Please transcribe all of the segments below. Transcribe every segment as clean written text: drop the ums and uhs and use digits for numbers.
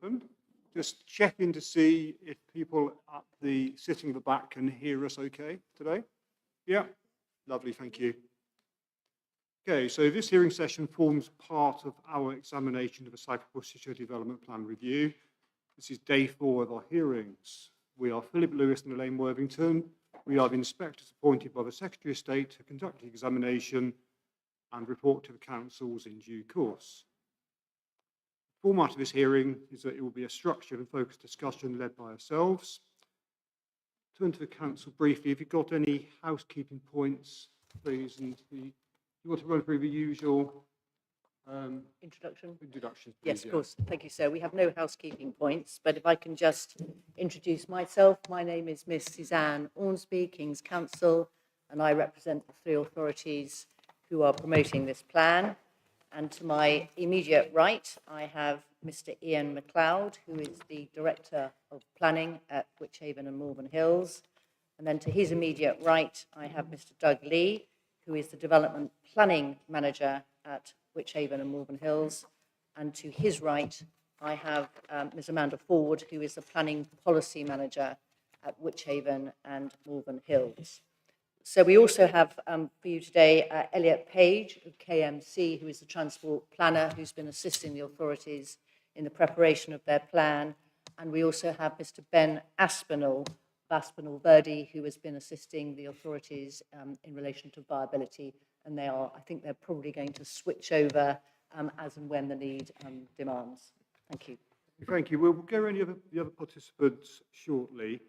open. Just checking to see if people at the sitting at the back can hear us okay today. Yeah, lovely, thank you. Okay, so this hearing session forms part of our examination of the South Worcestershire Development Plan Review. This is day 4 of our hearings. We are Philip Lewis and Elaine Worthington. We are the inspectors appointed by the Secretary of State to conduct the examination and report to the councils in due course. The format of this hearing is that it will be a structured and focused discussion led by ourselves. Turn to the council briefly. If you've got any housekeeping points, please, and you want to run through the usual introductions, please. Yes, of course. Thank you, sir. We have no housekeeping points, but if I can just introduce myself. My name is Miss Suzanne Ormsby, King's Counsel, and I represent the 3 authorities who are promoting this plan. And to my immediate right, I have Mr. Ian MacLeod, who is the Director of Planning at Wychhaven and Malvern Hills. And then to his immediate right, I have Mr. Doug Lee, who is the Development Planning Manager at Wychhaven and Malvern Hills. And to his right, I have Ms. Amanda Ford, who is the Planning Policy Manager at Wychhaven and Malvern Hills. So we also have for you today Elliot Page of KMC, who is the Transport Planner, who's been assisting the authorities in the preparation of their plan. And we also have Mr. Ben Aspinall of Aspinall Verdi, who has been assisting the authorities in relation to viability. And they are, I think they're probably going to switch over as and when the need demands. Thank you. Thank you. We'll go over the other participants shortly.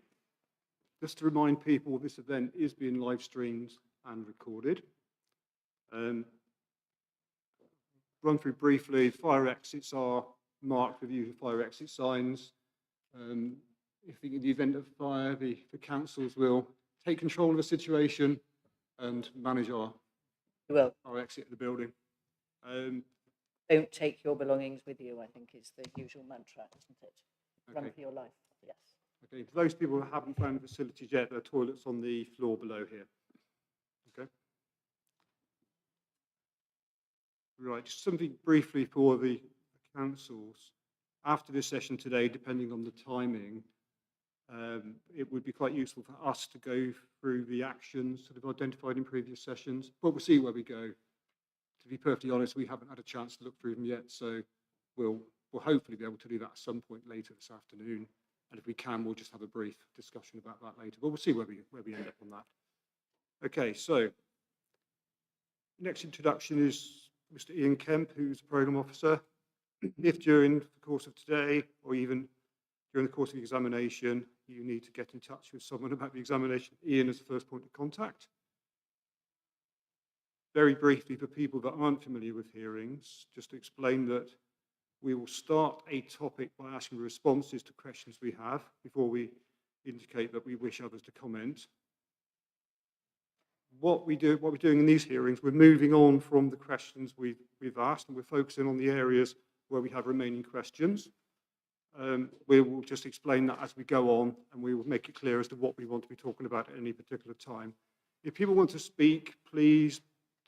Just to remind people, this event is being live streamed and recorded. Run through briefly, fire exits are marked with usual fire exit signs. If in the event of fire, the councils will take control of the situation and manage our exit of the building. Don't take your belongings with you, I think is the usual mantra, isn't it? Okay. Run for your life, yes. Okay, for those people who haven't found the facilities yet, there are toilets on the floor below here. Okay. Right, just something briefly for the councils. After this session today, depending on the timing, it would be quite useful for us to go through the actions that have identified in previous sessions, but we'll see where we go. To be perfectly honest, we haven't had a chance to look through them yet, so we'll hopefully be able to do that at some point later this afternoon. And if we can, we'll just have a brief discussion about that later, but we'll see where we end up on that. Okay, so next introduction is Mr. Ian Kemp, who's the Programme Officer. If during the course of today, or even during the course of the examination, you need to get in touch with someone about the examination, Ian is the first point of contact. Very briefly, for people that aren't familiar with hearings, just to explain that we will start a topic by asking responses to questions we have before we indicate that we wish others to comment. What we're doing in these hearings, we're moving on from the questions we've asked, and we're focusing on the areas where we have remaining questions. We will just explain that as we go on, and we will make it clear as to what we want to be talking about at any particular time. If people want to speak, please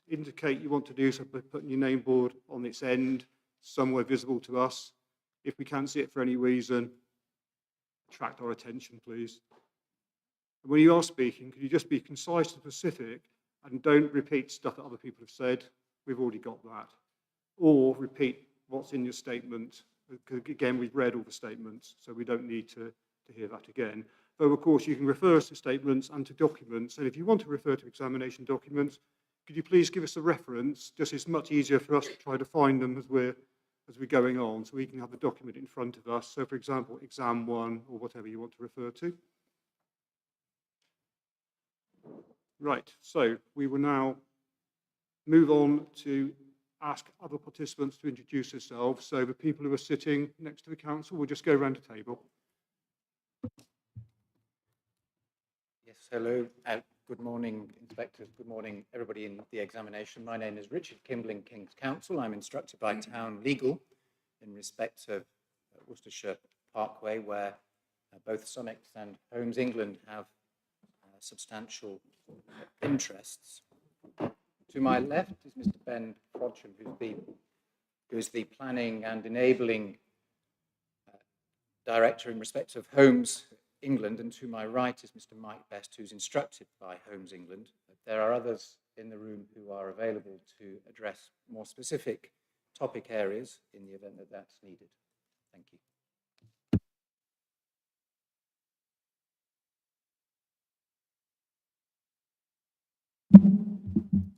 indicate you want to do so by putting your name board on its end, somewhere visible to us. If we can't see it for any reason, attract our attention, please. And when you are speaking, could you just be concise and specific and don't repeat stuff that other people have said? We've already got that. Or repeat what's in your statement. Because again, we've read all the statements, so we don't need to hear that again. Though, of course, you can refer us to statements and to documents. And if you want to refer to examination documents, could you please give us a reference? Just it's much easier for us to try to find them as we're going on, so we can have the document in front of us. So, for example, exam 1 or whatever you want to refer to. Right, so we will now move on to ask other participants to introduce themselves. So the people who are sitting next to the council, we'll just go around the table. Yes, hello. Good morning, inspectors. Good morning, everybody in the examination. My name is Richard Kimbling, King's Counsel. I'm instructed by Town Legal in respect of Worcestershire Parkway, where both Sumix and Homes England have substantial interests. To my left is Mr. Ben Frodsham, who is the planning and enabling Director in respect of Homes England, and to my right is Mr. Mike Best, who's instructed by Homes England. There are others in the room who are available to address more specific topic areas in the event that that's needed. Thank you.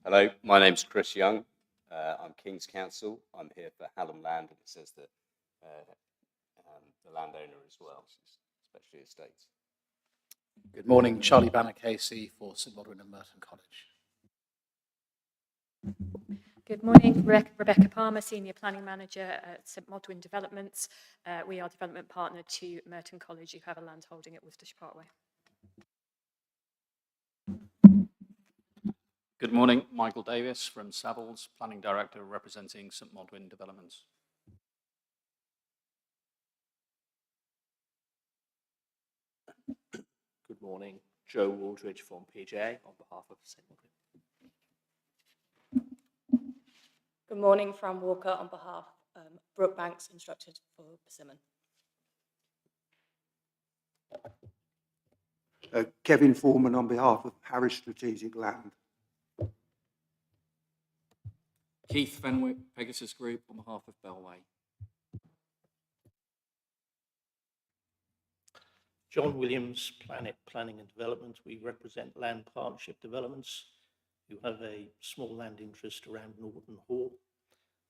Hello, my name's Chris Young. I'm King's Counsel. I'm here for Hallam Land, and it says that the landowner as well, especially estates. Good morning, Charlie Banner KC for St Modwen and Merton College. Good morning, Rebecca Palmer, Senior Planning Manager at St Modwen Developments. We are development partner to Merton College, who have a land holding at Worcestershire Parkway. Good morning, Michael Davis from Savills, Planning Director representing St Modwen Developments. Good morning, Joe Waldridge from PJ on behalf of St Modwen. Good morning, Fran Walker on behalf of Brookbanks, instructed for Persimmon. Kevin Foreman on behalf of Harris Strategic Land. Keith Fenwick, Pegasus Group on behalf of Bellway. John Williams, Planet Planning and Development. We represent Land Partnership Developments, who have a small land interest around Norton Hall.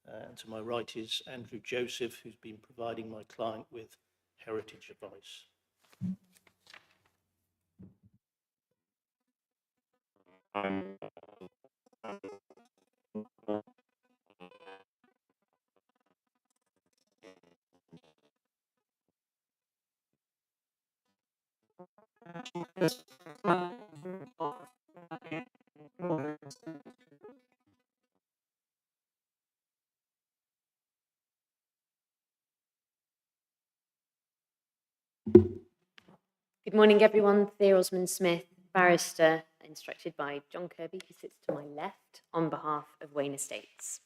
And to my right is Andrew Joseph, who's been providing my client with heritage advice. Good morning, everyone. Thea Osman-Smith, barrister, instructed by John Kirby, who sits to my left, on behalf of Wayne Estates.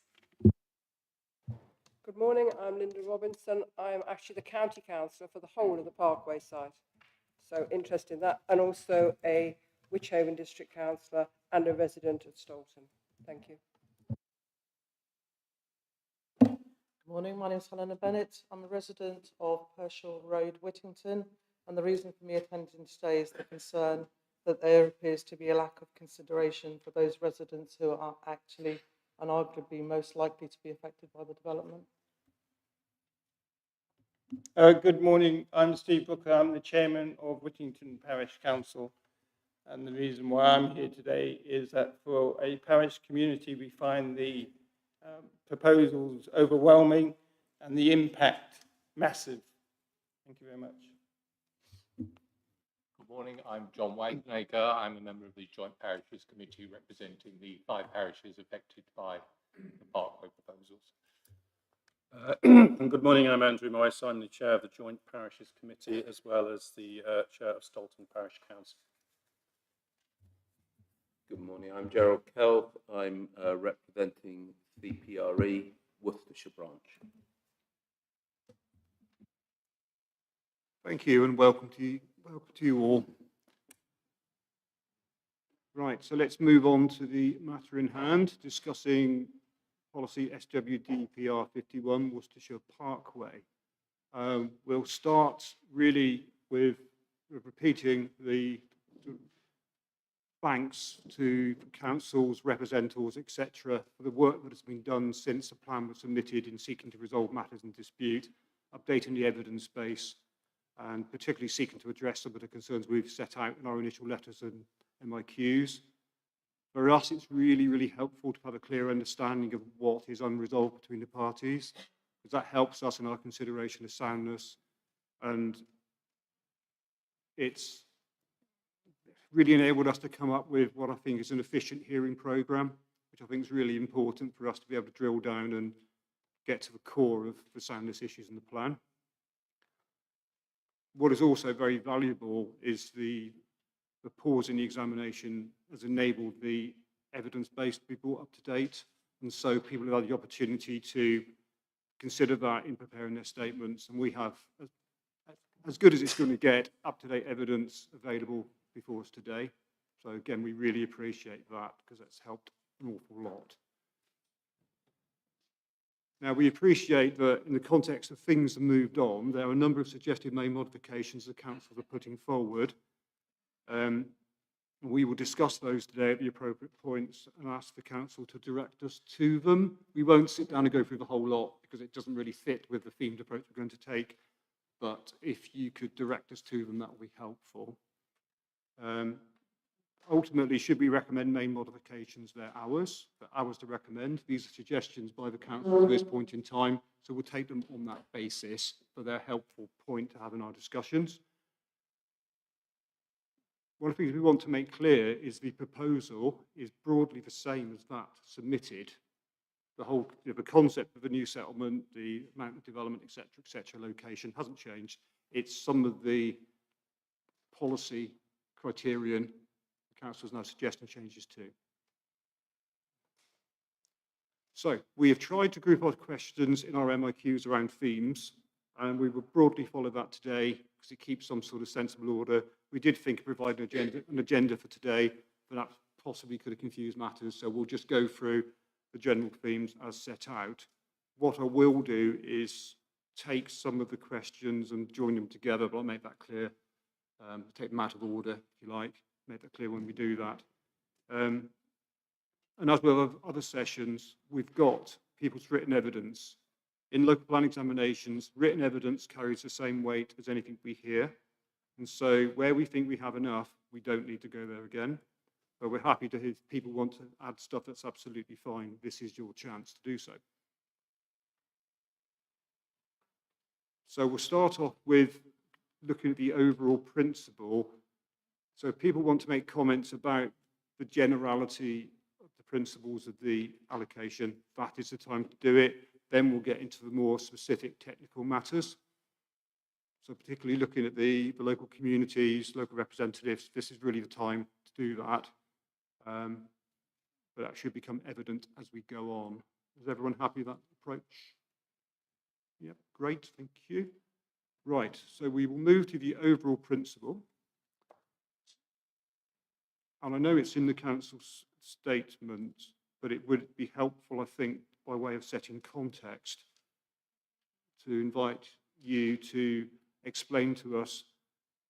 Good morning, I'm Linda Robinson. I'm actually the county councillor for the whole of the Parkway site. So interested in that, and also a Wychavon district councillor and a resident of Stolton. Thank you. Good morning, my name is Helena Bennett. I'm a resident of Pershore Road, Whittington, and the reason for me attending today is the concern that there appears to be a lack of consideration for those residents who are actually and arguably most likely to be affected by the development. Good morning, I'm Steve Booker. I'm the chairman of Whittington Parish Council, and the reason why I'm here today is that for a parish community we find the proposals overwhelming and the impact massive. Thank you very much. Good morning, I'm John Wakenaker. I'm a member of the Joint Parishes Committee representing the 5 parishes affected by the Parkway proposals. And good morning, I'm Andrew Moyes. I'm the chair of the Joint Parishes Committee as well as the chair of Stolton Parish Council. Good morning, I'm Gerald Kelp. I'm representing CPRE Worcestershire branch. Thank you and welcome to you all. Right, so let's move on to the matter in hand, discussing policy SWDP R51 Worcestershire Parkway. We'll start really with repeating the thanks to councils, representatives, etc. for the work that has been done since the plan was submitted in seeking to resolve matters in dispute, updating the evidence base, and particularly seeking to address some of the concerns we've set out in our initial letters and MIQs. For us, it's really, really helpful to have a clear understanding of what is unresolved between the parties, because that helps us in our consideration of soundness, and it's really enabled us to come up with what I think is an efficient hearing programme, which I think is really important for us to be able to drill down and get to the core of the soundness issues in the plan. What is also very valuable is the pause in the examination has enabled the evidence base to be brought up to date, and so people have had the opportunity to consider that in preparing their statements, and we have as good as it's going to get, up-to-date evidence available before us today. So again, we really appreciate that because that's helped an awful lot. Now, we appreciate that in the context of things that moved on, there are a number of suggested main modifications the councils are putting forward. We will discuss those today at the appropriate points and ask the council to direct us to them. We won't sit down and go through the whole lot because it doesn't really fit with the themed approach we're going to take. But if you could direct us to them, that would be helpful. Ultimately, should we recommend main modifications? They're ours to recommend. These are suggestions by the council at this point in time, so we'll take them on that basis, but they're a helpful point to have in our discussions. One of the things we want to make clear is the proposal is broadly the same as that submitted. The whole the concept of the new settlement, the amount of development, etc., location hasn't changed. It's some of the policy criterion the council is now suggesting changes to. So we have tried to group our questions in our MIQs around themes, and we will broadly follow that today because it keeps some sort of sensible order. We did think of providing an agenda for today, but that possibly could have confused matters. So we'll just go through the general themes as set out. What I will do is take some of the questions and join them together, but I'll make that clear. Take them out of order, if you like. Make that clear when we do that. And as with other sessions, we've got people's written evidence. In local plan examinations, written evidence carries the same weight as anything we hear. And so where we think we have enough, we don't need to go there again. But we're happy to hear if people want to add stuff, that's absolutely fine. This is your chance to do so. So we'll start off with looking at the overall principle. So if people want to make comments about the generality of the principles of the allocation, that is the time to do it. Then we'll get into the more specific technical matters. So particularly looking at the local communities, local representatives, this is really the time to do that. But that should become evident as we go on. Is everyone happy with that approach? Yep, great, thank you. Right, so we will move to the overall principle. And I know it's in the council's statement, but it would be helpful, I think, by way of setting context, to invite you to explain to us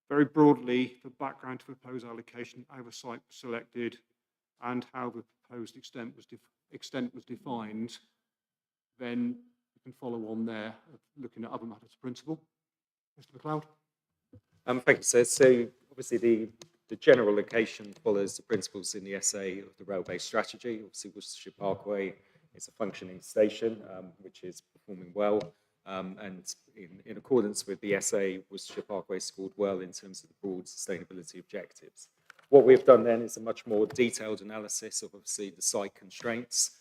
very broadly the background to the proposed allocation, how the site was selected, and how the proposed extent was defined. Then you can follow on there, looking at other matters of principle. Mr. MacLeod. Thank you, sir. So obviously the general location follows the principles in the essay of the rail-based strategy. Obviously Worcestershire Parkway is a functioning station, which is performing well. And in accordance with the essay, Worcestershire Parkway scored well in terms of the broad sustainability objectives. What we've done then is a much more detailed analysis of obviously the site constraints.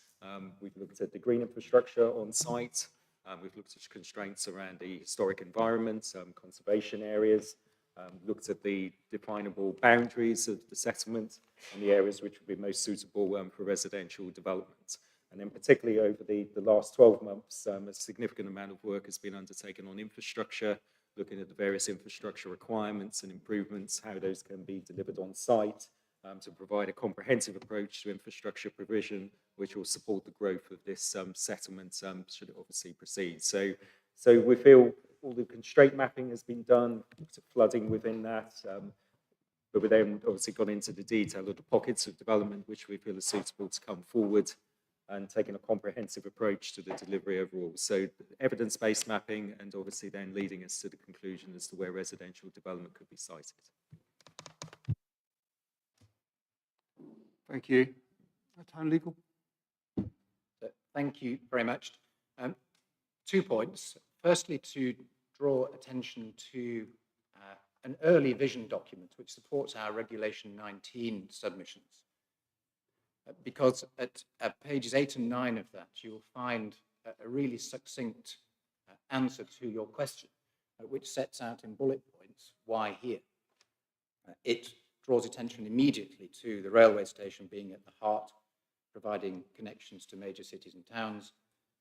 We've looked at the green infrastructure on site. We've looked at constraints around the historic environment, conservation areas, looked at the definable boundaries of the settlement and the areas which would be most suitable for residential development. And then particularly over the last 12 months, a significant amount of work has been undertaken on infrastructure, looking at the various infrastructure requirements and improvements, how those can be delivered on site, to provide a comprehensive approach to infrastructure provision, which will support the growth of this settlement should it obviously proceed. So we feel all the constraint mapping has been done, flooding within that, but we then obviously got into the detail of the pockets of development which we feel are suitable to come forward and taking a comprehensive approach to the delivery overall. So evidence-based mapping and obviously then leading us to the conclusion as to where residential development could be sited. Thank you. Town Legal. Thank you very much. 2 points. Firstly, to draw attention to an early vision document which supports our Regulation 19 submissions. Because at pages 8 and 9 of that, you'll find a really succinct answer to your question, which sets out in bullet points why here. It draws attention immediately to the railway station being at the heart, providing connections to major cities and towns.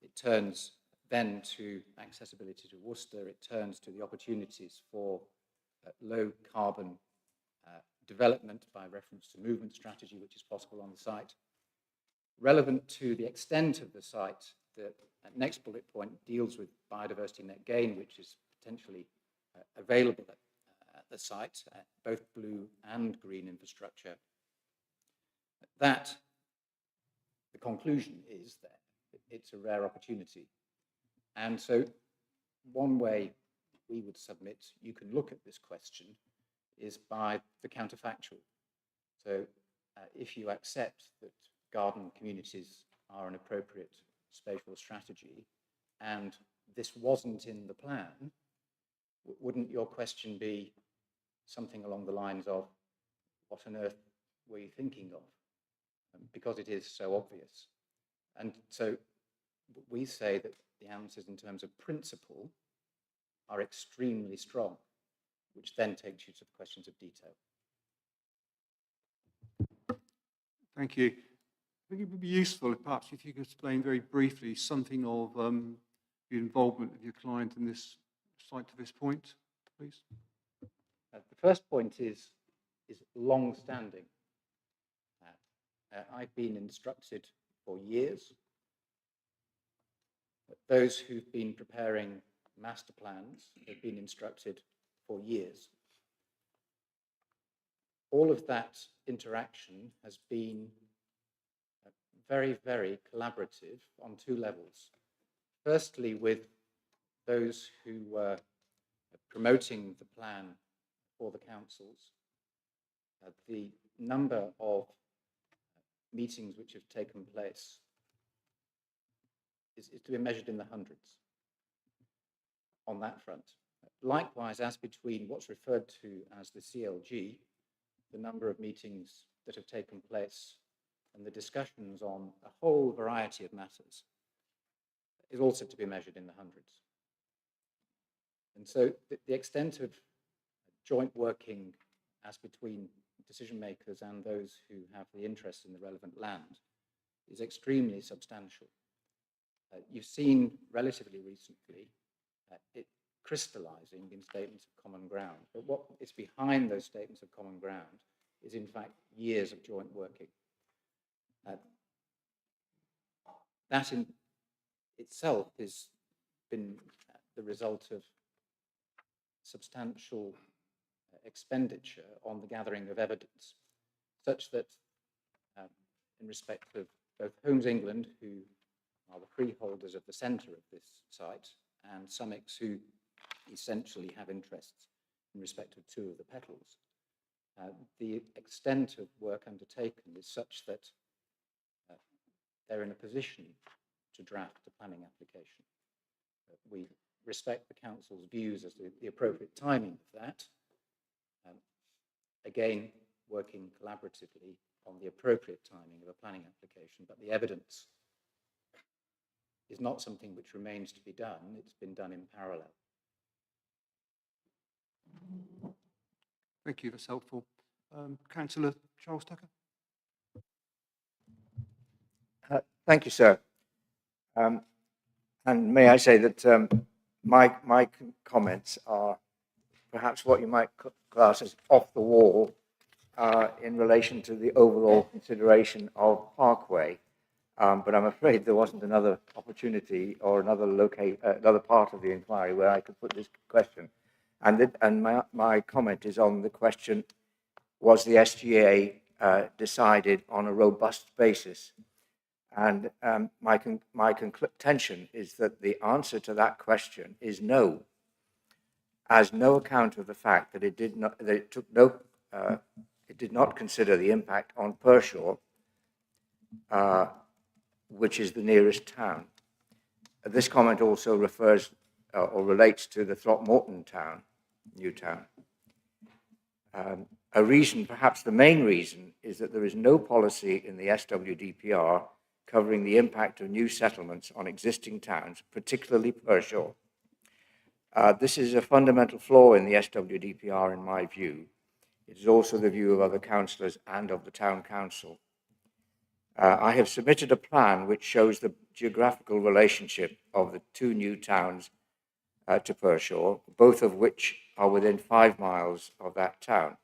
It turns then to accessibility to Worcester, it turns to the opportunities for low carbon development by reference to movement strategy, which is possible on the site. Relevant to the extent of the site, the next bullet point deals with biodiversity net gain, which is potentially available at the site, both blue and green infrastructure. That, the conclusion is that it's a rare opportunity. And so one way we would submit you can look at this question is by the counterfactual. So if you accept that garden communities are an appropriate spatial strategy and this wasn't in the plan, wouldn't your question be something along the lines of, what on earth were you thinking of? Because it is so obvious. And so we say that the answers in terms of principle are extremely strong, which then takes you to the questions of detail. Thank you. I think it would be useful, perhaps, if you could explain very briefly something of the involvement of your client in this site to this point, please. The first point is long-standing. I've been instructed for years. Those who've been preparing master plans have been instructed for years. All of that interaction has been very, very collaborative on two levels. Firstly, with those who were promoting the plan for the councils. The number of meetings which have taken place is to be measured in the hundreds on that front. Likewise, as between what's referred to as the CLG, the number of meetings that have taken place and the discussions on a whole variety of matters is also to be measured in the hundreds. And so the extent of joint working as between decision makers and those who have the interest in the relevant land is extremely substantial. You've seen relatively recently it crystallizing in statements of common ground, but what is behind those statements of common ground is in fact years of joint working. That in itself has been the result of substantial expenditure on the gathering of evidence, such that in respect of both Homes England, who are the freeholders of the centre of this site, and Summix, who essentially have interests in respect of two of the petals, the extent of work undertaken is such that they're in a position to draft a planning application. We respect the council's views as to the appropriate timing of that. Again, working collaboratively on the appropriate timing of a planning application, but the evidence is not something which remains to be done. It's been done in parallel. Thank you, that's helpful. Councillor Charles Tucker. Thank you, sir. And may I say that my comments are perhaps what you might class as off the wall in relation to the overall consideration of Parkway. But I'm afraid there wasn't another opportunity or another part of the inquiry where I could put this question. And my comment is on the question, was the SGA decided on a robust basis? And my contention is that the answer to that question is no, as no account of the fact that it did not consider the impact on Pershore, which is the nearest town. This comment also refers or relates to the Throckmorton town, new town. A reason, perhaps the main reason, is that there is no policy in the SWDPR covering the impact of new settlements on existing towns, particularly Pershore. This is a fundamental flaw in the SWDPR, in my view. It is also the view of other councillors and of the town council. I have submitted a plan which shows the geographical relationship of the two new towns to Pershore, both of which are within 5 miles of that town.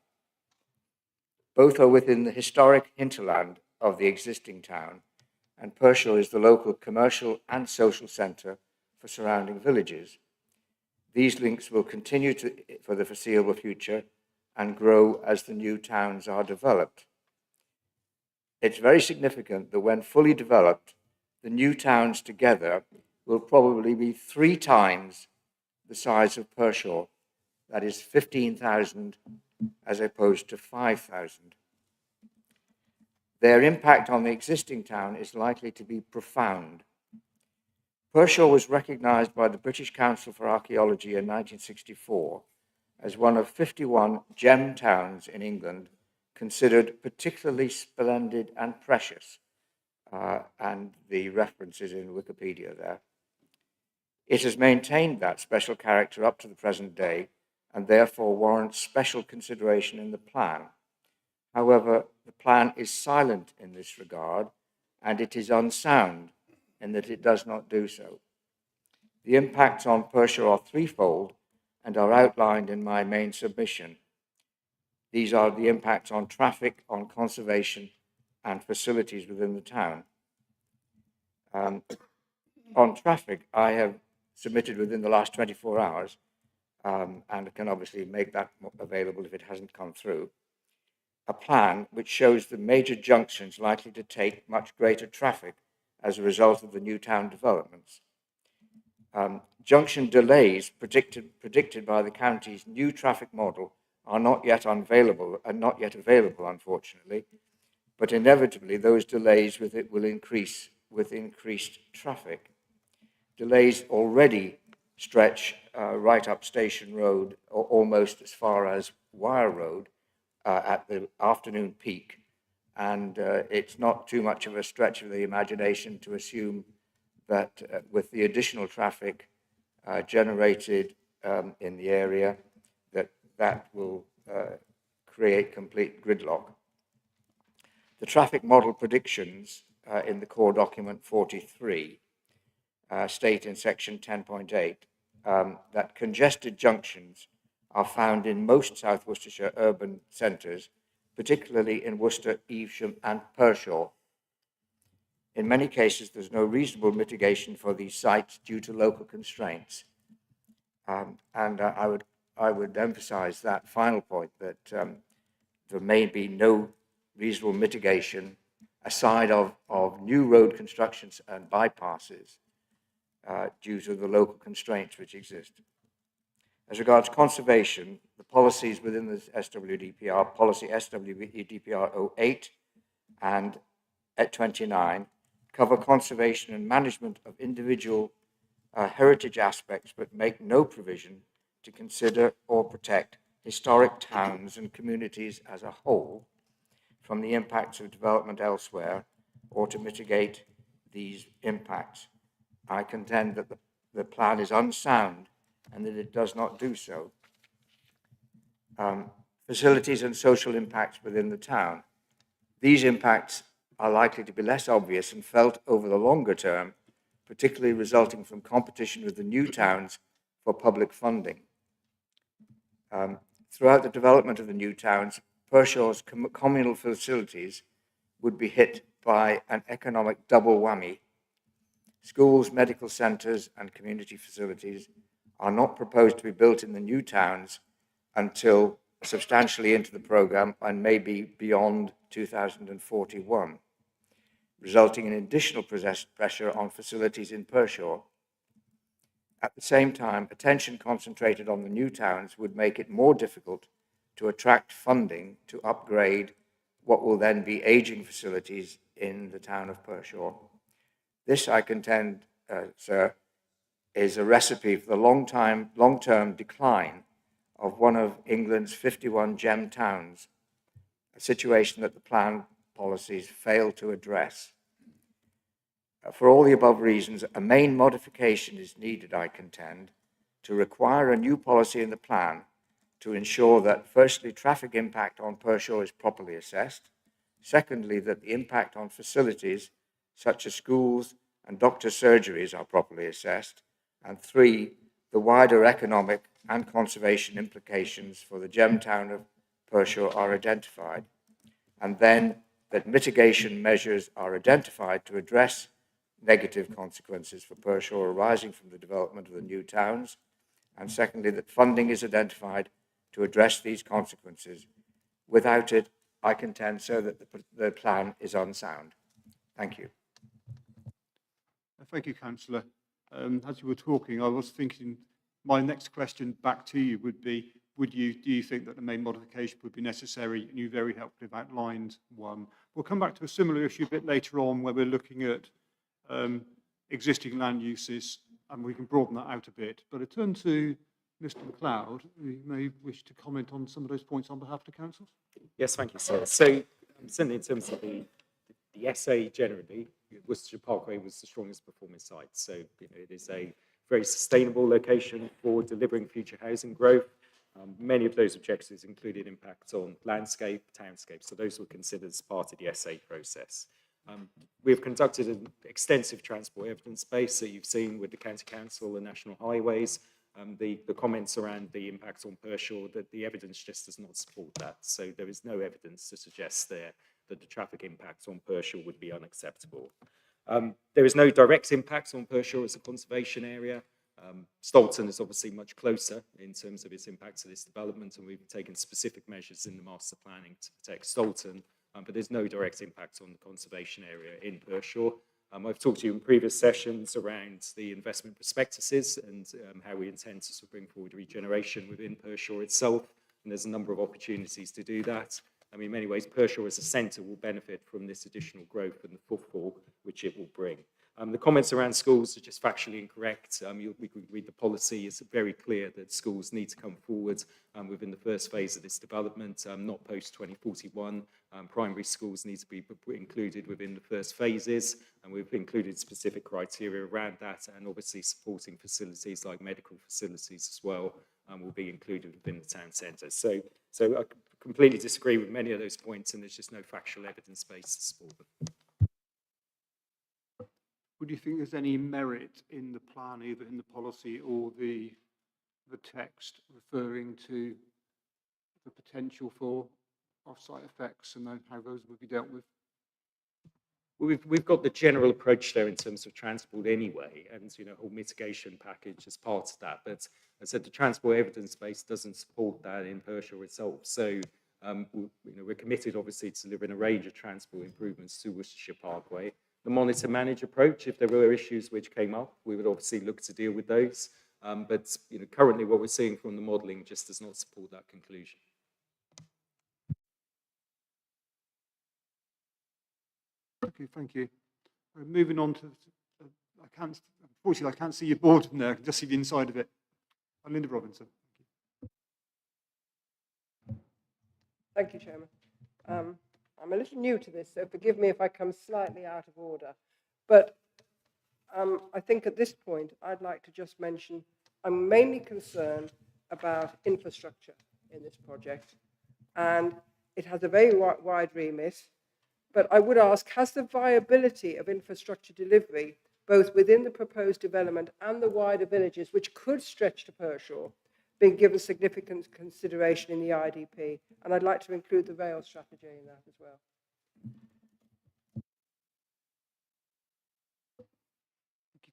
Both are within the historic hinterland of the existing town, and Pershore is the local commercial and social centre for surrounding villages. These links will continue for the foreseeable future and grow as the new towns are developed. It's very significant that when fully developed, the new towns together will probably be 3 times the size of Pershore. That is 15,000 as opposed to 5,000. Their impact on the existing town is likely to be profound. Pershore was recognised by the British Council for Archaeology in 1964 as one of 51 gem towns in England considered particularly splendid and precious, and the reference is in Wikipedia there. It has maintained that special character up to the present day and therefore warrants special consideration in the plan. However, the plan is silent in this regard, and it is unsound in that it does not do so. The impacts on Pershore are threefold and are outlined in my main submission. These are the impacts on traffic, on conservation, and facilities within the town. On traffic, I have submitted within the last 24 hours, and can obviously make that available if it hasn't come through, a plan which shows the major junctions likely to take much greater traffic as a result of the new town developments. Junction delays predicted by the county's new traffic model are not yet available, unfortunately, but inevitably those delays will increase with increased traffic. Delays already stretch right up Station Road, or almost as far as Wire Road at the afternoon peak, and it's not too much of a stretch of the imagination to assume that with the additional traffic generated in the area, that will create complete gridlock. The traffic model predictions in the core document 43 state in section 10.8 that congested junctions are found in most South Worcestershire urban centres, particularly in Worcester, Evesham and Pershore. In many cases, there's no reasonable mitigation for these sites due to local constraints. I would emphasise that final point, that there may be no reasonable mitigation aside of new road constructions and bypasses due to the local constraints which exist. As regards conservation, the policies within the SWDP are policy SWDPR 08 and at 29 cover conservation and management of individual heritage aspects, but make no provision to consider or protect historic towns and communities as a whole from the impacts of development elsewhere or to mitigate these impacts. I contend that the plan is unsound and that it does not do so. Facilities and social impacts within the town. These impacts are likely to be less obvious and felt over the longer term, particularly resulting from competition with the new towns for public funding. Throughout the development of the new towns, Pershore's communal facilities would be hit by an economic double whammy. Schools, medical centres and community facilities are not proposed to be built in the new towns until substantially into the programme and maybe beyond 2041, resulting in additional pressure on facilities in Pershore. At the same time, attention concentrated on the new towns would make it more difficult to attract funding to upgrade what will then be ageing facilities in the town of Pershore. This, I contend, sir, is a recipe for the long-term decline of one of England's 51 gem towns, a situation that the plan policies fail to address. For all the above reasons, a main modification is needed, I contend, to require a new policy in the plan to ensure that, firstly, traffic impact on Pershore is properly assessed, Secondly, that the impact on facilities such as schools and doctor surgeries are properly assessed. And 3, the wider economic and conservation implications for the gem town of Pershore are identified. And then that mitigation measures are identified to address negative consequences for Pershore arising from the development of the new towns. And secondly, that funding is identified to address these consequences. Without it, I contend so that the plan is unsound. Thank you. Thank you, Councillor. As you were talking, I was thinking my next question back to you would be, do you think that the main modification would be necessary? And you very helpfully have outlined one. We'll come back to a similar issue a bit later on where we're looking at existing land uses, and we can broaden that out a bit. But I turn to Mr. MacLeod, who may wish to comment on some of those points on behalf of the council. Yes, thank you, sir. So certainly in terms of the SA generally, Worcestershire Parkway was the strongest performing site. So it is a very sustainable location for delivering future housing growth. Many of those objectives included impacts on landscape, townscape. So those were considered as part of the SA process. We've conducted an extensive transport evidence base that you've seen with the County Council and National Highways. The comments around the impacts on Pershore, that the evidence just does not support that. So there is no evidence to suggest there that the traffic impacts on Pershore would be unacceptable. There is no direct impact on Pershore as a conservation area. Stoulton is obviously much closer in terms of its impact to this development, and we've taken specific measures in the master planning to protect Stoulton, but there's no direct impact on the conservation area in Pershore. I've talked to you in previous sessions around the investment prospectuses and how we intend to bring forward regeneration within Pershore itself, and there's a number of opportunities to do that. I mean, in many ways, Pershore as a centre will benefit from this additional growth and the footfall which it will bring. The comments around schools are just factually incorrect. We could read the policy. It's very clear that schools need to come forward within the first phase of this development, not post-2041. Primary schools need to be included within the first phases, and we've included specific criteria around that, and obviously supporting facilities like medical facilities as well will be included within the town centre. So I completely disagree with many of those points, and there's just no factual evidence base to support them. Would you think there's any merit in the plan, either in the policy or the text, referring to the potential for off-site effects and then how those would be dealt with? Well, we've got the general approach there in terms of transport anyway, and a whole mitigation package as part of that. But as I said, the transport evidence base doesn't support that in Pershore itself. So we're committed, obviously, to delivering a range of transport improvements to Worcestershire Parkway. The monitor-manage approach, if there were issues which came up, we would obviously look to deal with those. But currently what we're seeing from the modelling just does not support that conclusion. Okay, thank you. Moving on to, unfortunately, I can't see your board from there. I can just see the inside of it. I'm Linda Robinson. Thank you, Chairman. I'm a little new to this, so forgive me if I come slightly out of order. But I think at this point, I'd like to just mention, I'm mainly concerned about infrastructure in this project. And it has a very wide remit. But I would ask, has the viability of infrastructure delivery, both within the proposed development and the wider villages, which could stretch to Pershore, been given significant consideration in the IDP? And I'd like to include the rail strategy in that as well.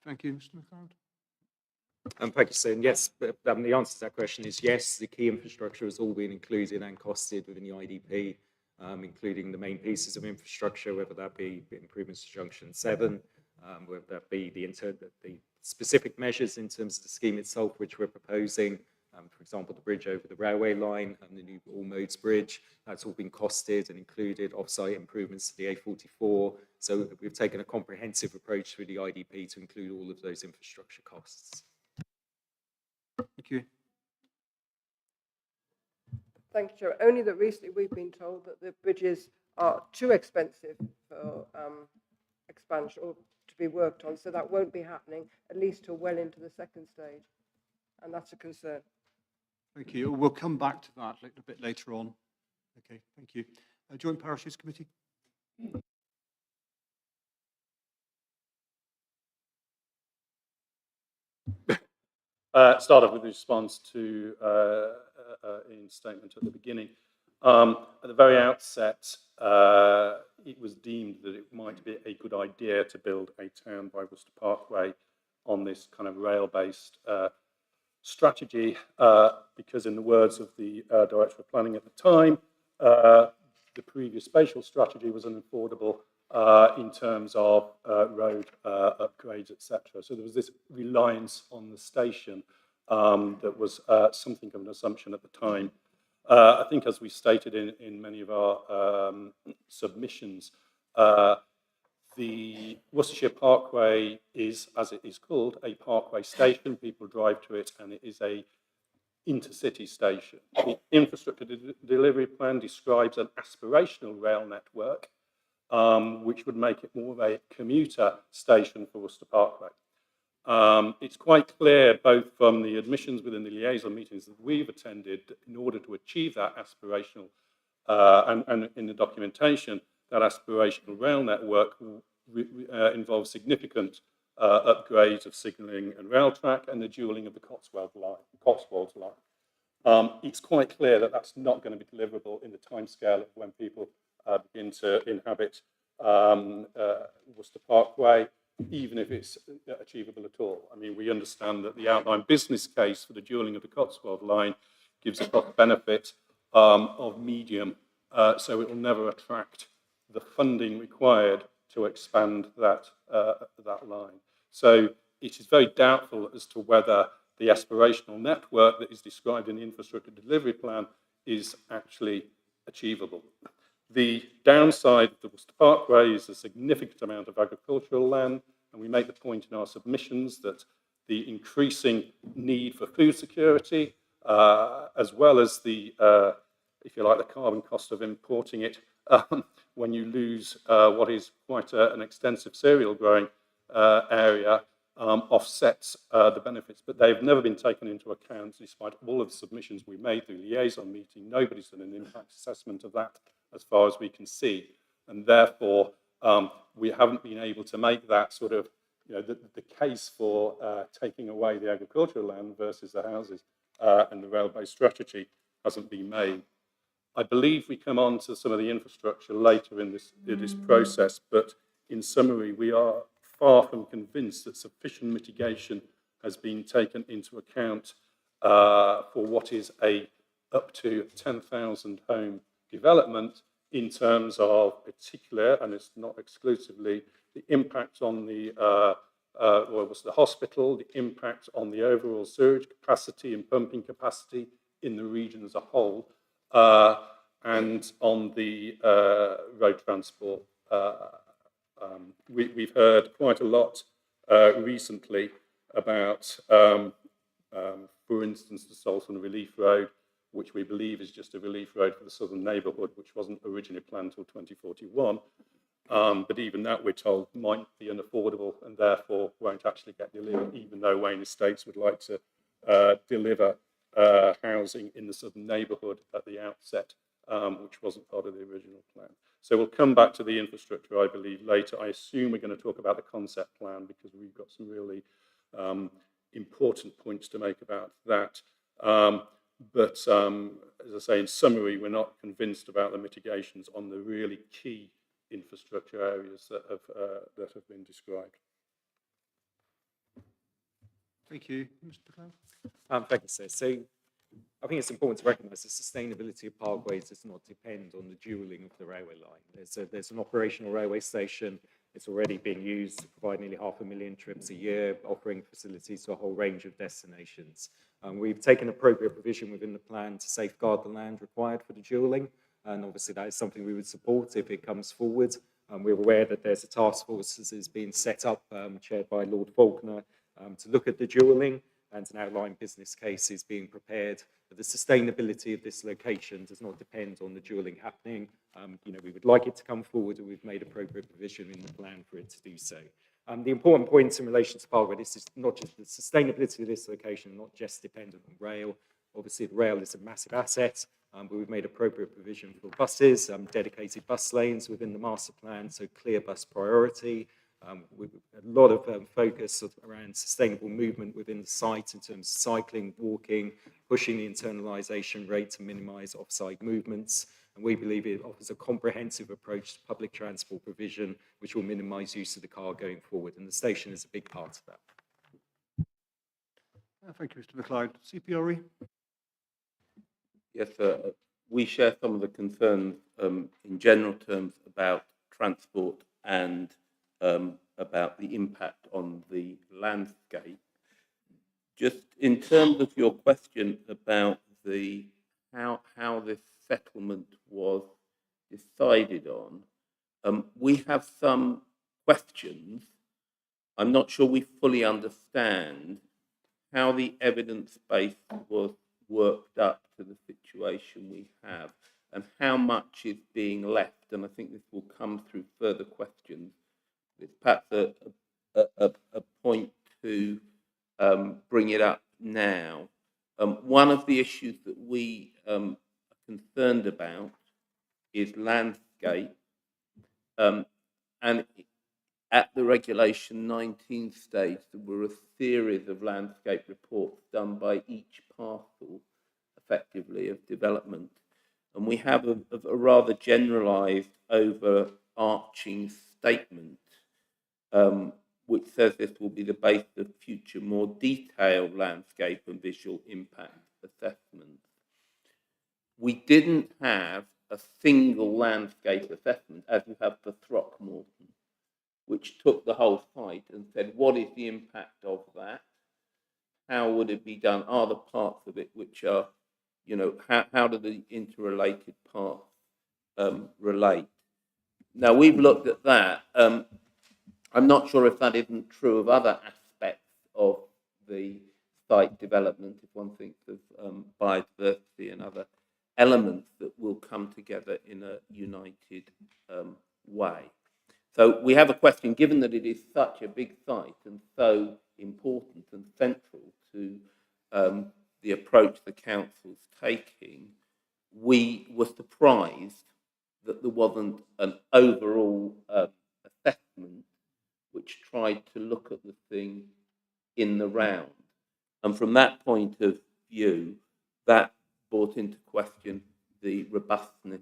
Thank you, Mr. MacLeod. Thank you, sir. And yes, the answer to that question is yes, the key infrastructure has all been included and costed within the IDP, including the main pieces of infrastructure, whether that be improvements to Junction 7, whether that be the specific measures in terms of the scheme itself, which we're proposing. For example, the bridge over the railway line and the new All Modes Bridge, that's all been costed and included off-site improvements to the A44. So we've taken a comprehensive approach through the IDP to include all of those infrastructure costs. Thank you. Thank you, Chair. Only that recently we've been told that the bridges are too expensive for expansion or to be worked on, so that won't be happening, at least till well into the second stage. And that's a concern. Thank you. We'll come back to that a little bit later on. Okay, thank you. Joint Parishes Committee. Start off with a response to Ian's statement at the beginning. At the very outset, it was deemed that it might be a good idea to build a town by Worcester Parkway on this kind of rail-based strategy, because in the words of the Director of Planning at the time, the previous spatial strategy was unaffordable in terms of road upgrades, etc. So there was this reliance on the station that was something of an assumption at the time. I think, as we stated in many of our submissions, the Worcestershire Parkway is, as it is called, a parkway station. People drive to it, and it is a intercity station. The infrastructure delivery plan describes an aspirational rail network, which would make it more of a commuter station for Worcester Parkway. It's quite clear, both from the admissions within the liaison meetings that we've attended, in order to achieve that aspirational, and in the documentation, that aspirational rail network involves significant upgrades of signalling and rail track and the dualling of the Cotswolds line. It's quite clear that that's not going to be deliverable in the timescale of when people begin to inhabit Worcester Parkway, even if it's achievable at all. I mean, we understand that the outline business case for the dualling of the Cotswold line gives a cost benefit of medium, so it will never attract the funding required to expand that line. So it is very doubtful as to whether the aspirational network that is described in the infrastructure delivery plan is actually achievable. The downside of the Worcester Parkway is a significant amount of agricultural land, and we make the point in our submissions that the increasing need for food security, as well as the, if you like, the carbon cost of importing it, when you lose what is quite an extensive cereal growing area, offsets the benefits, but they've never been taken into account despite all of the submissions we made through liaison meeting. Nobody's done an impact assessment of that as far as we can see, and therefore we haven't been able to make that sort of, you know, the case for taking away the agricultural land versus the houses and the rail-based strategy hasn't been made. I believe we come on to some of the infrastructure later in this process, but in summary, we are far from convinced that sufficient mitigation has been taken into account for what is a up to 10,000 home development in terms of particular, and it's not exclusively, the impact on the hospital, the impact on the overall sewage capacity and pumping capacity in the region as a whole, and on the road transport. We've heard quite a lot recently about, for instance, the Salton Relief Road, which we believe is just a relief road for the southern neighbourhood, which wasn't originally planned until 2041. But even that, we're told, might be unaffordable and therefore won't actually get delivered, even though Wayne Estates would like to deliver housing in the southern neighbourhood at the outset, which wasn't part of the original plan. So we'll come back to the infrastructure, I believe, later. I assume we're going to talk about the concept plan because we've got some really important points to make about that. But as I say, in summary, we're not convinced about the mitigations on the really key infrastructure areas that have been described. Thank you. Mr. McLeod? Thank you, sir. So I think it's important to recognise the sustainability of parkways does not depend on the dualling of the railway line. There's an operational railway station. It's already being used to provide nearly 500,000 trips a year, offering facilities to a whole range of destinations. We've taken appropriate provision within the plan to safeguard the land required for the dualling, and obviously that is something we would support if it comes forward. We're aware that there's a task force that is being set up, chaired by Lord Faulkner, to look at the dualling, and an outline business case is being prepared. But the sustainability of this location does not depend on the dualling happening. We would like it to come forward, and we've made appropriate provision in the plan for it to do so. The important point in relation to Parkway, this is not just the sustainability of this location, not just dependent on rail. Obviously, the rail is a massive asset, but we've made appropriate provision for buses, dedicated bus lanes within the master plan, so clear bus priority. with a lot of focus around sustainable movement within the site in terms of cycling, walking, pushing the internalisation rate to minimise off-site movements. And we believe it offers a comprehensive approach to public transport provision, which will minimise use of the car going forward. And the station is a big part of that. Thank you, Mr. MacLeod. CPRE? Yes, sir. We share some of the concerns in general terms about transport and about the impact on the landscape. Just in terms of your question about the how this settlement was decided on, we have some questions. I'm not sure we fully understand how the evidence base was worked up to the situation we have and how much is being left. And I think this will come through further questions. It's perhaps a point to bring it up now. One of the issues that we are concerned about is landscape. And at the Regulation 19 stage, there were a series of landscape reports done by each parcel, effectively, of development. And we have a rather generalised, overarching statement, which says this will be the basis of future more detailed landscape and visual impact assessments. We didn't have a single landscape assessment, as you have for Throckmorton, which took the whole site and said, what is the impact of that? How would it be done? Are the parts of it which are, how do the interrelated parts relate? Now, we've looked at that. I'm not sure if that isn't true of other aspects of the site development, if one thinks of biodiversity and other elements that will come together in a united way. So we have a question, given that it is such a big site and so important and central to the approach the council's taking, we were surprised that there wasn't an overall assessment which tried to look at the thing in the round. And from that point of view, that brought into question the robustness.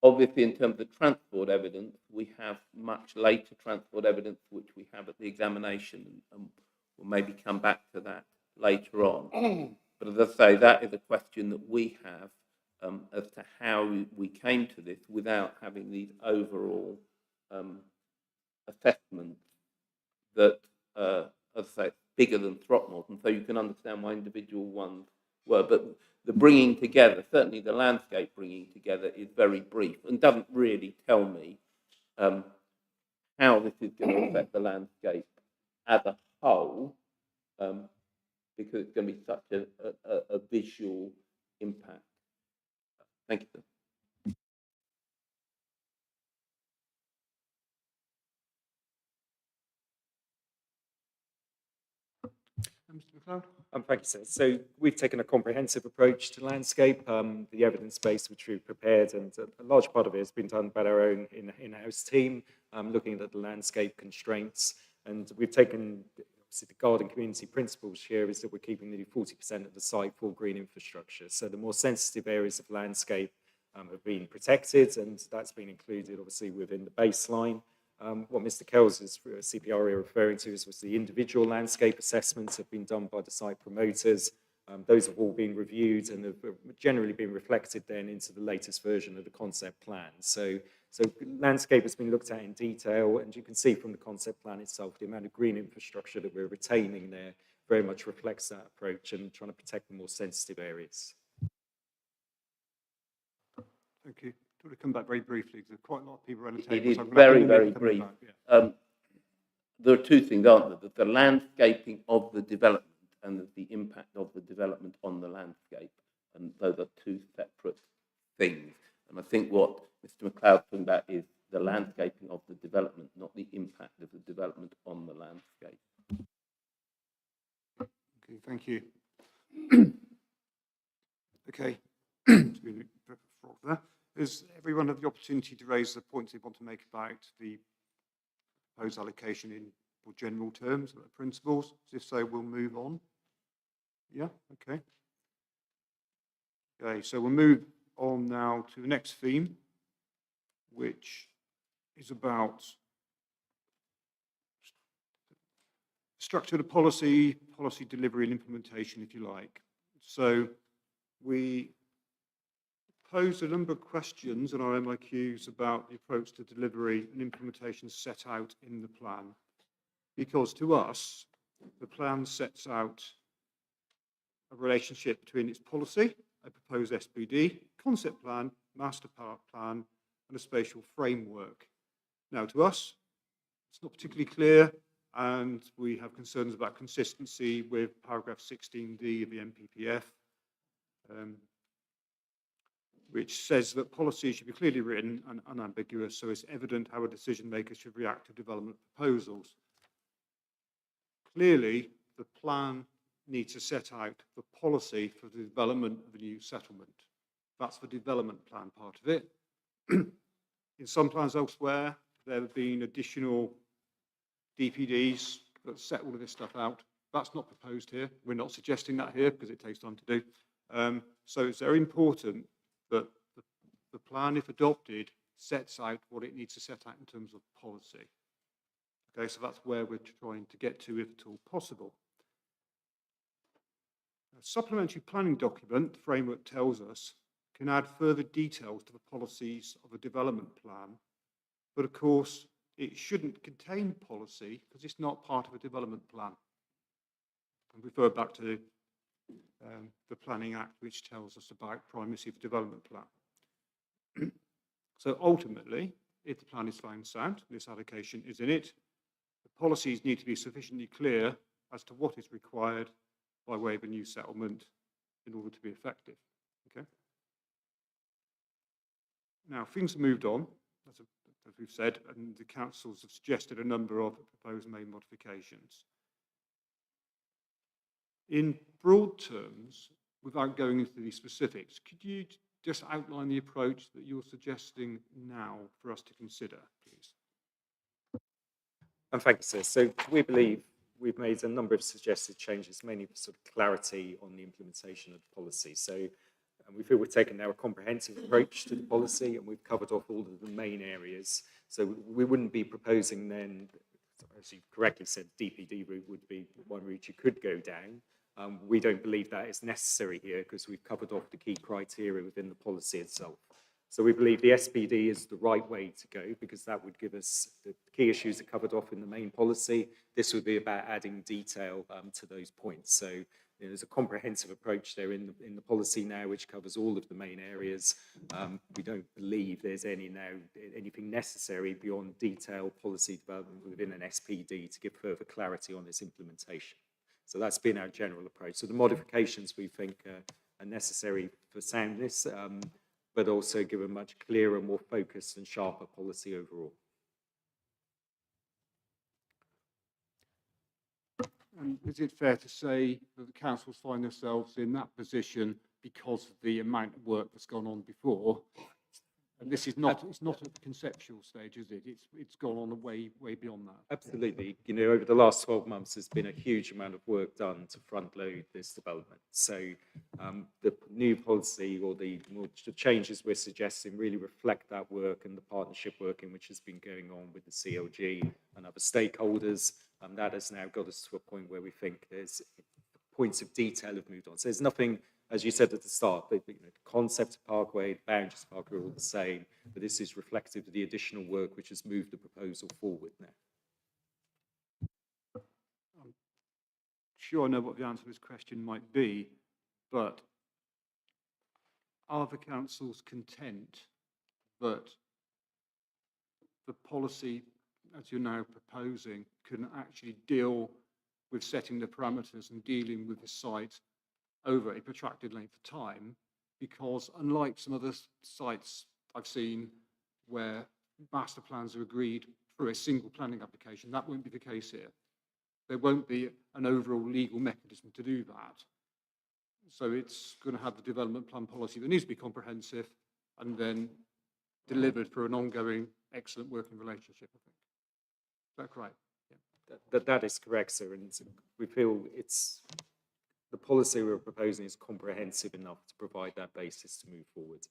Obviously, in terms of transport evidence, we have much later transport evidence which we have at the examination, and we'll maybe come back to that later on. But as I say, that is a question that we have as to how we came to this without having these overall assessments that, as I say, bigger than Throckmorton, so you can understand why individual ones were. But the bringing together, certainly the landscape bringing together, is very brief and doesn't really tell me how this is going to affect the landscape as a whole, because it's going to be such a visual impact. Thank you, sir. Mr. MacLeod? Thank you, sir. So we've taken a comprehensive approach to landscape. The evidence base which we've prepared, and a large part of it has been done by our own in-house team, looking at the landscape constraints. And we've taken, obviously, the garden community principles here is that we're keeping nearly 40% of the site for green infrastructure. So the more sensitive areas of landscape have been protected, and that's been included, obviously, within the baseline. What Mr. Kells is CPRE referring to was the individual landscape assessments have been done by the site promoters. Those have all been reviewed and have generally been reflected then into the latest version of the concept plan. So landscape has been looked at in detail, and you can see from the concept plan itself, the amount of green infrastructure that we're retaining there very much reflects that approach and trying to protect the more sensitive areas. Thank you. To come back very briefly, because quite a lot of people are It is very, very brief. There are two things, aren't there? The landscaping of the development and the impact of the development on the landscape. And those are two separate things. And I think what Mr. MacLeod's talking about is the landscaping of the development, not the impact of the development on the landscape. Okay, thank you. Okay. Excuse me, frog there. Has everyone had the opportunity to raise the points they want to make about the proposed allocation in more general terms, the principles? If so, we'll move on. Yeah, okay. Okay, so we'll move on now to the next theme, which is about structure of the policy delivery and implementation, if you like. So we posed a number of questions in our MIQs about the approach to delivery and implementation set out in the plan. Because to us, the plan sets out a relationship between its policy, a proposed SPD, concept plan, master plan, and a spatial framework. Now, to us, it's not particularly clear, and we have concerns about consistency with paragraph 16D of the NPPF, which says that policy should be clearly written and unambiguous, so it's evident how a decision maker should react to development proposals. Clearly, the plan needs to set out the policy for the development of a new settlement. That's the development plan part of it. In some plans elsewhere, there have been additional DPDs that set all of this stuff out. That's not proposed here. We're not suggesting that here because it takes time to do. So it's very important that the plan, if adopted, sets out what it needs to set out in terms of policy. Okay, so that's where we're trying to get to, if at all possible. A supplementary planning document, the framework tells us, can add further details to the policies of a development plan, but of course it shouldn't contain policy because it's not part of a development plan. And refer back to the Planning Act, which tells us about primacy of development plan. So ultimately, if the plan is found sound, this allocation is in it, the policies need to be sufficiently clear as to what is required by way of a new settlement in order to be effective. Okay. Now, things have moved on, as we've said, and the councils have suggested a number of proposed main modifications. In broad terms, without going into the specifics, could you just outline the approach that you're suggesting now for us to consider, please? And thank you, sir. So we believe we've made a number of suggested changes, mainly for sort of clarity on the implementation of the policy. So we feel we've taken now a comprehensive approach to the policy, and we've covered off all of the main areas. So we wouldn't be proposing then, as you correctly said, DPD route would be one route you could go down. We don't believe that is necessary here because we've covered off the key criteria within the policy itself. So we believe the SPD is the right way to go because that would give us the key issues are covered off in the main policy. This would be about adding detail to those points. So there's a comprehensive approach there in the policy now, which covers all of the main areas. We don't believe there's anything necessary beyond detailed policy development within an SPD to give further clarity on its implementation. So that's been our general approach. So the modifications we think are necessary for soundness, but also give a much clearer, more focused and sharper policy overall. And is it fair to say that the councils find themselves in that position because of the amount of work that's gone on before? And this is not, it's not at the conceptual stage, is it? It's gone on way beyond that. Absolutely. You know, over the last 12 months, there's been a huge amount of work done to front load this development. So the new policy or the changes we're suggesting really reflect that work and the partnership working which has been going on with the CLG and other stakeholders. And that has now got us to a point where we think there's points of detail have moved on. So there's nothing, as you said at the start, the concept of Parkway, the boundaries of Parkway are all the same, but this is reflective of the additional work which has moved the proposal forward now. I'm sure I know what the answer to this question might be, but are the councils content that the policy, as you're now proposing, can actually deal with setting the parameters and dealing with the site over a protracted length of time? Because unlike some other sites I've seen where master plans are agreed through a single planning application, that won't be the case here. There won't be an overall legal mechanism to do that. So it's going to have the development plan policy that needs to be comprehensive and then delivered through an ongoing excellent working relationship, I think. that right? That is correct, sir. And we feel the policy we're proposing is comprehensive enough to provide that basis to move forward.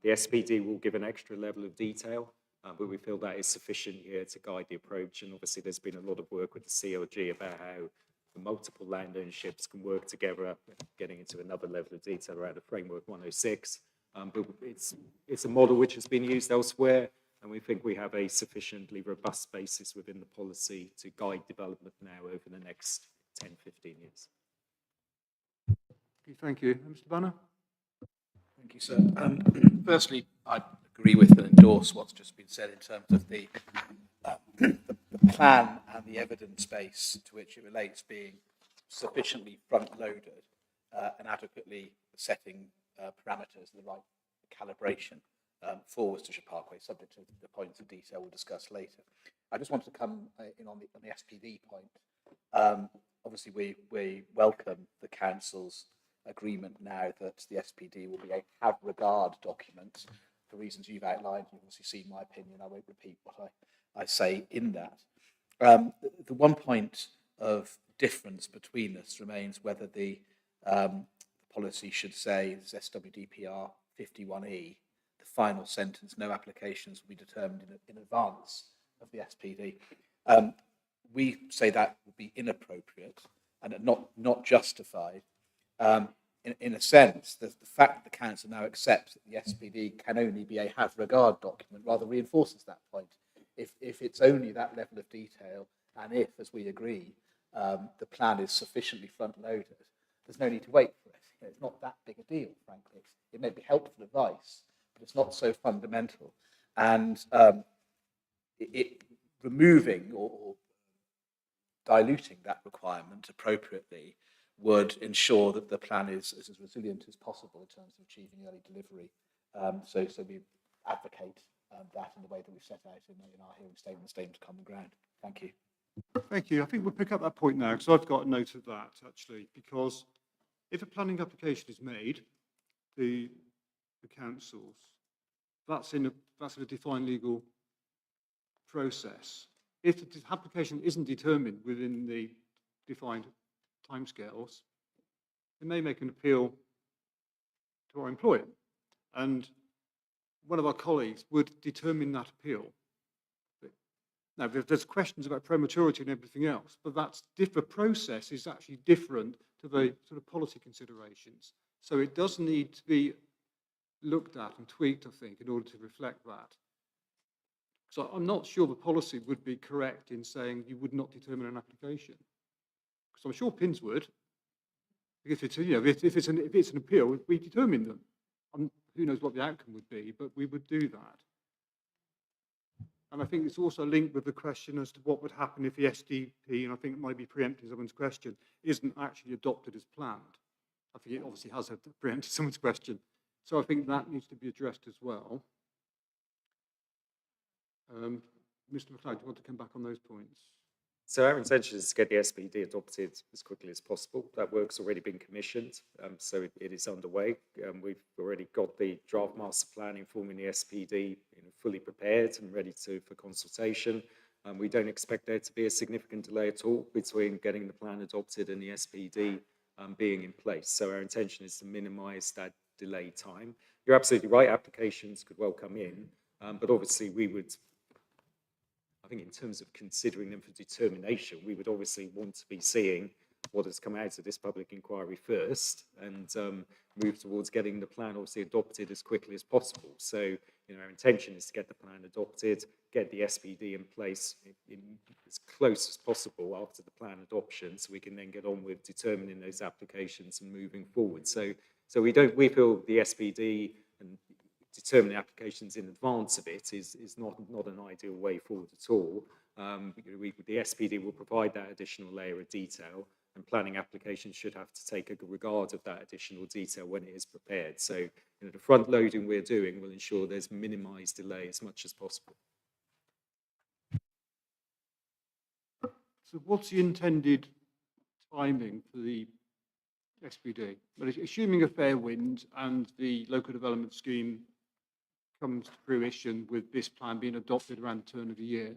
The SPD will give an extra level of detail, but we feel that is sufficient here to guide the approach. And obviously, there's been a lot of work with the CLG about how the multiple land ownerships can work together, getting into another level of detail around the Framework 106. But it's a model which has been used elsewhere, and we think we have a sufficiently robust basis within the policy to guide development now over the next 10, 15 years. Okay, thank you. Mr. Banner? Thank you, sir. Firstly, I agree with and endorse what's just been said in terms of the plan and the evidence base to which it relates being sufficiently front-loaded and adequately setting parameters, the right calibration for Worcestershire Parkway, subject to the points of detail we'll discuss later. I just wanted to come in on the SPD point. Obviously, we welcome the Council's agreement now that the SPD will be a have regard document for reasons you've outlined. You've obviously seen my opinion. I won't repeat what I say in that. The one point of difference between us remains whether the policy should say, this SWDPR 51E, the final sentence, no applications will be determined in advance of the SPD. We say that would be inappropriate and not justified. In a sense, the fact that the Council now accepts that the SPD can only be a have regard document rather reinforces that point. If it's only that level of detail, and if, as we agree, the plan is sufficiently front-loaded, there's no need to wait for it. You know, it's not that big a deal, frankly. It may be helpful advice, but it's not so fundamental. And removing or diluting that requirement appropriately would ensure that the plan is as resilient as possible in terms of achieving early delivery. So we advocate that in the way that we've set out in our hearing statement of common ground. Thank you. Thank you. I think we'll pick up that point now, because I've got a note of that, actually, because if a planning application is made, the councils, that's in a defined legal process. If the application isn't determined within the defined timescales, they may make an appeal to our employer, and one of our colleagues would determine that appeal. Now, there's questions about prematurity and everything else, but the process is actually different to the sort of policy considerations. So it does need to be looked at and tweaked, I think, in order to reflect that. So I'm not sure the policy would be correct in saying you would not determine an application, because I'm sure PINS would. If it's an appeal, we determine them. Who knows what the outcome would be, but we would do that. And I think it's also linked with the question as to what would happen if the SDP, and I think it might be preempting someone's question, isn't actually adopted as planned. I think it obviously has preempted someone's question. So I think that needs to be addressed as well. Mr. McLeod, do you want to come back on those points? So our intention is to get the SPD adopted as quickly as possible. That work's already been commissioned, so it is underway. We've already got the draft master plan informing the SPD fully prepared and ready for consultation. We don't expect there to be a significant delay at all between getting the plan adopted and the SPD being in place. So our intention is to minimise that delay time. You're absolutely right, applications could well come in, but obviously we would, I think in terms of considering them for determination, we would obviously want to be seeing what has come out of this public inquiry first and move towards getting the plan obviously adopted as quickly as possible. So, our intention is to get the plan adopted, get the SPD in place in as close as possible after the plan adoption, so we can then get on with determining those applications and moving forward. So we feel the SPD and determining applications in advance of it is not an ideal way forward at all. The SPD will provide that additional layer of detail, and planning applications should have to take a regard of that additional detail when it is prepared. So the front loading we're doing will ensure there's minimised delay as much as possible. So what's the intended timing for the SPD? But assuming a fair wind and the local development scheme comes to fruition with this plan being adopted around the turn of the year,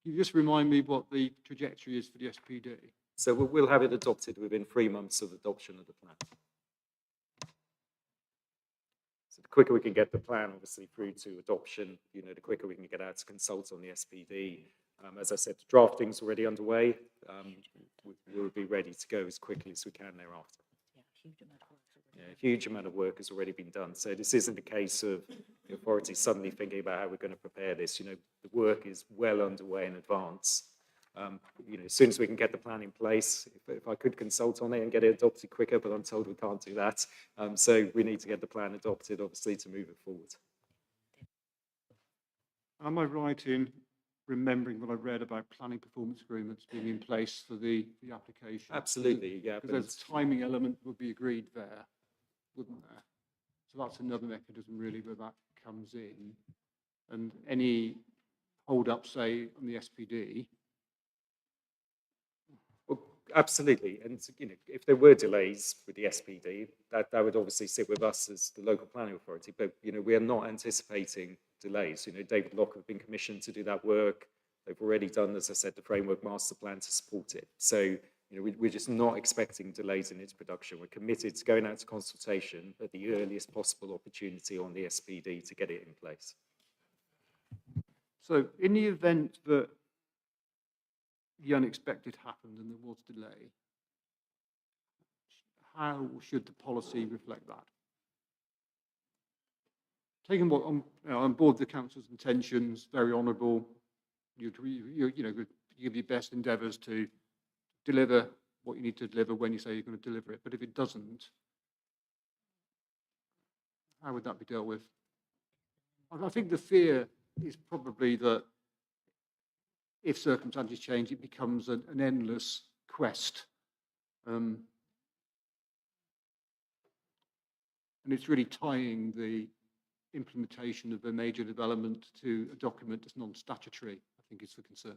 you just remind me what the trajectory is for the SPD? So we'll have it adopted within 3 months of adoption of the plan. So the quicker we can get the plan, obviously, through to adoption, the quicker we can get out to consult on the SPD. As I said, the drafting's already underway. We'll be ready to go as quickly as we can thereafter. A huge amount of work has already been done. So this isn't a case of the authority suddenly thinking about how we're going to prepare this. The work is well underway in advance. As soon as we can get the plan in place, if I could consult on it and get it adopted quicker, but I'm told we can't do that. So we need to get the plan adopted, obviously, to move it forward. Am I right in remembering what I read about planning performance agreements being in place for the application? Absolutely, yeah. Because there's a timing element would be agreed there, wouldn't there? So that's another mechanism really where that comes in. And any hold up, say, on the SPD. Well, absolutely. And if there were delays with the SPD, that would obviously sit with us as the local planning authority. But we are not anticipating delays. David Locke have been commissioned to do that work. They've already done, as I said, the framework master plan to support it. So we're just not expecting delays in its production. We're committed to going out to consultation at the earliest possible opportunity on the SPD to get it in place. So in the event that the unexpected happened and there was delay, how should the policy reflect that? Taking what on board the council's intentions, very honourable. You give your best endeavours to deliver what you need to deliver when you say you're going to deliver it. But if it doesn't, how would that be dealt with? I think the fear is probably that if circumstances change, it becomes an endless quest. And it's really tying the implementation of a major development to a document that's non-statutory, I think is the concern.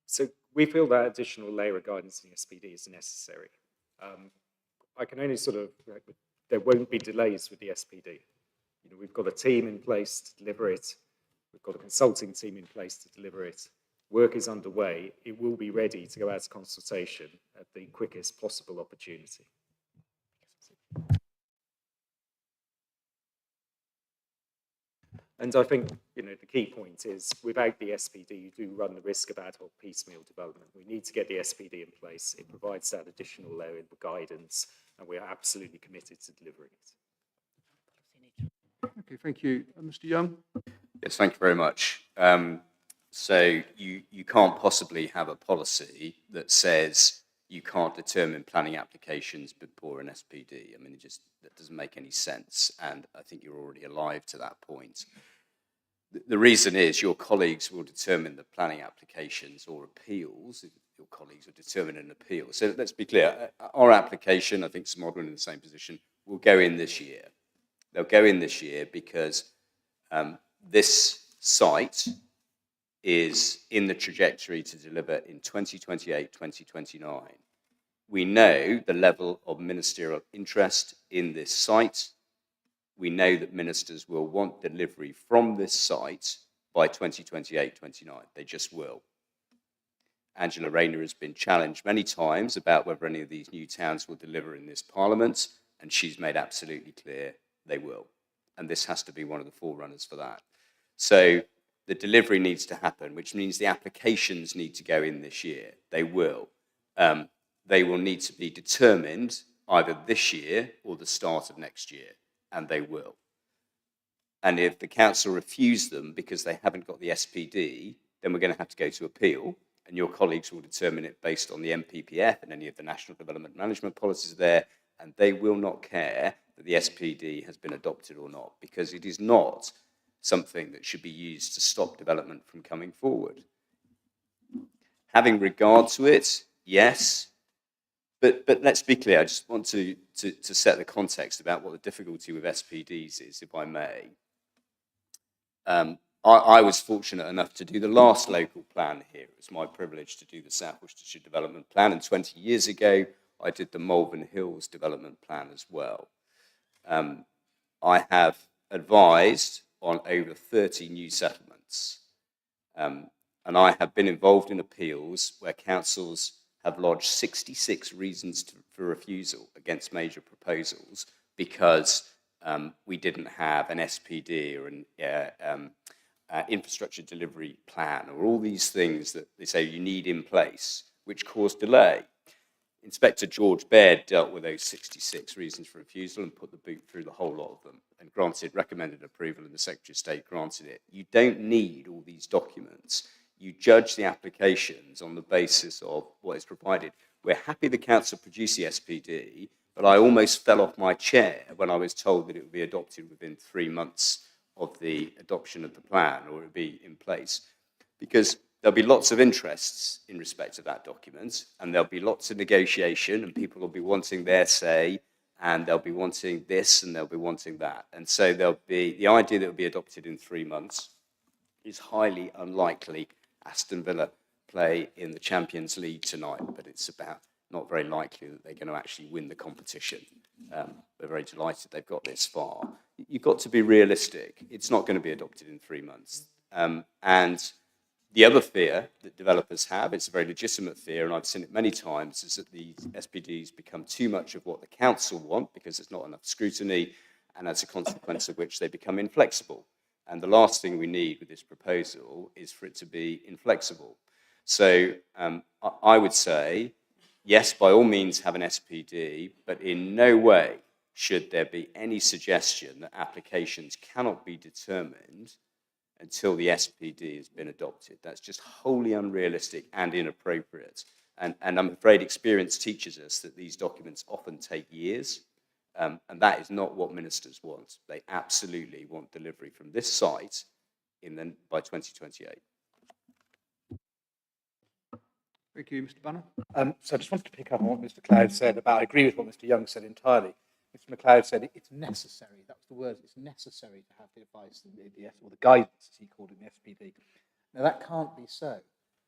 So we feel that additional layer of guidance in the SPD is necessary. I can only there won't be delays with the SPD. We've got a team in place to deliver it. We've got a consulting team in place to deliver it. Work is underway. It will be ready to go out to consultation at the quickest possible opportunity. And I think, the key point is without the SPD, you do run the risk of ad hoc piecemeal development. We need to get the SPD in place. It provides that additional layer of guidance, and we are absolutely committed to delivering it. Okay, thank you. Mr. Young? Yes, thank you very much. So you can't possibly have a policy that says you can't determine planning applications before an SPD. I mean, that doesn't make any sense, and I think you're already alive to that point. The reason is your colleagues will determine the planning applications or appeals. Your colleagues will determine an appeal. So let's be clear. Our application, I think St Modwen in the same position, will go in this year. They'll go in this year because this site is in the trajectory to deliver in 2028, 2029. We know the level of ministerial interest in this site. We know that ministers will want delivery from this site by 2028, 29. They just will. Angela Rayner has been challenged many times about whether any of these new towns will deliver in this parliament, and she's made absolutely clear they will. And this has to be one of the forerunners for that. So the delivery needs to happen, which means the applications need to go in this year. They will. They will need to be determined either this year or the start of next year, and they will. And if the council refuse them because they haven't got the SPD, then we're going to have to go to appeal, and your colleagues will determine it based on the MPPF and any of the National Development Management policies there, and they will not care that the SPD has been adopted or not, because it is not something that should be used to stop development from coming forward. Having regard to it, yes, but let's be clear. I just want to set the context about what the difficulty with SPDs is, if I may. I was fortunate enough to do the last local plan here. It was my privilege to do the South Worcestershire Development Plan, and 20 years ago, I did the Malvern Hills Development Plan as well. I have advised on over 30 new settlements. And I have been involved in appeals where councils have lodged 66 reasons for refusal against major proposals because we didn't have an SPD or an infrastructure delivery plan, or all these things that they say you need in place, which cause delay. Inspector George Baird dealt with those 66 reasons for refusal and put the boot through the whole lot of them and recommended approval, and the Secretary of State granted it. You don't need all these documents. You judge the applications on the basis of what is provided. We're happy the council produced the SPD, but I almost fell off my chair when I was told that it would be adopted within 3 months of the adoption of the plan, or it would be in place, because there'll be lots of interests in respect of that document, and there'll be lots of negotiation, and people will be wanting their say, and they'll be wanting this, and they'll be wanting that. And so there'll be, the idea that it will be adopted in 3 months is highly unlikely. Aston Villa play in the Champions League tonight, but it's about not very likely that they're going to actually win the competition. We're very delighted they've got this far. You've got to be realistic. It's not going to be adopted in 3 months. And the other fear that developers have, it's a very legitimate fear, and I've seen it many times, is that the SPDs become too much of what the council want because there's not enough scrutiny, and as a consequence of which they become inflexible. And the last thing we need with this proposal is for it to be inflexible. So I would say, yes, by all means have an SPD, but in no way should there be any suggestion that applications cannot be determined until the SPD has been adopted. That's just wholly unrealistic and inappropriate. And I'm afraid experience teaches us that these documents often take years, and that is not what ministers want. They absolutely want delivery from this site by 2028. Thank you, Mr. Banner. So I just wanted to pick up on what Mr. Cloud said about, I agree with what Mr. Young said entirely. Mr. McLeod said it's necessary, that was the word, it's necessary to have the advice, or the guidance, as he called it, in the SPD. Now that can't be so,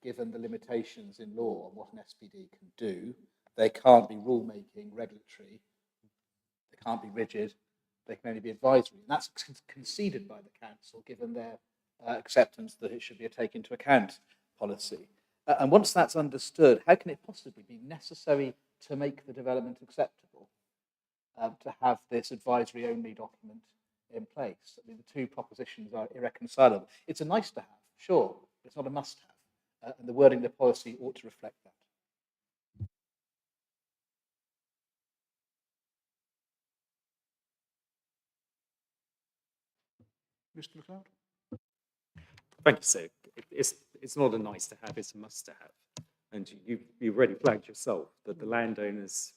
given the limitations in law on what an SPD can do. They can't be rule-making, regulatory, they can't be rigid, they can only be advisory. And that's conceded by the council, given their acceptance that it should be a take into account policy. And once that's understood, how can it possibly be necessary to make the development acceptable to have this advisory-only document in place? I mean, the two propositions are irreconcilable. It's a nice to have, sure, but it's not a must-have. And the wording of the policy ought to reflect that. Mr. McLeod? Thank you, sir. It's not a nice to have, it's a must to have. And you've already flagged yourself that the landowners,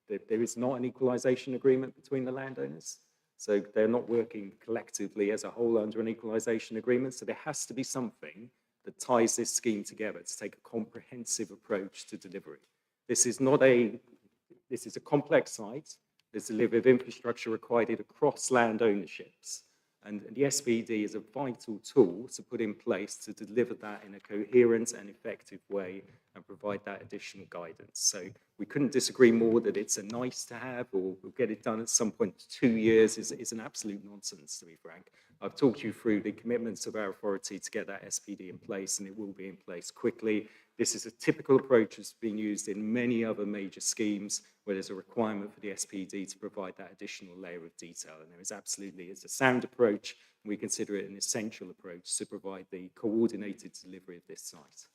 there is not an equalisation agreement between the landowners. So they're not working collectively as a whole under an equalisation agreement. So there has to be something that ties this scheme together to take a comprehensive approach to delivery. This is a complex site. There's a level of infrastructure required across land ownerships. And the SPD is a vital tool to put in place to deliver that in a coherent and effective way and provide that additional guidance. So we couldn't disagree more that it's a nice to have, or we'll get it done at some point. 2 years is an absolute nonsense, to be frank. I've talked you through the commitments of our authority to get that SPD in place, and it will be in place quickly. This is a typical approach that's been used in many other major schemes where there's a requirement for the SPD to provide that additional layer of detail. And there is absolutely, it's a sound approach, and we consider it an essential approach to provide the coordinated delivery of this site.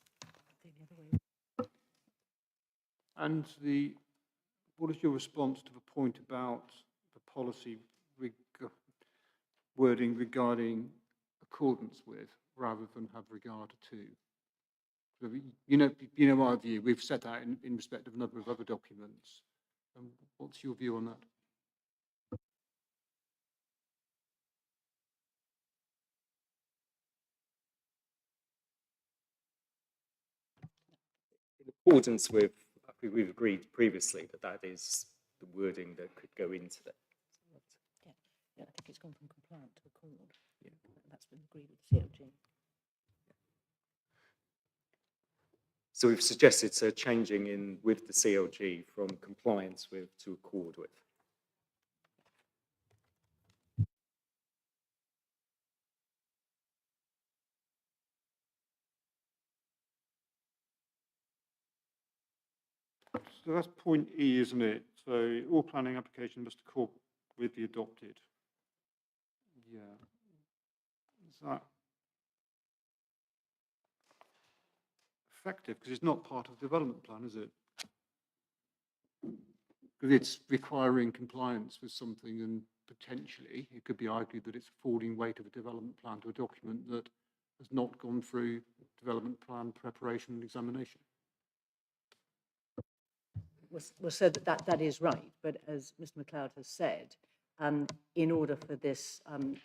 And what is your response to the point about the policy wording regarding accordance with rather than have regard to? You know our view. We've set out in respect of a number of other documents. What's your view on that? In accordance with, we've agreed previously that is the wording that could go into that. Yeah, I think it's gone from compliant to accord. Yeah. That's been agreed with the CLG. So we've suggested changing with the CLG from compliance with to accord with. that's point E, isn't it? So all planning applications must accord with the adopted. Yeah. Is that effective? Because it's not part of the development plan, is it? Because it's requiring compliance with something, and potentially it could be argued that it's affording weight of a development plan to a document that has not gone through development plan preparation and examination. Well, so that is right, but as Mr. MacLeod has said, in order for this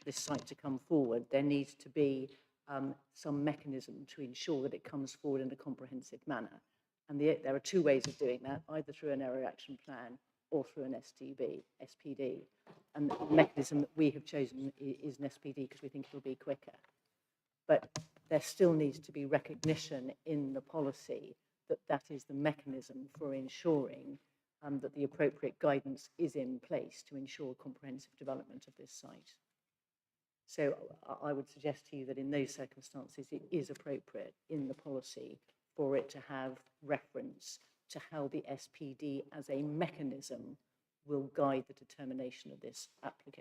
this site to come forward, there needs to be some mechanism to ensure that it comes forward in a comprehensive manner. And there are two ways of doing that, either through an area action plan or through an SPD. And the mechanism that we have chosen is an SPD because we think it will be quicker. But there still needs to be recognition in the policy that that is the mechanism for ensuring that the appropriate guidance is in place to ensure comprehensive development of this site. So I would suggest to you that in those circumstances, it is appropriate in the policy for it to have reference to how the SPD as a mechanism will guide the determination of this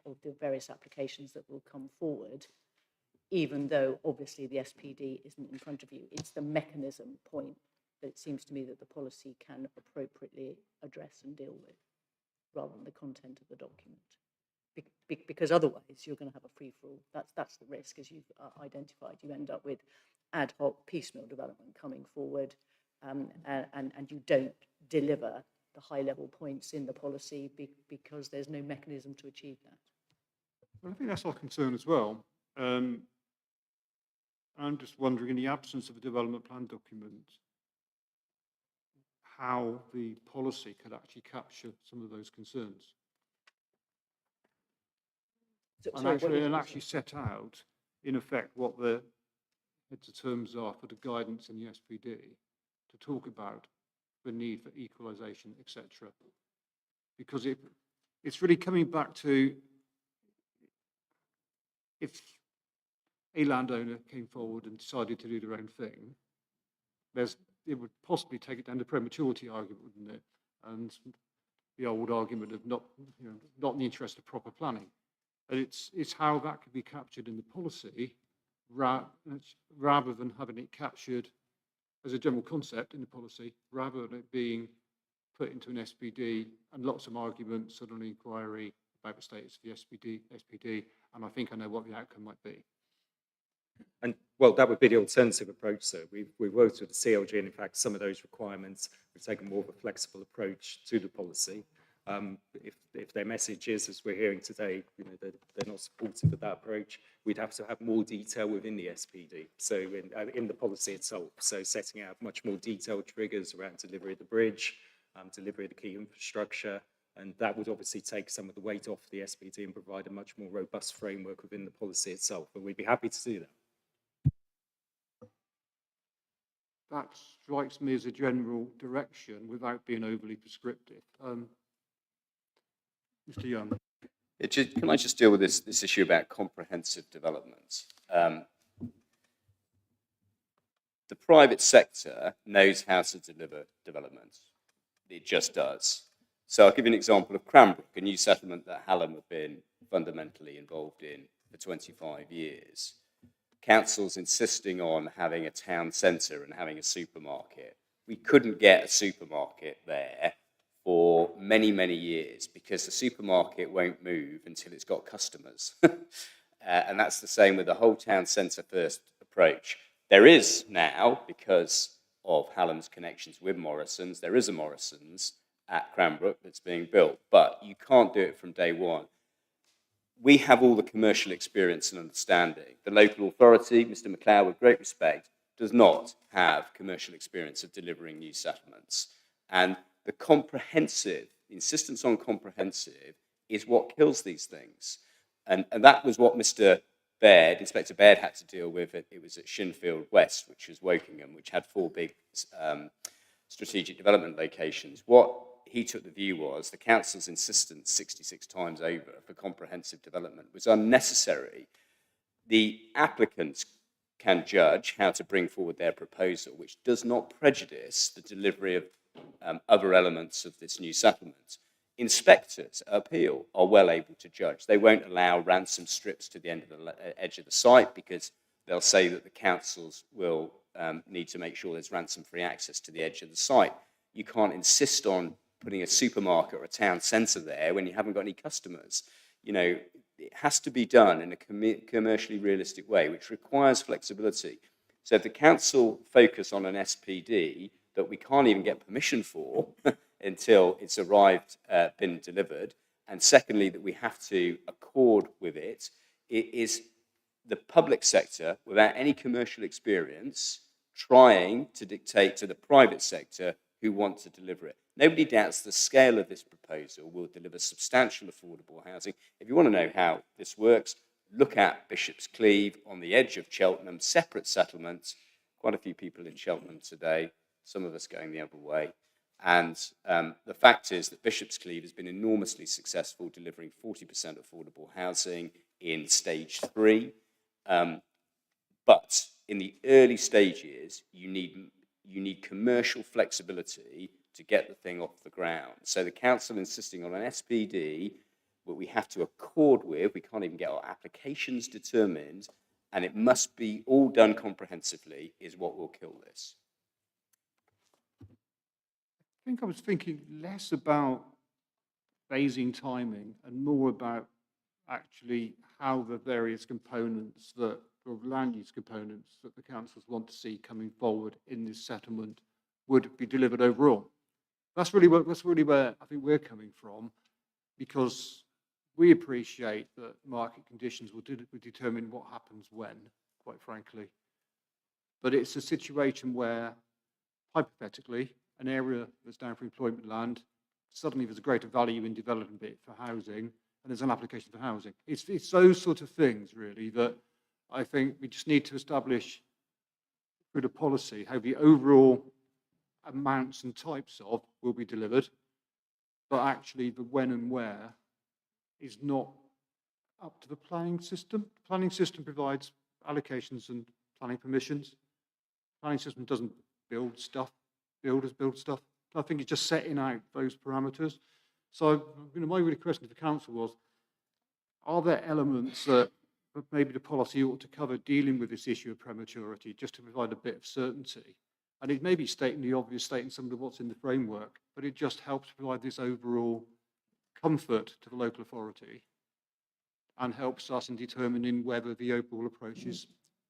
or the various applications that will come forward, even though obviously the SPD isn't in front of you. It's the mechanism point that it seems to me that the policy can appropriately address and deal with, rather than the content of the document. Because otherwise you're going to have a free-for-all. That's the risk, as you've identified. You end up with ad hoc piecemeal development coming forward, and you don't deliver the high-level points in the policy because there's no mechanism to achieve that. Well, I think that's our concern as well. I'm just wondering, in the absence of a development plan document, how the policy could actually capture some of those concerns. And actually set out, in effect, what the terms are for the guidance in the SPD to talk about the need for equalisation, etc. Because it's really coming back to, if a landowner came forward and decided to do their own thing, it would possibly take it down the prematurity argument, wouldn't it? And the old argument of not in the interest of proper planning. And it's how that could be captured in the policy rather than having it captured as a general concept in the policy, rather than it being put into an SPD and lots of arguments on an inquiry about the status of the SPD, and I think I know what the outcome might be. And well, that would be the alternative approach, sir. We've worked with the CLG, and in fact, some of those requirements, we've taken more of a flexible approach to the policy. If their message is, as we're hearing today, they're not supportive of that approach, we'd have to have more detail within the SPD, so in the policy itself. So setting out much more detailed triggers around delivery of the bridge, delivery of the key infrastructure, and that would obviously take some of the weight off the SPD and provide a much more robust framework within the policy itself. But we'd be happy to do that. That strikes me as a general direction without being overly prescriptive. Mr. Young. Can I just deal with this issue about comprehensive development? The private sector knows how to deliver development. It just does. So I'll give you an example of Cranbrook, a new settlement that Hallam have been fundamentally involved in for 25 years. Councils insisting on having a town centre and having a supermarket. We couldn't get a supermarket there for many, many years because the supermarket won't move until it's got customers. And that's the same with the whole town centre first approach. There is now, because of Hallam's connections with Morrison's, there is a Morrison's at Cranbrook that's being built, but you can't do it from day one. We have all the commercial experience and understanding. The local authority, Mr. MacLeod, with great respect, does not have commercial experience of delivering new settlements. And the insistence on comprehensive is what kills these things. And that was what Mr. Baird, Inspector Baird, had to deal with. It was at Shinfield West, which was Wokingham, which had 4 big strategic development locations. What he took the view was the council's insistence 66 times over for comprehensive development was unnecessary. The applicants can judge how to bring forward their proposal, which does not prejudice the delivery of other elements of this new settlement. Inspectors at appeal are well able to judge. They won't allow ransom strips to the end of the edge of the site because they'll say that the councils will need to make sure there's ransom-free access to the edge of the site. You can't insist on putting a supermarket or a town centre there when you haven't got any customers. You know, it has to be done in a commercially realistic way, which requires flexibility. So if the council focus on an SPD that we can't even get permission for until it's arrived, been delivered, and secondly, that we have to accord with it, it is the public sector, without any commercial experience, trying to dictate to the private sector who want to deliver it. Nobody doubts the scale of this proposal will deliver substantial affordable housing. If you want to know how this works, look at Bishop's Cleeve on the edge of Cheltenham, separate settlements, quite a few people in Cheltenham today, some of us going the other way. And the fact is that Bishop's Cleeve has been enormously successful, delivering 40% affordable housing in stage 3. But in the early stages, you need commercial flexibility to get the thing off the ground. So the council insisting on an SPD, but we have to accord with, we can't even get our applications determined, and it must be all done comprehensively, is what will kill this. I think I was thinking less about phasing timing and more about actually how the various components or land use components that the councils want to see coming forward in this settlement would be delivered overall. That's really where I think we're coming from, because we appreciate that market conditions will determine what happens when, quite frankly. But it's a situation where, hypothetically, an area that's down for employment land, suddenly there's a greater value in developing it for housing, and there's an application for housing. It's those sort of things, really, that I think we just need to establish through the policy how the overall amounts and types of will be delivered, but actually the when and where is not up to the planning system. The planning system provides allocations and planning permissions. The planning system doesn't build stuff. Builders build stuff. I think it's just setting out those parameters. So, my really question to the council was, are there elements that maybe the policy ought to cover dealing with this issue of prematurity, just to provide a bit of certainty? And it may be stating the obvious, stating some of what's in the framework, but it just helps provide this overall comfort to the local authority and helps us in determining whether the overall approaches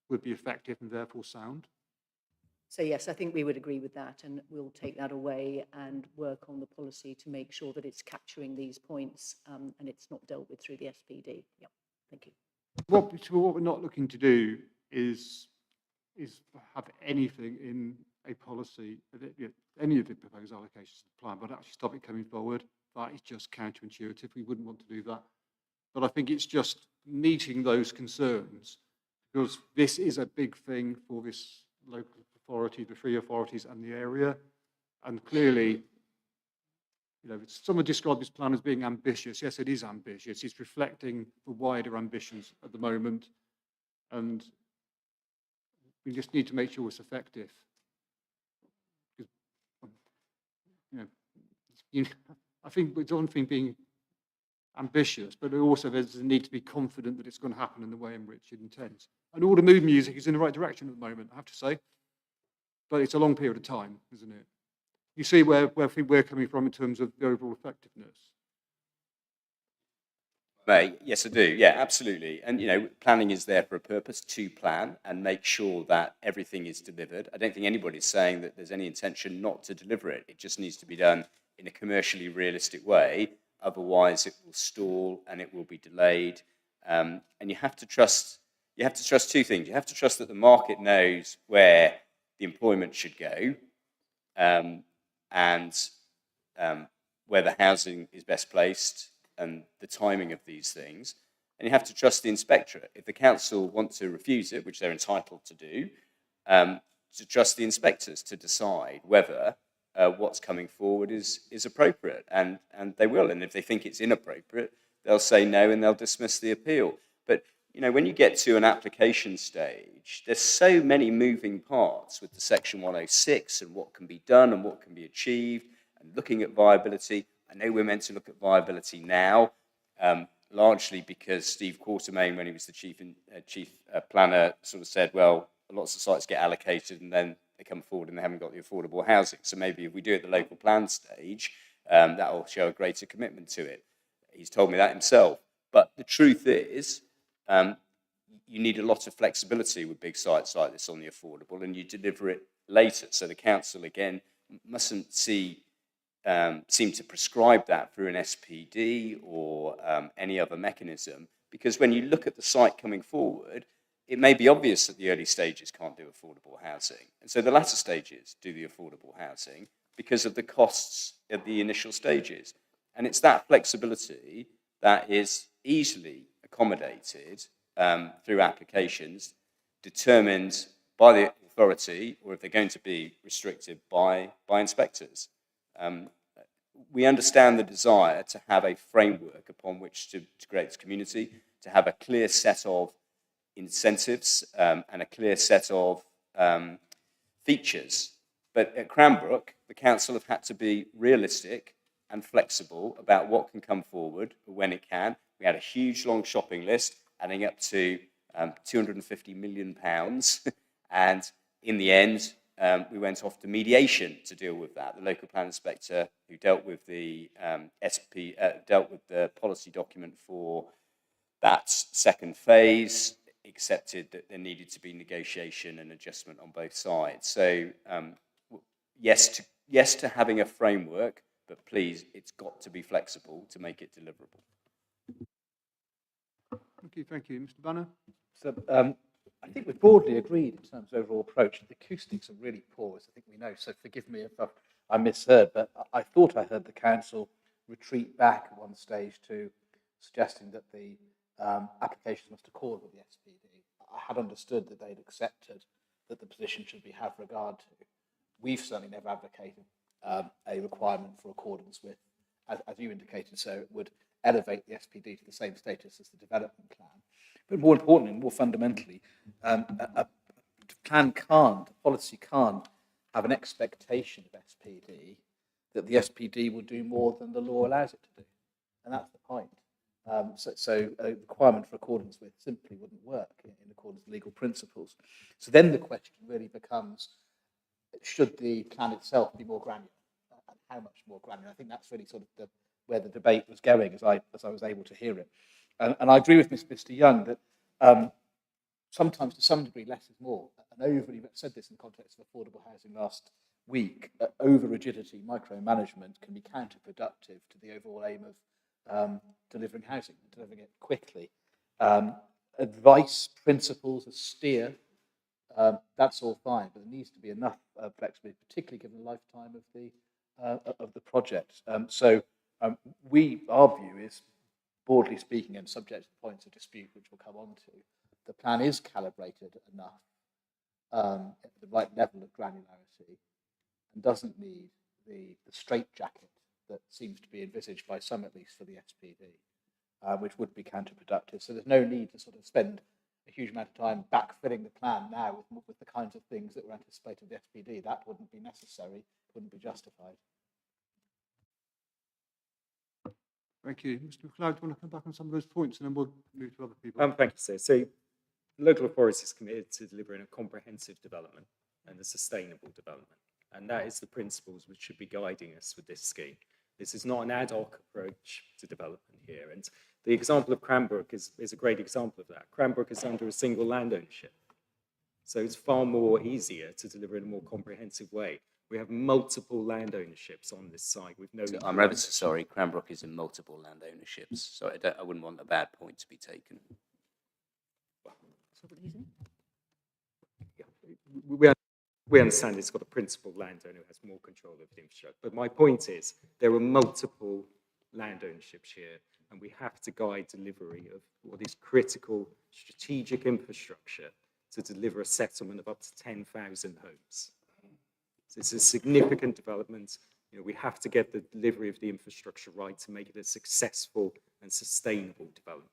would be effective and therefore sound. So yes, I think we would agree with that, and we'll take that away and work on the policy to make sure that it's capturing these points and it's not dealt with through the SPD. Yeah, thank you. What we're not looking to do is have anything in a policy, any of the proposed allocations of the plan, but actually stop it coming forward. That is just counterintuitive. We wouldn't want to do that. But I think it's just meeting those concerns, because this is a big thing for this local authority, the three authorities and the area. And clearly, someone described this plan as being ambitious. Yes, it is ambitious. It's reflecting the wider ambitions at the moment. And we just need to make sure it's effective. I think it's one thing being ambitious, but also there's a need to be confident that it's going to happen in the way in which it intends. And all the mood music is in the right direction at the moment, I have to say. But it's a long period of time, isn't it? You see where I think we're coming from in terms of the overall effectiveness. Yes, I do. Yeah, absolutely. And, planning is there for a purpose, to plan and make sure that everything is delivered. I don't think anybody's saying that there's any intention not to deliver it. It just needs to be done in a commercially realistic way. Otherwise, it will stall and it will be delayed. And you have to trust two things. You have to trust that the market knows where the employment should go and where the housing is best placed and the timing of these things. And you have to trust the inspectorate. If the council want to refuse it, which they're entitled to do, to trust the inspectors to decide whether what's coming forward is appropriate. And they will. And if they think it's inappropriate, they'll say no and they'll dismiss the appeal. But you know, when you get to an application stage, there's so many moving parts with the Section 106 and what can be done and what can be achieved, and looking at viability. I know we're meant to look at viability now, largely because Steve Quartermain, when he was the chief planner, sort of said, well, lots of sites get allocated and then they come forward and they haven't got the affordable housing. So maybe if we do it at the local plan stage, that will show a greater commitment to it. He's told me that himself. But the truth is, you need a lot of flexibility with big sites like this on the affordable, and you deliver it later. So the council, again, mustn't seem to prescribe that through an SPD or any other mechanism, because when you look at the site coming forward, it may be obvious that the early stages can't do affordable housing. And so the latter stages do the affordable housing because of the costs of the initial stages. And it's that flexibility that is easily accommodated through applications determined by the authority, or if they're going to be restricted, by inspectors. We understand the desire to have a framework upon which to create this community, to have a clear set of incentives and a clear set of features. But at Cranbrook, the council have had to be realistic and flexible about what can come forward when it can. We had a huge, long shopping list, adding up to £250 million. And in the end, we went off to mediation to deal with that. The local plan inspector who dealt with the dealt with the policy document for that second phase accepted that there needed to be negotiation and adjustment on both sides. So yes to having a framework, but please, it's got to be flexible to make it deliverable. Thank you. Mr. Banner? So I think we've broadly agreed in terms of overall approach. The acoustics are really poor, as I think we know, so forgive me if I misheard, but I thought I heard the council retreat back at one stage to suggesting that the applications must accord with the SPD. I had understood that they'd accepted that the position should be have regard to. We've certainly never advocated a requirement for accordance with, as you indicated, so it would elevate the SPD to the same status as the development plan. But more importantly, more fundamentally, a policy can't have an expectation of SPD that the SPD will do more than the law allows it to do. And that's the point. So a requirement for accordance with simply wouldn't work in accordance with legal principles. So then the question really becomes, should the plan itself be more granular? And how much more granular? I think that's really sort of where the debate was going as I was able to hear it. And I agree with Mr. Young that sometimes, to some degree, less is more. And overly, I've said this in the context of affordable housing last week, over-rigidity, micromanagement can be counterproductive to the overall aim of delivering housing, delivering it quickly. Advice, principles, a steer, that's all fine, but there needs to be enough flexibility, particularly given the lifetime of the project. Our view is, broadly speaking, and subject to the points of dispute, which we'll come on to, the plan is calibrated enough at the right level of granularity and doesn't need the straitjacket that seems to be envisaged by some, at least, for the SPD, which would be counterproductive. So there's no need to sort of spend a huge amount of time backfilling the plan now with the kinds of things that were anticipated in the SPD. That wouldn't be necessary, wouldn't be justified. Thank you. Mr. McLeod, do you want to come back on some of those points and then we'll move to other people? Thank you, sir. So the local authority is committed to delivering a comprehensive development and a sustainable development. And that is the principles which should be guiding us with this scheme. This is not an ad hoc approach to development here. And the example of Cranbrook is a great example of that. Cranbrook is under a single land ownership. So it's far more easier to deliver in a more comprehensive way. We have multiple land ownerships on this site with no... I'm ever so sorry, Cranbrook is in multiple land ownerships, so I wouldn't want a bad point to be taken. We understand it's got a principal landowner who has more control of the infrastructure. But my point is, there are multiple land ownerships here, and we have to guide delivery of what is critical strategic infrastructure to deliver a settlement of up to 10,000 homes. So it's a significant development. We have to get the delivery of the infrastructure right to make it a successful and sustainable development.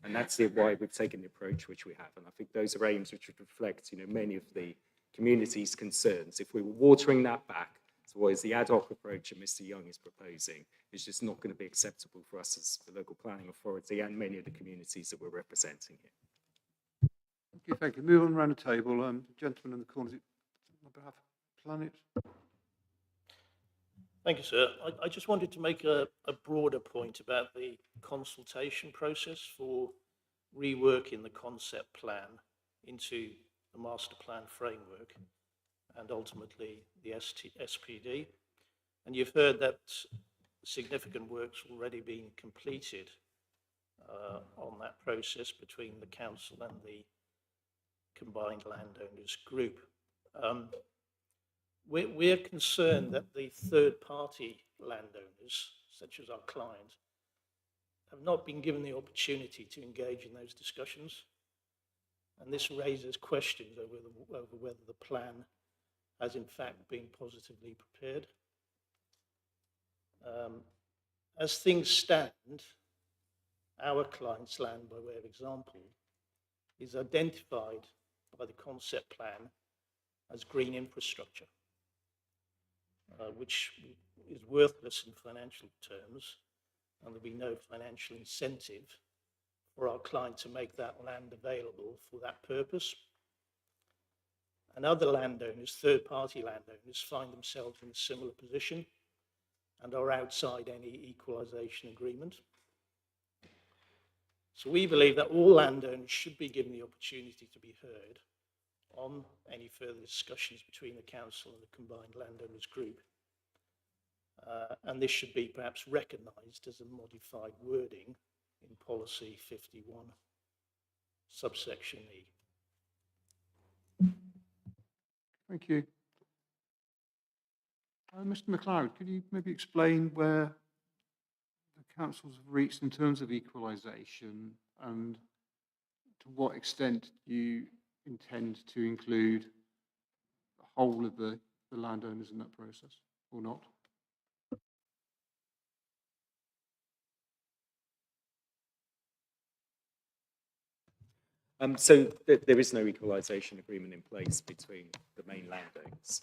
And that's why we've taken the approach which we have. And I think those are aims which would reflect, many of the community's concerns. If we were watering that back to what is the ad hoc approach that Mr. Young is proposing, it's just not going to be acceptable for us as the local planning authority and many of the communities that we're representing here. Thank you. Move on around the table. The gentleman in the corner, on behalf of Planet. Thank you, sir. I just wanted to make a broader point about the consultation process for reworking the concept plan into the master plan framework and ultimately the SPD. And you've heard that significant work's already been completed on that process between the council and the combined landowners group. We're concerned that the third-party landowners, such as our client, have not been given the opportunity to engage in those discussions. And this raises questions over whether the plan has in fact been positively prepared. As things stand, our client's land, by way of example, is identified by the concept plan as green infrastructure, which is worthless in financial terms, and there'll be no financial incentive for our client to make that land available for that purpose. And other landowners, third-party landowners, find themselves in a similar position and are outside any equalisation agreement. So we believe that all landowners should be given the opportunity to be heard on any further discussions between the council and the combined landowners group. And this should be perhaps recognised as a modified wording in policy 51, subsection E. Thank you. Mr. MacLeod, could you maybe explain where the councils have reached in terms of equalisation and to what extent you intend to include the whole of the landowners in that process or not? So there is no equalisation agreement in place between the main landowners.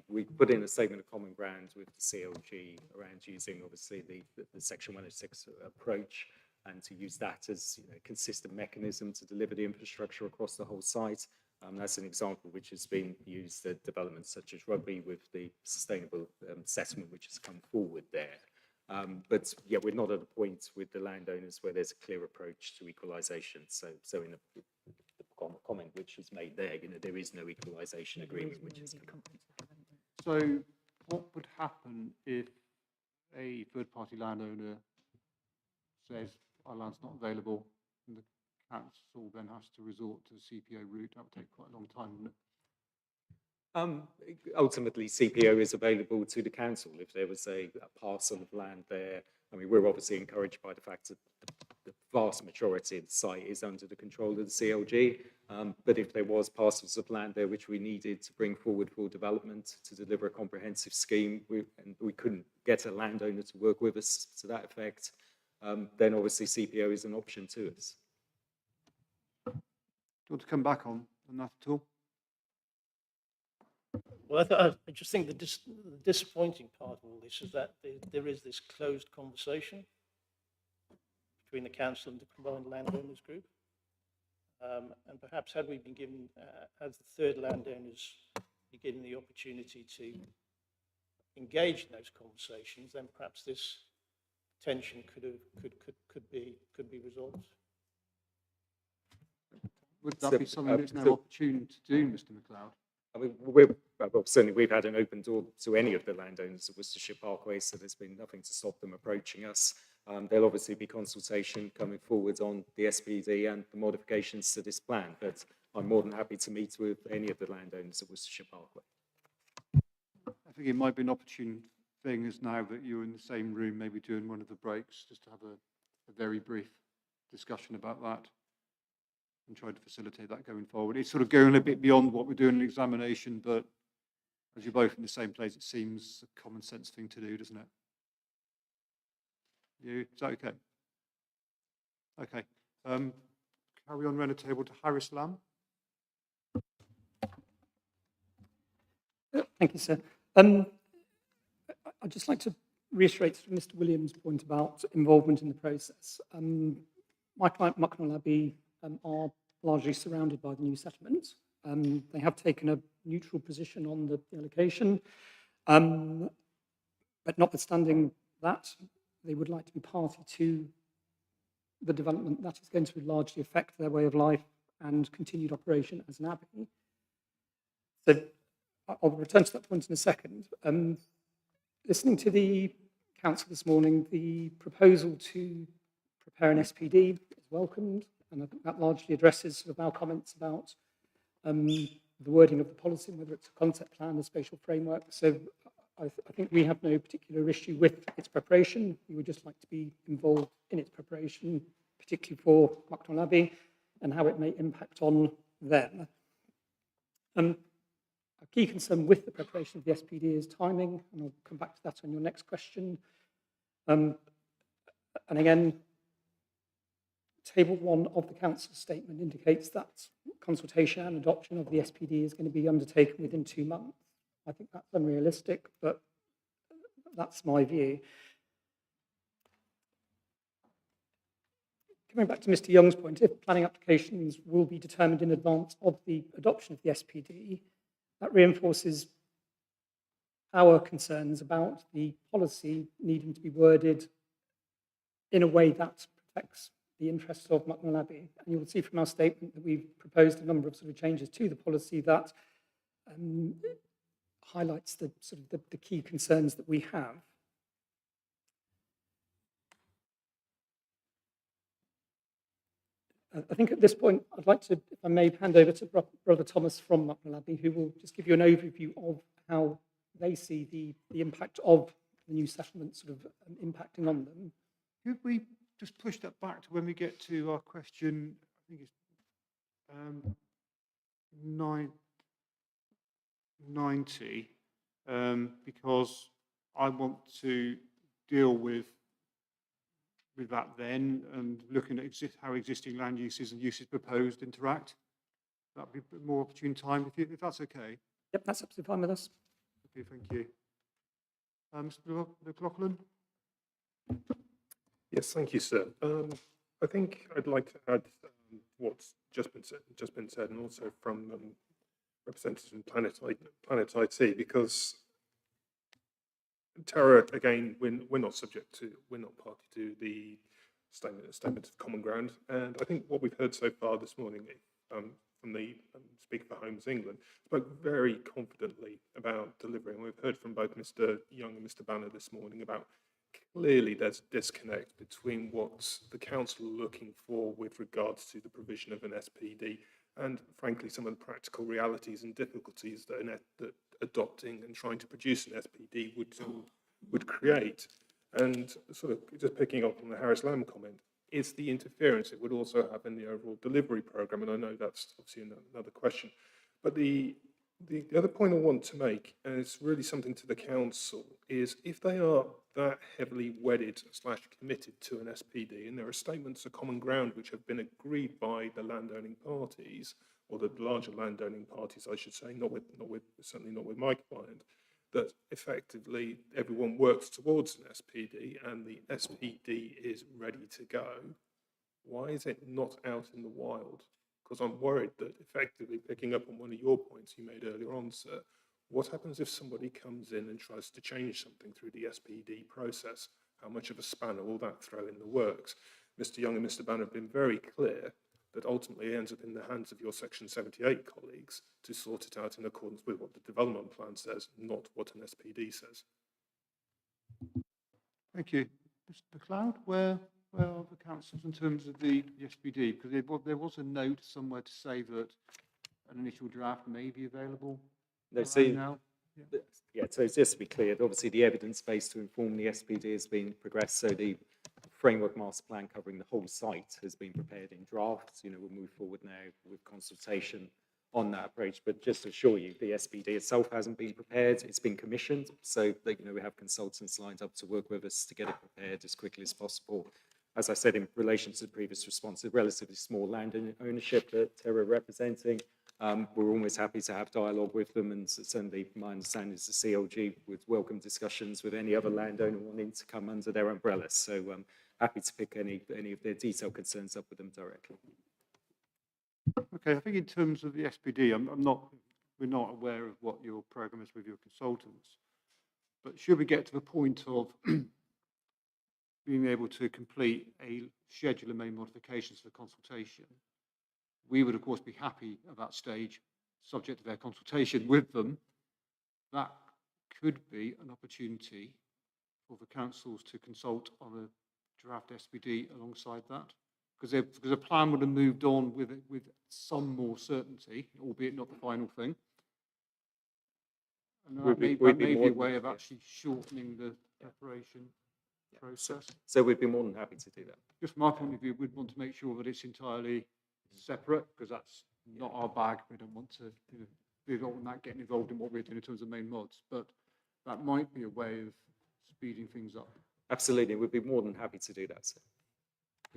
We put in a statement of common ground with the CLG around using obviously the Section 106 approach and to use that as a consistent mechanism to deliver the infrastructure across the whole site. That's an example which has been used at developments such as Rugby with the sustainable settlement which has come forward there. But yeah, we're not at a point with the landowners where there's a clear approach to equalisation. So in the comment which was made there, there is no equalisation agreement which is come. So what would happen if a third-party landowner says our land's not available and the council then has to resort to the CPO route? That would take quite a long time, wouldn't it? Ultimately, CPO is available to the council if there was a parcel of land there. I mean, we're obviously encouraged by the fact that the vast majority of the site is under the control of the CLG. But if there was parcels of land there which we needed to bring forward for development to deliver a comprehensive scheme, and we couldn't get a landowner to work with us to that effect, then obviously CPO is an option to us. Do you want to come back on that at all? Well, I just think the disappointing part of all this is that there is this closed conversation between the council and the combined landowners group. And perhaps had we been given, as the third landowners, be given the opportunity to engage in those conversations, then perhaps this tension could be resolved. Would that be something that's now opportune to do, Mr. MacLeod? I mean, certainly we've had an open door to any of the landowners of Worcestershire Parkway, so there's been nothing to stop them approaching us. There'll obviously be consultation coming forward on the SPD and the modifications to this plan, but I'm more than happy to meet with any of the landowners of Worcestershire Parkway. I think it might be an opportune thing as now that you're in the same room, maybe during one of the breaks, just to have a very brief discussion about that and try to facilitate that going forward. It's sort of going a bit beyond what we're doing in examination, but as you're both in the same place, it seems a common sense thing to do, doesn't it? Is that okay? Okay. Carry on round the table to Harris Lamb. Thank you, sir. I'd just like to reiterate Mr. Williams' point about involvement in the process. My client, Mucknell Abbey, are largely surrounded by the new settlement. They have taken a neutral position on the allocation, but notwithstanding that, they would like to be party to the development that is going to largely affect their way of life and continued operation as an abbey. So I'll return to that point in a second. Listening to the council this morning, the proposal to prepare an SPD is welcomed, and I think that largely addresses sort of our comments about the wording of the policy, whether it's a concept plan, a spatial framework. So I think we have no particular issue with its preparation. We would just like to be involved in its preparation, particularly for Mucknell Abbey and how it may impact on them. A key concern with the preparation of the SPD is timing, and I'll come back to that on your next question. And again, Table 1 of the Council statement indicates that consultation and adoption of the SPD is going to be undertaken within 2 months. I think that's unrealistic, but that's my view. Coming back to Mr. Young's point, if planning applications will be determined in advance of the adoption of the SPD, that reinforces our concerns about the policy needing to be worded in a way that protects the interests of Mucknell Abbey. And you will see from our statement that we've proposed a number of sort of changes to the policy that highlights the sort of the key concerns that we have. I think at this point, I'd like to, if I may, hand over to Brother Thomas from Mucknell Abbey, who will just give you an overview of how they see the impact of the new settlement sort of impacting on them. Could we just push that back to when we get to our question, I think it's 90, because I want to deal with that then, and looking at how existing land uses and uses proposed interact. That'd be a more opportune time if that's okay. Yep, that's absolutely fine with us. Okay, thank you. Mr. McLaughlin? Yes, thank you, sir. I think I'd like to add what's just been said, and also from representatives from Planet IT, because terror, again, we're not party to the statement of common ground. And I think what we've heard so far this morning from the Speaker for Homes England spoke very confidently about delivering. We've heard from both Mr. Young and Mr. Banner this morning about clearly there's a disconnect between what the council are looking for with regards to the provision of an SPD and, frankly, some of the practical realities and difficulties that adopting and trying to produce an SPD would create. And sort of just picking up on the Harris Lamb comment, is the interference it would also have in the overall delivery programme, and I know that's obviously another question. But the other point I want to make, and it's really something to the council, is if they are that heavily wedded / committed to an SPD, and there are statements of common ground which have been agreed by the landowning parties, or the larger landowning parties, I should say, certainly not with my client, that effectively everyone works towards an SPD and the SPD is ready to go, why is it not out in the wild? Because I'm worried that effectively, picking up on one of your points you made earlier on, sir, what happens if somebody comes in and tries to change something through the SPD process? How much of a spanner will that throw in the works? Mr. Young and Mr. Banner have been very clear that ultimately it ends up in the hands of your Section 78 colleagues to sort it out in accordance with what the development plan says, not what an SPD says. Thank you. Mr. McLeod, where are the councils in terms of the SPD? Because there was a note somewhere to say that an initial draft may be available now. Yeah, so just to be clear, obviously the evidence base to inform the SPD has been progressed, so the framework master plan covering the whole site has been prepared in drafts. We'll move forward now with consultation on that approach, but just to assure you, the SPD itself hasn't been prepared, it's been commissioned, so we have consultants lined up to work with us to get it prepared as quickly as possible. as I said in relation to the previous response, a relatively small land ownership that Terra representing. We're always happy to have dialogue with them, and certainly my understanding is the CLG would welcome discussions with any other landowner wanting to come under their umbrella. So happy to pick any of their detailed concerns up with them directly. Okay, I think in terms of the SPD, we're not aware of what your programme is with your consultants, but should we get to the point of being able to complete a schedule of main modifications for consultation, we would of course be happy at that stage, subject to their consultation with them. That could be an opportunity for the councils to consult on a draft SPD alongside that, because a plan would have moved on with some more certainty, albeit not the final thing. And that may be a way of actually shortening the preparation process. So we'd be more than happy to do that. Just from my point of view, we'd want to make sure that it's entirely separate, because that's not our bag. We don't want to, we don't want that getting involved in what we're doing in terms of main mods, but that might be a way of speeding things up. Absolutely, we'd be more than happy to do that, sir.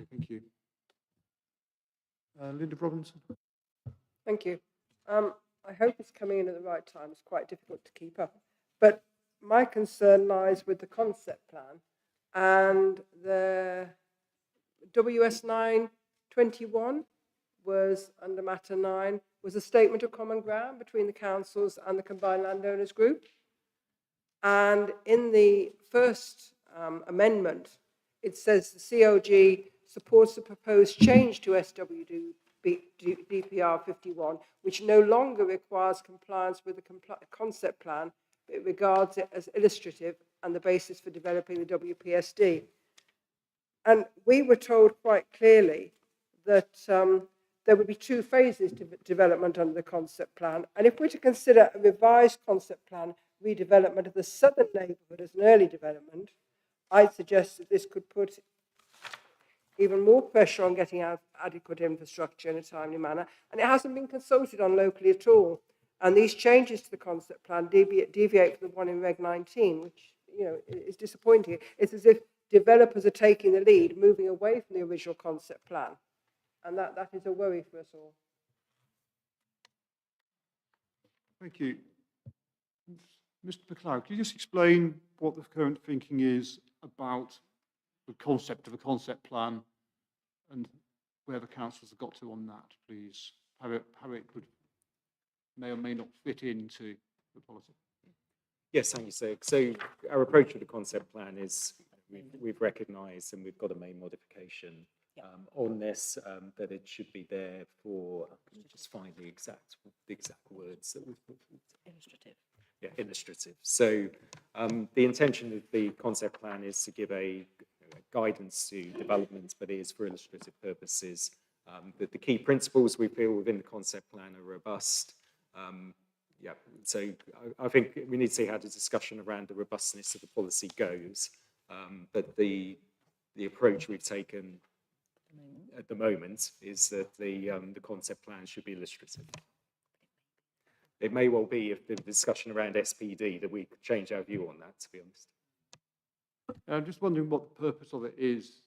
Okay, thank you. Linda Robinson. Thank you. I hope it's coming in at the right time. It's quite difficult to keep up. But my concern lies with the concept plan and the WS 921 was under matter 9, was a statement of common ground between the councils and the combined landowners group. And in the first amendment, it says the COG supports the proposed change to SWDP 51, which no longer requires compliance with the concept plan, but it regards it as illustrative and the basis for developing the WPSD. And we were told quite clearly that there would be 2 phases to development under the concept plan. And if we're to consider a revised concept plan redevelopment of the southern neighbourhood as an early development, I'd suggest that this could put even more pressure on getting out adequate infrastructure in a timely manner. And it hasn't been consulted on locally at all. And these changes to the concept plan deviate from the one in Reg 19, which is disappointing. It's as if developers are taking the lead, moving away from the original concept plan. And that is a worry for us all. Thank you. Mr. McLeod, can you just explain what the current thinking is about the concept of a concept plan and where the councils have got to on that, please? How it would may or may not fit into the policy. Yes, thank you, sir. So our approach to the concept plan is we've recognised and we've got a main modification on this, that it should be there for, just find the exact words that we've put. Illustrative. Yeah, illustrative. So the intention of the concept plan is to give a guidance to development, but it is for illustrative purposes. But the key principles we feel within the concept plan are robust. So I think we need to see how the discussion around the robustness of the policy goes. But the approach we've taken at the moment is that the concept plan should be illustrative. It may well be, if the discussion around SPD, that we could change our view on that, to be honest. I'm just wondering what the purpose of it is.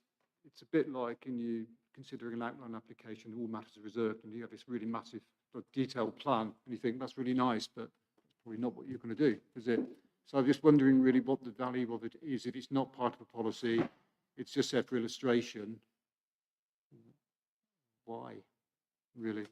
It's a bit like in you considering an outline application, all matters are reserved, and you have this really massive, detailed plan, and you think that's really nice, but it's probably not what you're going to do, is it? So I'm just wondering really what the value of it is. If it's not part of the policy, it's just there for illustration. Why, really?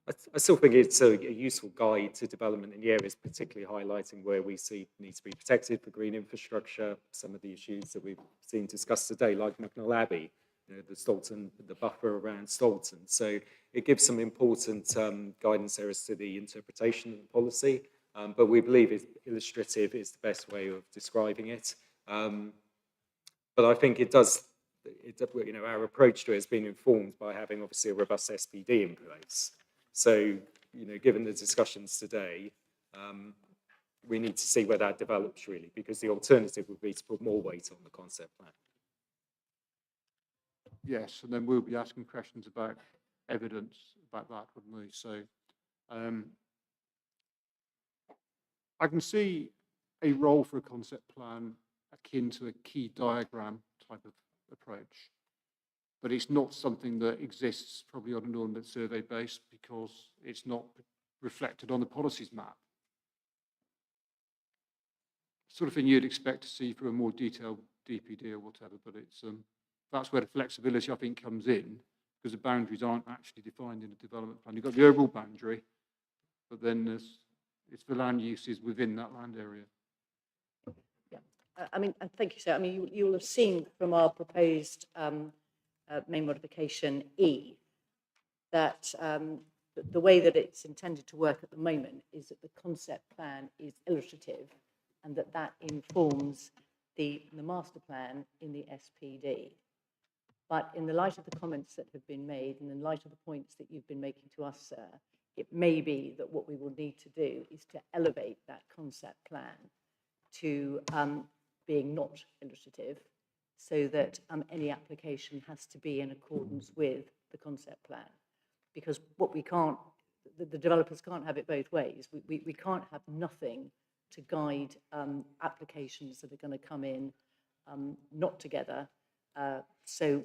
I still think it's a useful guide to development in the areas, particularly highlighting where we see need to be protected for green infrastructure, some of the issues that we've seen discussed today, like McNall Abbey, the Stolton, the buffer around Stolton. So it gives some important guidance there as to the interpretation of the policy, but we believe illustrative is the best way of describing it. But I think it does, our approach to it has been informed by having obviously a robust SPD in place. So, given the discussions today, we need to see where that develops really, because the alternative would be to put more weight on the concept plan. Yes, and then we'll be asking questions about evidence about that, wouldn't we? So I can see a role for a concept plan akin to a key diagram type of approach. But it's not something that exists probably on an ordnance survey base because it's not reflected on the policies map. Sort of thing you'd expect to see for a more detailed DPD or whatever, but it's that's where the flexibility, I think, comes in, because the boundaries aren't actually defined in the development plan. You've got the overall boundary, but then it's the land uses within that land area. Yeah, I mean, and thank you, sir. I mean, you'll have seen from our proposed main modification E that the way that it's intended to work at the moment is that the concept plan is illustrative and that informs the master plan in the SPD. But in the light of the comments that have been made and in light of the points that you've been making to us, sir, it may be that what we will need to do is to elevate that concept plan to being not illustrative, so that any application has to be in accordance with the concept plan. Because what we can't, the developers can't have it both ways. We can't have nothing to guide applications that are going to come in not together. So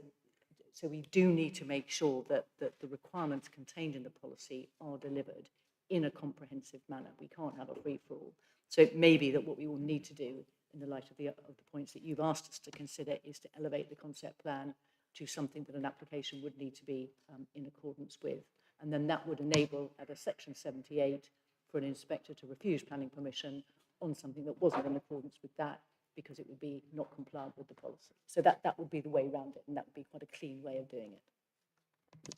we do need to make sure that the requirements contained in the policy are delivered in a comprehensive manner. We can't have a free-for-all. So it may be that what we will need to do in the light of the points that you've asked us to consider is to elevate the concept plan to something that an application would need to be in accordance with. And then that would enable, at a section 78, for an inspector to refuse planning permission on something that wasn't in accordance with that, because it would be not compliant with the policy. So that would be the way around it, and that would be quite a clean way of doing it.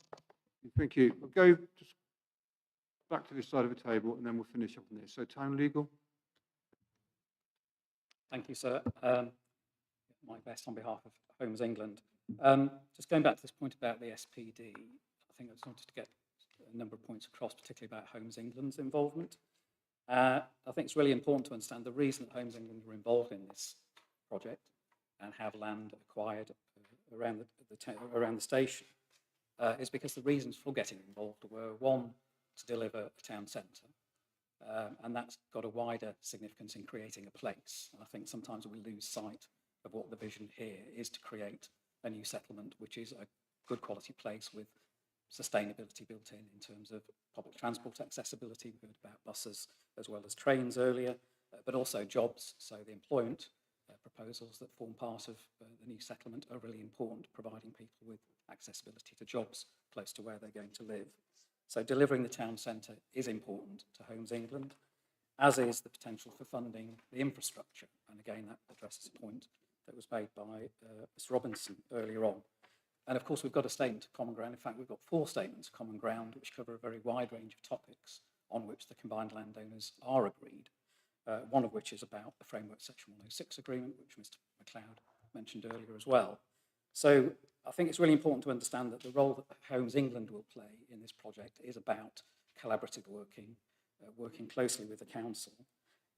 Thank you. I'll go just back to this side of the table, and then we'll finish up on this. So town legal. Thank you, sir. My best on behalf of Homes England. Just going back to this point about the SPD, I think I just wanted to get a number of points across, particularly about Homes England's involvement. I think it's really important to understand the reason that Homes England were involved in this project and have land acquired around the station is because the reasons for getting involved were, one, to deliver a town centre, and that's got a wider significance in creating a place. And I think sometimes we lose sight of what the vision here is, to create a new settlement which is a good quality place with sustainability built in terms of public transport accessibility. We heard about buses as well as trains earlier, but also jobs. So the employment proposals that form part of the new settlement are really important, providing people with accessibility to jobs close to where they're going to live. So delivering the town centre is important to Homes England, as is the potential for funding the infrastructure. And again, that addresses a point that was made by Mr. Robinson earlier on. And of course, we've got a statement of common ground. In fact, we've got 4 statements of common ground which cover a very wide range of topics on which the combined landowners are agreed, one of which is about the Framework Section 106 agreement, which Mr. MacLeod mentioned earlier as well. So I think it's really important to understand that the role that Homes England will play in this project is about collaborative working, working closely with the council.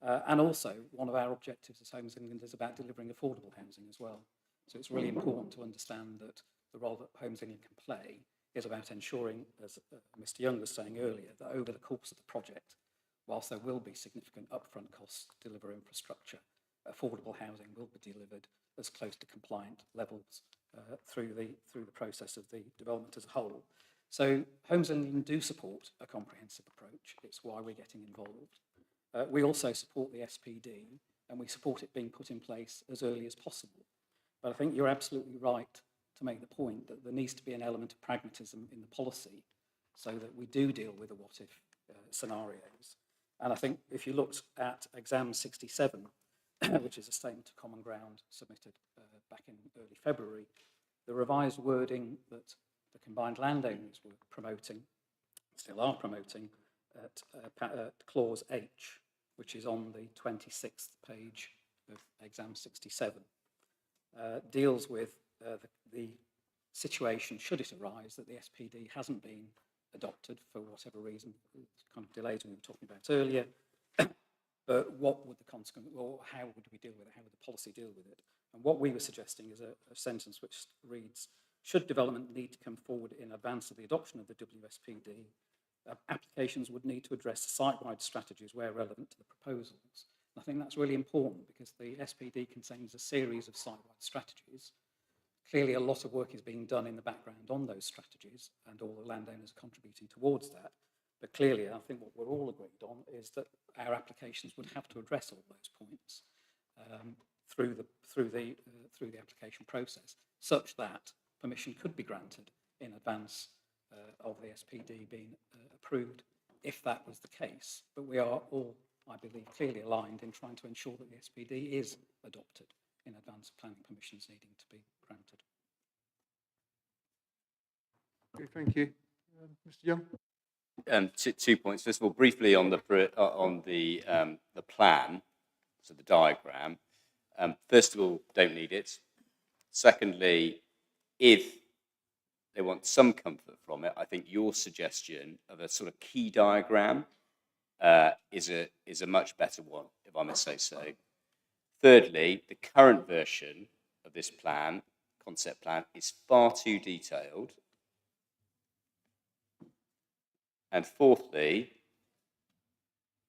And also, one of our objectives as Homes England is about delivering affordable housing as well. So it's really important to understand that the role that Homes England can play is about ensuring, as Mr. Young was saying earlier, that over the course of the project, whilst there will be significant upfront costs to deliver infrastructure, affordable housing will be delivered as close to compliant levels through the process of the development as a whole. So Homes England do support a comprehensive approach. It's why we're getting involved. We also support the SPD, and we support it being put in place as early as possible. But I think you're absolutely right to make the point that there needs to be an element of pragmatism in the policy so that we do deal with the what-if scenarios. And I think if you looked at Exam 67, which is a statement of common ground submitted back in early February, the revised wording that the combined landowners were promoting, still are promoting, at Clause H, which is on the 26th page of Exam 67, deals with the situation, should it arise, that the SPD hasn't been adopted for whatever reason, kind of delays we were talking about earlier, but what would the consequence, or how would we deal with it, how would the policy deal with it? And what we were suggesting is a sentence which reads, should development need to come forward in advance of the adoption of the WSPD, applications would need to address site-wide strategies where relevant to the proposals. And I think that's really important because the SPD contains a series of site-wide strategies Clearly, a lot of work is being done in the background on those strategies, and all the landowners are contributing towards that. But clearly, I think what we're all agreed on is that our applications would have to address all those points through the application process, such that permission could be granted in advance of the SPD being approved, if that was the case. But we are all, I believe, clearly aligned in trying to ensure that the SPD is adopted in advance of planning permissions needing to be granted. Okay, thank you. Mr. Young? Two points. First of all, briefly on the plan, so the diagram. First of all, don't need it. Secondly, if they want some comfort from it, I think your suggestion of a sort of key diagram is a much better one, if I must say so. Thirdly, the current version of this plan, concept plan, is far too detailed. And fourthly,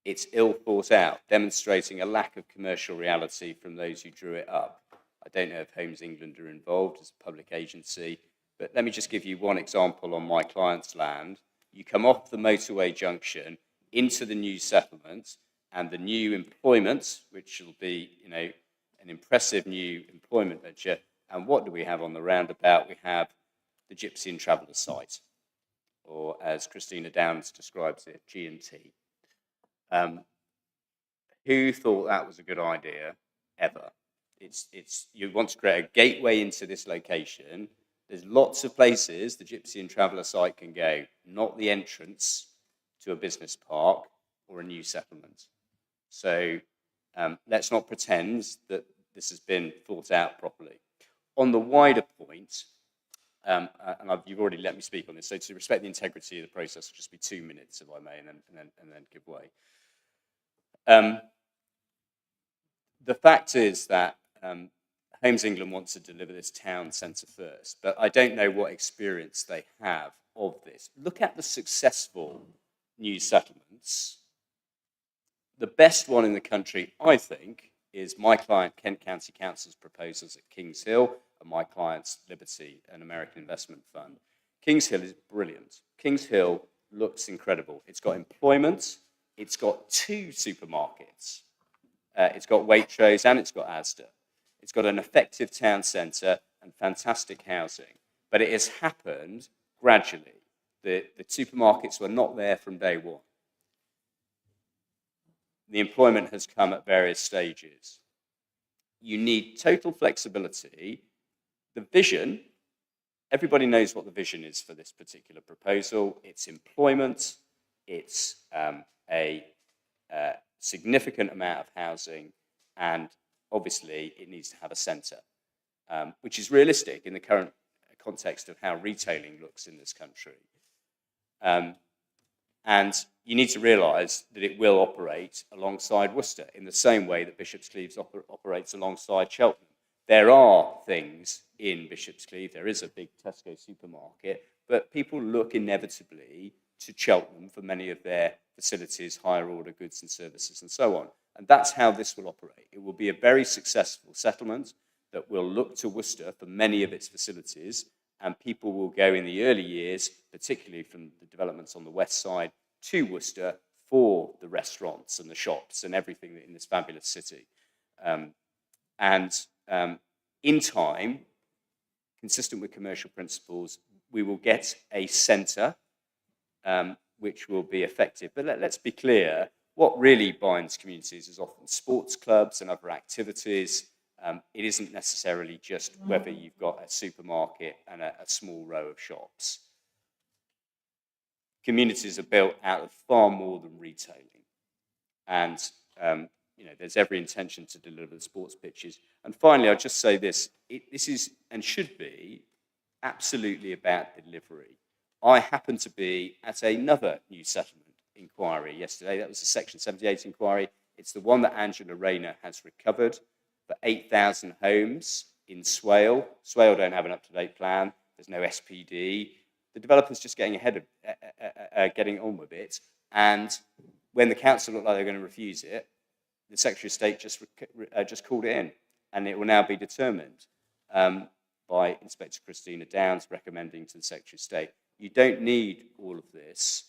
it's ill thought out, demonstrating a lack of commercial reality from those who drew it up. I don't know if Homes England are involved as a public agency, but let me just give you one example on my client's land. You come off the motorway junction into the new settlement and the new employment, which will be, an impressive new employment venture. And what do we have on the roundabout? We have the Gypsy and Traveller site, or as Christina Downs describes it, G&T. Who thought that was a good idea ever? You want to create a gateway into this location. There's lots of places the Gypsy and Traveller site can go, not the entrance to a business park or a new settlement. So let's not pretend that this has been thought out properly. On the wider point, and you've already let me speak on this, so to respect the integrity of the process, it'll just be 2 minutes, if I may, and then give way. The fact is that Homes England wants to deliver this town centre first, but I don't know what experience they have of this. Look at the successful new settlements. The best one in the country, I think, is my client Kent County Council's proposals at Kings Hill and my client's Liberty, an American investment fund. Kings Hill is brilliant. Kings Hill looks incredible. It's got employment, it's got 2 supermarkets, it's got Waitrose and it's got Asda. It's got an effective town centre and fantastic housing, but it has happened gradually. The supermarkets were not there from day one. The employment has come at various stages. You need total flexibility. The vision, everybody knows what the vision is for this particular proposal. It's employment, it's a significant amount of housing, and obviously it needs to have a centre, which is realistic in the current context of how retailing looks in this country. And you need to realise that it will operate alongside Worcester in the same way that Bishop's Cleeve operates alongside Cheltenham. There are things in Bishop's Cleeve, there is a big Tesco supermarket, but people look inevitably to Cheltenham for many of their facilities, higher order goods and services and so on. And that's how this will operate. It will be a very successful settlement that will look to Worcester for many of its facilities, and people will go in the early years, particularly from the developments on the west side, to Worcester for the restaurants and the shops and everything in this fabulous city. In time, consistent with commercial principles, we will get a centre which will be effective. But let's be clear, what really binds communities is often sports clubs and other activities. It isn't necessarily just whether you've got a supermarket and a small row of shops. Communities are built out of far more than retailing. And there's every intention to deliver the sports pitches. And finally, I'll just say this. This is and should be absolutely about delivery. I happened to be at another new settlement inquiry yesterday. That was the Section 78 inquiry. It's the one that Angela Rayner has recovered for 8,000 homes in Swale. Swale don't have an up-to-date plan. There's no SPD. The developer's just getting ahead of getting on with it. And when the council looked like they were going to refuse it, the Secretary of State just called it in, and it will now be determined. by Inspector Christina Downs recommending to the Secretary of State. You don't need all of this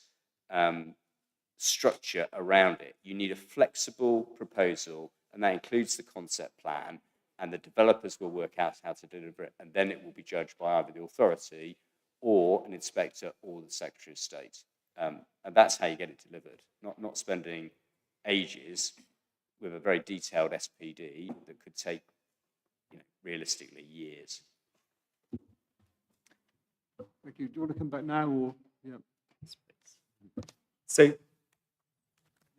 structure around it. You need a flexible proposal, and that includes the concept plan, and the developers will work out how to deliver it, and then it will be judged by either the authority or an inspector or the Secretary of State. And that's how you get it delivered, not spending ages with a very detailed SPD that could take, realistically years. Thank you. Do you want to come back now, or yeah? So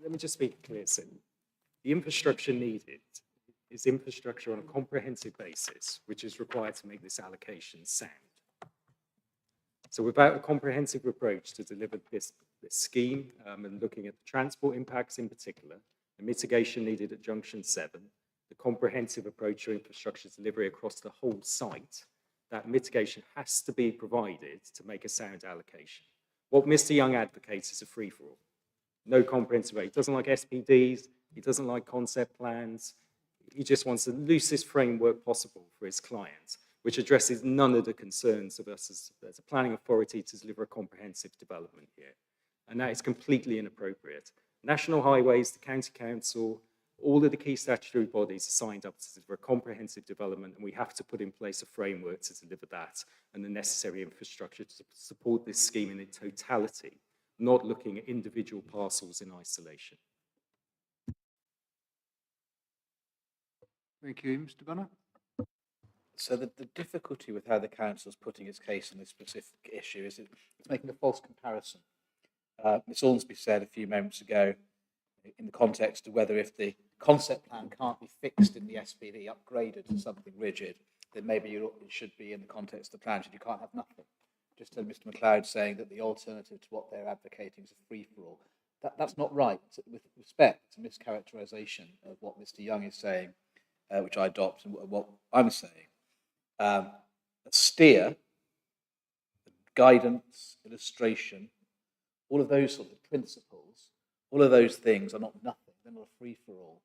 let me just be clear. So the infrastructure needed is infrastructure on a comprehensive basis, which is required to make this allocation sound. So without a comprehensive approach to deliver this scheme, and looking at the transport impacts in particular, the mitigation needed at Junction 7, the comprehensive approach to infrastructure delivery across the whole site, that mitigation has to be provided to make a sound allocation. What Mr. Young advocates is a free-for-all. No comprehensive approach. He doesn't like SPDs, he doesn't like concept plans. He just wants the loosest framework possible for his clients, which addresses none of the concerns of us as a planning authority to deliver a comprehensive development here. And that is completely inappropriate. National Highways, the County Council, all of the key statutory bodies are signed up to deliver a comprehensive development, and we have to put in place a framework to deliver that and the necessary infrastructure to support this scheme in its totality, not looking at individual parcels in isolation. Thank you. Mr. Banner? So the difficulty with how the council's putting its case on this specific issue is it's making a false comparison. Ms. Ormsby said a few moments ago, in the context of whether if the concept plan can't be fixed in the SPD, upgraded to something rigid, then maybe it should be in the context of the plan, you can't have nothing. Just heard Mr. MacLeod saying that the alternative to what they're advocating is a free-for-all. That's not right. With respect, it's a mischaracterization of what Mr. Young is saying, which I adopt, and what I'm saying. A steer, guidance, illustration, all of those sort of principles, all of those things are not nothing. They're not a free-for-all.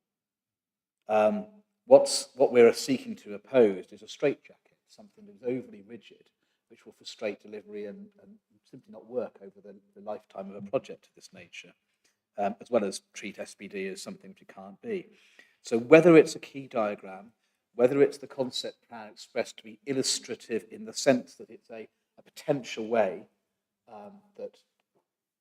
What we're seeking to oppose is a straitjacket, something that is overly rigid, which will frustrate delivery and simply not work over the lifetime of a project of this nature, as well as treat SPD as something which it can't be. So whether it's a key diagram, whether it's the concept plan expressed to be illustrative in the sense that it's a potential way that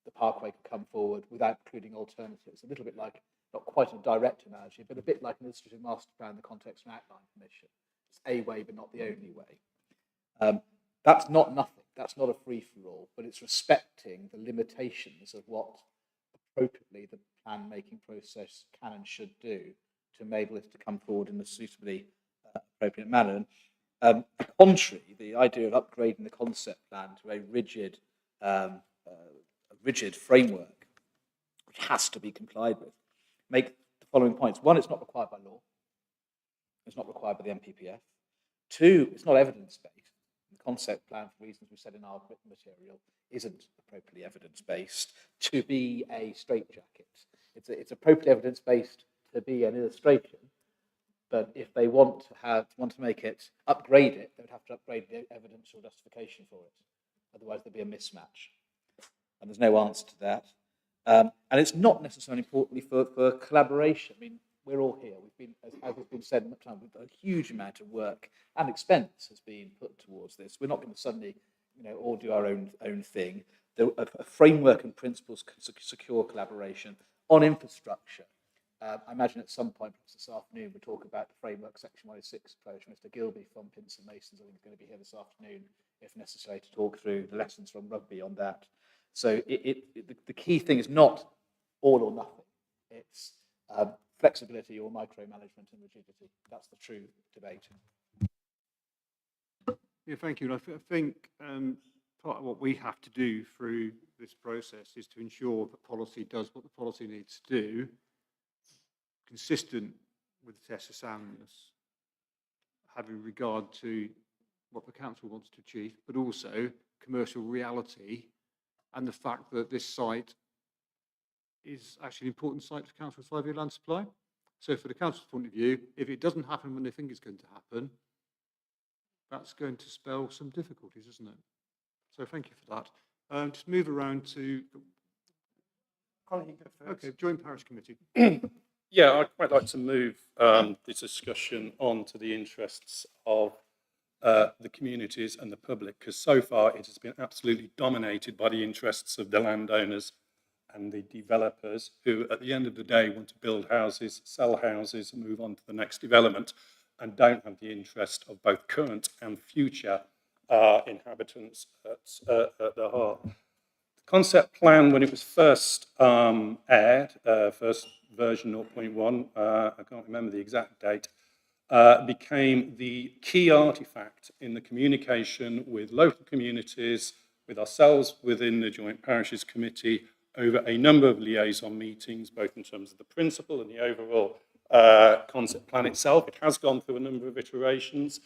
the Parkway could come forward without including alternatives, a little bit like, not quite a direct analogy, but a bit like an illustrative master plan in the context of an outline commission. It's a way, but not the only way. That's not nothing. That's not a free-for-all, but it's respecting the limitations of what appropriately the plan-making process can and should do to enable it to come forward in a suitably appropriate manner. Contrary, the idea of upgrading the concept plan to a rigid framework, which has to be complied with, make the following points. One, it's not required by law. It's not required by the MPPF. Two, it's not evidence-based. The concept plan, for reasons we've said in our written material, isn't appropriately evidence-based to be a straitjacket. It's appropriately evidence-based to be an illustration, but if they want to make it, upgrade it, they would have to upgrade the evidence or justification for it. Otherwise, there'd be a mismatch. And there's no answer to that. And it's not necessarily importantly for collaboration. I mean, we're all here. We've been, as has been said in the time, a huge amount of work and expense has been put towards this. We're not going to suddenly, all do our own thing. A framework and principles can secure collaboration on infrastructure. I imagine at some point, perhaps this afternoon, we'll talk about the framework section 106 approach. Mr. Gilby from Pinson Masons, I think, is going to be here this afternoon, if necessary, to talk through the lessons from rugby on that. So the key thing is not all or nothing. It's flexibility or micromanagement and rigidity. That's the true debate. Yeah, thank you. I think part of what we have to do through this process is to ensure that policy does what the policy needs to do, consistent with the test of soundness, having regard to what the council wants to achieve, but also commercial reality and the fact that this site is actually an important site for council's 5-year land supply. So for the council's point of view, if it doesn't happen when they think it's going to happen, that's going to spell some difficulties, isn't it? So thank you for that. Just move around to, okay, Joint Parish Committee. Yeah, I'd quite like to move the discussion on to the interests of the communities and the public, because so far it has been absolutely dominated by the interests of the landowners and the developers who, at the end of the day, want to build houses, sell houses, and move on to the next development, and don't have the interest of both current and future inhabitants at the heart. The concept plan, when it was first aired, first version 0.1, I can't remember the exact date, became the key artifact in the communication with local communities, with ourselves within the Joint Parishes Committee, over a number of liaison meetings, both in terms of the principle and the overall concept plan itself. It has gone through a number of iterations.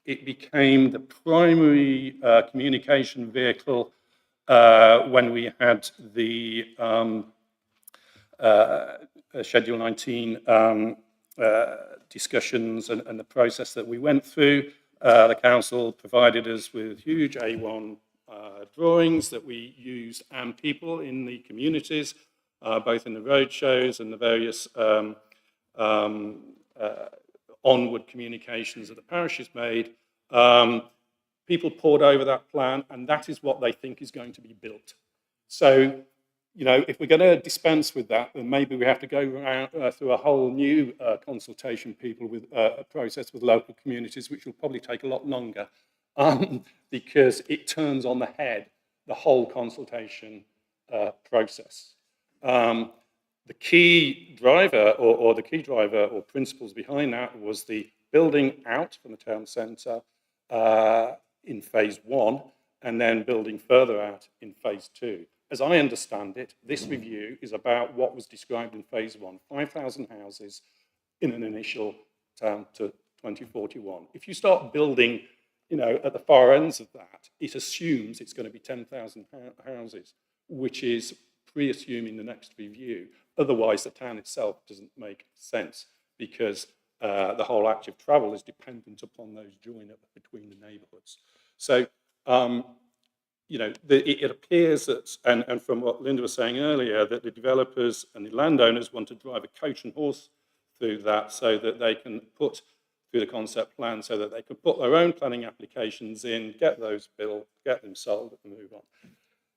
It became the primary communication vehicle when we had the Schedule 19 discussions and the process that we went through. The council provided us with huge A1 drawings that we used, and people in the communities, both in the road shows and the various onward communications that the parishes made, people poured over that plan, and that is what they think is going to be built. So, you know, if we're going to dispense with that, then maybe we have to go around, through a whole new consultation process with local communities, which will probably take a lot longer, because it turns on the head the whole consultation process. The key driver or principles behind that was the building out from the town centre in phase 1, and then building further out in phase 2. As I understand it, this review is about what was described in phase 1, 5,000 houses in an initial town to 2041. If you start building, you know, at the far ends of that, it assumes it's going to be 10,000 houses, which is pre-assuming the next review. Otherwise, the town itself doesn't make sense, because the whole active travel is dependent upon those join-up between the neighbourhoods. So, you know, it appears that, and from what Linda was saying earlier, that the developers and the landowners want to drive a coach and horse through that, so that they can put through the concept plan, so that they can put their own planning applications in, get those built, get them sold, and move on.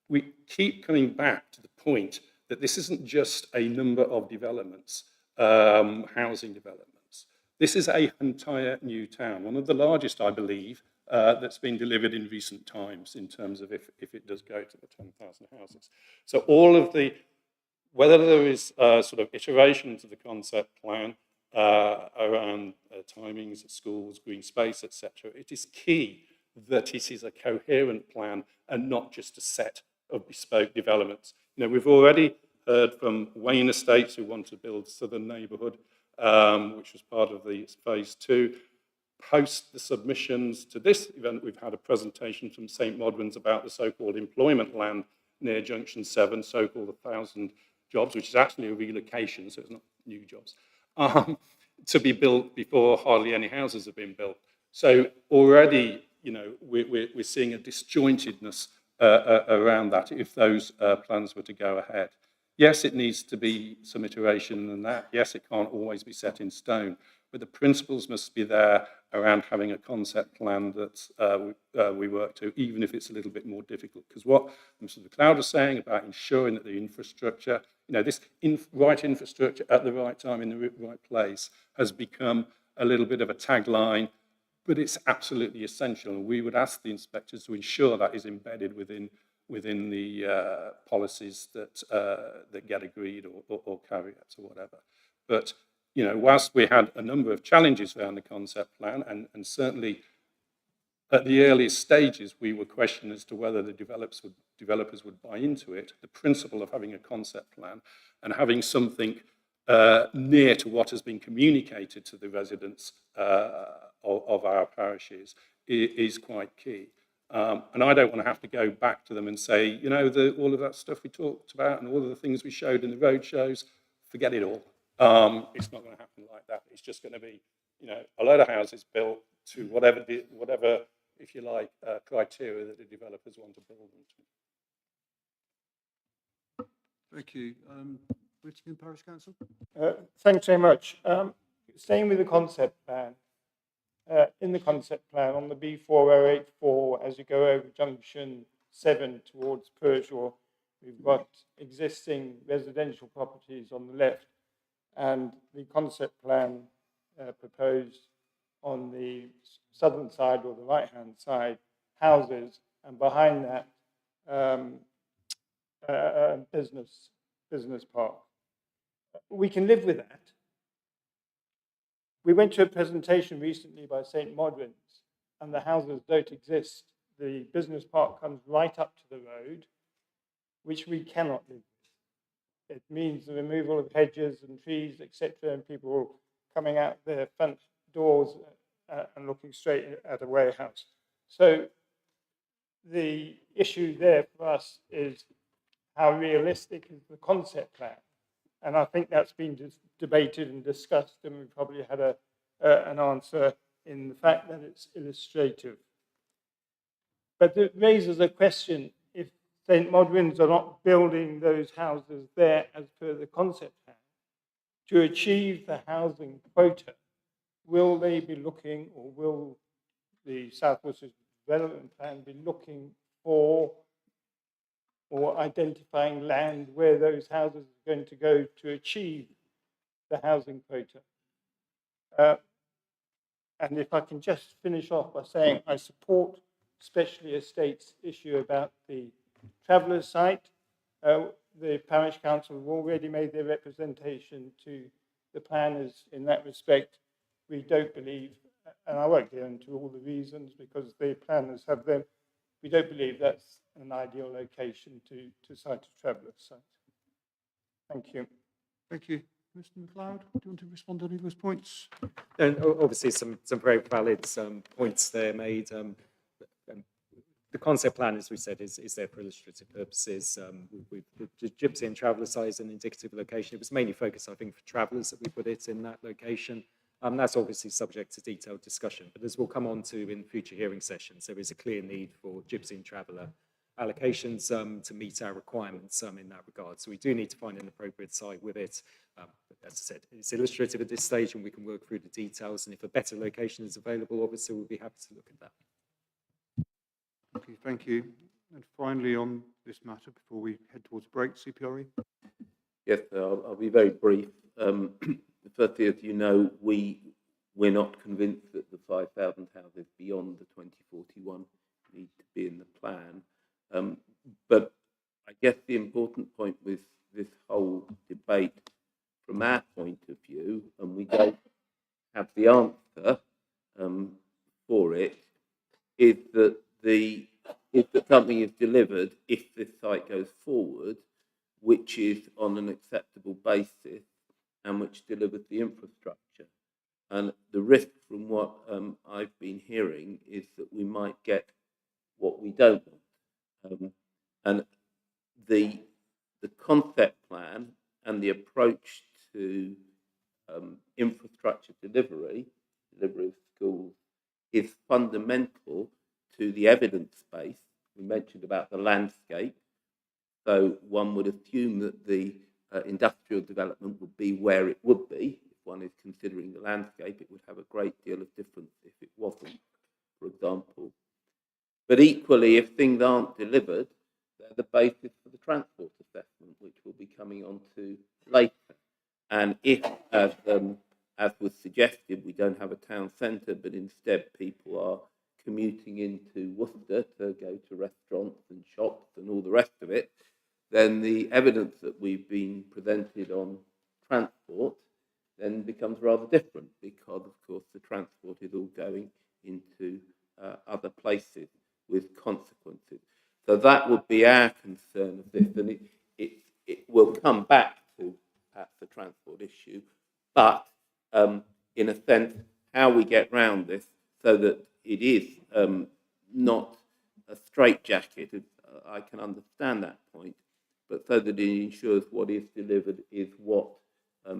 We keep coming back to the point that this isn't just a number of developments, housing developments. This is an entire new town, one of the largest, I believe, that's been delivered in recent times, in terms of if it does go to the 10,000 houses. So all of the, whether there is sort of iterations of the concept plan around timings at schools, green space, etc., it is key that it is a coherent plan and not just a set of bespoke developments. You know, we've already heard from Wayne Estates, who want to build Southern Neighbourhood, which was part of the phase 2. Post the submissions to this event, we've had a presentation from St Modwin's about the so-called employment land near Junction 7, so-called 1,000 jobs, which is actually a relocation, so it's not new jobs, to be built before hardly any houses have been built. So already, you know, we're seeing a disjointedness around that if those plans were to go ahead. Yes, it needs to be some iteration in that. Yes, it can't always be set in stone, but the principles must be there around having a concept plan that we work to, even if it's a little bit more difficult. Because what Mr. McLeod was saying about ensuring that the infrastructure, you know, this right infrastructure at the right time in the right place has become a little bit of a tagline, but it's absolutely essential. And we would ask the inspectors to ensure that is embedded within the policies that get agreed or caveats or whatever. But, you know, whilst we had a number of challenges around the concept plan, and certainly at the earliest stages, we were questioning as to whether the developers would buy into it, the principle of having a concept plan and having something near to what has been communicated to the residents of our parishes is quite key. And I don't want to have to go back to them and say, you know, all of that stuff we talked about and all of the things we showed in the road shows, forget it all. It's not going to happen like that. It's just going to be, you know, a load of houses built to whatever if you like, criteria that the developers want to build them to. Thank you. Whittingham Parish Council. Thanks very much. Staying with the concept plan, in the concept plan on the B4084, as you go over junction 7 towards Pershore, we've got existing residential properties on the left, and the concept plan proposed on the southern side or the right-hand side, houses, and behind that, business park. We can live with that. We went to a presentation recently by St. Modwin's, and the houses don't exist. The business park comes right up to the road, which we cannot live with. It means the removal of hedges and trees, etc., and people coming out their front doors and looking straight at a warehouse. So the issue there for us is how realistic is the concept plan? And I think that's been debated and discussed, and we probably had an answer in the fact that it's illustrative. But it raises a question: if St. Modwin's are not building those houses there as per the concept plan, to achieve the housing quota, will they be looking, or will the South Worcestershire Development Plan be looking for or identifying land where those houses are going to go to achieve the housing quota? And if I can just finish off by saying I support Specialty Estates' issue about the travellers' site. The parish council have already made their representation to the planners in that respect. We don't believe, and I won't go into all the reasons because the planners have them, we don't believe that's an ideal location to site a travellers' site. Thank you. Thank you. Mr. McLeod, do you want to respond to any of those points? And obviously some very valid points there made. The concept plan, as we said, is there for illustrative purposes. The Gypsy and traveller site is an indicative location. It was mainly focused, I think, for travellers that we put it in that location. That's obviously subject to detailed discussion, but as we'll come on to in future hearing sessions, there is a clear need for Gypsy and traveller allocations to meet our requirements in that regard. So we do need to find an appropriate site with it. As I said, it's illustrative at this stage and we can work through the details, and if a better location is available, obviously we'll be happy to look at that. Okay, thank you. And finally on this matter, before we head towards break, CPRE? Yes, I'll be very brief. Firstly, as you know, we're not convinced that the 5,000 houses beyond the 2041 need to be in the plan. But I guess the important point with this whole debate, from our point of view, and we don't have the answer for it, is that something is delivered if this site goes forward, which is on an acceptable basis and which delivers the infrastructure. And the risk from what I've been hearing is that we might get what we don't want. And the concept plan and the approach to infrastructure delivery of schools, is fundamental to the evidence base. We mentioned about the landscape. So one would assume that the industrial development would be where it would be. If one is considering the landscape, it would have a great deal of difference if it wasn't, for example. But equally, if things aren't delivered, they're the basis for the transport assessment, which we'll be coming on to later. And if, as was suggested, we don't have a town centre, but instead people are commuting into Worcester to go to restaurants and shops and all the rest of it, then the evidence that we've been presented on transport then becomes rather different, because of course the transport is all going into other places with consequences. So that would be our concern of this, and it will come back to perhaps the transport issue, but in a sense, how we get round this so that it is not a straitjacket, I can understand that point, but so that it ensures what is delivered is what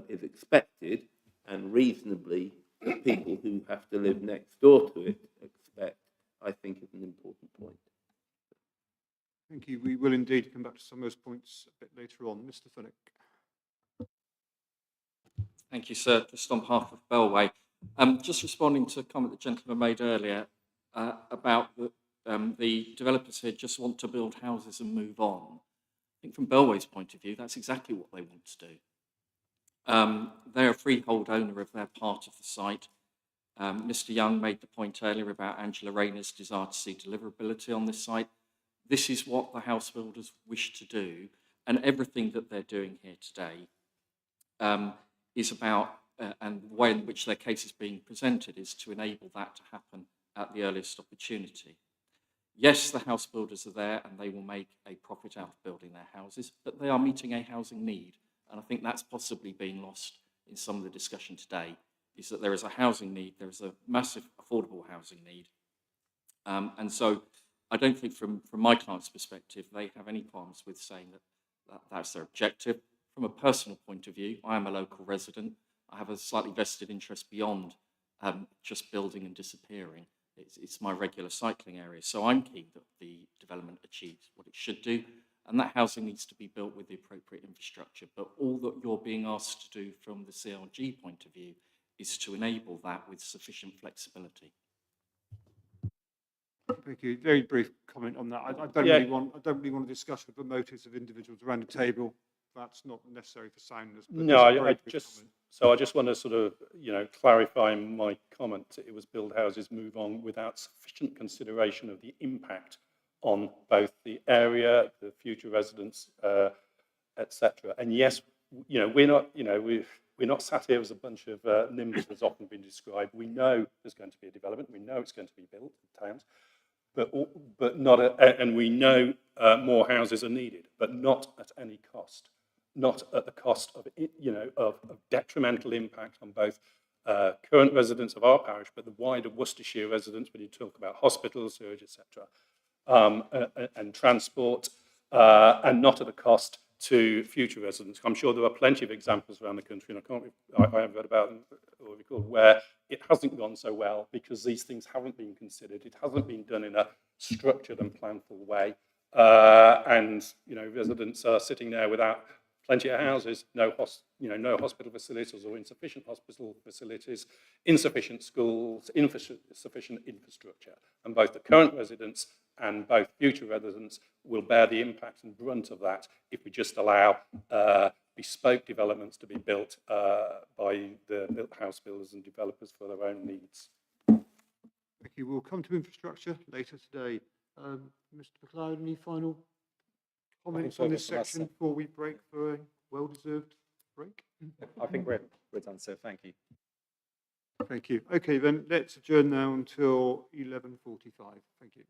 is expected, and reasonably the people who have to live next door to it expect, I think is an important point. Thank you. We will indeed come back to some of those points a bit later on. Mr. Finnick. Thank you, sir. Just on behalf of Bellway. Just responding to a comment the gentleman made earlier about the developers here just want to build houses and move on. I think from Bellway's point of view, that's exactly what they want to do. They're a freehold owner of their part of the site. Mr. Young made the point earlier about Angela Rayner's desire to see deliverability on this site. This is what the house builders wish to do, and everything that they're doing here today is about, and the way in which their case is being presented is to enable that to happen at the earliest opportunity. Yes, the house builders are there and they will make a profit out of building their houses, but they are meeting a housing need. And I think that's possibly been lost in some of the discussion today, is that there is a housing need, there is a massive affordable housing need. And so I don't think from my client's perspective, they have any qualms with saying that that's their objective. From a personal point of view, I am a local resident. I have a slightly vested interest beyond just building and disappearing. It's my regular cycling area. So I'm keen that the development achieves what it should do. And that housing needs to be built with the appropriate infrastructure. But all that you're being asked to do from the CLG point of view is to enable that with sufficient flexibility. Thank you. Very brief comment on that. I don't really want to discuss the motives of individuals around the table. That's not necessary for soundness. No, I just want to sort of, clarify my comment. It was build houses, move on without sufficient consideration of the impact on both the area, the future residents, etc. And yes, we're not sat here as a bunch of NIMBs as often been described. We know there's going to be a development. We know it's going to be built in towns, but not, and we know more houses are needed, but not at any cost. Not at the cost of, of detrimental impact on both current residents of our parish, but the wider Worcestershire residents when you talk about hospitals, sewage, etc., and transport, and not at a cost to future residents. I'm sure there are plenty of examples around the country, and I have read about them or recalled where it hasn't gone so well because these things haven't been considered. It hasn't been done in a structured and planful way, and residents are sitting there without plenty of houses, no hospital facilities or insufficient hospital facilities, insufficient schools, insufficient infrastructure. And both the current residents and both future residents will bear the impact and brunt of that if we just allow bespoke developments to be built by the house builders and developers for their own needs. Thank you. We'll come to infrastructure later today. Mr. McLeod, any final comments on this section before we break for a well-deserved break? I think we're done, sir. Thank you. Thank you. Okay, then let's adjourn now until 11:45. Thank you.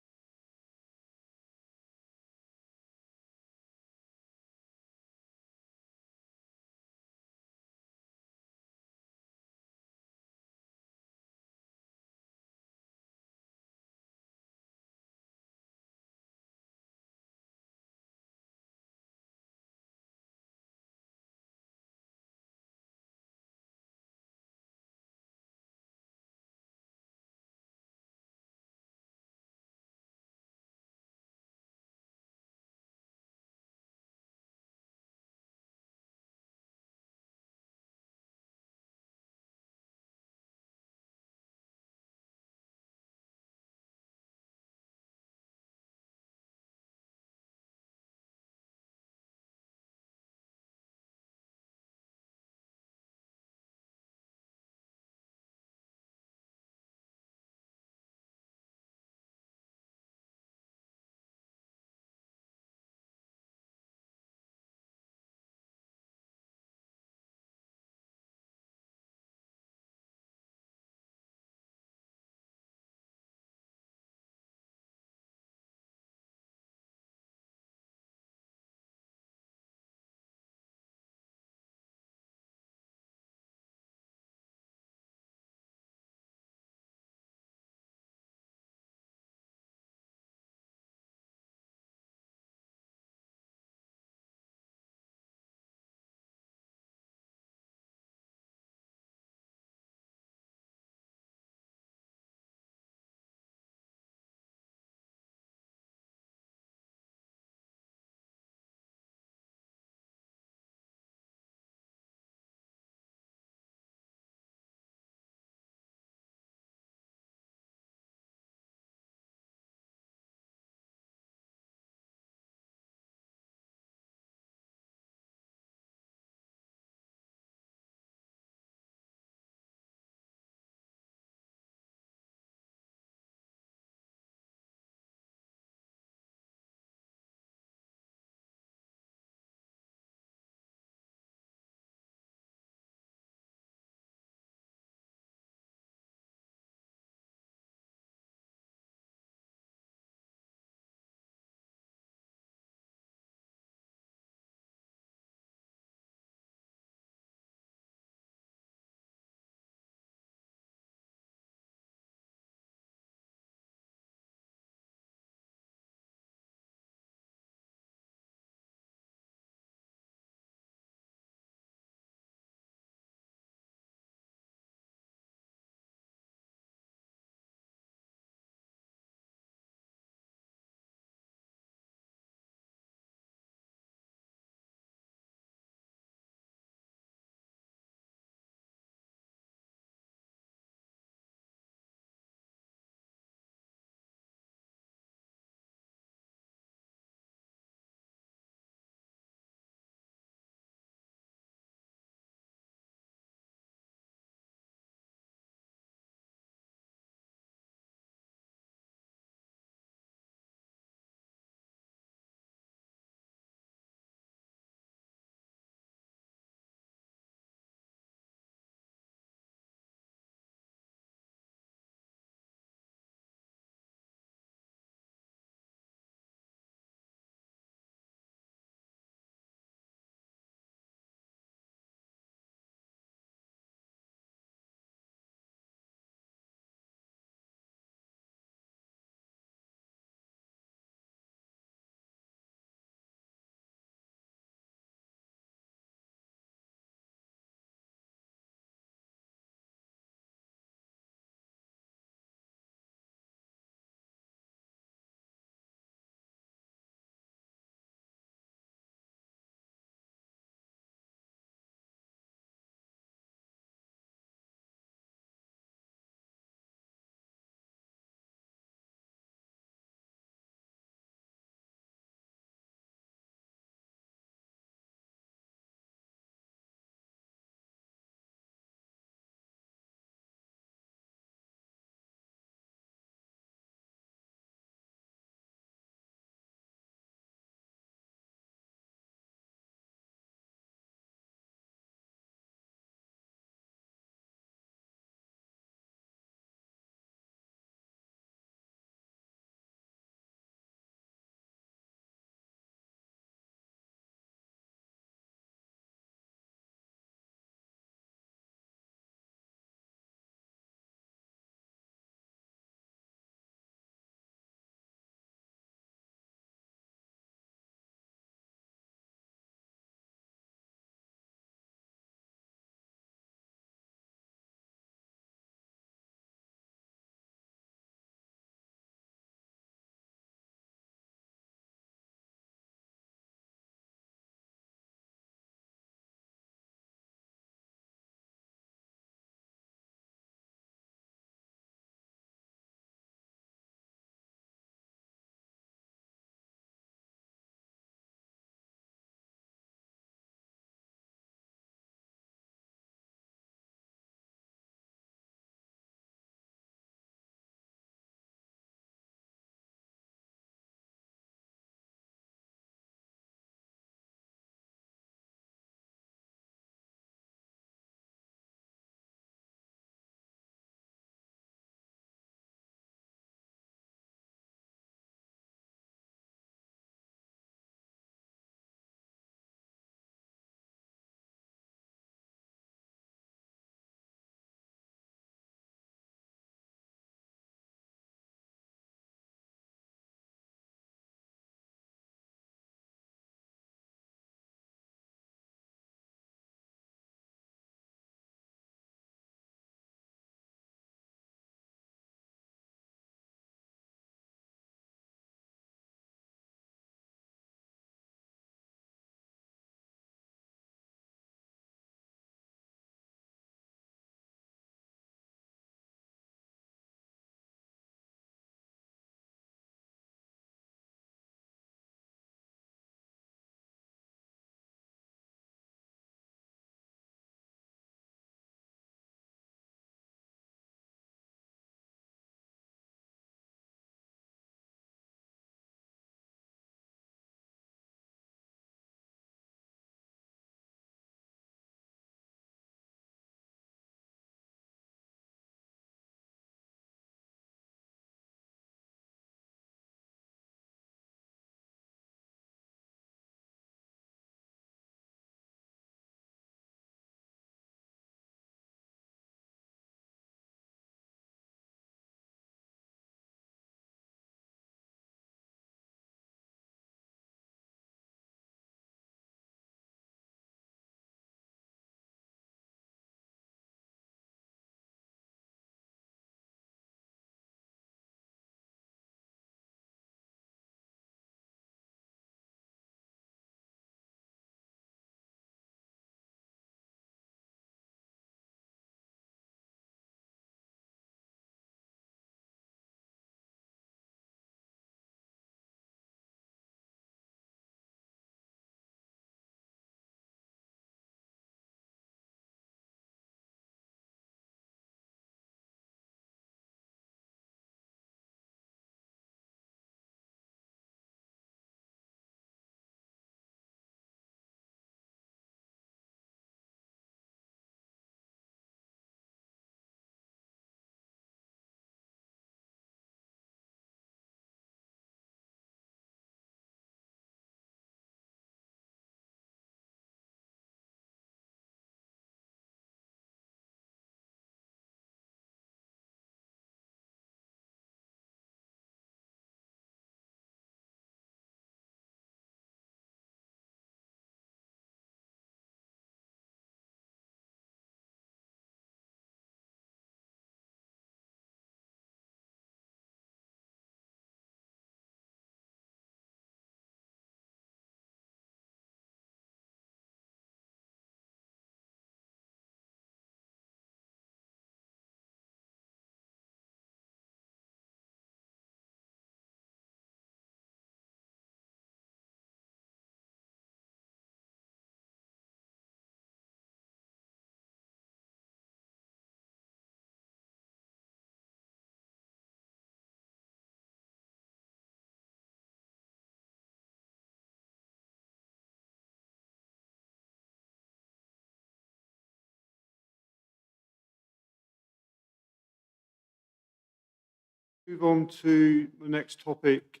Move on to the next topic,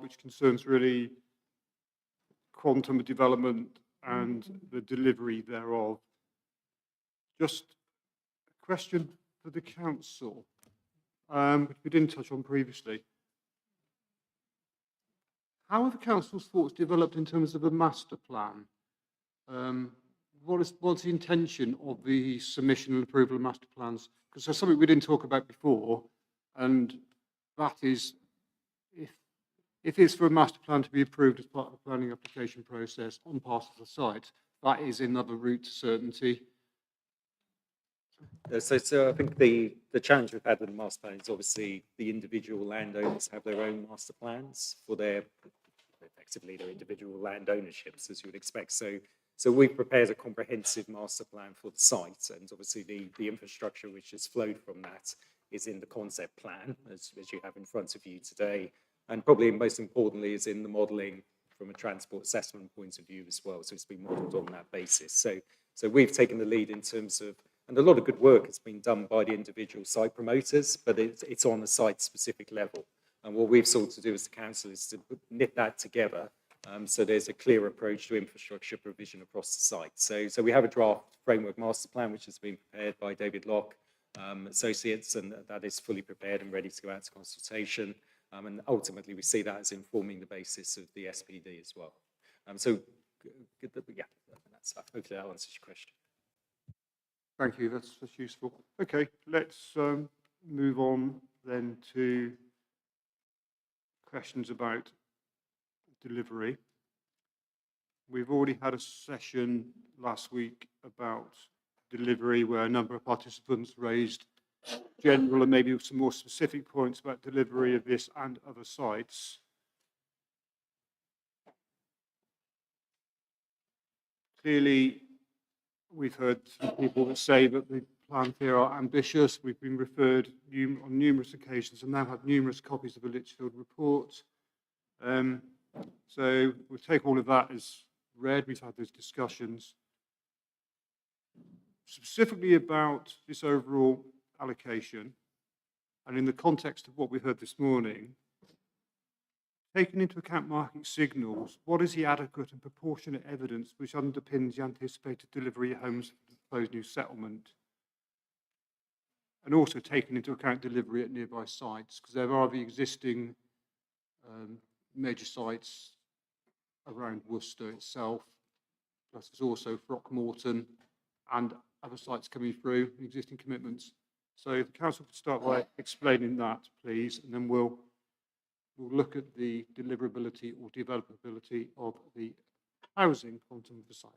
which concerns really quantum of development and the delivery thereof. Just a question for the council, which we didn't touch on previously. How have the council's thoughts developed in terms of a master plan? What's the intention of the submission and approval of master plans? Because there's something we didn't talk about before, and that is if it's for a master plan to be approved as part of the planning application process on part of the site, that is another route to certainty. So I think the challenge we've had with the master plan is obviously the individual landowners have their own master plans for effectively their individual land ownerships, as you would expect. So we've prepared a comprehensive master plan for the site, and obviously the infrastructure which has flowed from that is in the concept plan, as you have in front of you today, and probably most importantly is in the modelling from a transport assessment point of view as well. So it's been modelled on that basis. So we've taken the lead in terms of, and a lot of good work has been done by the individual site promoters, but it's on a site-specific level. And what we've sought to do as the council is to knit that together, so there's a clear approach to infrastructure provision across the site. So we have a draft framework master plan which has been prepared by David Locke Associates, and that is fully prepared and ready to go out to consultation. And ultimately we see that as informing the basis of the SPD as well. Yeah, hopefully that answers your question. Thank you, that's useful. Okay, let's move on then to questions about delivery. We've already had a session last week about delivery where a number of participants raised general and maybe some more specific points about delivery of this and other sites. Clearly, we've heard some people that say that the plans here are ambitious. We've been referred on numerous occasions and now have numerous copies of the Litchfield report. So we'll take all of that as read. We've had those discussions. Specifically about this overall allocation, and in the context of what we heard this morning, taking into account market signals, what is the adequate and proportionate evidence which underpins the anticipated delivery of homes for the proposed new settlement? And also taking into account delivery at nearby sites, because there are the existing major sites around Worcester itself, plus there's also Throckmorton and other sites coming through, existing commitments. So if the council could start by explaining that, please, and then we'll look at the deliverability or developability of the housing quantum of the site.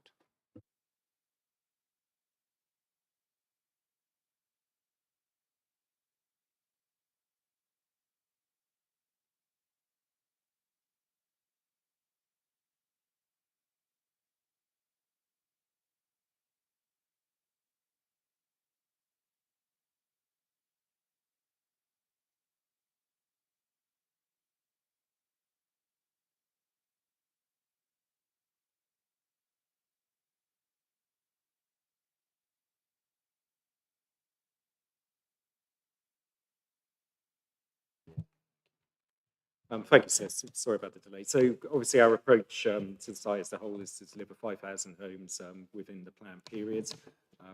Thank you, Seth. Sorry about the delay. So obviously our approach to the site as a whole is to deliver 5,000 homes within the planned period.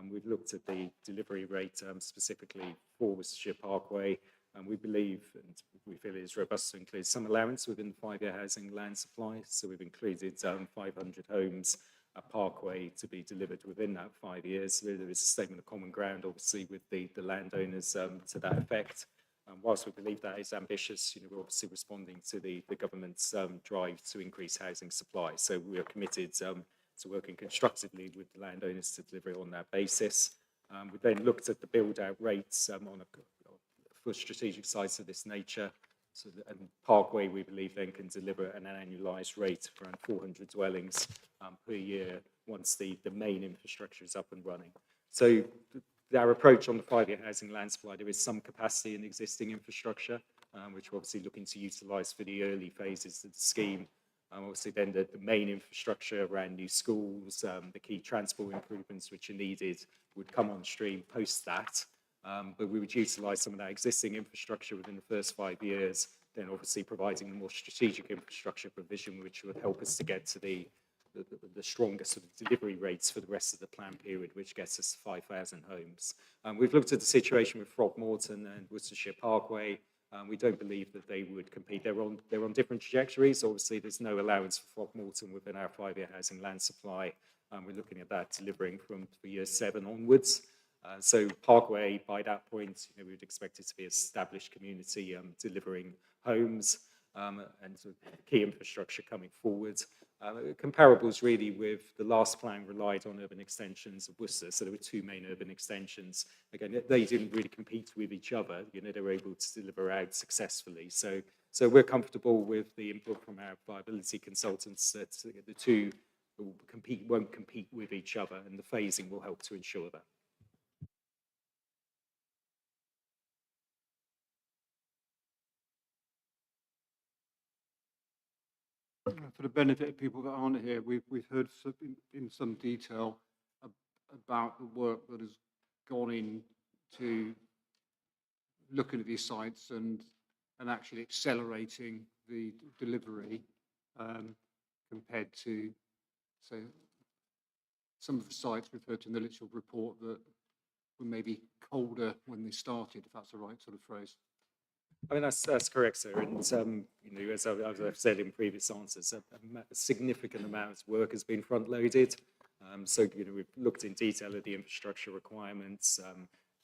We've looked at the delivery rate specifically for Worcestershire Parkway, and we believe and we feel it is robust to include some allowance within the 5-year housing land supply. So we've included 500 homes at Parkway to be delivered within that 5 years. There is a statement of common ground, obviously, with the landowners to that effect. Whilst we believe that is ambitious, we're obviously responding to the government's drive to increase housing supply. So we are committed to working constructively with the landowners to deliver it on that basis. We then looked at the build-out rates for strategic sites of this nature. So and Parkway, we believe, then can deliver an annualised rate of around 400 dwellings per year once the main infrastructure is up and running. So our approach on the 5-year housing land supply, there is some capacity in existing infrastructure, which we're obviously looking to utilise for the early phases of the scheme. Obviously then the main infrastructure around new schools, the key transport improvements which are needed would come on stream post that. but we would utilise some of that existing infrastructure within the first 5 years, then obviously providing the more strategic infrastructure provision, which would help us to get to the strongest sort of delivery rates for the rest of the plan period, which gets us 5,000 homes. We've looked at the situation with Throgmorton and Worcestershire Parkway. We don't believe that they would compete. They're on different trajectories. Obviously, there's no allowance for Throgmorton within our 5-year housing land supply. We're looking at that delivering from year 7 onwards. So Parkway, by that point, we would expect it to be an established community delivering homes and sort of key infrastructure coming forward. Comparables really with the last plan relied on urban extensions of Worcester, so there were 2 main urban extensions. Again, they didn't really compete with each other. They were able to deliver out successfully. So we're comfortable with the input from our viability consultants that the 2 won't compete with each other, and the phasing will help to ensure that. For the benefit of people that aren't here, we've heard in some detail about the work that has gone into looking at these sites and actually accelerating the delivery compared to, say, some of the sites we've heard in the Litchfield report that were maybe colder when they started, if that's the right sort of phrase. I mean, that's correct, sir. And, as I've said in previous answers, a significant amount of work has been front-loaded. So, we've looked in detail at the infrastructure requirements,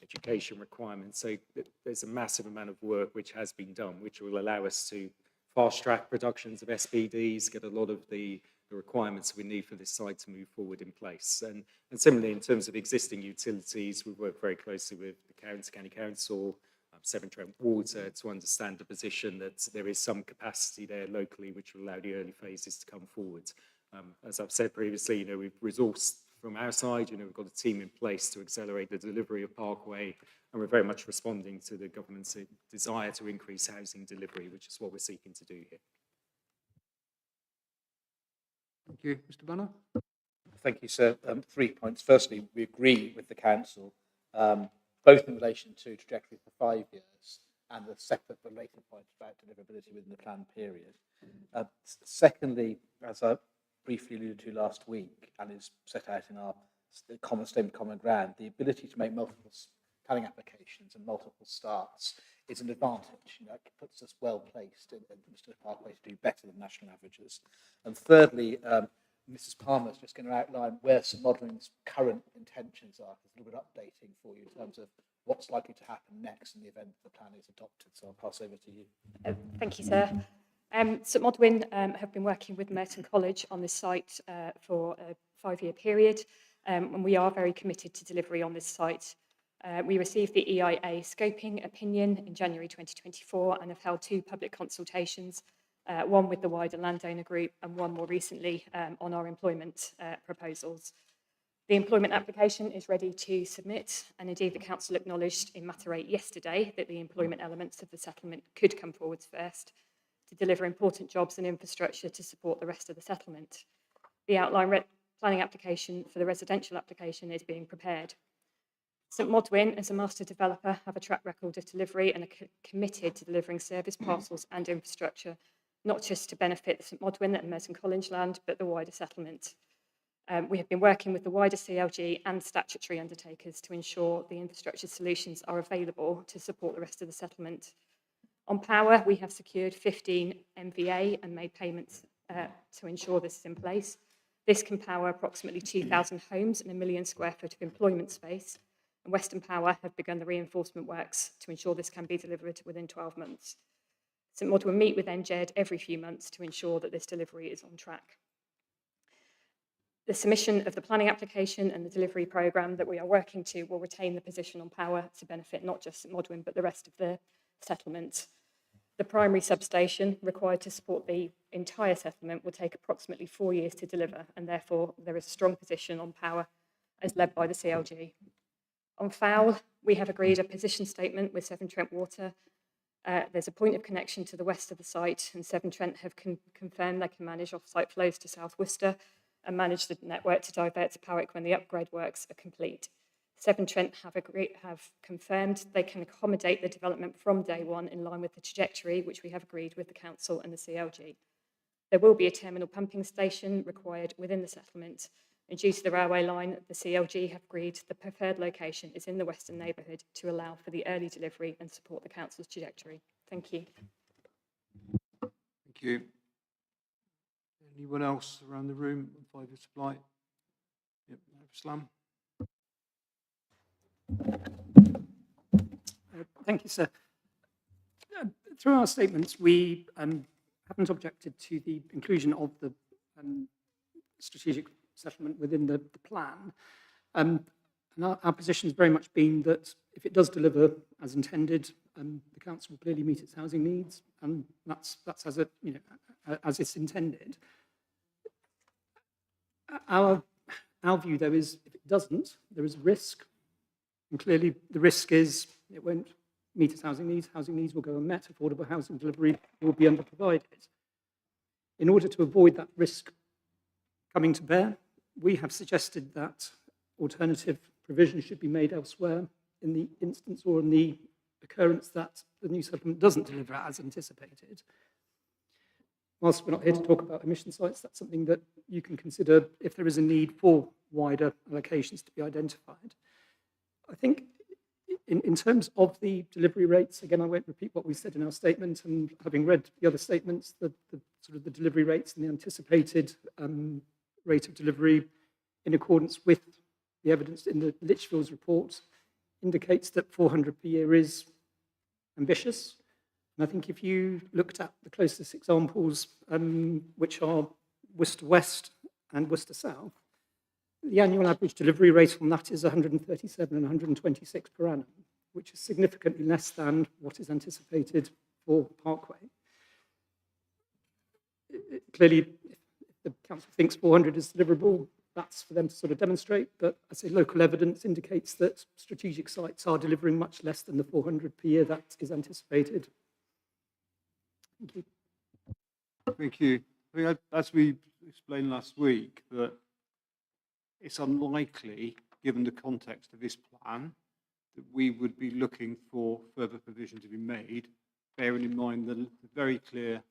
education requirements. So there's a massive amount of work which has been done, which will allow us to fast-track productions of SPDs, get a lot of the requirements we need for this site to move forward in place. And similarly, in terms of existing utilities, we've worked very closely with the County Council, Severn Trent Water, to understand the position that there is some capacity there locally which will allow the early phases to come forward. As I've said previously, we've resourced from our side, we've got a team in place to accelerate the delivery of Parkway, and we're very much responding to the government's desire to increase housing delivery, which is what we're seeking to do here. Thank you. Mr. Banner? Thank you, sir. 3 points. Firstly, we agree with the council, both in relation to trajectory for 5 years and the separate related point about deliverability within the planned period. Secondly, as I briefly alluded to last week and is set out in our statement common ground, the ability to make multiple planning applications and multiple starts is an advantage. It puts us well placed in Worcestershire Parkway to do better than national averages. And thirdly, Mrs. Palmer is just going to outline where St Modwen's current intentions are. There's a little bit of updating for you in terms of what's likely to happen next in the event the plan is adopted. So I'll pass over to you. Thank you, sir. St Modwen have been working with Merton College on this site for a 5-year period, and we are very committed to delivery on this site. We received the EIA scoping opinion in January 2024 and have held 2 public consultations, one with the wider landowner group and one more recently on our employment proposals. The employment application is ready to submit, and indeed the council acknowledged in Matter 8 yesterday that the employment elements of the settlement could come forwards first to deliver important jobs and infrastructure to support the rest of the settlement. The outline planning application for the residential application is being prepared. St Modwen, as a master developer, have a track record of delivery and are committed to delivering service parcels and infrastructure, not just to benefit the St Modwen and Merton College land, but the wider settlement. We have been working with the wider CLG and statutory undertakers to ensure the infrastructure solutions are available to support the rest of the settlement. On power, we have secured 15 MVA and made payments to ensure this is in place. This can power approximately 2,000 homes and 1 million square foot of employment space. And Western Power have begun the reinforcement works to ensure this can be delivered within 12 months. St Modwen meet with NGED every few months to ensure that this delivery is on track. The submission of the planning application and the delivery programme that we are working to will retain the position on power to benefit not just St Modwen but the rest of the settlement. The primary substation required to support the entire settlement will take approximately 4 years to deliver, and therefore there is a strong position on power as led by the CLG. On foul, we have agreed a position statement with Severn Trent Water. There's a point of connection to the west of the site, and Severn Trent have confirmed they can manage off-site flows to South Worcester and manage the network to divert to Parkway when the upgrade works are complete. Severn Trent have confirmed they can accommodate the development from day one in line with the trajectory which we have agreed with the council and the CLG. There will be a terminal pumping station required within the settlement, and due to the railway line, the CLG have agreed the preferred location is in the western neighbourhood to allow for the early delivery and support the council's trajectory. Thank you. Thank you. Anyone else around the room on 5-year supply? Yep, Islam. Thank you, sir. Through our statements, we haven't objected to the inclusion of the strategic settlement within the plan. And our position has very much been that if it does deliver as intended, the council will clearly meet its housing needs, and that's as it's intended. Our view, though, is if it doesn't, there is a risk, and clearly the risk is it won't meet its housing needs will go unmet, affordable housing delivery will be underprovided. In order to avoid that risk coming to bear, we have suggested that alternative provision should be made elsewhere in the instance or in the occurrence that the new settlement doesn't deliver as anticipated. Whilst we're not here to talk about emission sites, that's something that you can consider if there is a need for wider allocations to be identified. I think in terms of the delivery rates, again, I won't repeat what we said in our statement, and having read the other statements, the sort of the delivery rates and the anticipated rate of delivery in accordance with the evidence in the Litchfield's report indicates that 400 per year is ambitious. And I think if you looked at the closest examples, which are Worcester West and Worcester South, the annual average delivery rate on that is 137 and 126 per annum, which is significantly less than what is anticipated for Parkway. Clearly, if the council thinks 400 is deliverable, that's for them to sort of demonstrate, but I say local evidence indicates that strategic sites are delivering much less than the 400 per year that is anticipated. Thank you. Thank you. I think as we explained last week, that it's unlikely, given the context of this plan, that we would be looking for further provision to be made, bearing in mind the very clear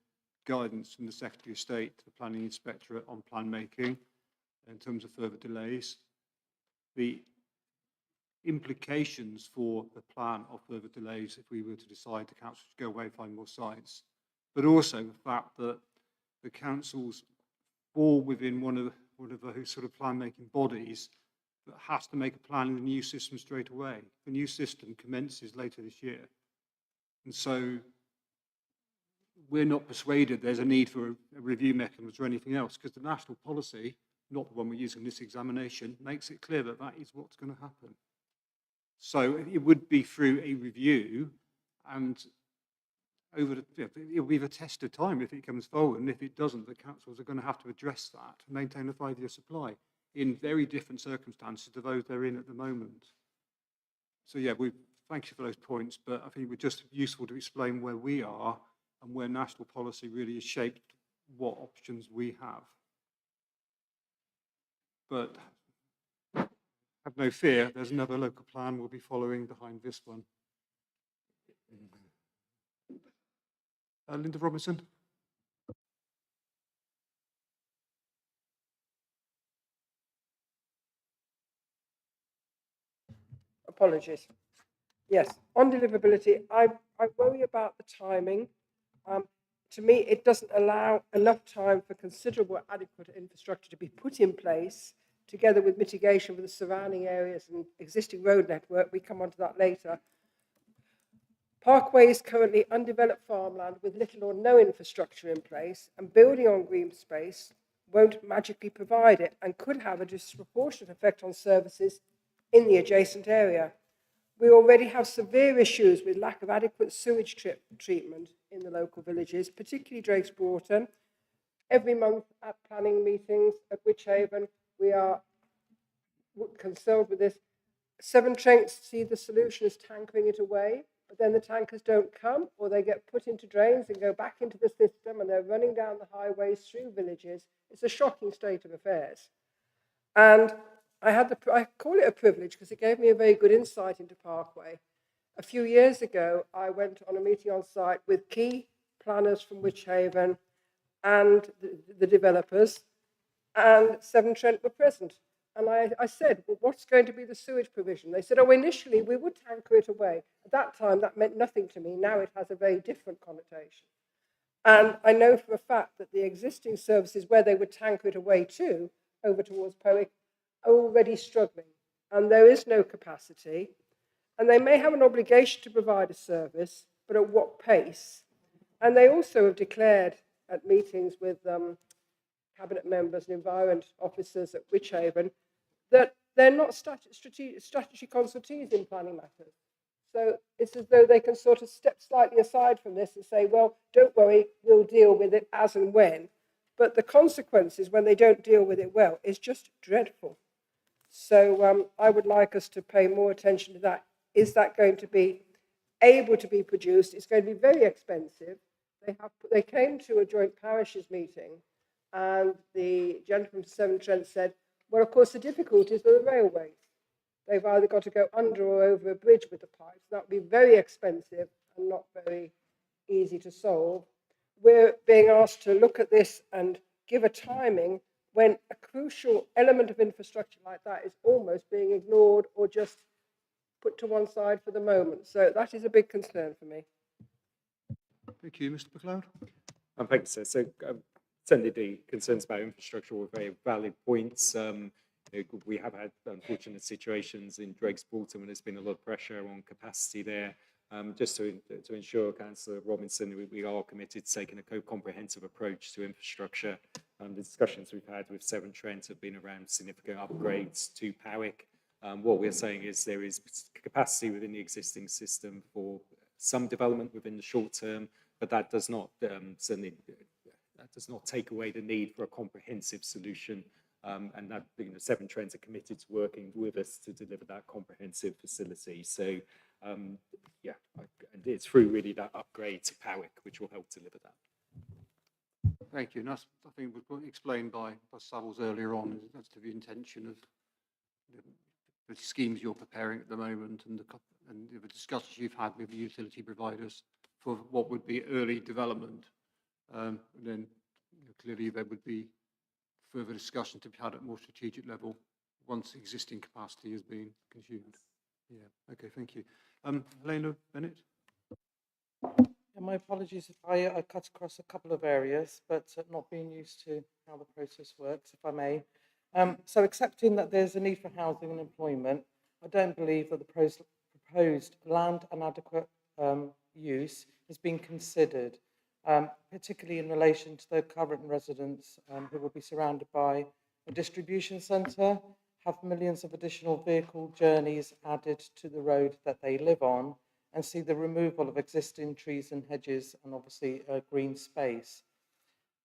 guidance from the Secretary of State to the Planning Inspectorate on plan making in terms of further delays. The implications for the plan of further delays if we were to decide the council to go away and find more sites, but also the fact that the councils fall within one of those sort of plan-making bodies that has to make a plan in the new system straight away. The new system commences later this year. And so we're not persuaded there's a need for a review mechanism or anything else, because the national policy, not the one we're using in this examination, makes it clear that that is what's going to happen. So it would be through a review, and it'll be the test of time if it comes forward, and if it doesn't, the councils are going to have to address that to maintain a 5-year supply in very different circumstances to those they're in at the moment. So yeah, we thank you for those points, but I think it would just useful to explain where we are and where national policy really has shaped what options we have. But have no fear, there's another local plan we'll be following behind this one. Linda Robinson. Apologies. Yes, on deliverability, I worry about the timing. To me, it doesn't allow enough time for considerable adequate infrastructure to be put in place, together with mitigation for the surrounding areas and existing road network. We come on to that later. Parkway is currently undeveloped farmland with little or no infrastructure in place, and building on green space won't magically provide it and could have a disproportionate effect on services in the adjacent area. We already have severe issues with lack of adequate sewage treatment in the local villages, particularly Drake's Broughton. Every month at planning meetings at Wychhaven, we are concerned with this. Severn Trent see the solution as tankering it away, but then the tankers don't come, or they get put into drains and go back into the system, and they're running down the highways through villages. It's a shocking state of affairs. And I call it a privilege because it gave me a very good insight into Parkway. A few years ago, I went on a meeting on site with key planners from Wychavon and the developers, and Severn Trent were present. And I said, well, what's going to be the sewage provision? They said, oh, initially we would tanker it away. At that time, that meant nothing to me. Now it has a very different connotation. And I know for a fact that the existing services where they would tanker it away to, over towards Powick, are already struggling. And there is no capacity. And they may have an obligation to provide a service, but at what pace? And they also have declared at meetings with cabinet members and environment officers at Wychavon that they're not strategy consultees in planning matters. So it's as though they can sort of step slightly aside from this and say, well, don't worry, we'll deal with it as and when. But the consequences when they don't deal with it well is just dreadful. So I would like us to pay more attention to that. Is that going to be able to be produced? It's going to be very expensive. They came to a joint parishes meeting, and the gentleman from Severn Trent said, well, of course, the difficulties are the railways. They've either got to go under or over a bridge with the pipes. That would be very expensive and not very easy to solve. We're being asked to look at this and give a timing when a crucial element of infrastructure like that is almost being ignored or just put to one side for the moment. So that is a big concern for me. Thank you. Mr. MacLeod? Thank you, sir. So certainly the concerns about infrastructure were very valid points. We have had unfortunate situations in Drake's Broughton when there's been a lot of pressure on capacity there. Just to ensure, Councillor Robinson, we are committed to taking a comprehensive approach to infrastructure. The discussions we've had with Severn Trent have been around significant upgrades to Powick. What we're saying is there is capacity within the existing system for some development within the short term, but that does not certainly that does not take away the need for a comprehensive solution. And that Severn Trent are committed to working with us to deliver that comprehensive facility. So yeah, and it's through really that upgrade to Powick which will help deliver that. Thank you. And that's, I think, was explained by Savills earlier on as to the intention of the schemes you're preparing at the moment and the discussions you've had with the utility providers for what would be early development. And then clearly there would be further discussion to be had at more strategic level once existing capacity has been consumed. Yeah. Okay. Thank you. Helena Bennett. And my apologies if I cut across a couple of areas, but not being used to how the process works, if I may. So accepting that there's a need for housing and employment, I don't believe that the proposed land and adequate use has been considered, particularly in relation to the current residents who will be surrounded by a distribution centre, have millions of additional vehicle journeys added to the road that they live on, and see the removal of existing trees and hedges and obviously green space.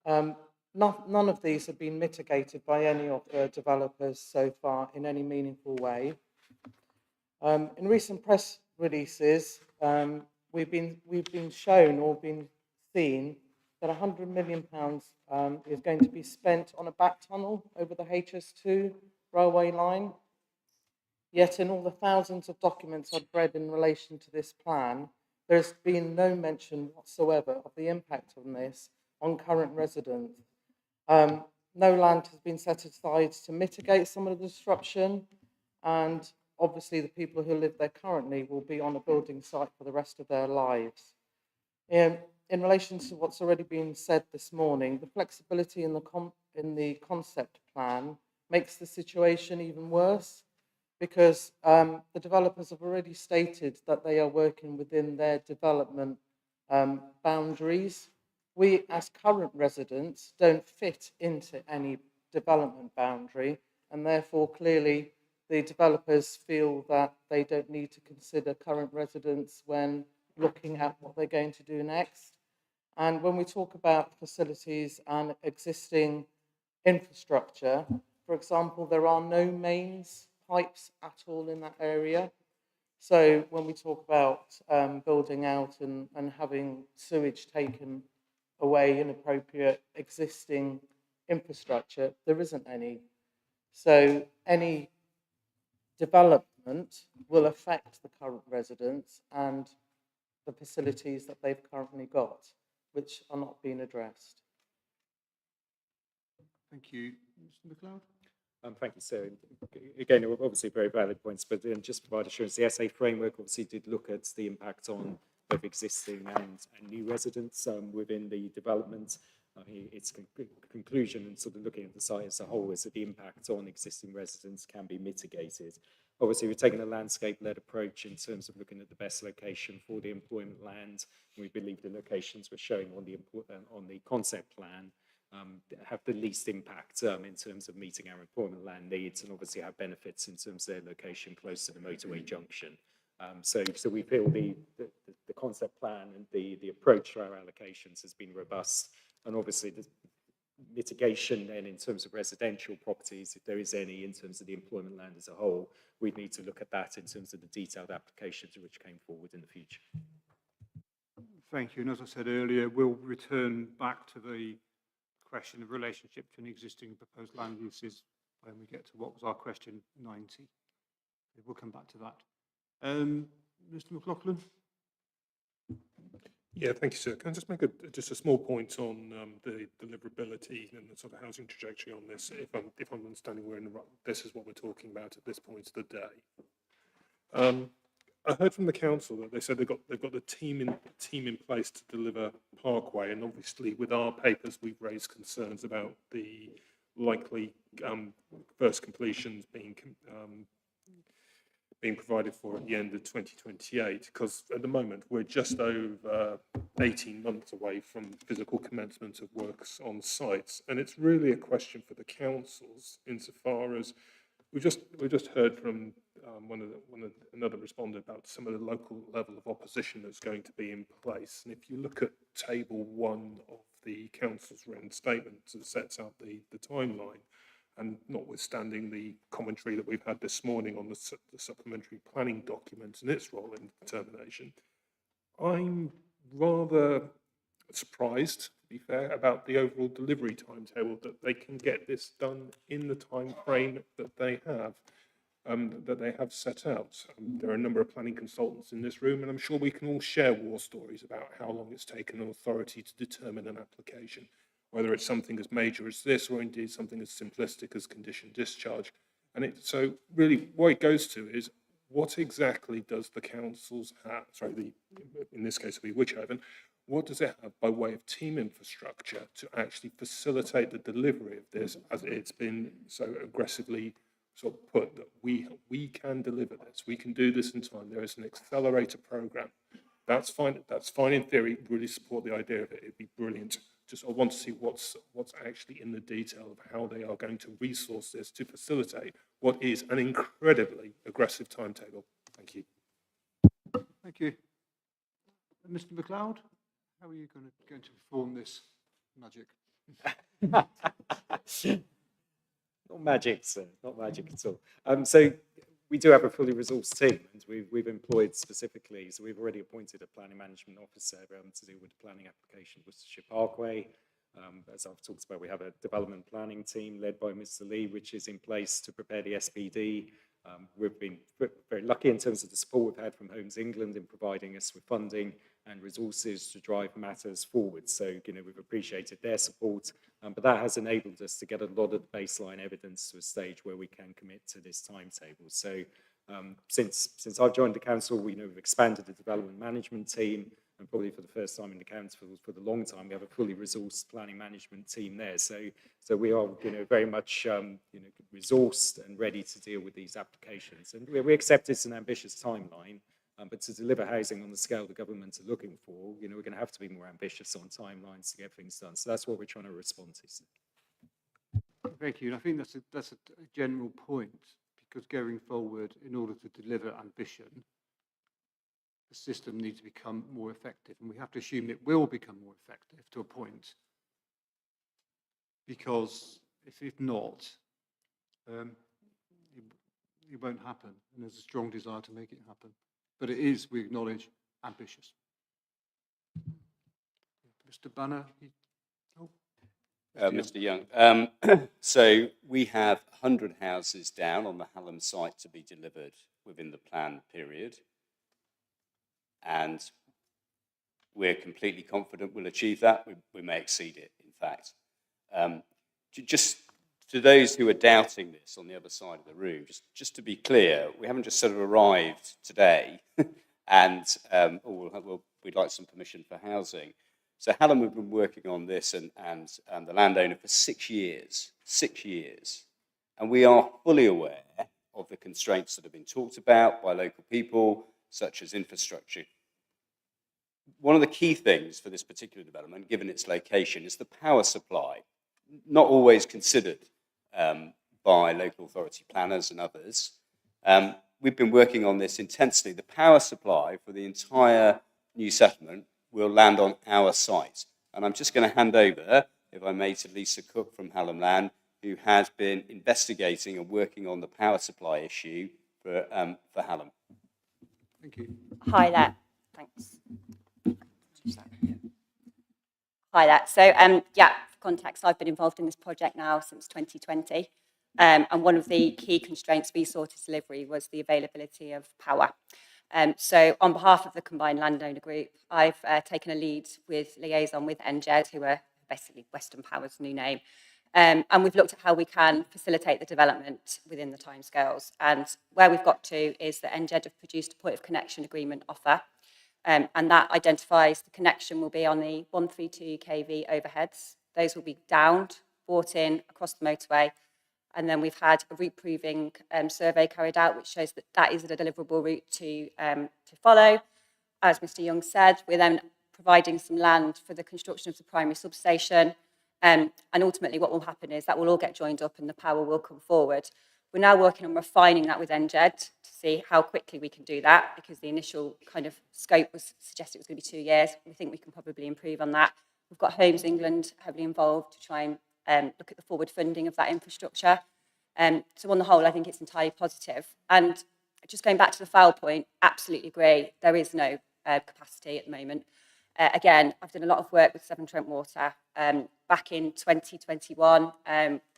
None of these have been mitigated by any of the developers so far in any meaningful way. In recent press releases, we've been shown or been seen that £100 million is going to be spent on a back tunnel over the HS2 railway line. Yet in all the thousands of documents I've read in relation to this plan, there's been no mention whatsoever of the impact on this on current residents. No land has been set aside to mitigate some of the disruption, and obviously the people who live there currently will be on a building site for the rest of their lives. In relation to what's already been said this morning, the flexibility in the concept plan makes the situation even worse, because the developers have already stated that they are working within their development boundaries. We, as current residents, don't fit into any development boundary, and therefore clearly the developers feel that they don't need to consider current residents when looking at what they're going to do next. And when we talk about facilities and existing infrastructure, for example, there are no mains pipes at all in that area. So when we talk about building out and having sewage taken away, inappropriate existing infrastructure, there isn't any. So any development will affect the current residents and the facilities that they've currently got, which are not being addressed. Thank you. Mr MacLeod? Thank you, sir. Again, obviously very valid points, but just to provide assurance, the SA framework obviously did look at the impact on both existing and new residents within the development. Its conclusion and sort of looking at the site as a whole is that the impact on existing residents can be mitigated. Obviously, we're taking a landscape-led approach in terms of looking at the best location for the employment land. We believe the locations we're showing on the concept plan have the least impact in terms of meeting our employment land needs, and obviously have benefits in terms of their location close to the motorway junction. So we feel the concept plan and the approach to our allocations has been robust, and obviously the mitigation then in terms of residential properties, if there is any in terms of the employment land as a whole, we'd need to look at that in terms of the detailed applications which came forward in the future. Thank you. And as I said earlier, we'll return back to the question of relationship to an existing proposed land uses when we get to what was our question 90. We'll come back to that. Mr McLaughlin? Yeah, thank you, sir. Can I just make just a small point on the deliverability and the sort of housing trajectory on this? If I'm understanding we're in the right, this is what we're talking about at this point of the day. I heard from the council that they said they've got the team in place to deliver Parkway, and obviously with our papers we've raised concerns about the likely first completions being provided for at the end of 2028, because at the moment we're just over 18 months away from physical commencement of works on sites, and it's really a question for the councils insofar as we've just heard from another respondent about some of the local level of opposition that's going to be in place. And if you look at table 1 of the council's written statement that sets out the timeline, and notwithstanding the commentary that we've had this morning on the supplementary planning document and its role in determination, I'm rather surprised, to be fair, about the overall delivery timetable, that they can get this done in the time frame that they have set out. There are a number of planning consultants in this room, and I'm sure we can all share war stories about how long it's taken an authority to determine an application, whether it's something as major as this or indeed something as simplistic as condition discharge. And so really what it goes to is, what exactly does the councils have, in this case it'll be Wychavon, what does it have by way of team infrastructure to actually facilitate the delivery of this, as it's been so aggressively sort of put, that we can deliver this, we can do this in time, there is an accelerator program. That's fine in theory, really support the idea of it, it'd be brilliant. Just I want to see what's actually in the detail of how they are going to resource this to facilitate what is an incredibly aggressive timetable. Thank you. Thank you. Mr MacLeod, how are you going to perform this magic? Not magic, sir. Not magic at all. So we do have a fully resourced team, and we've employed specifically, so we've already appointed a planning management officer to deal with the planning application of Worcestershire Parkway. As I've talked about, we have a development planning team led by Mr. Lee, which is in place to prepare the SPD. We've been very lucky in terms of the support we've had from Homes England in providing us with funding and resources to drive matters forward. So, we've appreciated their support, but that has enabled us to get a lot of baseline evidence to a stage where we can commit to this timetable. So, since I've joined the council, we've expanded the development management team, and probably for the first time in the council for the long time, we have a fully resourced planning management team there. So we are, very much, resourced and ready to deal with these applications. And we accept it's an ambitious timeline, but to deliver housing on the scale the government are looking for, we're going to have to be more ambitious on timelines to get things done. So that's what we're trying to respond to. Thank you. And I think that's a general point, because going forward, in order to deliver ambition, the system needs to become more effective, and we have to assume it will become more effective to a point, because if not, it won't happen, and there's a strong desire to make it happen. But it is, we acknowledge, ambitious. Mr. Banner? Mr. Young. So we have 100 houses down on the Hallam site to be delivered within the planned period. And we're completely confident we'll achieve that. We may exceed it, in fact. Just to those who are doubting this on the other side of the room, just to be clear, we haven't just sort of arrived today and we'd like some permission for housing. So Hallam have been working on this and the landowner for 6 years, 6 years. And we are fully aware of the constraints that have been talked about by local people, such as infrastructure. One of the key things for this particular development, given its location, is the power supply, not always considered by local authority planners and others. We've been working on this intensely. The power supply for the entire new settlement will land on our site. And I'm just going to hand over, if I may, to Lisa Cook from Hallam Land, who has been investigating and working on the power supply issue for Hallam. Thank you. Hi there. Thanks. Hi there. So, yeah, for context, I've been involved in this project now since 2020. And one of the key constraints we saw to delivery was the availability of power. So on behalf of the combined landowner group, I've taken a lead with liaison with NGED, who are basically Western Power's new name. And we've looked at how we can facilitate the development within the timescales. And where we've got to is that NGED have produced a point of connection agreement offer. And that identifies the connection will be on the 132 kV overheads. Those will be downed, brought in across the motorway. And then we've had a route proving survey carried out, which shows that that is a deliverable route to follow. As Mr. Young said, we're then providing some land for the construction of the primary substation. And ultimately what will happen is that will all get joined up and the power will come forward. We're now working on refining that with NGED to see how quickly we can do that, because the initial kind of scope was suggested it was going to be 2 years. We think we can probably improve on that. We've got Homes England heavily involved to try and look at the forward funding of that infrastructure. So on the whole, I think it's entirely positive. And just going back to the foul point, absolutely agree. There is no capacity at the moment. Again, I've done a lot of work with Severn Trent Water. Back in 2021,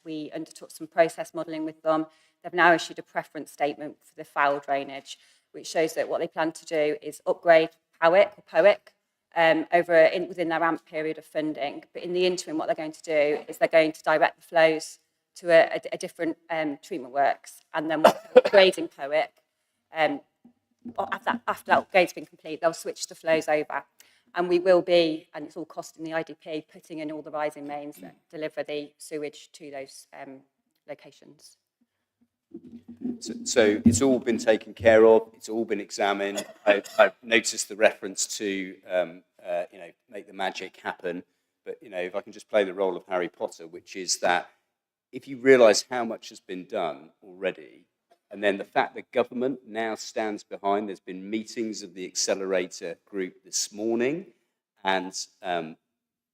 we undertook some process modelling with them. They've now issued a preference statement for the foul drainage, which shows that what they plan to do is upgrade POIC within their AMP period of funding. But in the interim, what they're going to do is they're going to direct the flows to a different treatment works. And then upgrading POIC, after that upgrade's been complete, they'll switch the flows over. And we will be, and it's all costing the IDP, putting in all the rising mains that deliver the sewage to those locations. So it's all been taken care of. It's all been examined. I've noticed the reference to, make the magic happen. But, if I can just play the role of Harry Potter, which is that if you realise how much has been done already, and then the fact that government now stands behind, there's been meetings of the accelerator group this morning, and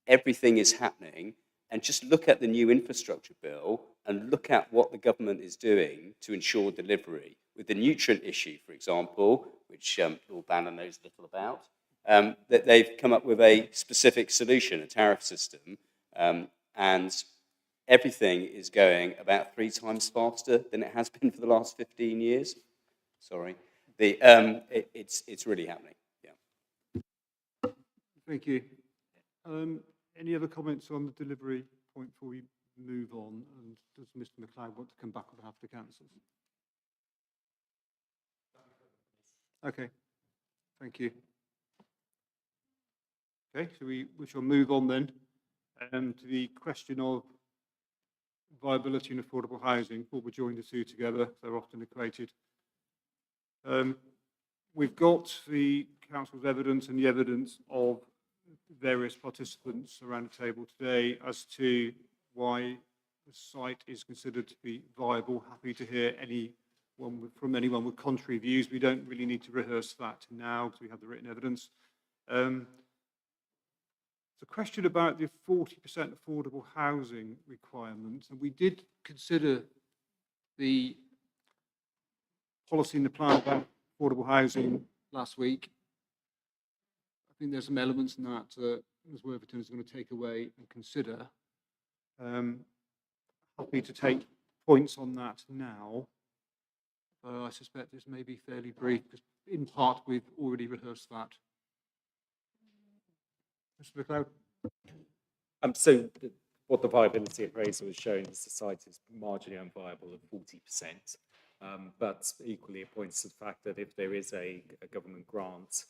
everything is happening. And just look at the new infrastructure bill and look at what the government is doing to ensure delivery. With the nutrient issue, for example, which Lord Banner knows little about, that they've come up with a specific solution, a tariff system, and everything is going about 3 times faster than it has been for the last 15 years. Sorry. It's really happening. Yeah. Thank you. Any other comments on the delivery point before we move on? And does Mr. McLeod want to come back on behalf of the council? Okay. Thank you. Okay, so we shall move on then to the question of viability and affordable housing. What would join the two together? They're often equated. We've got the council's evidence and the evidence of various participants around the table today as to why the site is considered to be viable. Happy to hear from anyone with contrary views. We don't really need to rehearse that now because we have the written evidence. The question about the 40% affordable housing requirement, and we did consider the policy in the plan about affordable housing last week. I think there's some elements in that Ms. Worthington is going to take away and consider. Happy to take points on that now. I suspect this may be fairly brief, because in part we've already rehearsed that. Mr. McLeod? So what the viability appraisal has shown is the site is marginally unviable at 40%. But equally it points to the fact that if there is a government grant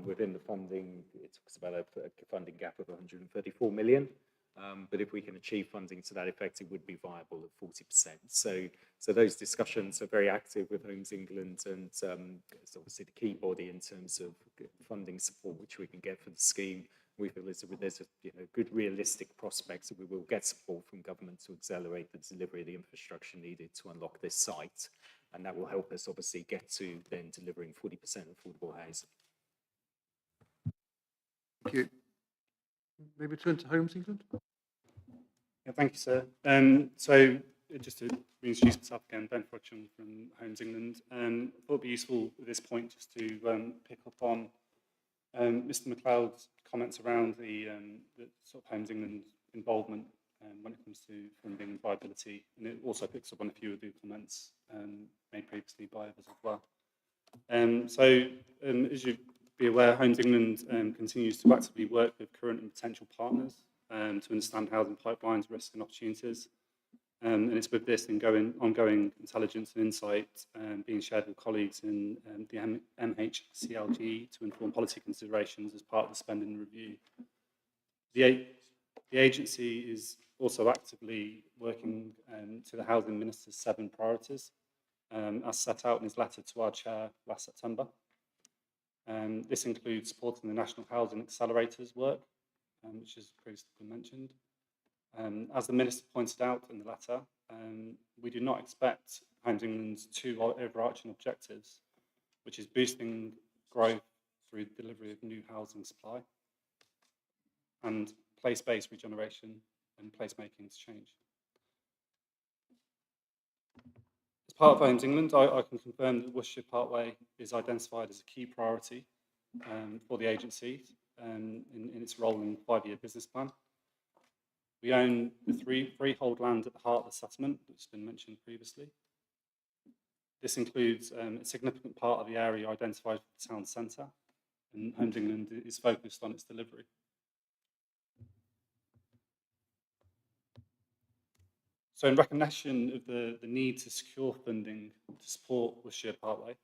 within the funding, it talks about a funding gap of 134 million. But if we can achieve funding to that effect, it would be viable at 40%. So those discussions are very active with Homes England, and it's obviously the key body in terms of funding support which we can get for the scheme. We feel there's a good realistic prospects that we will get support from government to accelerate the delivery of the infrastructure needed to unlock this site, and that will help us obviously get to then delivering 40% affordable housing. Thank you. Maybe turn to Homes England. Yeah, thank you, sir. So just to reintroduce myself again, Ben Frutcham from Homes England. I thought it'd be useful at this point just to pick up on Mr. McLeod's comments around the sort of Homes England involvement when it comes to funding and viability, and it also picks up on a few of the comments made previously by others as well. As you'd be aware, Homes England continues to actively work with current and potential partners to understand housing pipelines, risks and opportunities. And it's with this ongoing intelligence and insight being shared with colleagues in the MHCLG to inform policy considerations as part of the spending review. The agency is also actively working to the Housing Minister's 7 priorities, as set out in his letter to our chair last September. This includes supporting the National Housing Accelerator's work, which has previously been mentioned. As the Minister pointed out in the letter, we do not expect Homes England's 2 overarching objectives, which is boosting growth through the delivery of new housing supply and place-based regeneration and placemaking to change. As part of Homes England, I can confirm that Worcestershire Parkway is identified as a key priority for the agency in its role in the 5-year business plan. We own the freehold land at the heart of the settlement, which has been mentioned previously. This includes a significant part of the area identified for the town centre, and Homes England is focused on its delivery. So in recognition of the need to secure funding to support Worcestershire Parkway,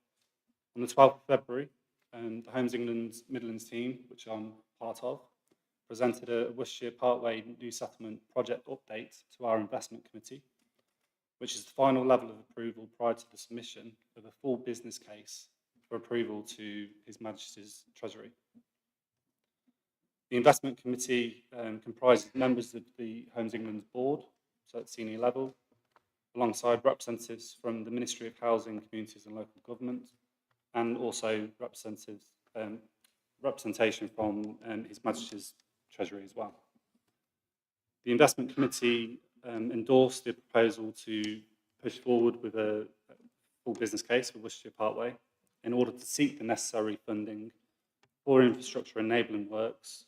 on the 12th of February, the Homes England Midlands team, which I'm part of, presented a Worcestershire Parkway New Settlement project update to our investment committee, which is the final level of approval prior to the submission of a full business case for approval to His Majesty's Treasury. The investment committee comprises members of the Homes England board, so at senior level, alongside representatives from the Ministry of Housing, Communities and Local Government, and also representation from His Majesty's Treasury as well. The investment committee endorsed the proposal to push forward with a full business case for Worcestershire Parkway in order to seek the necessary funding for infrastructure enabling works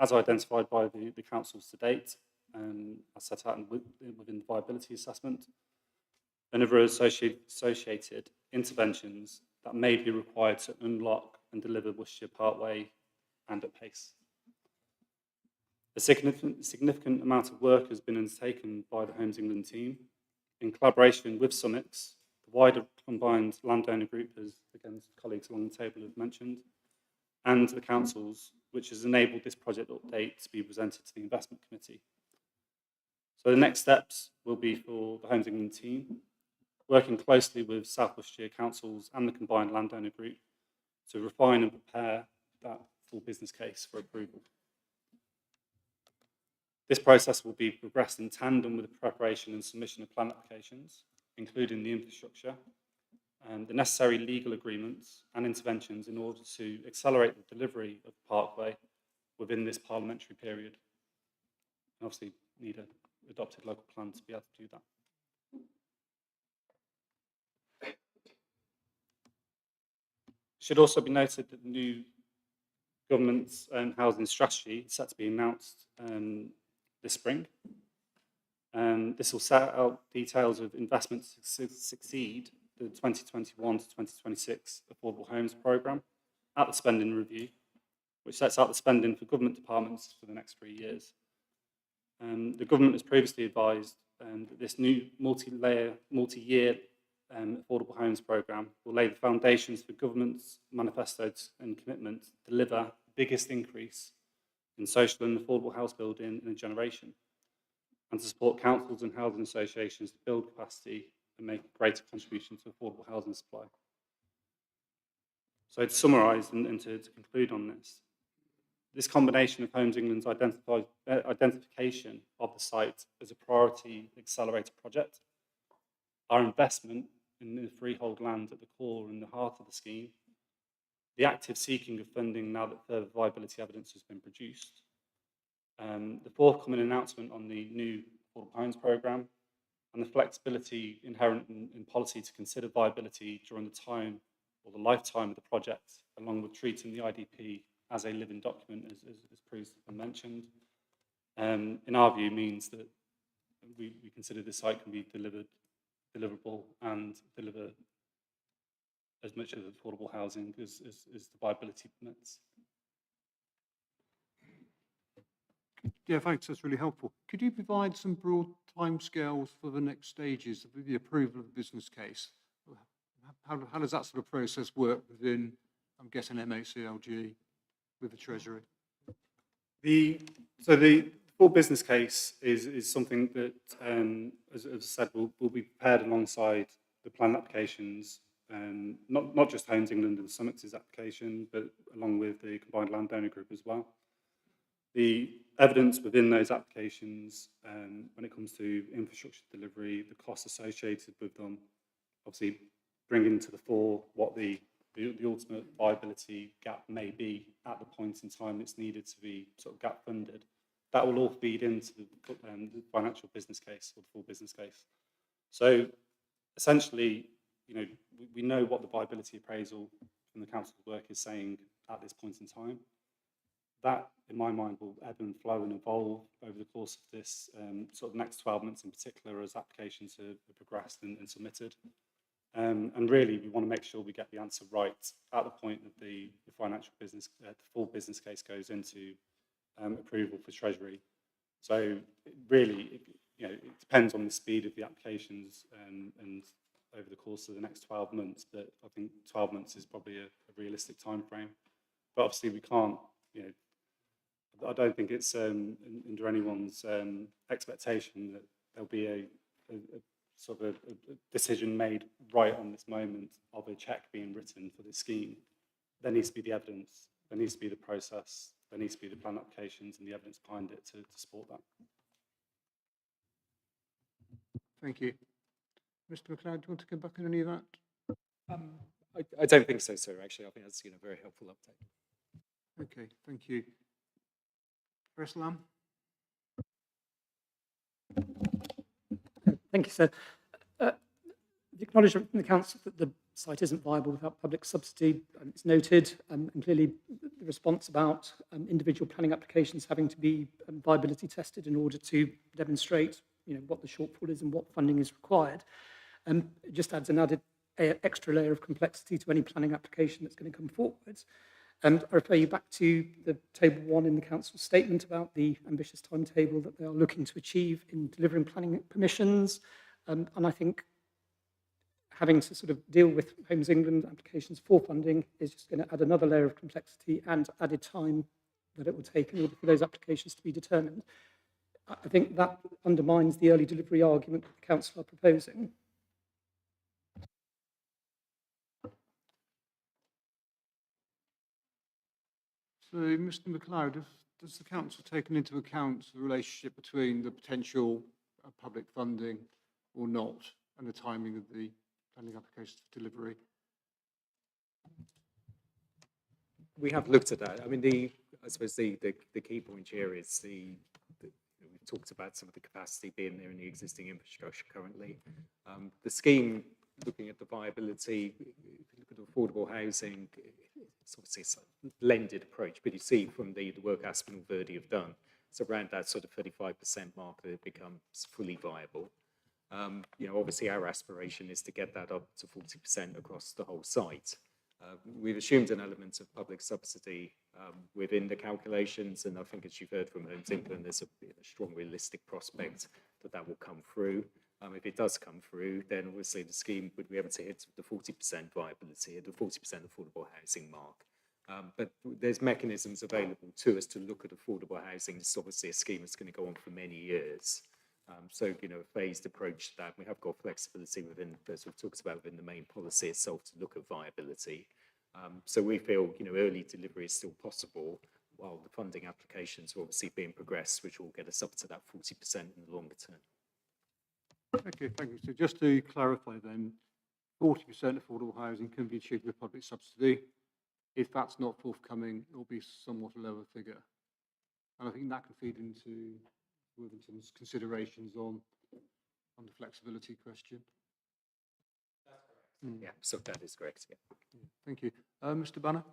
as identified by the councils to date, as set out within the viability assessment, and other associated interventions that may be required to unlock and deliver Worcestershire Parkway and at pace. A significant amount of work has been undertaken by the Homes England team in collaboration with Summits, the wider combined landowner group, as again colleagues along the table have mentioned, and the councils, which has enabled this project update to be presented to the investment committee. So the next steps will be for the Homes England team, working closely with South Worcestershire councils and the combined landowner group to refine and prepare that full business case for approval. This process will be progressed in tandem with the preparation and submission of plan applications, including the infrastructure, and the necessary legal agreements and interventions in order to accelerate the delivery of the Parkway within this parliamentary period. And obviously need an adopted local plan to be able to do that. It should also be noted that the new government's housing strategy is set to be announced this spring. This will set out details of investments to succeed the 2021 to 2026 Affordable Homes Programme at the spending review, which sets out the spending for government departments for the next 3 years. The government has previously advised that this new multi-year Affordable Homes Programme will lay the foundations for government's manifestos and commitment to deliver the biggest increase in social and affordable house building in a generation, and to support councils and housing associations to build capacity and make a greater contribution to affordable housing supply. So to summarise and to conclude on this combination of Homes England's identification of the site as a priority accelerator project, our investment in the freehold land at the core and the heart of the scheme, the active seeking of funding now that further viability evidence has been produced, the forthcoming announcement on the new Affordable Homes Programme, and the flexibility inherent in policy to consider viability during the time or the lifetime of the project, along with treating the IDP as a living document, as previously been mentioned, in our view means that we consider this site can be deliverable and deliver as much of affordable housing as the viability permits. Yeah, thanks. That's really helpful. Could you provide some broad timescales for the next stages of the approval of the business case? How does that sort of process work within, I'm guessing, MHCLG with the Treasury? So the full business case is something that, as I said, will be prepared alongside the plan applications, not just Homes England and Summit's application, but along with the combined landowner group as well. The evidence within those applications, when it comes to infrastructure delivery, the costs associated with them, obviously bringing to the fore what the ultimate viability gap may be at the point in time it's needed to be sort of gap funded. That will all feed into the financial business case or the full business case. So essentially, we know what the viability appraisal from the council's work is saying at this point in time. That, in my mind, will ebb and flow and evolve over the course of this sort of next 12 months in particular as applications are progressed and submitted. And really, we want to make sure we get the answer right at the point that the financial business, the full business case goes into approval for Treasury. So really, it depends on the speed of the applications and over the course of the next 12 months. But I think 12 months is probably a realistic time frame. But obviously, we can't. I don't think it's under anyone's expectation that there'll be a sort of a decision made right on this moment of a cheque being written for this scheme. There needs to be the evidence, there needs to be the process, there needs to be the plan applications and the evidence behind it to support that. Thank you. Mr. McLeod, do you want to come back on any of that? I don't think so, sir, actually. I think that's a very helpful update. Okay, thank you. Professor Lamb? Thank you, sir. The acknowledgement from the council that the site isn't viable without public subsidy is noted, and clearly the response about individual planning applications having to be viability tested in order to demonstrate what the shortfall is and what funding is required. It just adds an added extra layer of complexity to any planning application that's going to come forward. And I refer you back to the table 1 in the council's statement about the ambitious timetable that they are looking to achieve in delivering planning permissions. And I think having to sort of deal with Homes England applications for funding is just going to add another layer of complexity and added time that it will take in order for those applications to be determined. I think that undermines the early delivery argument that the council are proposing. So, Mr. McLeod, does the council taken into account the relationship between the potential public funding or not and the timing of the planning applications for delivery? We have looked at that. I mean, I suppose the key point here is we've talked about some of the capacity being there in the existing infrastructure currently. The scheme, looking at the viability, if you look at affordable housing, it's obviously a blended approach, but you see from the work Aspen and Verdi have done, it's around that sort of 35% mark that it becomes fully viable. Obviously our aspiration is to get that up to 40% across the whole site. We've assumed an element of public subsidy within the calculations, and I think, as you've heard from Homes England, there's a strong realistic prospect that that will come through. If it does come through, then obviously the scheme would be able to hit the 40% viability, the 40% affordable housing mark. But there's mechanisms available to us to look at affordable housing. It's obviously a scheme that's going to go on for many years. So, a phased approach to that. We have got flexibility within, as we've talked about, within the main policy itself to look at viability. So we feel, early delivery is still possible while the funding applications are obviously being progressed, which will get us up to that 40% in the longer term. Okay, thank you. So just to clarify then, 40% affordable housing can be achieved with public subsidy. If that's not forthcoming, it will be somewhat a lower figure. And I think that can feed into Worthington's considerations on the flexibility question. That's correct. Yeah, so that is correct, yeah. Thank you. Mr. Banner?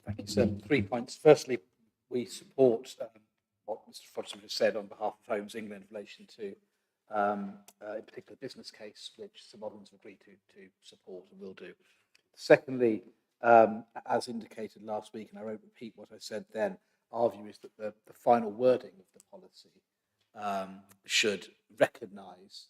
Thank you, sir. 3 points. Firstly, we support what Mr. Frodsham has said on behalf of Homes England in relation to a particular business case, which Sir Modwin's have agreed to support and will do. Secondly, as indicated last week, and I won't repeat what I said then, our view is that the final wording of the policy should recognise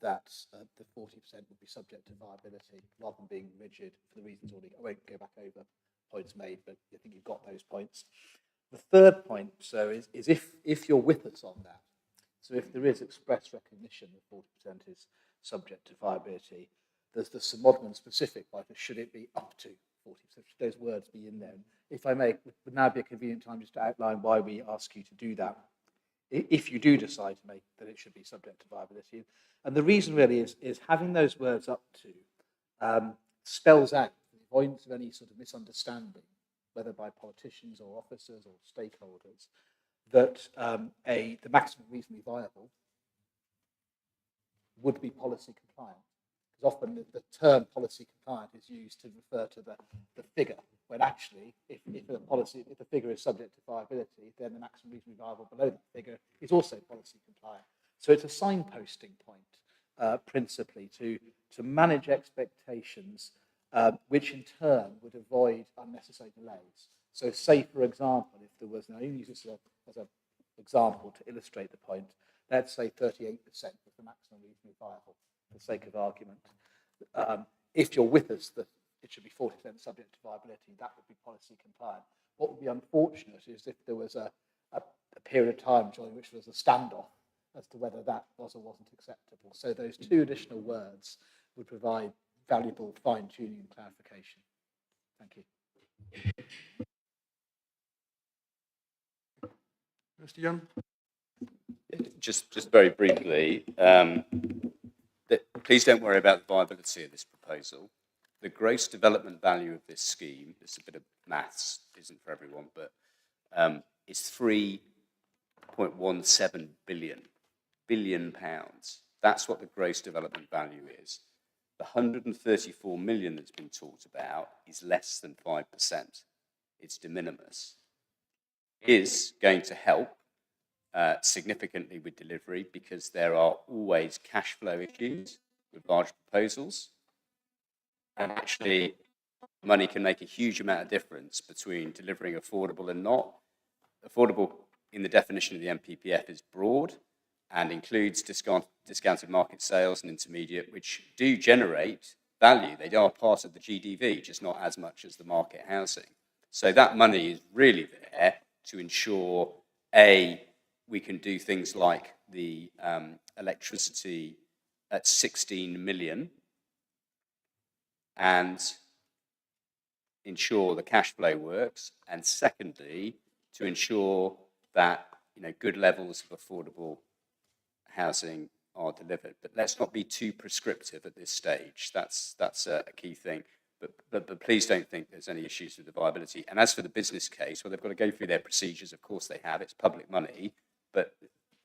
that the 40% would be subject to viability rather than being rigid for the reasons already. I won't go back over points made, but I think you've got those points. The third point, so is if you're with us on that, so if there is express recognition that 40% is subject to viability, there's the Sir Modwin specific point of should it be up to 40%, should those words be in there? If I may, it would now be a convenient time just to outline why we ask you to do that, if you do decide to make that it should be subject to viability. And the reason really is having those words up to spells out the avoidance of any sort of misunderstanding, whether by politicians or officers or stakeholders, that the maximum reasonably viable would be policy compliant. Because often the term policy compliant is used to refer to the figure, when actually, if the figure is subject to viability, then the maximum reasonably viable below that figure is also policy compliant. So it's a signposting point, principally, to manage expectations, which in turn would avoid unnecessary delays. So say, for example, if there was, and I only use this as an example to illustrate the point, let's say 38% was the maximum reasonably viable, for the sake of argument. If you're with us that it should be 40% subject to viability, that would be policy compliant. What would be unfortunate is if there was a period of time during which there was a standoff as to whether that was or wasn't acceptable. So those two additional words would provide valuable fine-tuning and clarification. Thank you. Mr. Young? Just very briefly, please don't worry about the viability of this proposal. The gross development value of this scheme, this is a bit of maths, isn't for everyone, but is £3.17 billion. That's what the gross development value is. The 134 million that's been talked about is less than 5%. It's de minimis. It is going to help significantly with delivery because there are always cash flow issues with large proposals. And actually, money can make a huge amount of difference between delivering affordable and not. Affordable, in the definition of the NPPF, is broad and includes discounted market sales and intermediate, which do generate value. They are part of the GDV, just not as much as the market housing. So that money is really there to ensure, A, we can do things like the electricity at 16 million and ensure the cash flow works, and secondly, to ensure that good levels of affordable housing are delivered. But let's not be too prescriptive at this stage. That's a key thing. But please don't think there's any issues with the viability. And as for the business case, well, they've got to go through their procedures. Of course they have. It's public money. But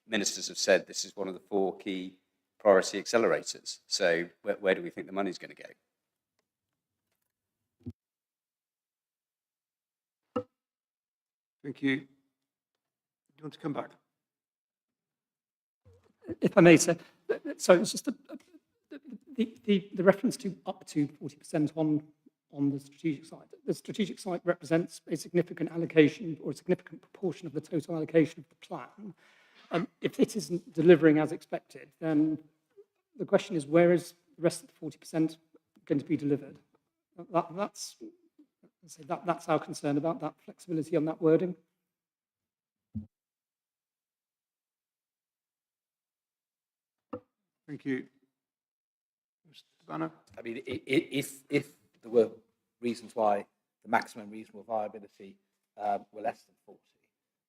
ministers have said this is one of the 4 key priority accelerators. So where do we think the money's going to go? Thank you. you want to come back? If I may, sir, so it's just the reference to up to 40% on the strategic site. The strategic site represents a significant allocation or a significant proportion of the total allocation of the plan. If it isn't delivering as expected, then the question is, where is the rest of the 40% going to be delivered? That's our concern about that flexibility on that wording. Thank you. Mr. Banner? I mean, if there were reasons why the maximum reasonable viability were less than 40,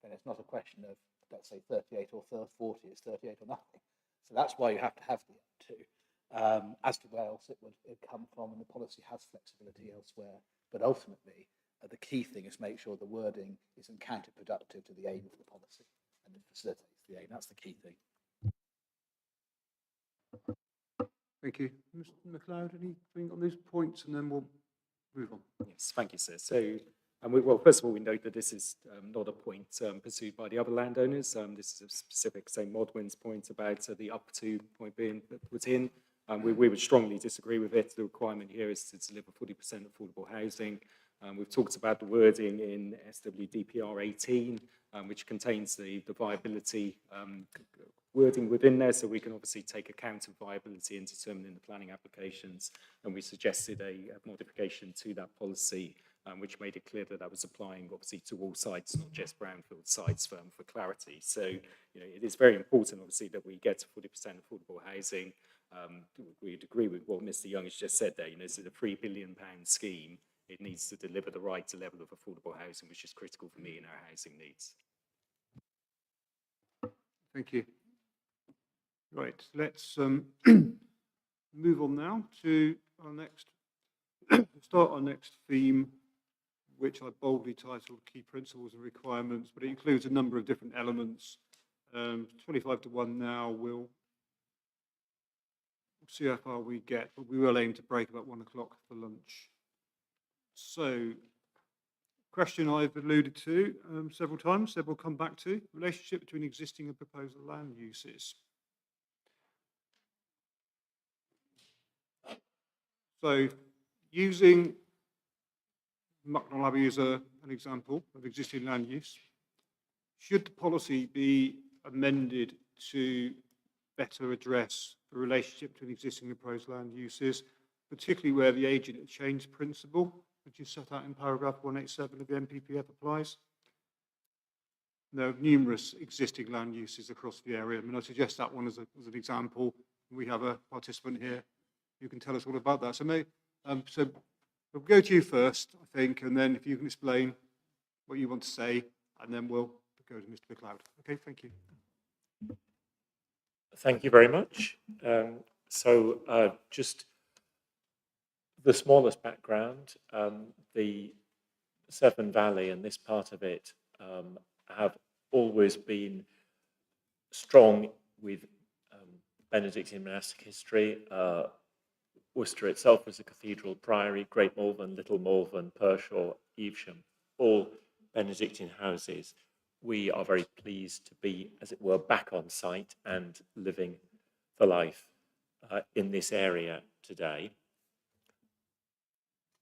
then it's not a question of, let's say, 38 or 40, it's 38 or nothing. So that's why you have to have the up to. As to where else it would come from, and the policy has flexibility elsewhere. But ultimately, the key thing is make sure the wording isn't counterproductive to the aim of the policy and it facilitates the aim. That's the key thing. Thank you. Mr. MacLeod, anything on these points, and then we'll move on. Yes, thank you, sir. So, well, first of all, we note that this is not a point pursued by the other landowners. This is a specific St. Modwen's point about the up to point being put in. We would strongly disagree with it. The requirement here is to deliver 40% affordable housing. We've talked about the wording in SWDPR 18, which contains the viability wording within there, so we can obviously take account of viability in determining the planning applications. And we suggested a modification to that policy, which made it clear that that was applying obviously to all sites, not just brownfield sites, for clarity. So, you know, it is very important, obviously, that we get to 40% affordable housing. We'd agree with what Mr. Young has just said there. You know, this is a £3 billion scheme. It needs to deliver the right level of affordable housing, which is critical for me in our housing needs. Thank you. Right, let's move on now to our next, start our next theme, which I boldly titled Key Principles and Requirements, but it includes a number of different elements. 25 to 1 now, we'll see how far we get, but we will aim to break about 1 o'clock for lunch. So, question I've alluded to several times, that we'll come back to, relationship between existing and proposed land uses. So, using Mucknell Abbey as an example of existing land use, should the policy be amended to better address the relationship between existing and proposed land uses, particularly where the agent of change principle, which is set out in paragraph 187 of the NPPF, applies? There are numerous existing land uses across the area. I mean, I suggest that one as an example. We have a participant here who can tell us all about that. So, so we'll go to you first, I think, and then if you can explain what you want to say, and then we'll go to Mr. MacLeod. Okay, thank you. Thank you very much. Just the smallest background, the Severn Valley and this part of it have always been strong with Benedictine monastic history. Worcester itself was a cathedral priory, Great Malvern, Little Malvern, Pershore, Evesham, all Benedictine houses. We are very pleased to be, as it were, back on site and living the life in this area today.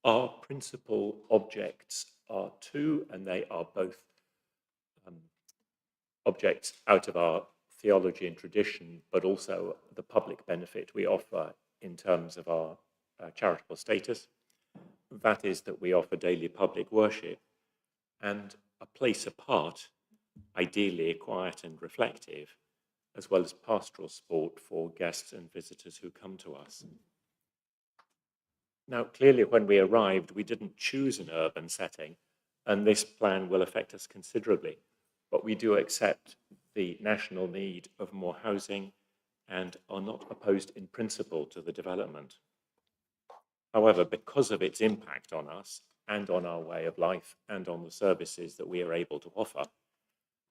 Our principal objects are two, and they are both objects out of our theology and tradition, but also the public benefit we offer in terms of our charitable status. That is that we offer daily public worship and a place apart, ideally quiet and reflective, as well as pastoral sport for guests and visitors who come to us. Now, clearly, when we arrived, we didn't choose an urban setting, and this plan will affect us considerably. But we do accept the national need of more housing and are not opposed in principle to the development. However, because of its impact on us and on our way of life and on the services that we are able to offer,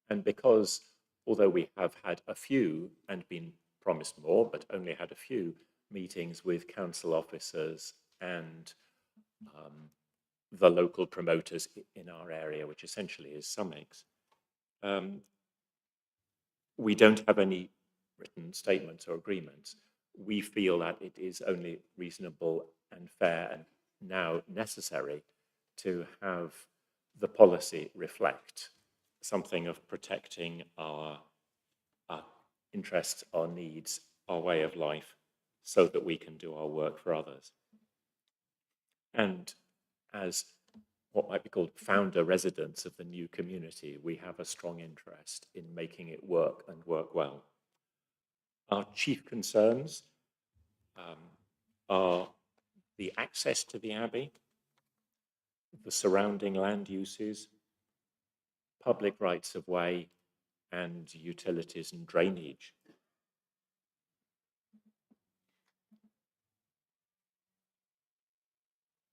and because, although we have had a few and been promised more, but only had a few meetings with council officers and the local promoters in our area, which essentially is Summex, we don't have any written statements or agreements. We feel that it is only reasonable and fair and now necessary to have the policy reflect something of protecting our interests, our needs, our way of life, so that we can do our work for others. And as what might be called founder residents of the new community, we have a strong interest in making it work and work well. Our chief concerns are the access to the Abbey, the surrounding land uses, public rights of way, and utilities and drainage.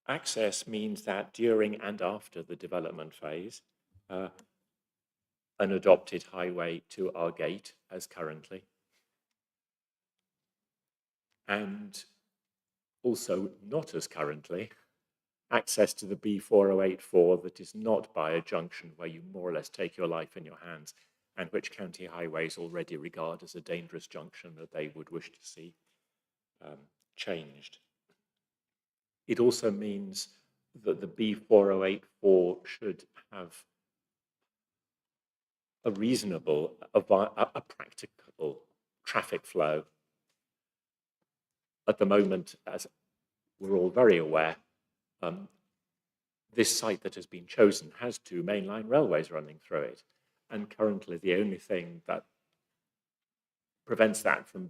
Access means that during and after the development phase, an adopted highway to our gate, as currently, and also not as currently, access to the B4084 that is not by a junction where you more or less take your life in your hands, and which county highways already regard as a dangerous junction that they would wish to see changed. It also means that the B4084 should have a reasonable, a practicable traffic flow. At the moment, as we're all very aware, this site that has been chosen has 2 mainline railways running through it. And currently the only thing that prevents that from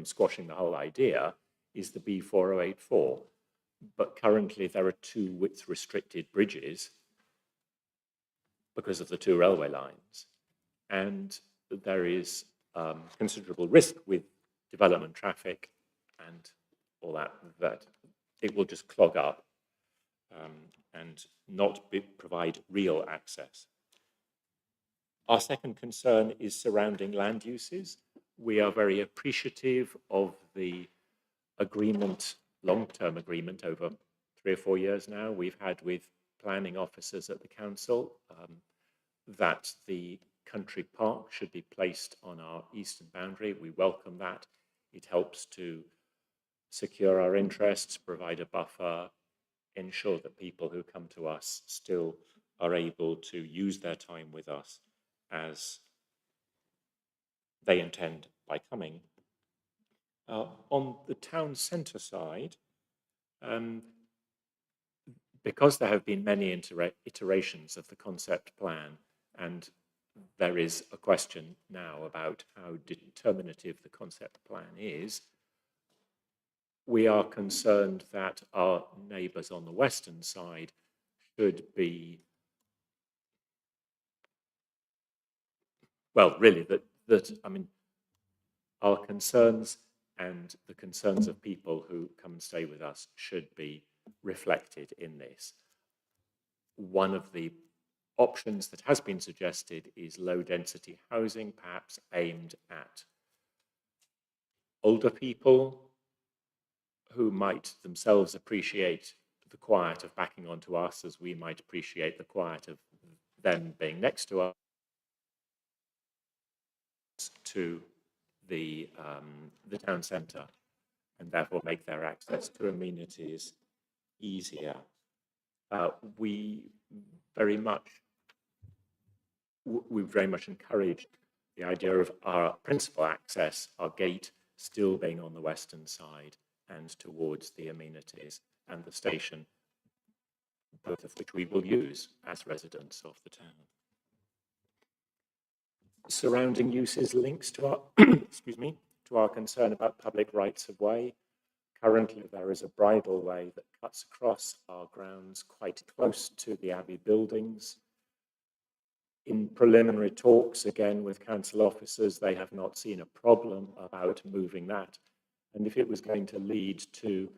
squashing the whole idea is the B4084. But currently there are 2 width restricted bridges because of the 2 railway lines. And there is considerable risk with development traffic and all that it will just clog up and not provide real access. Our second concern is surrounding land uses. We are very appreciative of the agreement, long-term agreement over 3 or 4 years now we've had with planning officers at the council that the country park should be placed on our eastern boundary. We welcome that. It helps to secure our interests, provide a buffer, ensure that people who come to us still are able to use their time with us as they intend by coming. On the town centre side, because there have been many iterations of the concept plan, and there is a question now about how determinative the concept plan is, we are concerned that our neighbours on the western side should be, well, really, I mean, our concerns and the concerns of people who come and stay with us should be reflected in this. One of the options that has been suggested is low density housing, perhaps aimed at older people who might themselves appreciate the quiet of backing onto us as we might appreciate the quiet of them being next to us, to the town centre, and therefore make their access to amenities easier. We very much encouraged the idea of our principal access, our gate, still being on the western side and towards the amenities and the station, both of which we will use as residents of the town. Surrounding uses links to our, excuse me, to our concern about public rights of way. Currently, there is a bridle way that cuts across our grounds quite close to the Abbey buildings. In preliminary talks, again, with council officers, they have not seen a problem about moving that. And if it was going to lead to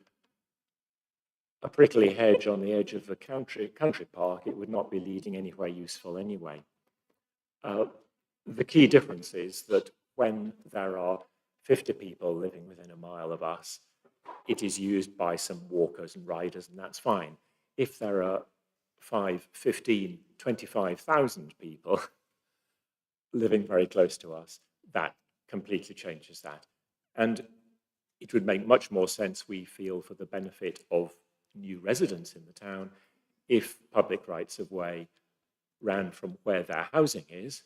a prickly hedge on the edge of the country park, it would not be leading anywhere useful anyway. The key difference is that when there are 50 people living within a mile of us, it is used by some walkers and riders, and that's fine. If there are 5, 15, 25,000 people living very close to us, that completely changes that. And it would make much more sense, we feel, for the benefit of new residents in the town, if public rights of way ran from where their housing is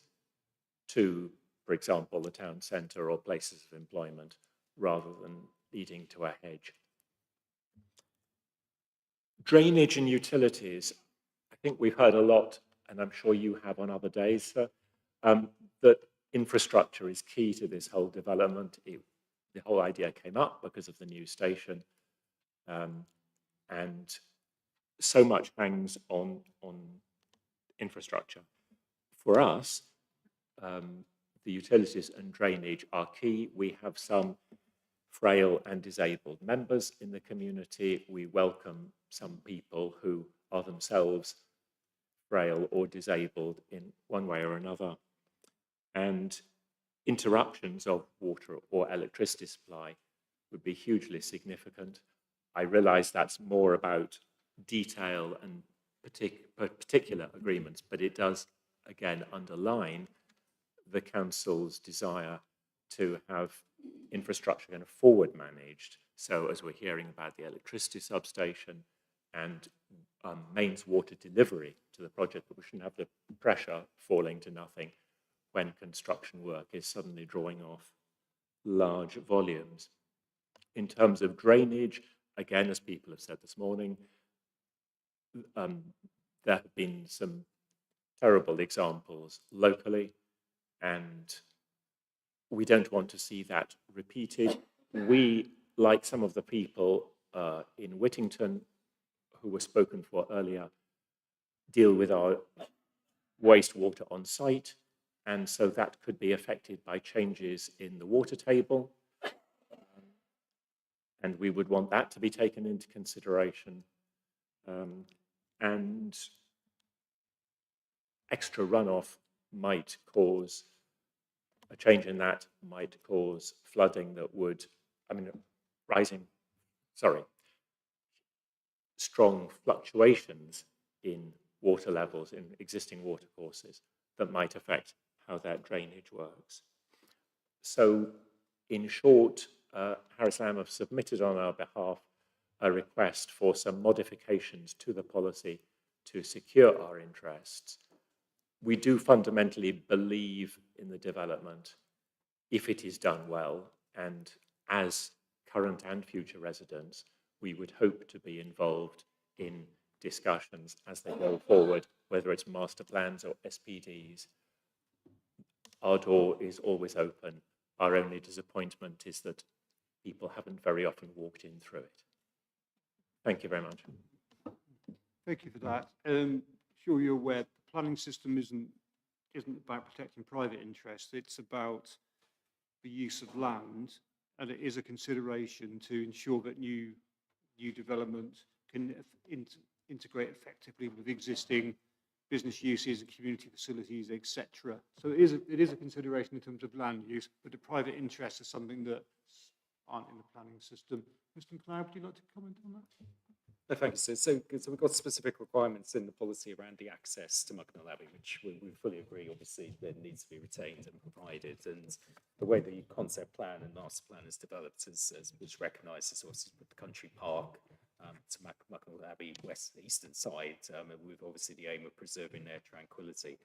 to, for example, the town centre or places of employment, rather than leading to a hedge. Drainage and utilities, I think we've heard a lot, and I'm sure you have on other days, that infrastructure is key to this whole development. The whole idea came up because of the new station, and so much hangs on infrastructure. For us, the utilities and drainage are key. We have some frail and disabled members in the community. We welcome some people who are themselves frail or disabled in one way or another. And interruptions of water or electricity supply would be hugely significant. I realise that's more about detail and particular agreements, but it does, again, underline the council's desire to have infrastructure kind of forward managed. So as we're hearing about the electricity substation and mains water delivery to the project, but we shouldn't have the pressure falling to nothing when construction work is suddenly drawing off large volumes. In terms of drainage, again, as people have said this morning, there have been some terrible examples locally, and we don't want to see that repeated. We, like some of the people in Whittington who were spoken for earlier, deal with our wastewater on site, and so that could be affected by changes in the water table. And we would want that to be taken into consideration. And extra runoff might cause, a change in that might cause flooding that would, strong fluctuations in water levels in existing water courses that might affect how that drainage works. So in short, Harris Lamb have submitted on our behalf a request for some modifications to the policy to secure our interests. We do fundamentally believe in the development if it is done well, and as current and future residents, we would hope to be involved in discussions as they go forward, whether it's master plans or SPDs. Our door is always open. Our only disappointment is that people haven't very often walked in through it. Thank you very much. Thank you for that. Sure you're aware the planning system isn't about protecting private interests. It's about the use of land, and it is a consideration to ensure that new development can integrate effectively with existing business uses and community facilities, etc. So it is a consideration in terms of land use, but the private interests are something that aren't in the planning system. Mr. McLeod, would you like to comment on that? No, thank you. So we've got specific requirements in the policy around the access to Mucknell Abbey, which we fully agree, obviously, that needs to be retained and provided. And the way the concept plan and master plan is developed is recognised as the country park to Mucknell Abbey eastern side, with obviously the aim of preserving their tranquility.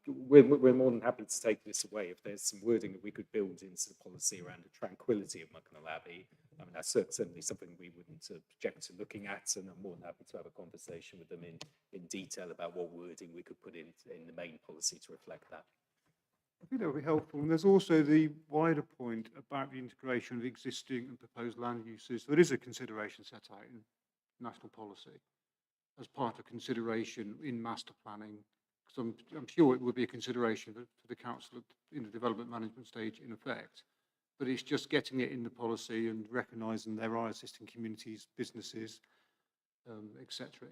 We're more than happy to take this away if there's some wording that we could build into the policy around the tranquility of Mucknell Abbey. I mean, that's certainly something we wouldn't object to looking at, and I'm more than happy to have a conversation with them in detail about what wording we could put in the main policy to reflect that. I think that would be helpful. And there's also the wider point about the integration of existing and proposed land uses. There is a consideration set out in national policy as part of consideration in master planning. Because I'm sure it would be a consideration for the council in the development management stage in effect. But it's just getting it in the policy and recognising there are existing communities, businesses, etc.,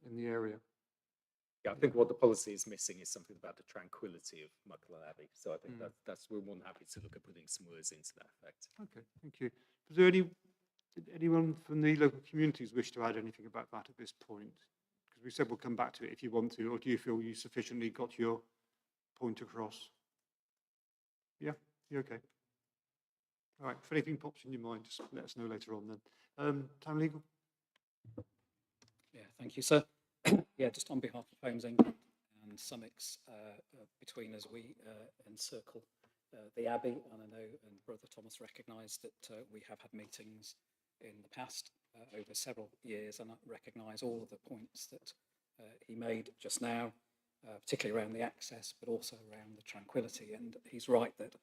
in the area. Yeah, I think what the policy is missing is something about the tranquility of Mucknell Abbey. So I think that's we're more than happy to look at putting some words into that effect. Okay, thank you. Is there anyone from the local communities wish to add anything about that at this point? Because we said we'll come back to it if you want to, or do you feel you sufficiently got your point across? Yeah, you okay? All right, if anything pops in your mind, just let us know later on then. Town legal? Yeah, thank you, sir. Yeah, just on behalf of Homes England and Summits, between us, we encircle the Abbey, and I know Brother Thomas recognised that we have had meetings in the past over several years, and I recognise all of the points that he made just now, particularly around the access, but also around the tranquility. And he's right that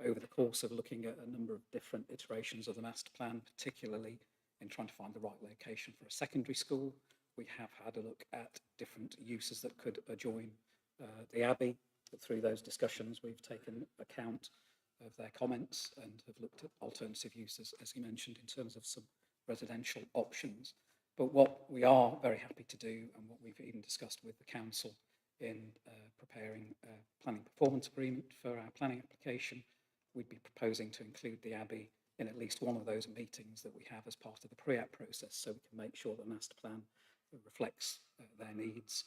over the course of looking at a number of different iterations of the master plan, particularly in trying to find the right location for a secondary school, we have had a look at different uses that could adjoin the Abbey. But through those discussions, we've taken account of their comments and have looked at alternative uses, as you mentioned, in terms of some residential options. But what we are very happy to do, and what we've even discussed with the council in preparing a planning performance agreement for our planning application, we'd be proposing to include the Abbey in at least one of those meetings that we have as part of the pre-app process, so we can make sure the master plan reflects their needs.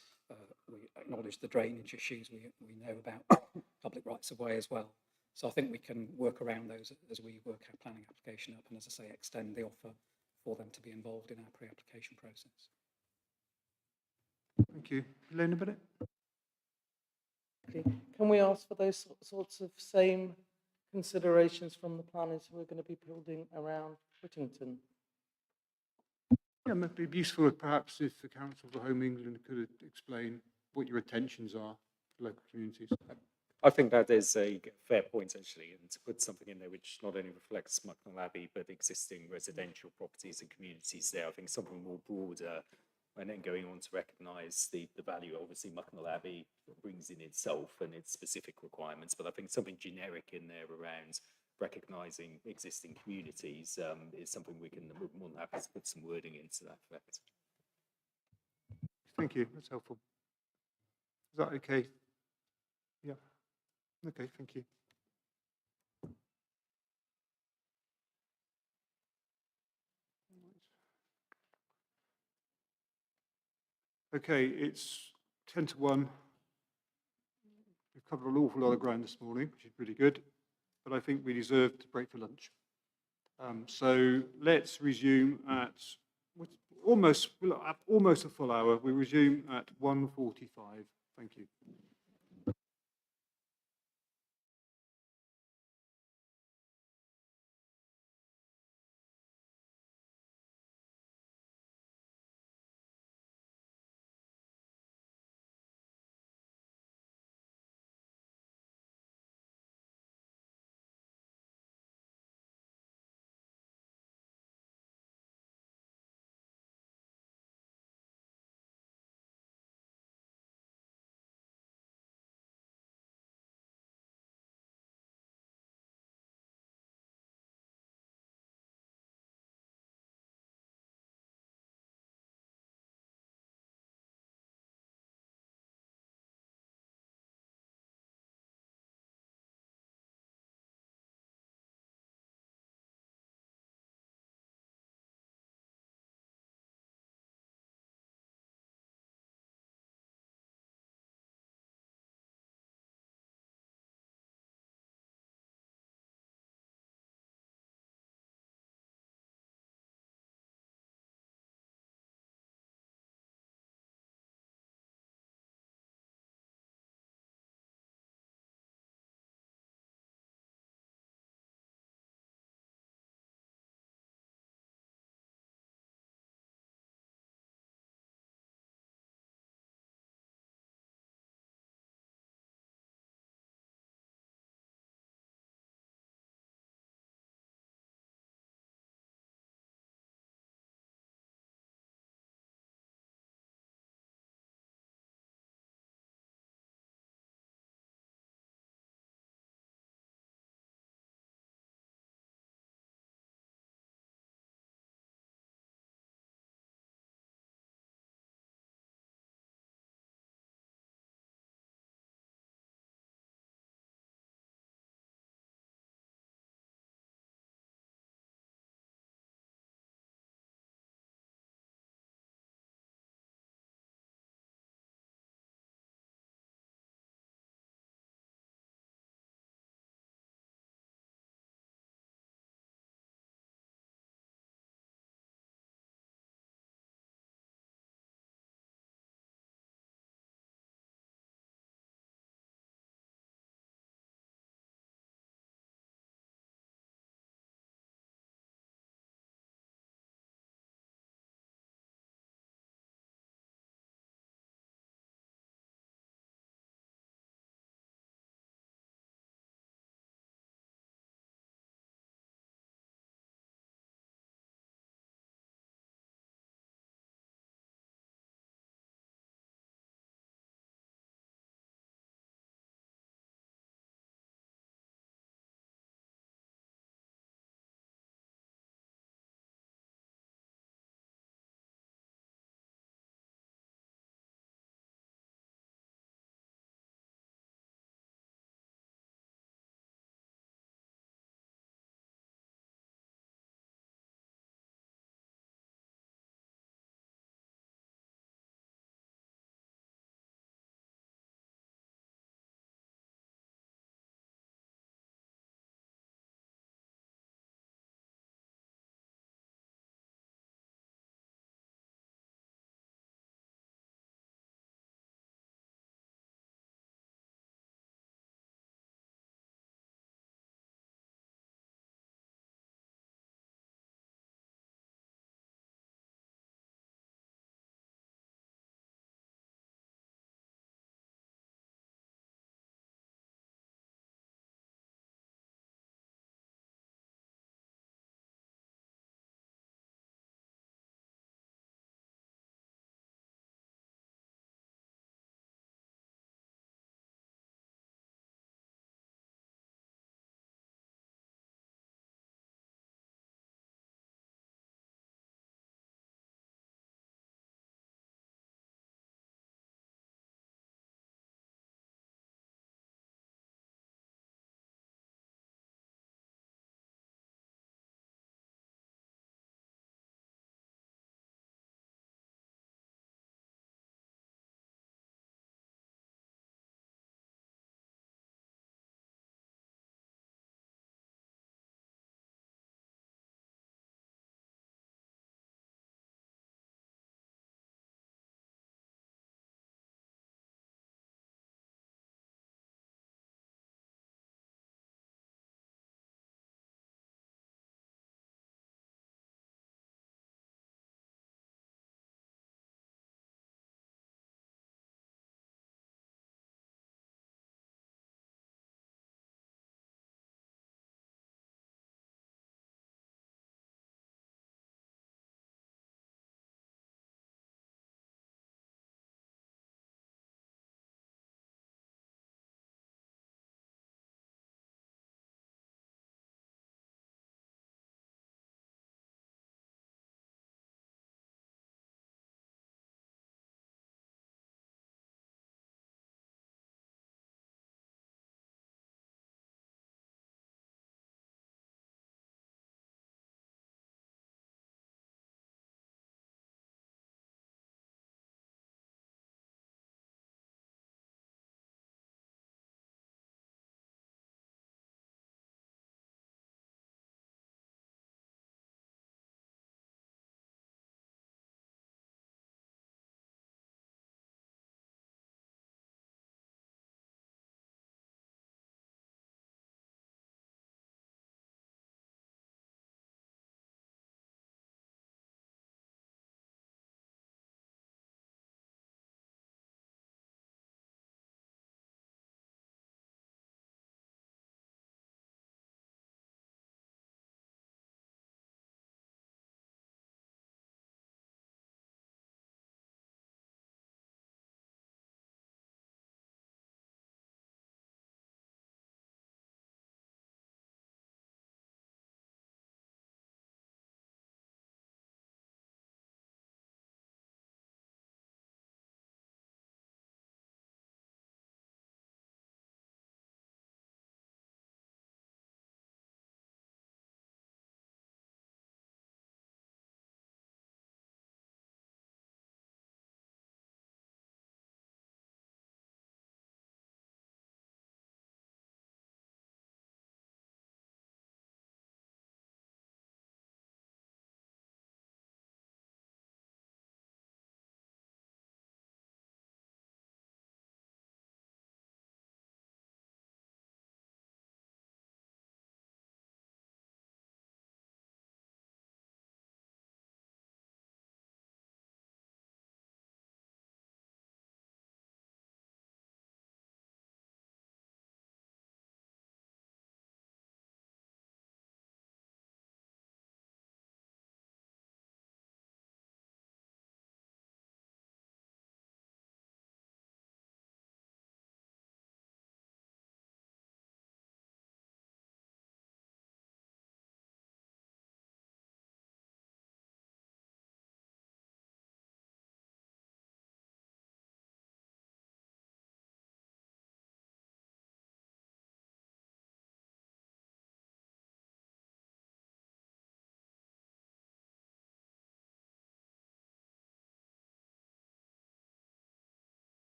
We acknowledge the drainage issues, we know about public rights of way as well. So I think we can work around those as we work our planning application up, and as I say, extend the offer for them to be involved in our pre-application process. Thank you. Elena Bennett? Okay. Can we ask for those sorts of same considerations from the planners who are going to be building around Whittington? Yeah, it might be useful perhaps if the Council for Home England could explain what your intentions are for local communities. I think that is a fair point, actually, and to put something in there which not only reflects Mucknell Abbey, but existing residential properties and communities there. I think something more broader, and then going on to recognise the value, obviously, Mucknell Abbey brings in itself and its specific requirements, but I think something generic in there around recognising existing communities is something we're more than happy to put some wording into that effect. Thank you, that's helpful. Is that okay? Yeah. Okay, thank you. Okay, it's 10 to 1. We've covered an awful lot of ground this morning, which is pretty good, but I think we deserve to break for lunch. So let's resume at almost a full hour. We resume at 1:45. Thank you.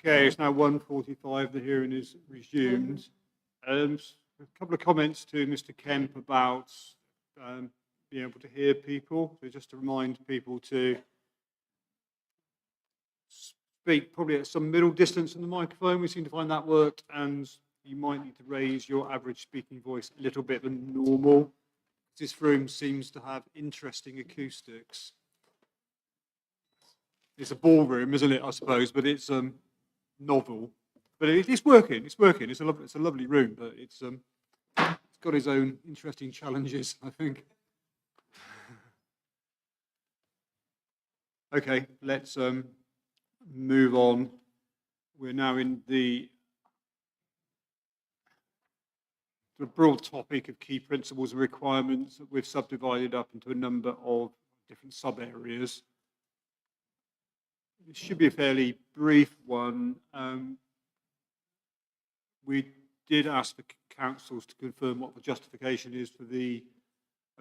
Okay, it's now 1:45. The hearing is resumed. A couple of comments to Mr. Kemp about being able to hear people. So just to remind people to speak probably at some middle distance from the microphone. We seem to find that worked, and you might need to raise your average speaking voice a little bit than normal. This room seems to have interesting acoustics. It's a ballroom, isn't it, I suppose, but it's novel. But it's working, it's working. It's a lovely room, but it's got its own interesting challenges, I think. Okay, let's move on. We're now in the broad topic of key principles and requirements that we've subdivided up into a number of different sub-areas. It should be a fairly brief one. We did ask the councils to confirm what the justification is for the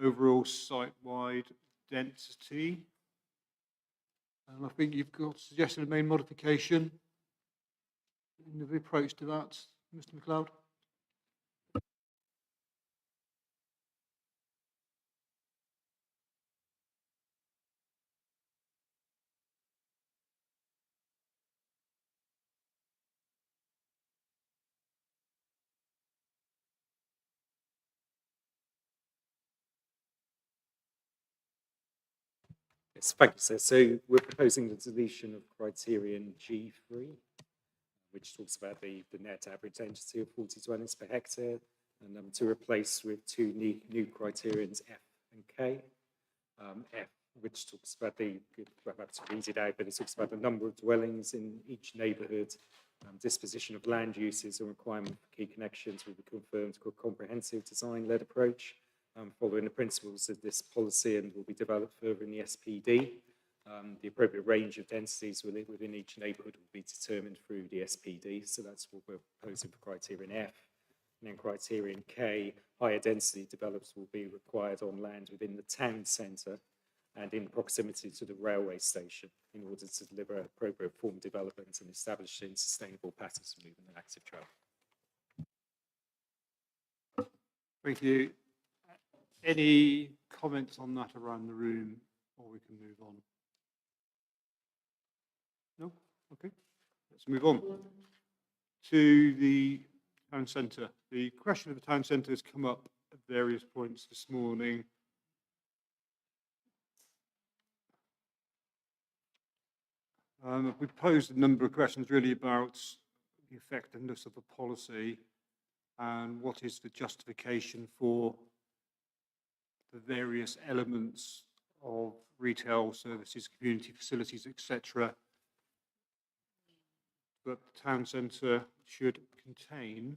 overall site-wide density. And I think you've got suggested a main modification in the approach to that, Mr. MacLeod. Yes, thank you, sir. So we're proposing the deletion of criterion G3, which talks about the net average density of 40 dwellings per hectare, and to replace with two new criterions, F and K. F, which talks about I'm about to read it out, but it talks about the number of dwellings in each neighbourhood, disposition of land uses and requirement for key connections will be confirmed through a comprehensive design-led approach, following the principles of this policy, and will be developed further in the SPD. The appropriate range of densities within each neighbourhood will be determined through the SPD, so that's what we're proposing for criterion F. And then criterion K, higher density developments will be required on land within the town centre and in proximity to the railway station in order to deliver appropriate form development and establishing sustainable patterns of movement and active travel. Thank you. Any comments on that around the room, or we can move on? No? Okay. Let's move on to the town centre. The question of the town centre has come up at various points this morning. We posed a number of questions really about the effectiveness of the policy and what is the justification for the various elements of retail services, community facilities, etc. that the town centre should contain.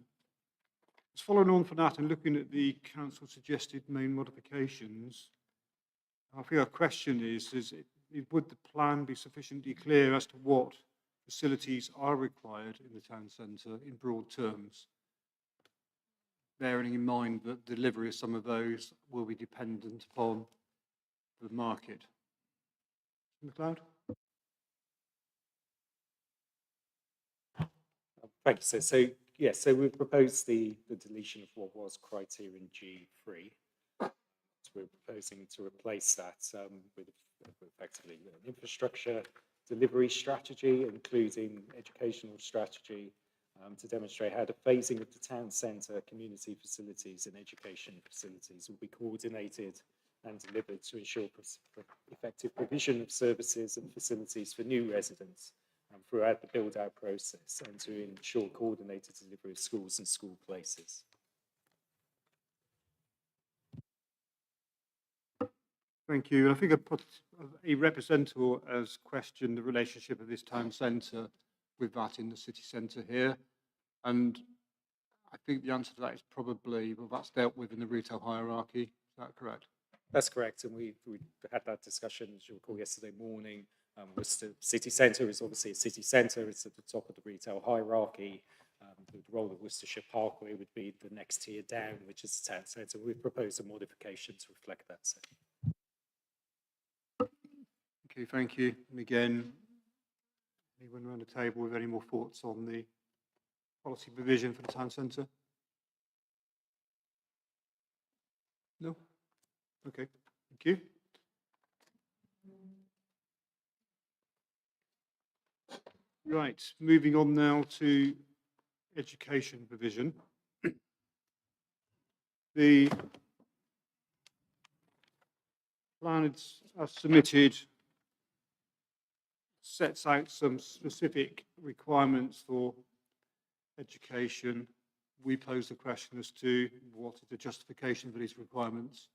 Just following on from that and looking at the council suggested main modifications, I think our question is would the plan be sufficiently clear as to what facilities are required in the town centre in broad terms, bearing in mind that delivery of some of those will be dependent upon the market? MacLeod? Thank you, sir. So, yes, so we've proposed the deletion of what was criterion G3. So we're proposing to replace that with effectively an infrastructure delivery strategy, including educational strategy, to demonstrate how the phasing of the town centre, community facilities and education facilities will be coordinated and delivered to ensure effective provision of services and facilities for new residents throughout the build-out process, and to ensure coordinated delivery of schools and school places. Thank you. I think I put a representative has questioned the relationship of this town centre with that in the city centre here. And I think the answer to that is probably, well, that's dealt with in the retail hierarchy. Is that correct? That's correct. And we had that discussion, as you'll recall, yesterday morning. Worcester city centre is obviously a city centre. It's at the top of the retail hierarchy. The role of Worcestershire Parkway would be the next tier down, which is the town centre. We've proposed a modification to reflect that. So. Okay, thank you. And again, Anyone around the table with any more thoughts on the policy provision for the town centre? No? Okay, thank you. Right, moving on now to education provision. The plan as submitted sets out some specific requirements for education. We pose the question as to what is the justification for these requirements,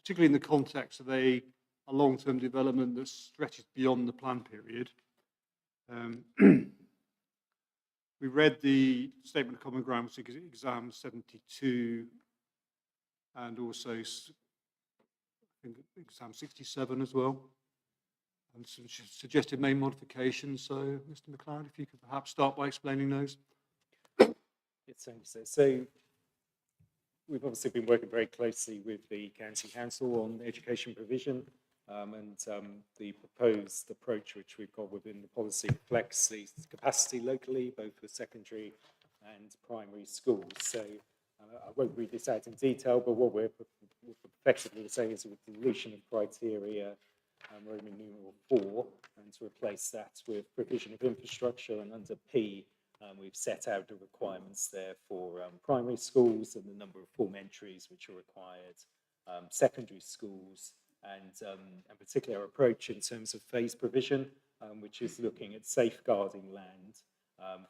particularly in the context of a long-term development that stretches beyond the plan period. We read the Statement of Common Ground, which is exam 72, and also I think exam 67 as well, and some suggested main modifications. So, Mr. McLeod, if you could perhaps start by explaining those. Yes, thanks. So we've obviously been working very closely with the County Council on education provision, and the proposed approach which we've got within the policy reflects the capacity locally, both for secondary and primary schools. So I won't read this out in detail, but what we're effectively saying is with the deletion of criteria, Roman numeral 4, and to replace that with provision of infrastructure, and under P, we've set out the requirements there for primary schools and the number of form entries which are required, secondary schools, and particularly our approach in terms of phase provision, which is looking at safeguarding land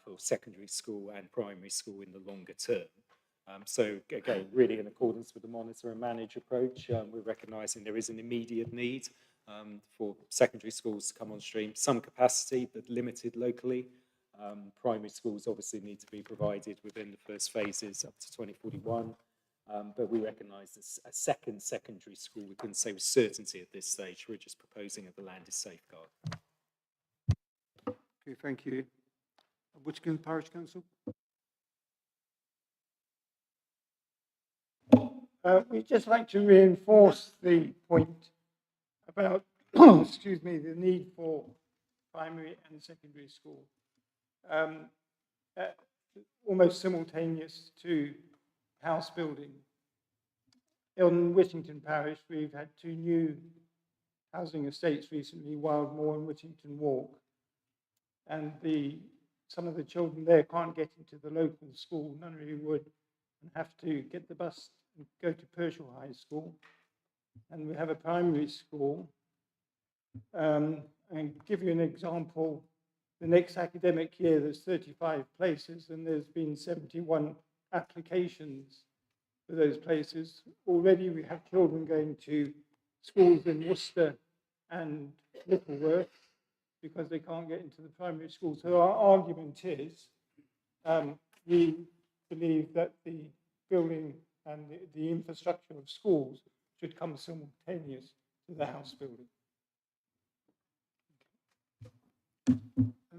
for secondary school and primary school in the longer term. So again, really in accordance with the monitor and manage approach, we're recognising there is an immediate need for secondary schools to come on stream, some capacity but limited locally. Primary schools obviously need to be provided within the first phases up to 2041, but we recognise this a second secondary school, we couldn't say with certainty at this stage. We're just proposing that the land is safeguarded. Okay, thank you. Whitcomb Parish Council? We'd just like to reinforce the point about, excuse me, the need for primary and secondary school. Almost simultaneous to house building. In Whittington Parish, we've had 2 new housing estates recently, Wildmoor and Whittington Walk. And some of the children there can't get into the local school, Nunnery Wood, and have to get the bus and go to Pershore High School. And we have a primary school. And give you an example, the next academic year there's 35 places and there's been 71 applications for those places. Already we have children going to schools in Worcester and Littleworth because they can't get into the primary school. So our argument is we believe that the building and the infrastructure of schools should come simultaneous to the house building.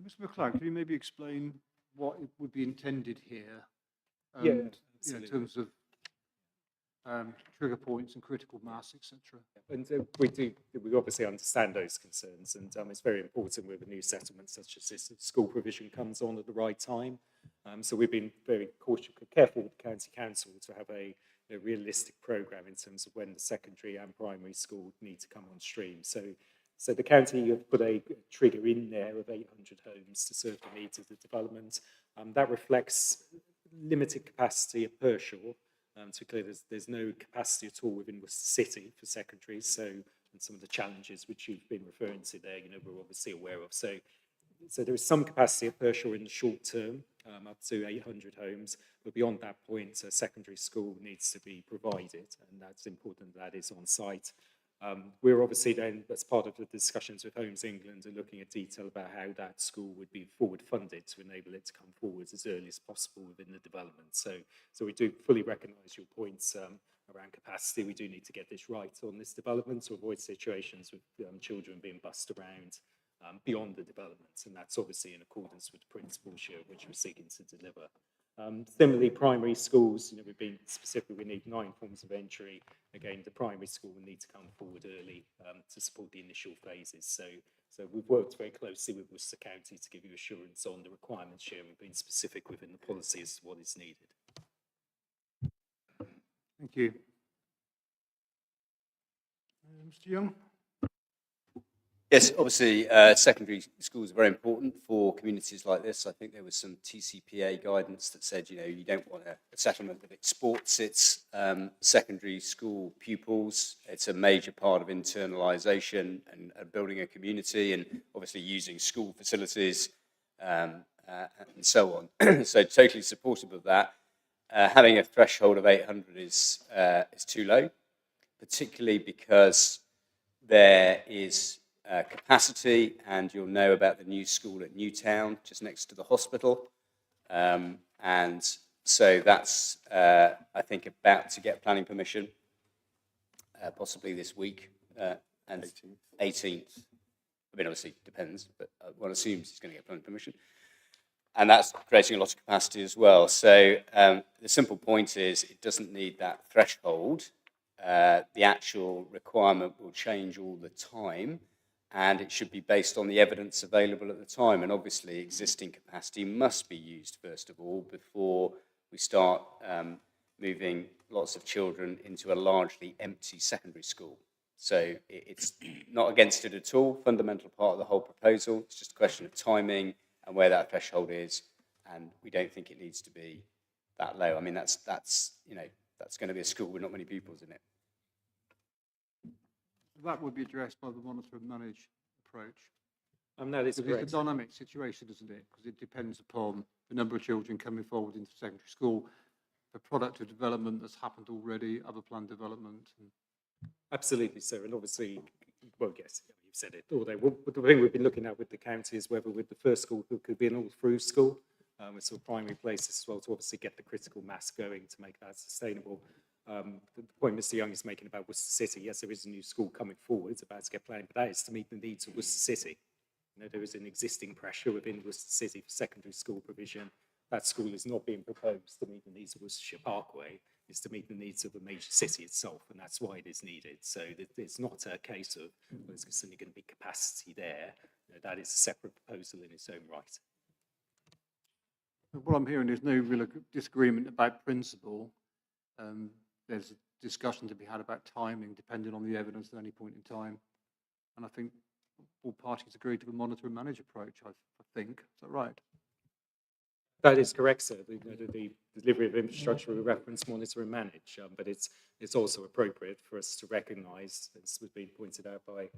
Mr. McLeod, can you maybe explain what it would be intended here? Yeah, in terms of trigger points and critical mass, etc. And we obviously understand those concerns, and it's very important with a new settlement such as this that school provision comes on at the right time. So we've been very careful with the County Council to have a realistic programme in terms of when the secondary and primary school need to come on stream. So the county have put a trigger in there of 800 homes to serve the needs of the development. That reflects limited capacity at Pershore. So clearly there's no capacity at all within Worcester City for secondaries. So, and some of the challenges which you've been referring to there, we're obviously aware of. So there is some capacity at Pershore in the short term, up to 800 homes. But beyond that point, a secondary school needs to be provided, and that's important that is on site. We're obviously then, as part of the discussions with Homes England, are looking at detail about how that school would be forward funded to enable it to come forward as early as possible within the development. So we do fully recognise your points around capacity. We do need to get this right on this development to avoid situations with children being bussed around beyond the development, and that's obviously in accordance with the principles here which we're seeking to deliver. Similarly, primary schools, we've been specific, we need 9 forms of entry. Again, the primary school will need to come forward early to support the initial phases. So So we've worked very closely with Worcester County to give you assurance on the requirements sharing, being specific within the policy as to what is needed. Thank you. Mr. Young? Yes, obviously, secondary schools are very important for communities like this. I think there was some TCPA guidance that said, you don't want a settlement that exports its secondary school pupils. It's a major part of internalisation and building a community, and obviously using school facilities and so on. So totally supportive of that. Having a threshold of 800 is too low, particularly because there is capacity, and you'll know about the new school at Newtown, just next to the hospital. And so that's, I think, about to get planning permission, possibly this week, and 18th. I mean, obviously, it depends, but one assumes it's going to get planning permission. And that's creating a lot of capacity as well. So the simple point is it doesn't need that threshold. The actual requirement will change all the time, and it should be based on the evidence available at the time. And obviously, existing capacity must be used, first of all, before we start moving lots of children into a largely empty secondary school. So it's not against it at all, fundamental part of the whole proposal. It's just a question of timing and where that threshold is, and we don't think it needs to be that low. I mean, that's going to be a school with not many pupils in it. That would be addressed by the monitor and manage approach. That is correct. It's a dynamic situation, isn't it? Because it depends upon the number of children coming forward into secondary school, the product of development that's happened already, other planned development. Absolutely, sir. And obviously, well, yes, you've said it. Although the thing we've been looking at with the county is whether with the first school it could be an all-through school with sort of primary places as well to obviously get the critical mass going to make that sustainable. The point Mr. Young is making about Worcester City, yes, there is a new school coming forward, it's about to get planning, but that is to meet the needs of Worcester City. There is an existing pressure within Worcester City for secondary school provision. That school is not being proposed to meet the needs of Worcestershire Parkway, it's to meet the needs of the major city itself, and that's why it is needed. So it's not a case of, well, there's certainly going to be capacity there. That is a separate proposal in its own right. What I'm hearing is no real disagreement about principle. There's a discussion to be had about timing, depending on the evidence at any point in time. And I think all parties agreed to the monitor and manage approach, I think. Is that right? That is correct, sir. The delivery of infrastructure we reference, monitor and manage, but it's also appropriate for us to recognise, as was being pointed out by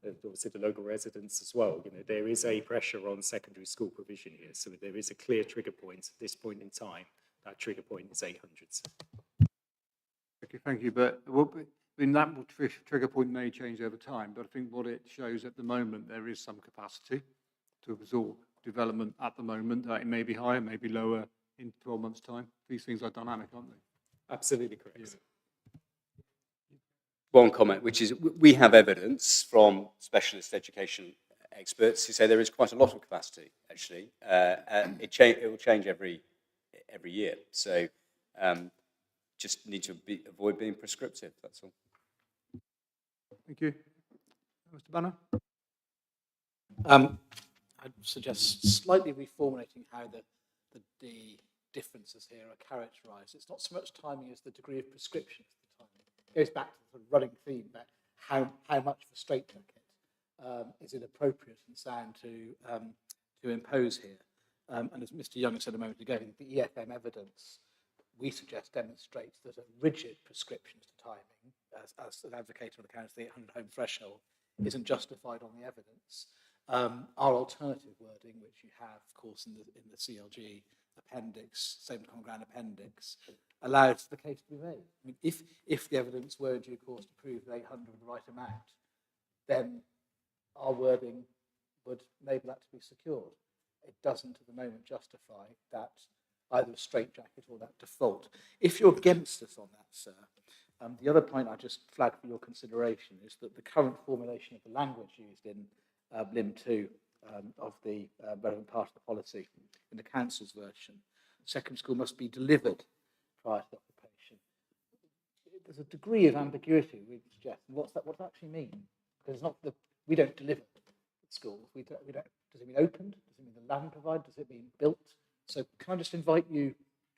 obviously the local residents as well, there is a pressure on secondary school provision here, so there is a clear trigger point at this point in time. That trigger point is 800. Okay, thank you. But that trigger point may change over time, but I think what it shows at the moment, there is some capacity to absorb development at the moment. It may be higher, may be lower in 12 months' time. These things are dynamic, aren't they? Absolutely correct. Yeah. One comment, which is we have evidence from specialist education experts who say there is quite a lot of capacity, actually. It will change every year. So just need to avoid being prescriptive, that's all. Thank you. Mr. Banner? I'd suggest slightly reformulating how the differences here are characterised. It's not so much timing as the degree of prescription as the timing. It goes back to the sort of running theme about how much of a straitjacket is it appropriate and sound to impose here. And as Mr. Young said a moment ago, the EFM evidence, we suggest, demonstrates that a rigid prescription to timing, as an advocate on account of the 800 home threshold, isn't justified on the evidence. Our alternative wording, which you have, of course, in the CLG appendix, same common ground appendix, allows the case to be made. I mean, if the evidence were in due course to prove that 800 was the right amount, then our wording would enable that to be secured. It doesn't at the moment justify that either a straitjacket or that default. If you're against us on that, sir, the other point I just flag for your consideration is that the current formulation of the language used in Lim 2 of the relevant part of the policy in the council's version, secondary school must be delivered prior to occupation. There's a degree of ambiguity we suggest. What's that actually mean? Because it's not that we don't deliver. the school? Does it mean opened? Does it mean the land provided? Does it mean built? So can I just invite you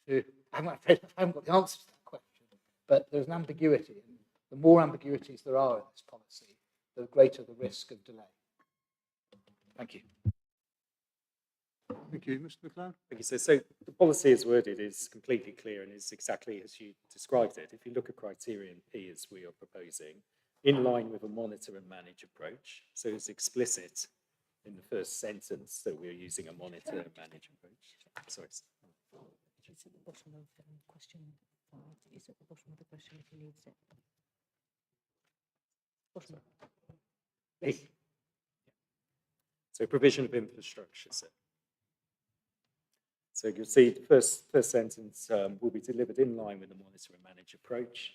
to, I'm afraid I haven't got the answers to that question, but there's an ambiguity, and the more ambiguities there are in this policy, the greater the risk of delay. Thank you. Thank you, Mr. McLeod. Thank you. So the policy as worded is completely clear and is exactly as you described it. If you look at criterion P as we are proposing, in line with a monitor and manage approach, so it's explicit in the first sentence that we're using a monitor and manage approach. Sorry. It's at the bottom of question 5. It's at the bottom of the question if he needs it. Bottom. Yes. So provision of infrastructure. So you'll see the first sentence will be delivered in line with the monitor and manage approach.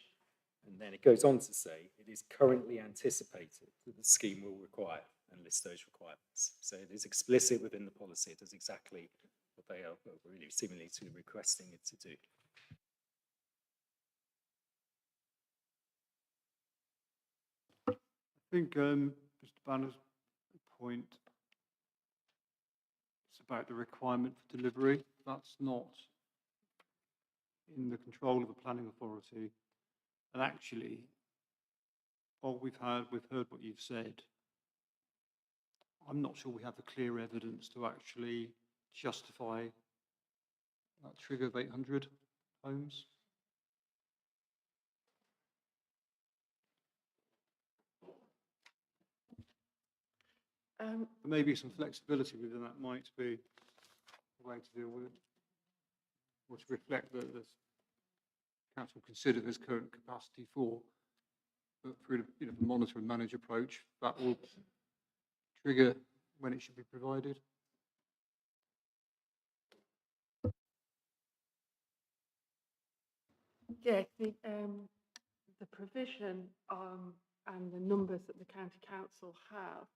And then it goes on to say it is currently anticipated that the scheme will require and list those requirements. So it is explicit within the policy. It does exactly what they are really seemingly to requesting it to do. I think Mr. Banner's point is about the requirement for delivery. That's not in the control of the planning authority. And actually, what we've heard what you've said. I'm not sure we have the clear evidence to actually justify that trigger of 800 homes. Maybe some flexibility within that might be a way to deal with it, or to reflect that the council consider this current capacity for, but through the monitor and manage approach, that will trigger when it should be provided. Yeah, the provision and the numbers that the county council have,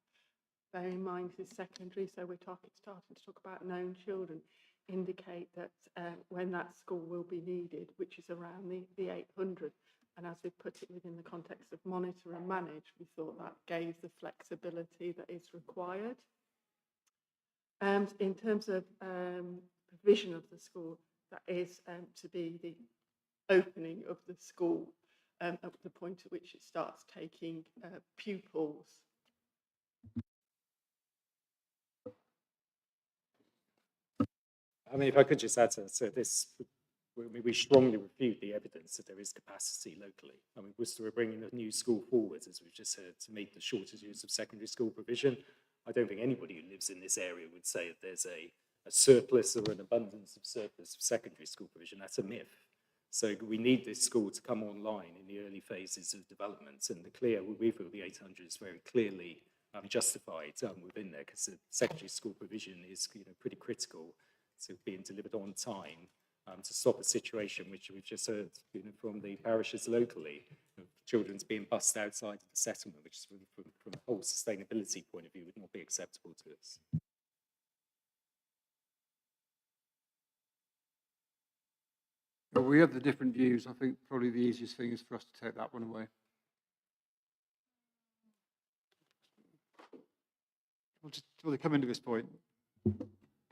bear in mind this is secondary, so we're starting to talk about known children, indicate that when that school will be needed, which is around the 800. And as we put it within the context of monitor and manage, we thought that gave the flexibility that is required. And in terms of provision of the school, that is to be the opening of the school at the point at which it starts taking pupils. I mean, if I could just add to that, so this, we strongly refute the evidence that there is capacity locally. I mean, Worcester are bringing a new school forward, as we've just heard, to meet the shortages of secondary school provision. I don't think anybody who lives in this area would say that there's a surplus or an abundance of surplus of secondary school provision. That's a myth. So we need this school to come online in the early phases of development, and we feel the 800 is very clearly justified within there, because the secondary school provision is pretty critical to being delivered on time to stop a situation which we've just heard from the parishes locally, of children's being bussed outside of the settlement, which is from a whole sustainability point of view would not be acceptable to us. Well, we have the different views. I think probably the easiest thing is for us to take that one away. Will they come into this point?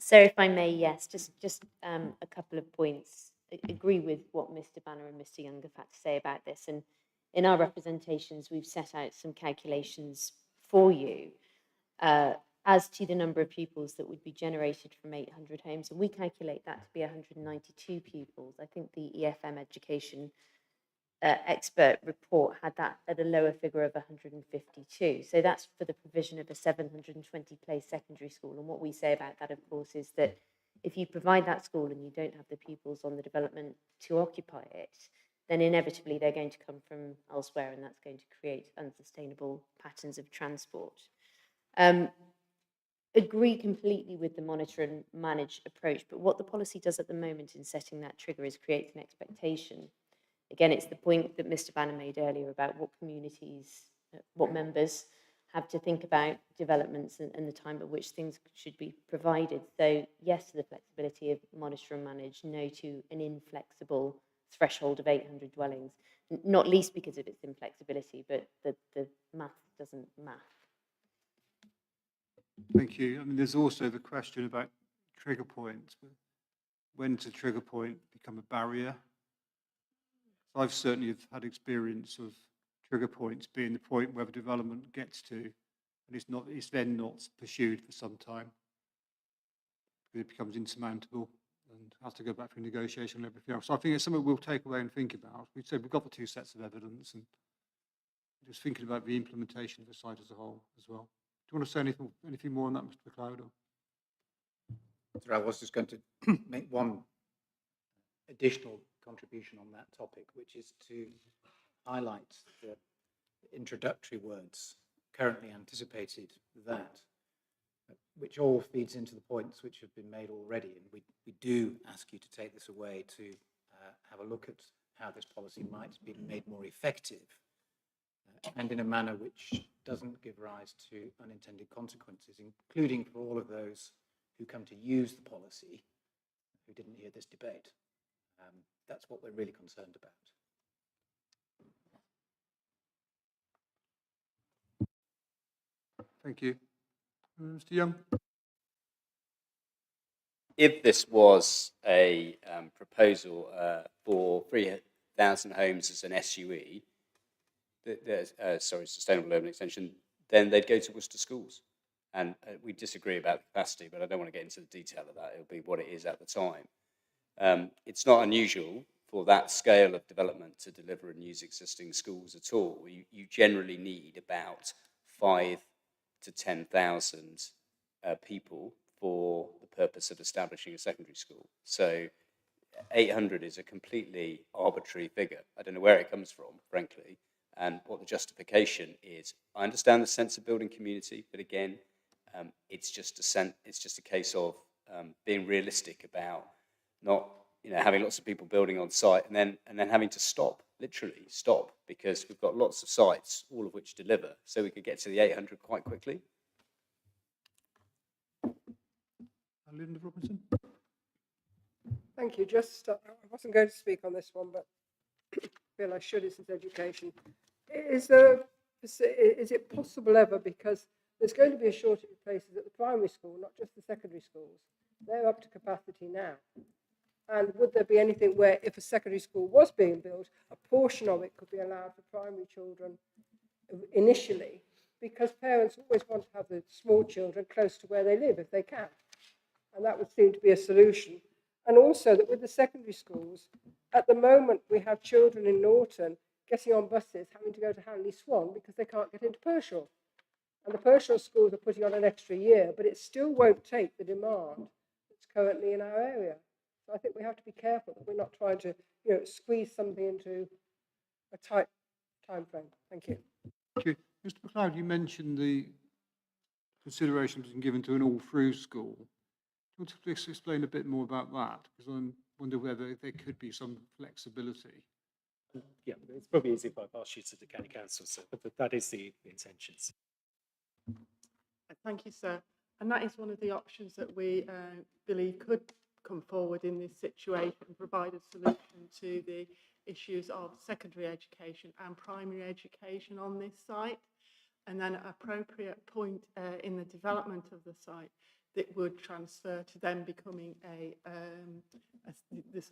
So if I may, yes, just a couple of points. I agree with what Mr. Banner and Mr. Young have had to say about this. And in our representations, we've set out some calculations for you as to the number of pupils that would be generated from 800 homes. And we calculate that to be 192 pupils. I think the EFM education expert report had that at a lower figure of 152. So that's for the provision of a 720-place secondary school. And what we say about that, of course, is that if you provide that school and you don't have the pupils on the development to occupy it, then inevitably they're going to come from elsewhere, and that's going to create unsustainable patterns of transport. Agree completely with the monitor and manage approach, but what the policy does at the moment in setting that trigger is create an expectation. Again, it's the point that Mr. Banner made earlier about what communities, what members have to think about developments and the time at which things should be provided. So yes to the flexibility of monitor and manage, no to an inflexible threshold of 800 dwellings, not least because of its inflexibility, but the math doesn't math. Thank you. I mean, there's also the question about trigger points. When does a trigger point become a barrier? So I've certainly had experience of trigger points being the point where the development gets to, and it's then not pursued for some time. It becomes insurmountable and has to go back for negotiation and everything else. So I think it's something we'll take away and think about. We said we've got the two sets of evidence and just thinking about the implementation of the site as a whole as well. Do you want to say anything more on that, Mr. McLeod? So I was just going to make one additional contribution on that topic, which is to highlight the introductory words currently anticipated that, which all feeds into the points which have been made already. And we do ask you to take this away to have a look at how this policy might be made more effective and in a manner which doesn't give rise to unintended consequences, including for all of those who come to use the policy who didn't hear this debate. That's what we're really concerned about. Thank you. Mr. Young? If this was a proposal for 3,000 homes as an SUE, Sustainable Urban Extension, then they'd go to Worcester schools. And we disagree about capacity, but I don't want to get into the detail of that. It'll be what it is at the time. It's not unusual for that scale of development to deliver and use existing schools at all. You generally need about 5,000 to 10,000 people for the purpose of establishing a secondary school. So 800 is a completely arbitrary figure. I don't know where it comes from, frankly, and what the justification is. I understand the sense of building community, but again, it's just a case of being realistic about not having lots of people building on site and then having to literally stop, because we've got lots of sites, all of which deliver, so we could get to the 800 quite quickly. Linda Robinson. Thank you. Just, I wasn't going to speak on this one, but I feel I should. It's education. Is it possible ever, because there's going to be a shortage of places at the primary school, not just the secondary schools. They're up to capacity now. And would there be anything where, if a secondary school was being built, a portion of it could be allowed for primary children initially, because parents always want to have the small children close to where they live if they can. And that would seem to be a solution. And also that with the secondary schools, at the moment we have children in Norton getting on buses having to go to Hanley Swan because they can't get into Pershore. And the Pershore schools are putting on an extra year, but it still won't take the demand that's currently in our area. So I think we have to be careful that we're not trying to, squeeze something into a tight time frame. Thank you. Thank you. Mr. McLeod, you mentioned the consideration being given to an all-through school. Do you want to just explain a bit more about that? Because I wonder whether there could be some flexibility. Yeah, it's probably easy if I pass you to the county council, so, but that is the intentions. Thank you, sir. And that is one of the options that we believe could come forward in this situation, provide a solution to the issues of secondary education and primary education on this site, and then at an appropriate point in the development of the site that would transfer to them becoming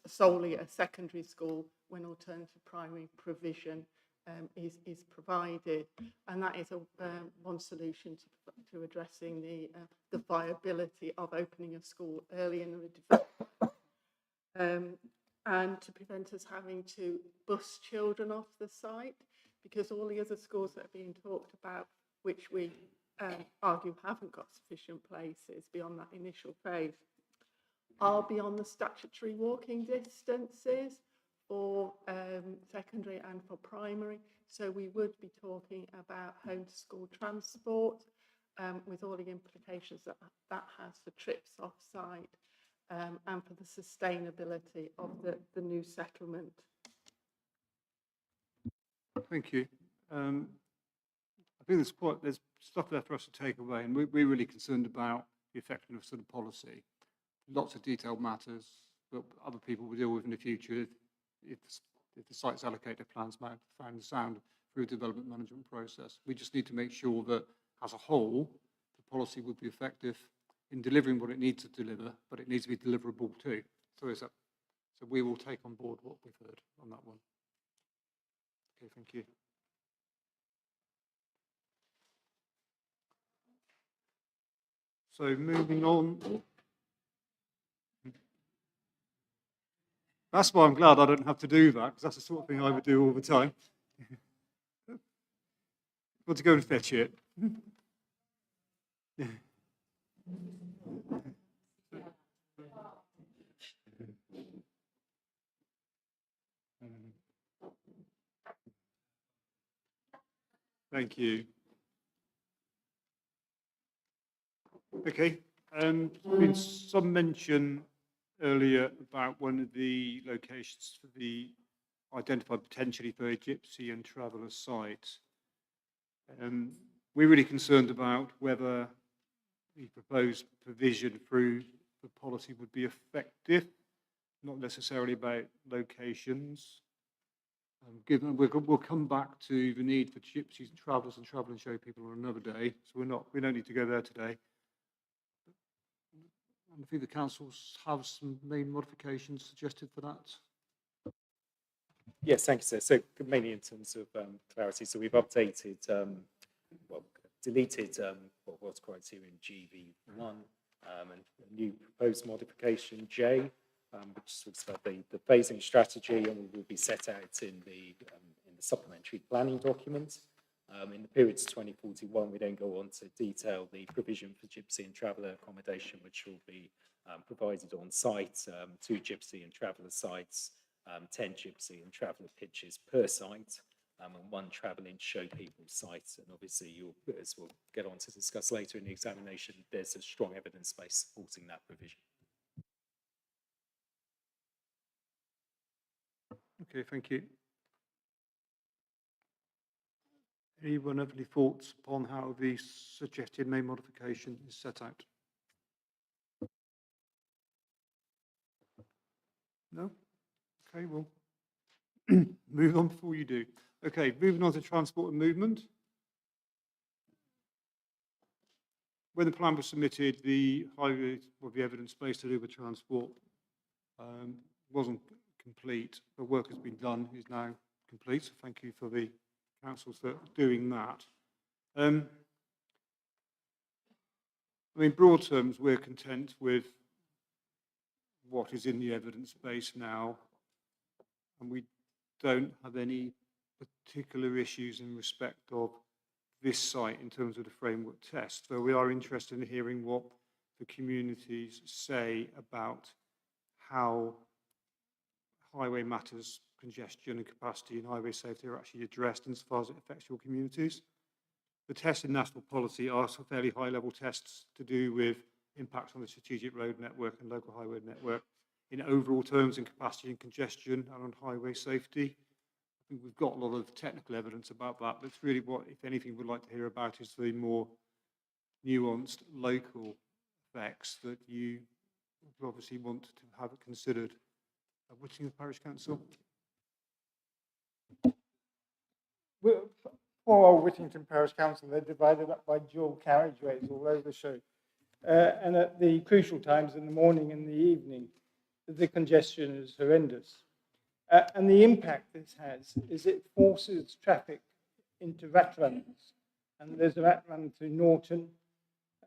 solely a secondary school when alternative primary provision is provided. And that is one solution to addressing the viability of opening a school early in the development, and to prevent us having to bus children off the site, because all the other schools that are being talked about, which we argue haven't got sufficient places beyond that initial phase, are beyond the statutory walking distances for secondary and for primary. So we would be talking about home to school transport, with all the implications that has for trips off site, and for the sustainability of the new settlement. Thank you. I think there's stuff there for us to take away, and we're really concerned about the effectiveness of the policy. Lots of detailed matters that other people will deal with in the future if the sites allocate their plans found sound through a development management process. We just need to make sure that, as a whole, the policy would be effective in delivering what it needs to deliver, but it needs to be deliverable too. So we will take on board what we've heard on that one. Okay, thank you. So moving on. That's why I'm glad I don't have to do that, because that's the sort of thing I would do all the time. Want to go and fetch it? Thank you. Okay, there's been some mention earlier about one of the locations for the identified potentially for a gypsy and traveller site. We're really concerned about whether the proposed provision through the policy would be effective, not necessarily about locations. Given we'll come back to the need for gypsies and travellers and travel and show people on another day, so we don't need to go there today. I think the councils have some main modifications suggested for that. Yes, thank you, sir. So mainly in terms of clarity, so we've updated, deleted what was criterion GV1 and a new proposed modification J, which talks about the phasing strategy and will be set out in the supplementary planning document. In the period to 2041, we then go on to detail the provision for gypsy and traveller accommodation, which will be provided on site, 2 gypsy and traveller sites, 10 gypsy and traveller pitches per site, and 1 travelling show people site. And obviously, as we'll get on to discuss later in the examination, there's a strong evidence base supporting that provision. Okay, thank you. Anyone have any thoughts upon how the suggested main modification is set out? No? Okay, well, move on before you do. Okay, moving on to transport and movement. When the plan was submitted, the highway, or the evidence base to do with transport wasn't complete. The work has been done, is now complete. So thank you for the councils for doing that. I mean, broad terms, we're content with what is in the evidence base now, and we don't have any particular issues in respect of this site in terms of the framework test. So we are interested in hearing what the communities say about how highway matters, congestion and capacity and highway safety are actually addressed insofar as it affects your communities. The tests in national policy are fairly high-level tests to do with impacts on the strategic road network and local highway network in overall terms in capacity and congestion and on highway safety. I think we've got a lot of technical evidence about that, but it's really what, if anything, we'd like to hear about is the more nuanced local effects that you obviously want to have it considered. Whittingham Parish Council. For Whittington Parish Council, they're divided up by dual carriageways all over the show. And at the crucial times in the morning and the evening, the congestion is horrendous. And the impact this has is it forces traffic into rat runs. And there's a rat run through Norton,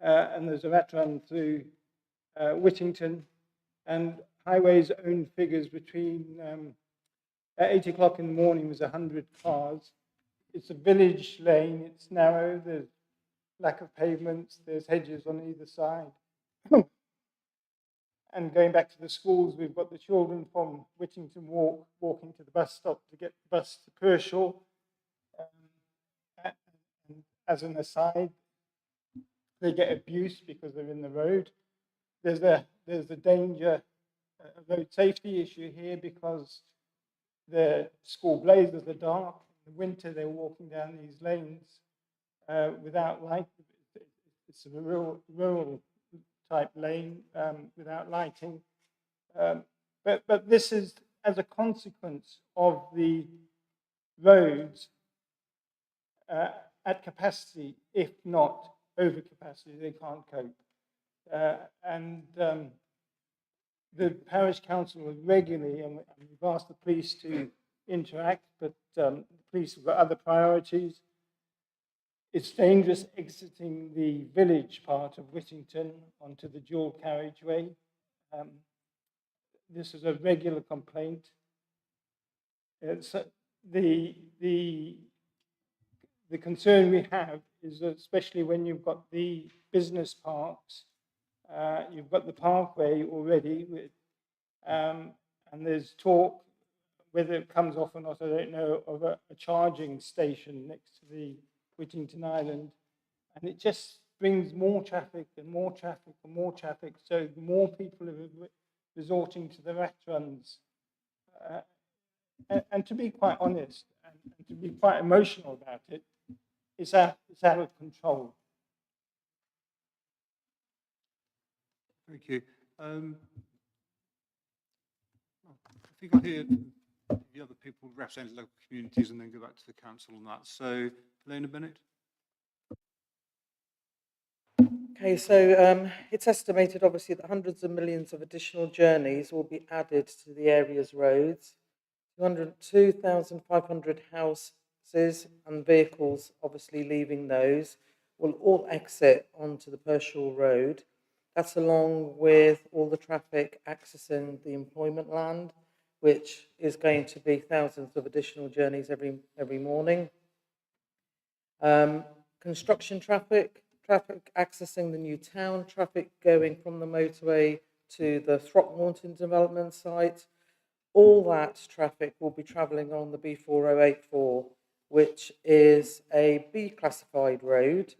and there's a rat run through Whittington, and Highway's own figures between at 8 o'clock in the morning was 100 cars. It's a village lane, it's narrow, there's lack of pavements, there's hedges on either side. And going back to the schools, we've got the children from Whittington walking to the bus stop to get the bus to Kershaw. And as an aside, they get abuse because they're in the road. There's a danger, a road safety issue here because the school blazers are dark. In the winter, they're walking down these lanes without light. It's a rural type lane without lighting. But this is as a consequence of the roads at capacity, if not overcapacity, they can't cope. The parish council will regularly, and we've asked the police to interact, but the police have got other priorities. It's dangerous exiting the village part of Whittington onto the dual carriageway. This is a regular complaint. The concern we have is that especially when you've got the business parks, you've got the Parkway already, and there's talk, whether it comes off or not, I don't know, of a charging station next to the Whittington Island, and it just brings more traffic and more traffic and more traffic, so more people are resorting to the rat runs. And to be quite honest, and to be quite emotional about it, it's out of control. Thank you. I think I'll hear the other people representing local communities and then go back to the council on that. So, Helena Bennett. Okay, so it's estimated, obviously, that hundreds of millions of additional journeys will be added to the area's roads. 2,500 houses and vehicles, obviously leaving those, will all exit onto the Pershore Road. That's along with all the traffic accessing the employment land, which is going to be thousands of additional journeys every morning. Construction traffic accessing the new town, traffic going from the motorway to the Throckmorton development site. All that traffic will be travelling on the B4084, which is a B classified road.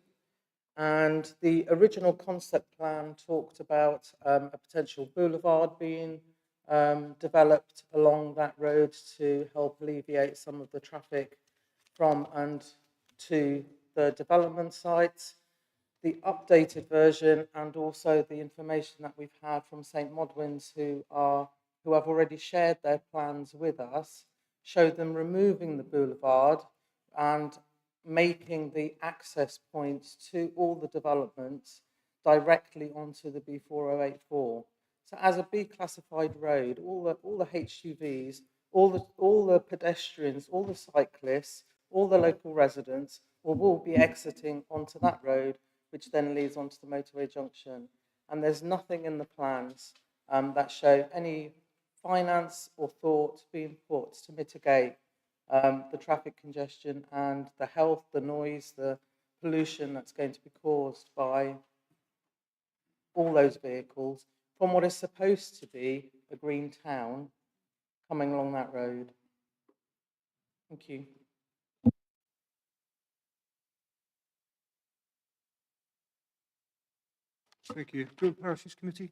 And the original concept plan talked about a potential boulevard being developed along that road to help alleviate some of the traffic from and to the development sites. The updated version and also the information that we've had from St Modwin's, who have already shared their plans with us, show them removing the boulevard and making the access points to all the developments directly onto the B4084. So as a B classified road, all the HUVs, all the pedestrians, all the cyclists, all the local residents will be exiting onto that road, which then leads onto the motorway junction. And there's nothing in the plans that show any finance or thought being put to mitigate the traffic congestion and the health, the noise, the pollution that's going to be caused by all those vehicles from what is supposed to be a green town coming along that road. Thank you. Thank you. Joint Parishes Committee.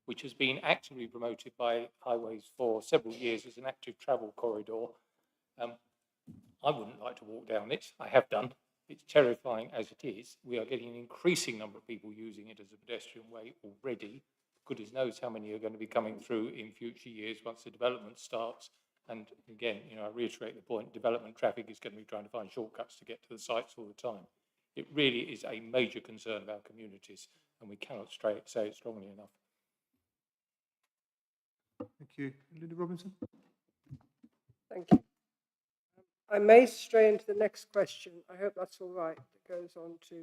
Which has been actively promoted by Highways for several years as an active travel corridor. I wouldn't like to walk down it. I have done. It's terrifying as it is. We are getting an increasing number of people using it as a pedestrian way already. Goodness knows how many are going to be coming through in future years once the development starts. And again, I reiterate the point, development traffic is going to be trying to find shortcuts to get to the sites all the time. It really is a major concern of our communities, and we cannot say it strongly enough. Thank you. Linda Robinson. Thank you. I may stray into the next question. I hope that's all right. It goes on to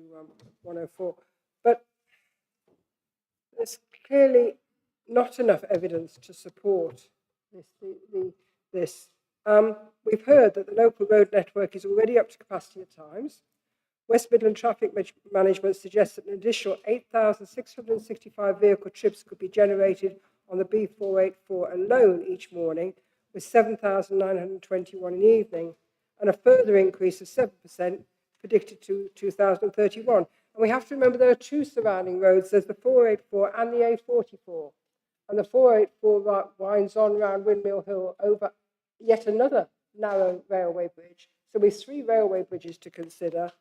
104. But there's clearly not enough evidence to support this. We've heard that the local road network is already up to capacity at times. West Midland Traffic Management suggests that an additional 8,665 vehicle trips could be generated on the B484 alone each morning, with 7,921 in the evening, and a further increase of 7% predicted to 2031. And we have to remember there are two surrounding roads. There's the 484 and the 844. And the 484 winds on round Windmill Hill over yet another narrow railway bridge. So we have 3 railway bridges to consider.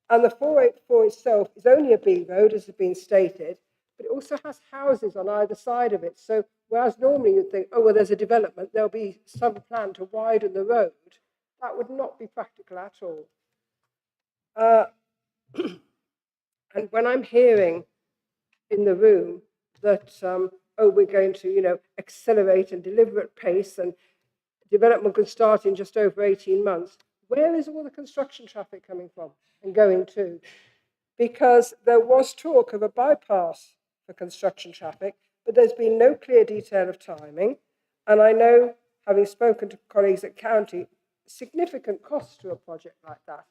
And the 484 itself is only a B road, as has been stated, but it also has houses on either side of it. So whereas normally you'd think, oh, well, there's a development, there'll be some plan to widen the road, that would not be practical at all. And when I'm hearing in the room that, oh, we're going to, accelerate and deliver at pace and development could start in just over 18 months, where is all the construction traffic coming from and going to? Because there was talk of a bypass for construction traffic, but there's been no clear detail of timing. And I know, having spoken to colleagues at county, significant costs to a project like that.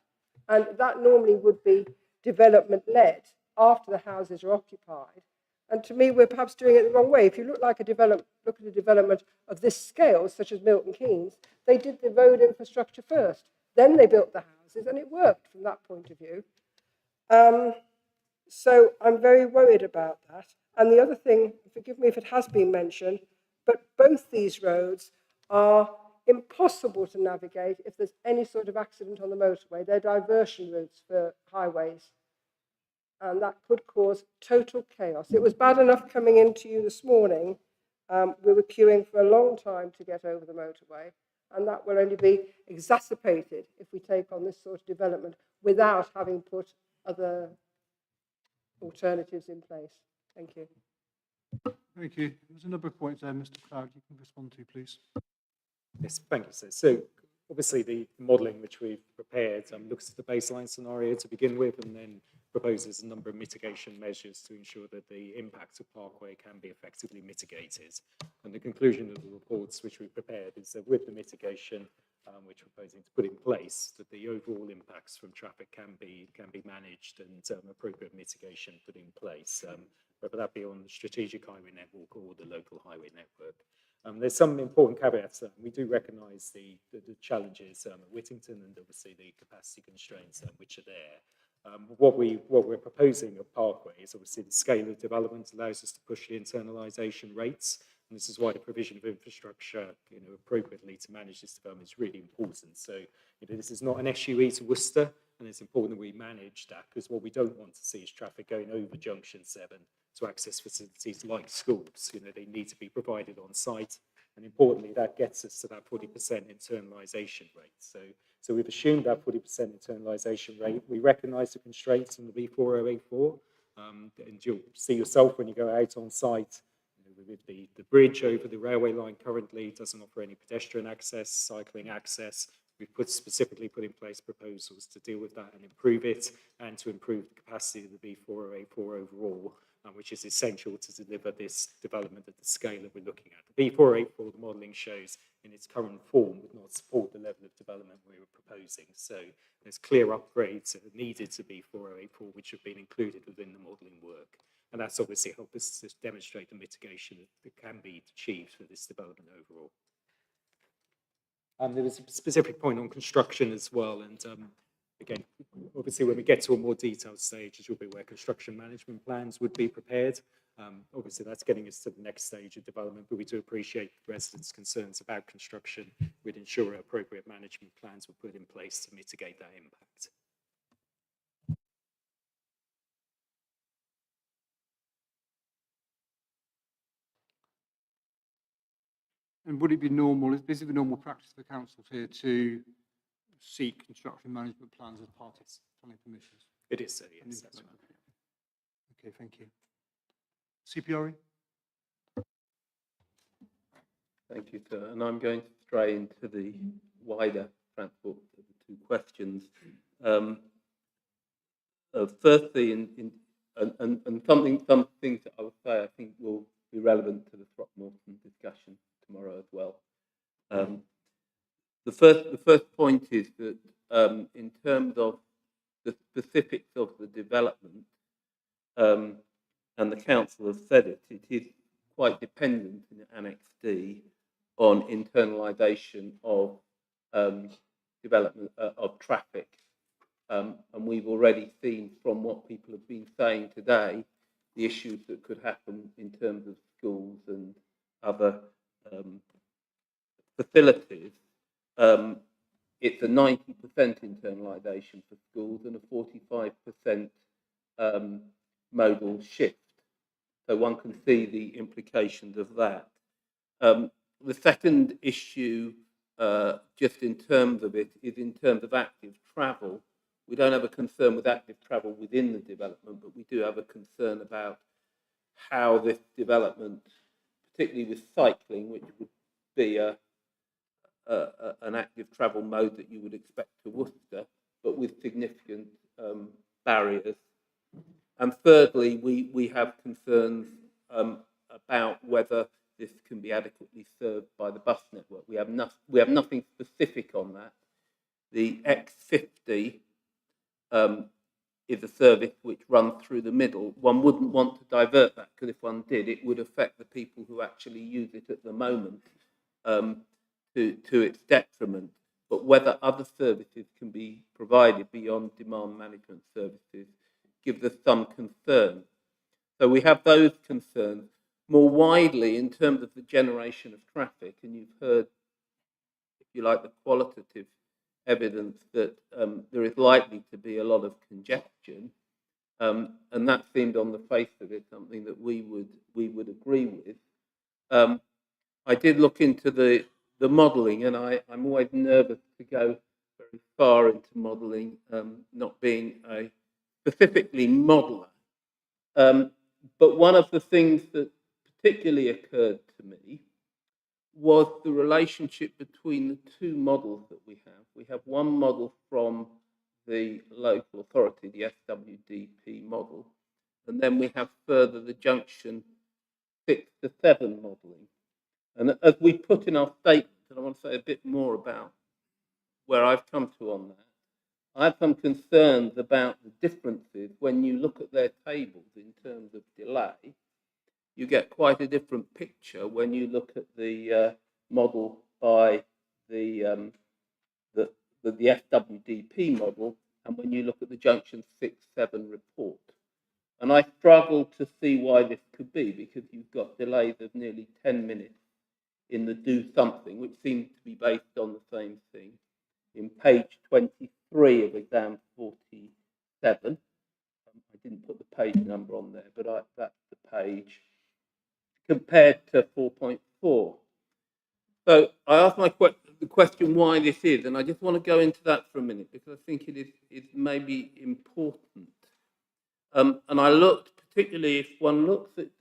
And that normally would be development-led after the houses are occupied. And to me, we're perhaps doing it the wrong way. If you look at a development of this scale, such as Milton Keynes, they did the road infrastructure first. Then they built the houses, and it worked from that point of view. So I'm very worried about that. And the other thing, forgive me if it has been mentioned, but both these roads are impossible to navigate if there's any sort of accident on the motorway. They're diversion routes for highways. And that could cause total chaos. It was bad enough coming into you this morning. We were queuing for a long time to get over the motorway. And that will only be exacerbated if we take on this sort of development without having put other alternatives in place. Thank you. Thank you. There's a number of points there, Mr. Cloud, you can respond to, please. Yes, thank you, sir. So obviously the modelling which we've prepared looks at the baseline scenario to begin with and then proposes a number of mitigation measures to ensure that the impact of Parkway can be effectively mitigated. And the conclusion of the reports which we've prepared is that with the mitigation which we're proposing to put in place, that the overall impacts from traffic can be managed and appropriate mitigation put in place, whether that be on the strategic highway network or the local highway network. There's some important caveats. We do recognise the challenges at Whittington and obviously the capacity constraints which are there. What we're proposing at Parkway is obviously the scale of development allows us to push the internalisation rates, and this is why the provision of infrastructure, appropriately to manage this development is really important. So, this is not an SUE to Worcester, and it's important that we manage that because what we don't want to see is traffic going over Junction 7 to access facilities like schools. They need to be provided on site, and importantly, that gets us to that 40% internalisation rate. So we've assumed that 40% internalisation rate. We recognise the constraints in the B4084, and you'll see yourself when you go out on site. With the bridge over the railway line currently doesn't offer any pedestrian access, cycling access. We've specifically put in place proposals to deal with that and improve it, and to improve the capacity of the B4084 overall, which is essential to deliver this development at the scale that we're looking at. The B484, the modelling shows in its current form would not support the level of development we were proposing. So there's clear upgrades that are needed to B4084, which have been included within the modelling work. And that's obviously helped us to demonstrate the mitigation that can be achieved for this development overall. There was a specific point on construction as well, and again, obviously when we get to a more detailed stage, as you'll be aware, construction management plans would be prepared. Obviously that's getting us to the next stage of development, but we do appreciate residents' concerns about construction. We'd ensure appropriate management plans were put in place to mitigate that impact. And would it be normal, is it the normal practice for councils here to seek construction management plans as part of planning permissions? It is, sir, yes, that's right. Okay, thank you. CPRE? Thank you, sir. And I'm going to stray into the wider transport of the two questions. Firstly, some things that I would say I think will be relevant to the Throckmorton discussion tomorrow as well. The first point is that in terms of the specifics of the development, and the council has said it, it is quite dependent in Annex D on internalisation of development of traffic. And we've already seen from what people have been saying today, the issues that could happen in terms of schools and other facilities. It's a 90% internalisation for schools and a 45% modal shift. so one can see the implications of that. The second issue, just in terms of it, is in terms of active travel. We don't have a concern with active travel within the development, but we do have a concern about how this development, particularly with cycling, which would be an active travel mode that you would expect to Worcester, but with significant barriers. And thirdly, we have concerns about whether this can be adequately served by the bus network. We have nothing specific on that. The X50 is a service which runs through the middle. One wouldn't want to divert that, because if one did, it would affect the people who actually use it at the moment to its detriment. But whether other services can be provided beyond demand management services gives us some concern. So we have those concerns. More widely, in terms of the generation of traffic, and you've heard, if you like, the qualitative evidence that there is likely to be a lot of congestion, and that seemed on the face of it something that we would agree with. I did look into the modelling, and I'm always nervous to go very far into modelling, not being a specifically modeller. But one of the things that particularly occurred to me was the relationship between the two models that we have. We have one model from the local authority, the SWDP model, and then we have further the junction 6 to 7 modelling. And as we put in our statement, and I want to say a bit more about where I've come to on that, I have some concerns about the differences when you look at their tables in terms of delay. You get quite a different picture when you look at the model by the SWDP model and when you look at the junction 6-7 report. And I struggle to see why this could be, because you've got delays of nearly 10 minutes in the do something, which seems to be based on the same thing. In page 23 of exam 47, I didn't put the page number on there, but that's the page, compared to 4.4. So I asked the question why this is, and I just want to go into that for a minute, because I think it is maybe important. And I looked, particularly if one looks at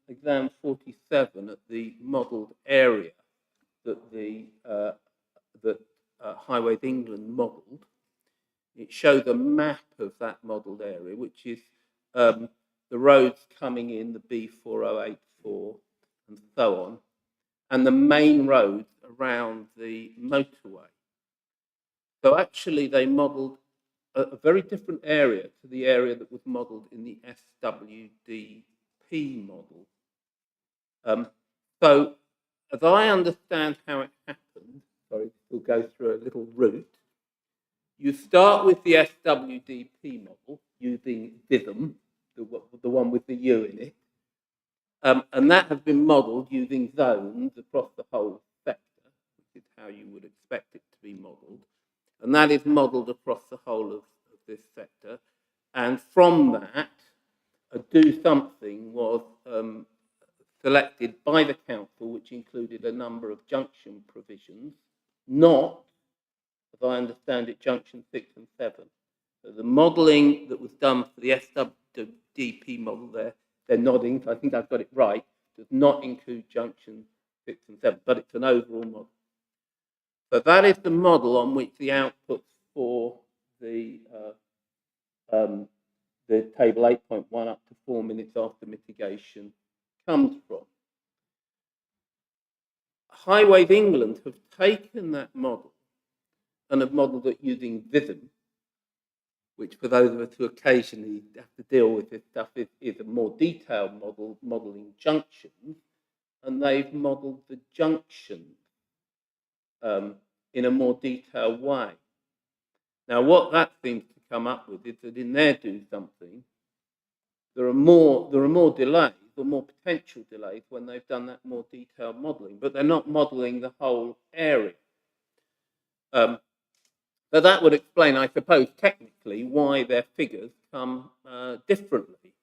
exam 47 at the modelled area that Highways England modelled, it shows a map of that modelled area, which is the roads coming in, the B4084 and so on, and the main roads around the motorway. So actually they modelled a very different area to the area that was modelled in the SWDP model. So as I understand how it happened, sorry, we'll go through a little route. You start with the SWDP model using DISM, the one with the U in it, and that has been modelled using zones across the whole sector, which is how you would expect it to be modelled. And that is modelled across the whole of this sector. And from that, a do something was selected by the council, which included a number of junction provisions, not, as I understand it, junction 6 and 7. So the modelling that was done for the SWDP model there, they're nodding, so I think I've got it right, does not include junction 6 and 7, but it's an overall model. So that is the model on which the outputs for the table 8.1 up to 4 minutes after mitigation comes from. Highways England have taken that model and have modelled it using VISM, which for those of us who occasionally have to deal with this stuff is a more detailed model, modelling junctions, and they've modelled the junctions in a more detailed way. Now, what that seems to come up with is that in their do something, there are more delays, or more potential delays when they've done that more detailed modelling, but they're not modelling the whole area. But that would explain, I suppose, technically why their figures come differently.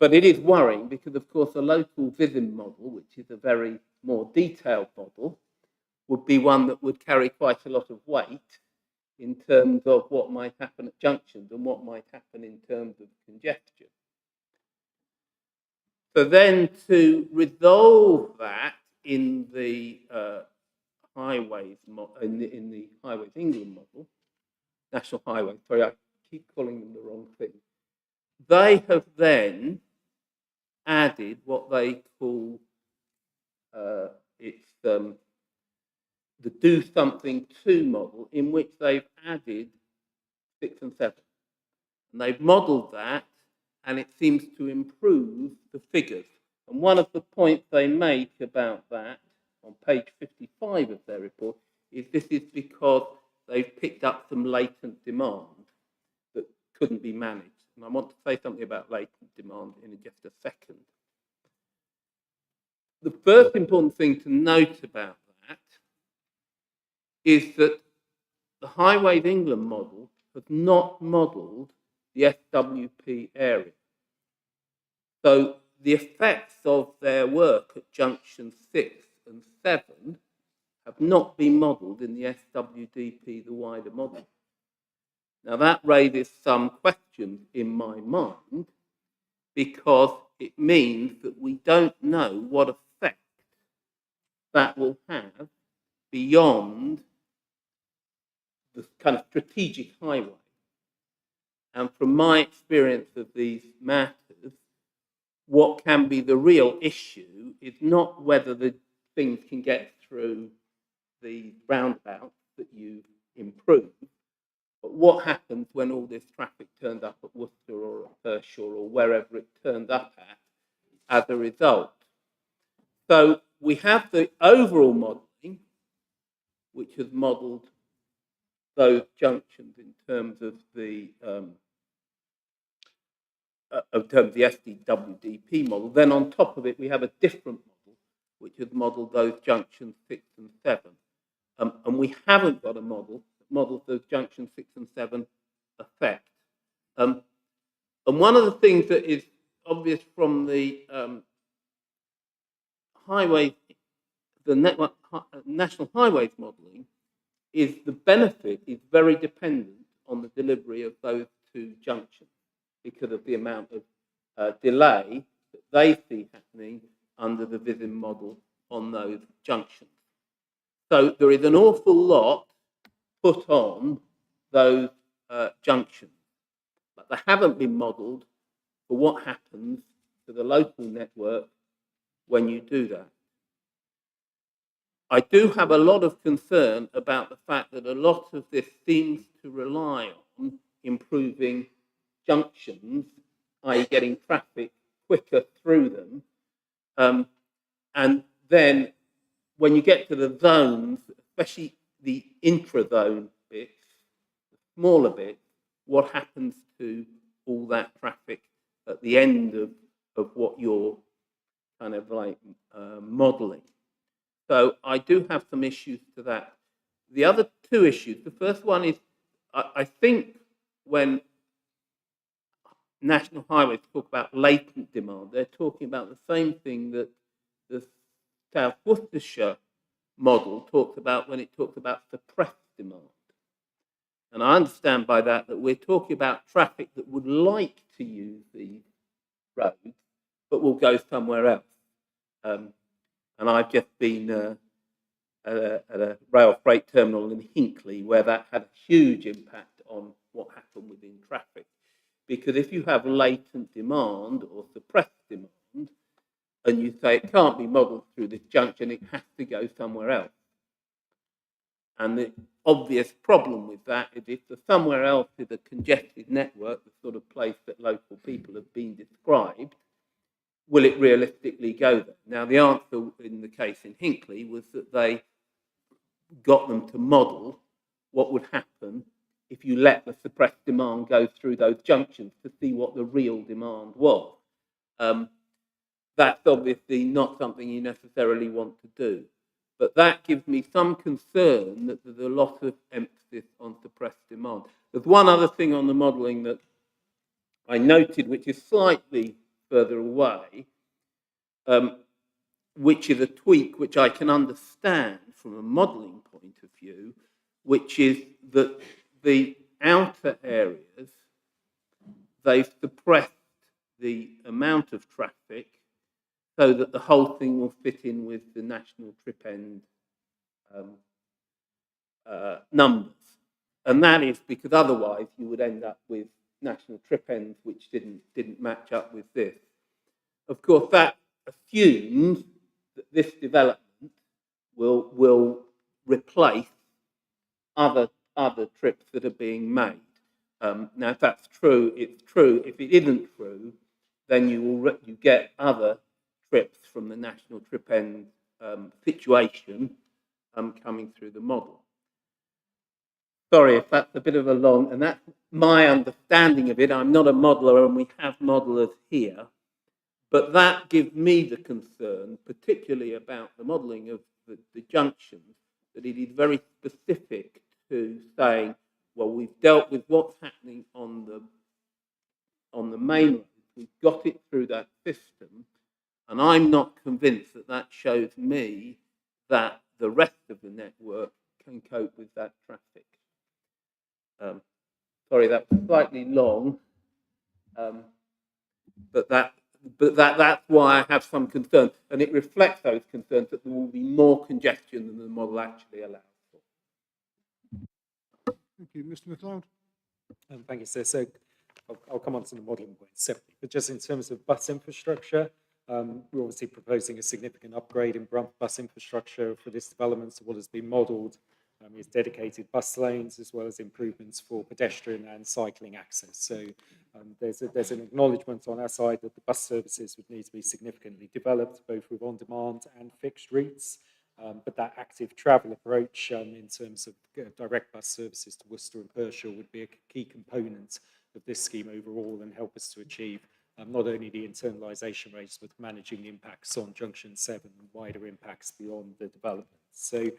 But it is worrying because, of course, a local VISM model, which is a very more detailed model, would be one that would carry quite a lot of weight in terms of what might happen at junctions and what might happen in terms of congestion. So then to resolve that in the highways in the Highways England model, National Highways, sorry, I keep calling them the wrong thing. They have then added what they call the do something to model, in which they've added 6 and 7. And they've modelled that, and it seems to improve the figures. And one of the points they make about that on page 55 of their report is this is because they've picked up some latent demand that couldn't be managed. And I want to say something about latent demand in just a second. The first important thing to note about that is that the Highways England model has not modelled the SWP area. So the effects of their work at junction 6 and 7 have not been modelled in the SWDP, the wider model. Now that raises some questions in my mind, because it means that we don't know what effect that will have beyond the kind of strategic highway. And from my experience of these matters, what can be the real issue is not whether the things can get through the roundabouts that you've improved, but what happens when all this traffic turns up at Worcester or at Pershore or wherever it turns up at as a result. So we have the overall modelling, which has modelled those junctions in terms of the SWDP model. Then on top of it, we have a different model, which has modelled those junctions 6 and 7. And we haven't got a model that models those junctions 6 and 7 effect. And one of the things that is obvious from the National Highways modelling is the benefit is very dependent on the delivery of those 2 junctions, because of the amount of delay that they see happening under the VISM model on those junctions. So there is an awful lot put on those junctions, but they haven't been modelled for what happens to the local network when you do that. I do have a lot of concern about the fact that a lot of this seems to rely on improving junctions, i.e. getting traffic quicker through them. And then when you get to the zones, especially the intra-zone bits, the smaller bits, what happens to all that traffic at the end of what you're kind of like modelling? So I do have some issues to that. The other 2 issues, the first one is, I think when National Highways talk about latent demand, they're talking about the same thing that the South Worcestershire model talks about when it talks about suppressed demand. And I understand by that that we're talking about traffic that would like to use these roads, but will go somewhere else. And I've just been at a rail freight terminal in Hinckley, where that had a huge impact on what happened within traffic. Because if you have latent demand or suppressed demand, and you say it can't be modelled through this junction, it has to go somewhere else. And the obvious problem with that is if the somewhere else is a congested network, the sort of place that local people have been described, will it realistically go there? Now, the answer in the case in Hinckley was that they got them to model what would happen if you let the suppressed demand go through those junctions to see what the real demand was. That's obviously not something you necessarily want to do. But that gives me some concern that there's a lot of emphasis on suppressed demand. There's one other thing on the modelling that I noted, which is slightly further away, which is a tweak which I can understand from a modelling point of view, which is that the outer areas, they've suppressed the amount of traffic so that the whole thing will fit in with the national trip end numbers. And that is because otherwise you would end up with national trip ends which didn't match up with this. Of course, that assumes that this development will replace other trips that are being made. Now, if that's true, it's true. If it isn't true, then you get other trips from the national trip end situation coming through the model. Sorry if that's a bit of a long, and that's my understanding of it. I'm not a modeller, and we have modelers here, but that gives me the concern, particularly about the modelling of the junctions, that it is very specific to saying, well, we've dealt with what's happening on the main road, we've got it through that system, and I'm not convinced that that shows me that the rest of the network can cope with that traffic. Sorry, that's slightly long, but that's why I have some concerns, and it reflects those concerns that there will be more congestion than the model actually allows for. Thank you. Mr. MacLeod. Thank you, sir. So I'll come on to the modelling point separately, but just in terms of bus infrastructure, we're obviously proposing a significant upgrade in bus infrastructure for this development. So what has been modelled is dedicated bus lanes as well as improvements for pedestrian and cycling access. So there's an acknowledgement on our side that the bus services would need to be significantly developed, both with on-demand and fixed routes. But that active travel approach in terms of direct bus services to Worcester and Pershore would be a key component of this scheme overall and help us to achieve not only the internalisation rates, but managing the impacts on Junction 7 and wider impacts beyond the development. So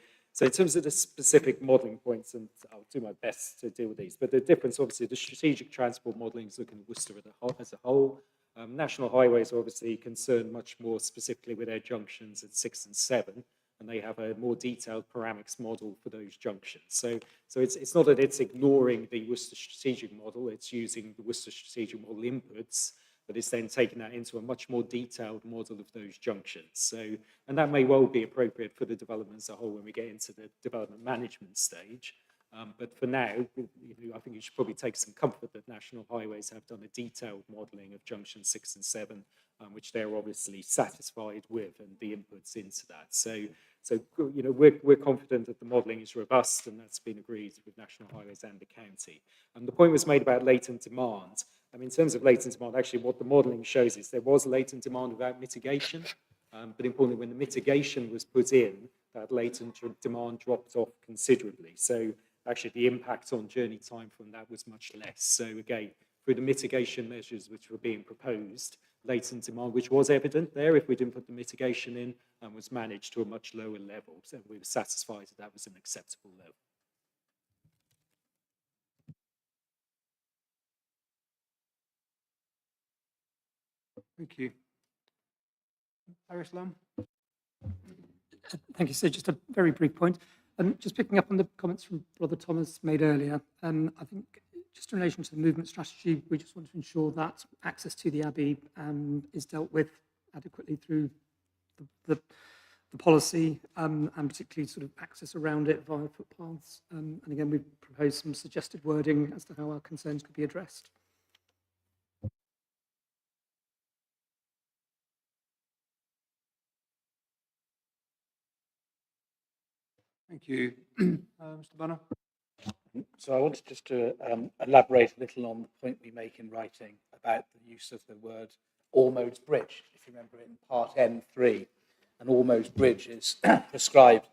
in terms of the specific modelling points, and I'll do my best to deal with these, but the difference, obviously, the strategic transport modelling is looking at Worcester as a whole. National highways are obviously concerned much more specifically with their junctions at 6 and 7, and they have a more detailed parametrics model for those junctions. So it's not that it's ignoring the Worcester strategic model, it's using the Worcester strategic model inputs, but it's then taking that into a much more detailed model of those junctions. So, and that may well be appropriate for the development as a whole when we get into the development management stage. But for now, I think you should probably take some comfort that National Highways have done a detailed modelling of junction 6 and 7, which they're obviously satisfied with, and the inputs into that. So we're confident that the modelling is robust, and that's been agreed with National Highways and the county. And the point was made about latent demand. In terms of latent demand, actually what the modelling shows is there was latent demand without mitigation, but importantly, when the mitigation was put in, that latent demand dropped off considerably. So actually the impact on journey time from that was much less. So again, through the mitigation measures which were being proposed, latent demand, which was evident there if we didn't put the mitigation in, was managed to a much lower level. So we were satisfied that was an acceptable level. Thank you. Iris Lamb. Thank you. So just a very brief point. Just picking up on the comments from Brother Thomas made earlier, I think just in relation to the movement strategy, we just want to ensure that access to the Abbey is dealt with adequately through the policy, and particularly sort of access around it via footpaths. And again, we've proposed some suggested wording as to how our concerns could be addressed. Thank you. Mr. Banner. So I wanted just to elaborate a little on the point we make in writing about the use of the word all-modes bridge. If you remember in part N3, an all-modes bridge is prescribed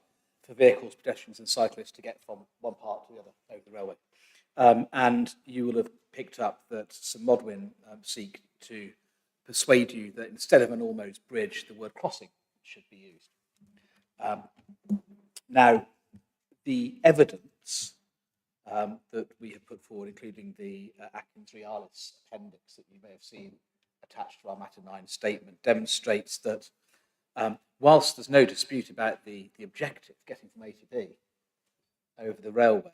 for vehicles, pedestrians and cyclists to get from one part to the other over the railway. And you will have picked up that St Modwyn seek to persuade you that instead of an all-modes bridge, the word crossing should be used. Now, the evidence that we have put forward, including the Atkins Realis appendix that you may have seen attached to our Matter 9 statement demonstrates that whilst there's no dispute about the objective, getting from A to B over the railway,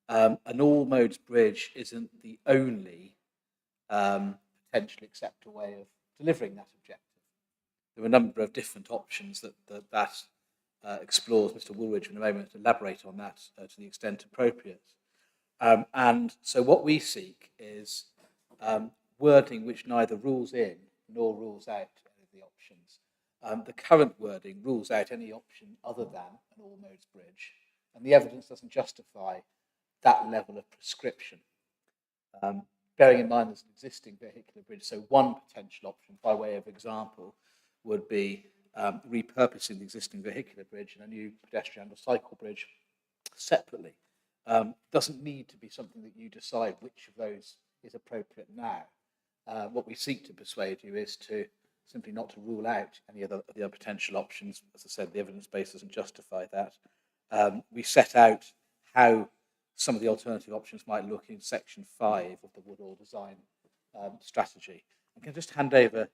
an all-modes bridge isn't the only potentially acceptable way of delivering that objective. There are a number of different options that explores. Mr. Woolridge in a moment to elaborate on that to the extent appropriate. And so what we seek is wording which neither rules in nor rules out any of the options. The current wording rules out any option other than an all-modes bridge, and the evidence doesn't justify that level of prescription. Bearing in mind there's an existing vehicular bridge, so one potential option, by way of example, would be repurposing the existing vehicular bridge and a new pedestrian or cycle bridge separately. Doesn't need to be something that you decide which of those is appropriate now. What we seek to persuade you is to simply not to rule out any of the other potential options. As I said, the evidence base doesn't justify that. We set out how some of the alternative options might look in section 5 of the Woodall design strategy. I can just hand over,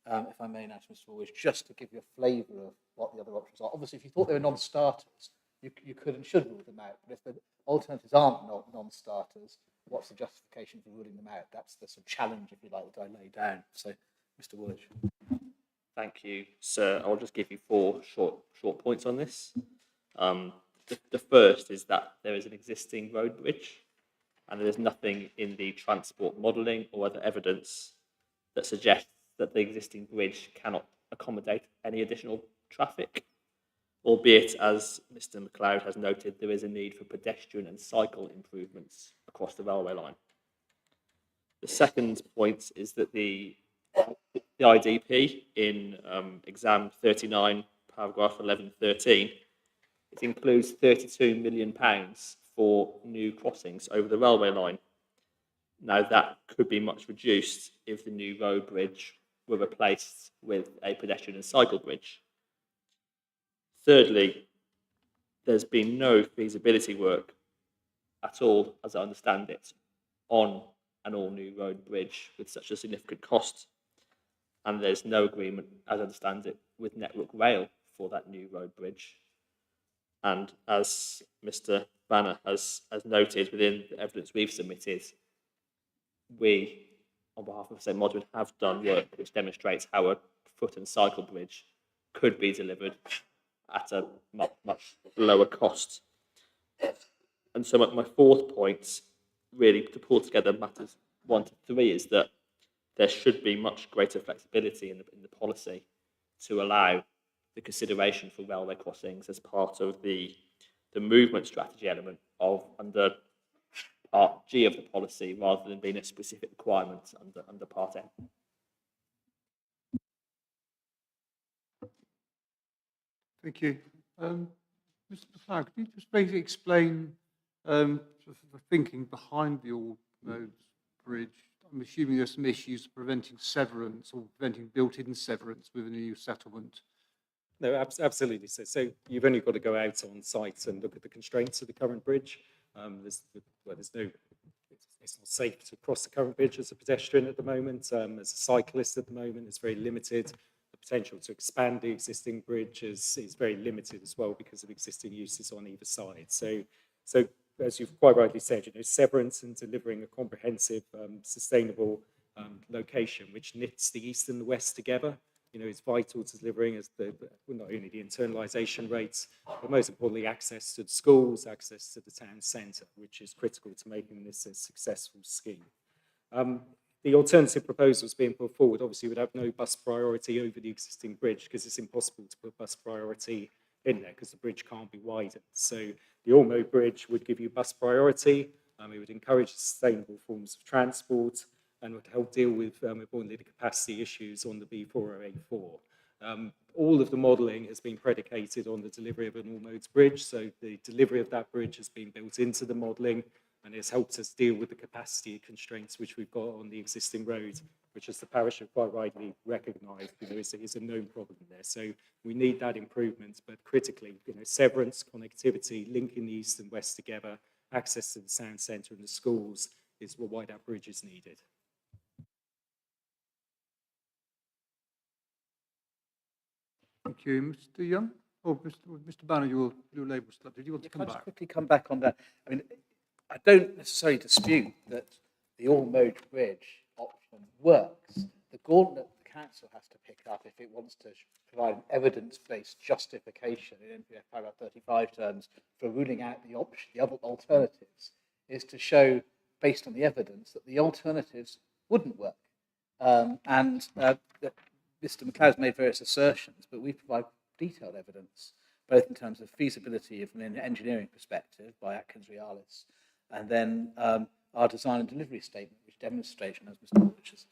if I may now, to Mr. Woolridge, just to give you a flavour of what the other options are. Obviously, if you thought they were non-starters, you could and should rule them out. But if the alternatives aren't non-starters, what's the justification for ruling them out? That's the sort of challenge, if you like, that I lay down. So, Mr. Woolridge. Thank you, sir. I'll just give you 4 short points on this. The first is that there is an existing road bridge, and there is nothing in the transport modelling or other evidence that suggests that the existing bridge cannot accommodate any additional traffic, albeit, as Mr. MacLeod has noted, there is a need for pedestrian and cycle improvements across the railway line. The second point is that the IDP in exam 39, paragraph 1113, it includes £32 million for new crossings over the railway line. Now, that could be much reduced if the new road bridge were replaced with a pedestrian and cycle bridge. Thirdly, there's been no feasibility work at all, as I understand it, on an all-new road bridge with such a significant cost. And there's no agreement, as I understand it, with Network Rail for that new road bridge. And as Mr. Banner has noted within the evidence we've submitted, we, on behalf of St Modwen, have done work which demonstrates how a foot and cycle bridge could be delivered at a much lower cost. And so my fourth point, really to pull together matters 1 to 3, is that there should be much greater flexibility in the policy to allow the consideration for railway crossings as part of the movement strategy element of under Part G of the policy, rather than being a specific requirement under Part M. Thank you. Mr. MacLeod, could you just basically explain sort of the thinking behind the all-modes bridge? I'm assuming there's some issues preventing severance or preventing built-in severance with a new settlement. No, absolutely. So you've only got to go out on site and look at the constraints of the current bridge. It's not safe to cross the current bridge as a pedestrian at the moment. As a cyclist at the moment, it's very limited. The potential to expand the existing bridge is very limited as well because of existing uses on either side. So as you've quite rightly said, severance and delivering a comprehensive, sustainable location which knits the east and the west together, is vital to delivering not only the internalisation rates, but most importantly, access to the schools, access to the town centre, which is critical to making this a successful scheme. The alternative proposals being put forward obviously would have no bus priority over the existing bridge because it's impossible to put bus priority in there because the bridge can't be widened. So the all-mode bridge would give you bus priority, it would encourage sustainable forms of transport, and would help deal with, importantly, the capacity issues on the B4 or A4. All of the modelling has been predicated on the delivery of an all-modes bridge, so the delivery of that bridge has been built into the modelling, and it's helped us deal with the capacity constraints which we've got on the existing road, which, as the parish have quite rightly recognised, is a known problem there. So we need that improvement, but critically, severance, connectivity, linking the east and west together, access to the town centre and the schools is why that bridge is needed. Thank you. Mr. Young? Oh, Mr. Banner, your Labour still up. Did you want to Can come I just back? quickly come back on that? I mean, I don't necessarily dispute that the all-mode bridge option works. The gauntlet the council has to pick up if it wants to provide an evidence-based justification in NPF paragraph 35 terms for ruling out the option, the other alternatives, is to show, based on the evidence, that the alternatives wouldn't work. That Mr. McLeod's made various assertions, but we provide detailed evidence, both in terms of feasibility from an engineering perspective by Atkins Realis, and then our design and delivery statement, which demonstrates, as Mr. Walsh has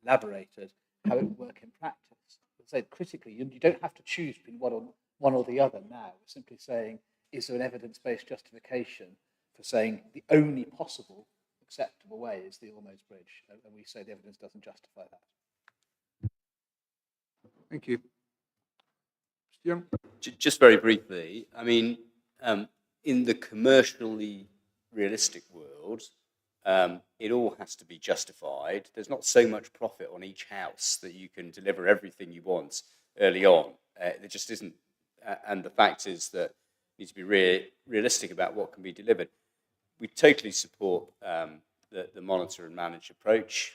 elaborated, how it would work in practice. So critically, you don't have to choose between one or the other now. We're simply saying, is there an evidence-based justification for saying the only possible acceptable way is the Ormose Bridge? And we say the evidence doesn't justify that. Thank you. Mr. Young? Just very briefly, I mean, in the commercially realistic world, it all has to be justified. There's not so much profit on each house that you can deliver everything you want early on. There just isn't. And the fact is that you need to be realistic about what can be delivered. We totally support the monitor and manage approach,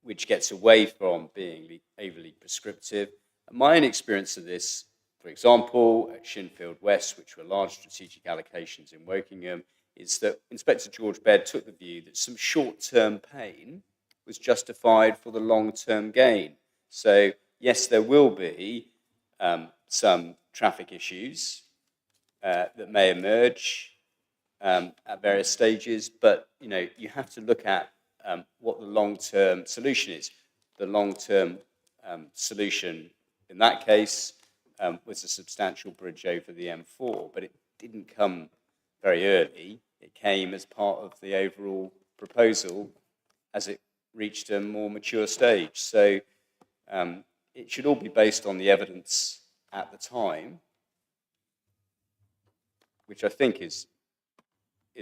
which gets away from being overly prescriptive. My own experience of this, for example, at Shinfield West, which were large strategic allocations in Wokingham, is that Inspector George Baird took the view that some short-term pain was justified for the long-term gain. So, yes, there will be some traffic issues that may emerge at various stages, but you have to look at what the long-term solution is. The long-term solution in that case was a substantial bridge over the M4, but it didn't come very early. It came as part of the overall proposal as it reached a more mature stage. So it should all be based on the evidence at the time, which I think is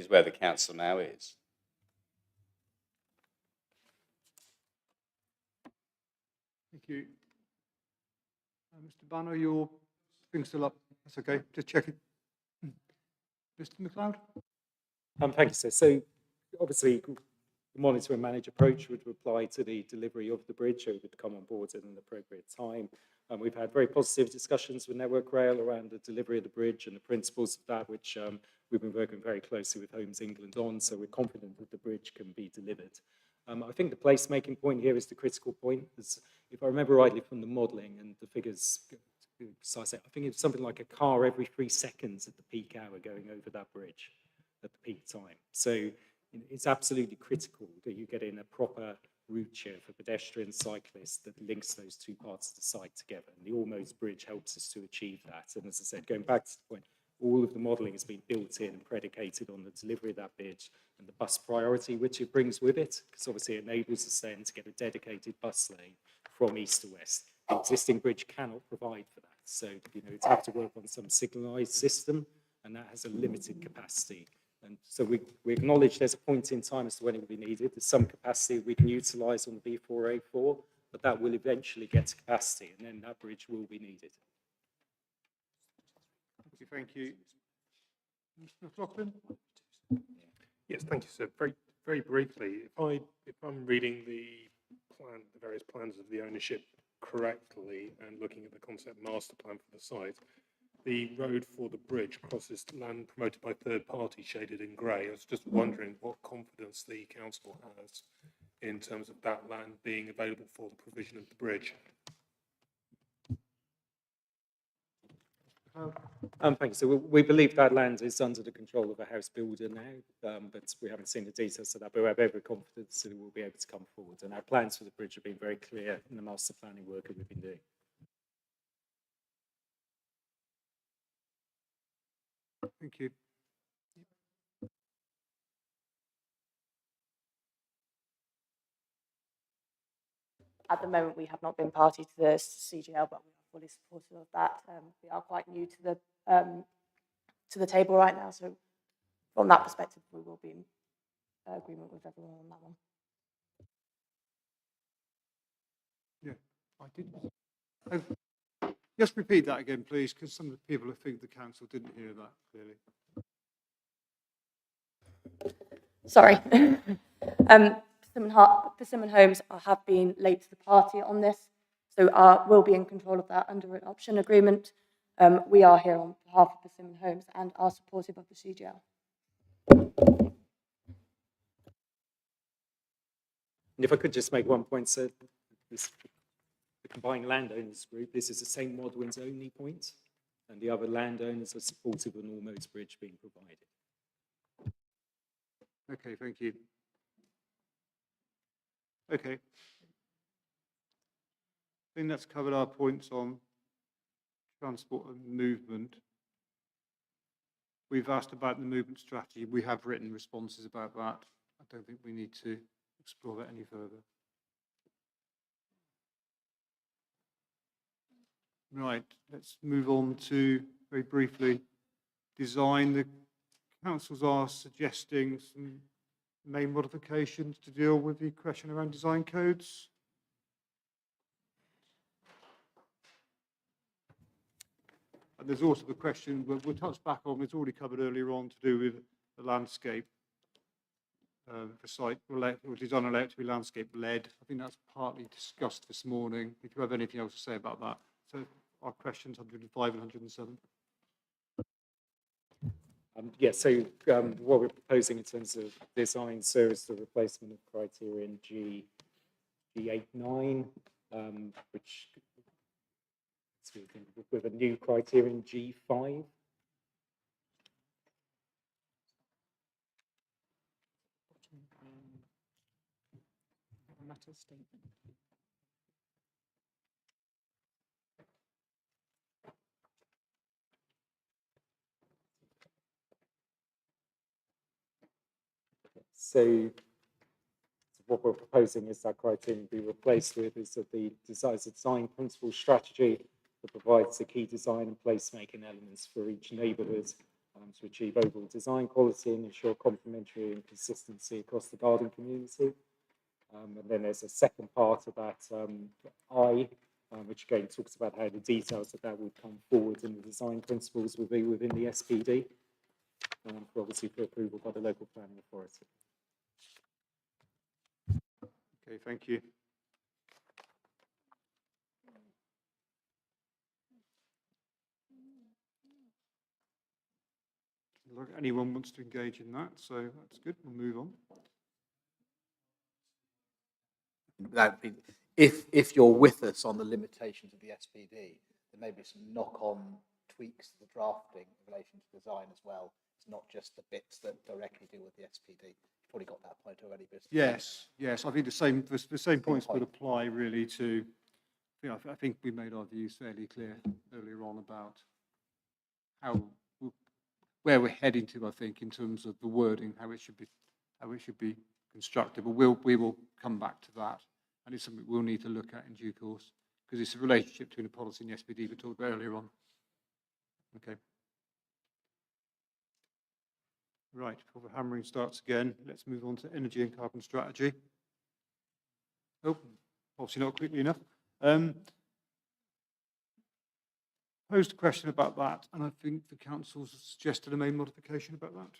where the council now is. Thank you. Mr. Banner, your thing's still up. That's okay. Just checking. Mr. McLeod? Thank you, sir. So obviously, the monitor and manage approach would apply to the delivery of the bridge. It would come on board at an appropriate time. We've had very positive discussions with Network Rail around the delivery of the bridge and the principles of that, which we've been working very closely with Homes England on, so we're confident that the bridge can be delivered. I think the placemaking point here is the critical point. If I remember rightly from the modelling and the figures, I think it's something like a car every 3 seconds at the peak hour going over that bridge at the peak time. So it's absolutely critical that you get in a proper route share for pedestrians, cyclists that links those two parts of the site together. And the Ormose Bridge helps us to achieve that. And as I said, going back to the point, all of the modelling has been built in and predicated on the delivery of that bridge and the bus priority which it brings with it, because obviously it enables us then to get a dedicated bus lane from east to west. The existing bridge cannot provide for that. So, it's have to work on some signalised system, and that has a limited capacity. And so we acknowledge there's a point in time as to when it will be needed. There's some capacity we can utilise on the B4A4, but that will eventually get to capacity, and then that bridge will be needed. Thank you. Mr. McLaughlin? Yes, thank you, sir. Very, very briefly, if I'm reading the various plans of the ownership correctly and looking at the concept master plan for the site, the road for the bridge crosses land promoted by third party shaded in grey. I was just wondering what confidence the council has in terms of that land being available for the provision of the bridge. Thank you. So we believe that land is under the control of a house builder now, but we haven't seen the details of that, but we have every confidence that it will be able to come forward. And our plans for the bridge have been very clear in the master planning work that we've been doing. Thank you. At the moment, we have not been party to the CGL, but we are fully supportive of that. We are quite new to the table right now, so from that perspective, we will be in agreement with everyone on that one. Yeah, I did. Just repeat that again, please, because some of the people, I think the council didn't hear that clearly. Sorry. Persimmon Homes have been late to the party on this, so will be in control of that under an option agreement. We are here on behalf of Persimmon Homes and are supportive of the CGL. And if I could just make one point, so this, the combined landowners group, this is the same Modwin's only point, and the other landowners are supportive of an almost bridge being provided. Okay, thank you. Okay. I think that's covered our points on transport and movement. We've asked about the movement strategy. We have written responses about that. I don't think we need to explore that any further. Right, let's move on to, very briefly, design. The councils are suggesting some main modifications to deal with the question around design codes. And there's also the question we'll touch back on, it's already covered earlier on, to do with the landscape for site or design allowed to be landscape led. I think that's partly discussed this morning. If you have anything else to say about that. So our questions 105 and 107. Yeah, so what we're proposing in terms of design, so is the replacement of criterion G89, which with a new criterion G5. Matter statement. So what we're proposing is that criterion be replaced with is that the design principle strategy that provides the key design and placemaking elements for each neighbourhood to achieve overall design quality and ensure complementary and consistency across the garden community. And then there's a second part of that which again talks about how the details of that would come forward and the design principles will be within the SPD, obviously for approval by the local planning authority. Okay, thank you. Look, anyone wants to engage in that, so that's good. We'll move on. If you're with us on the limitations of the SPD, there may be some knock-on tweaks to the drafting in relation to design as well. It's not just the bits that directly deal with the SPD. You've probably got that point already, but yes. I think the same points would apply really to. I think we made our views fairly clear earlier on about where we're heading to. I think in terms of the wording, how it should be constructed. But we will come back to that, and it's something we'll need to look at in due course because it's a relationship between the policy and the SPD we talked about earlier on. Okay. Right, before the hammering starts again, let's move on to energy and carbon strategy. Oh, obviously not quickly enough. Posed a question about that, and I think the council's suggested a main modification about that.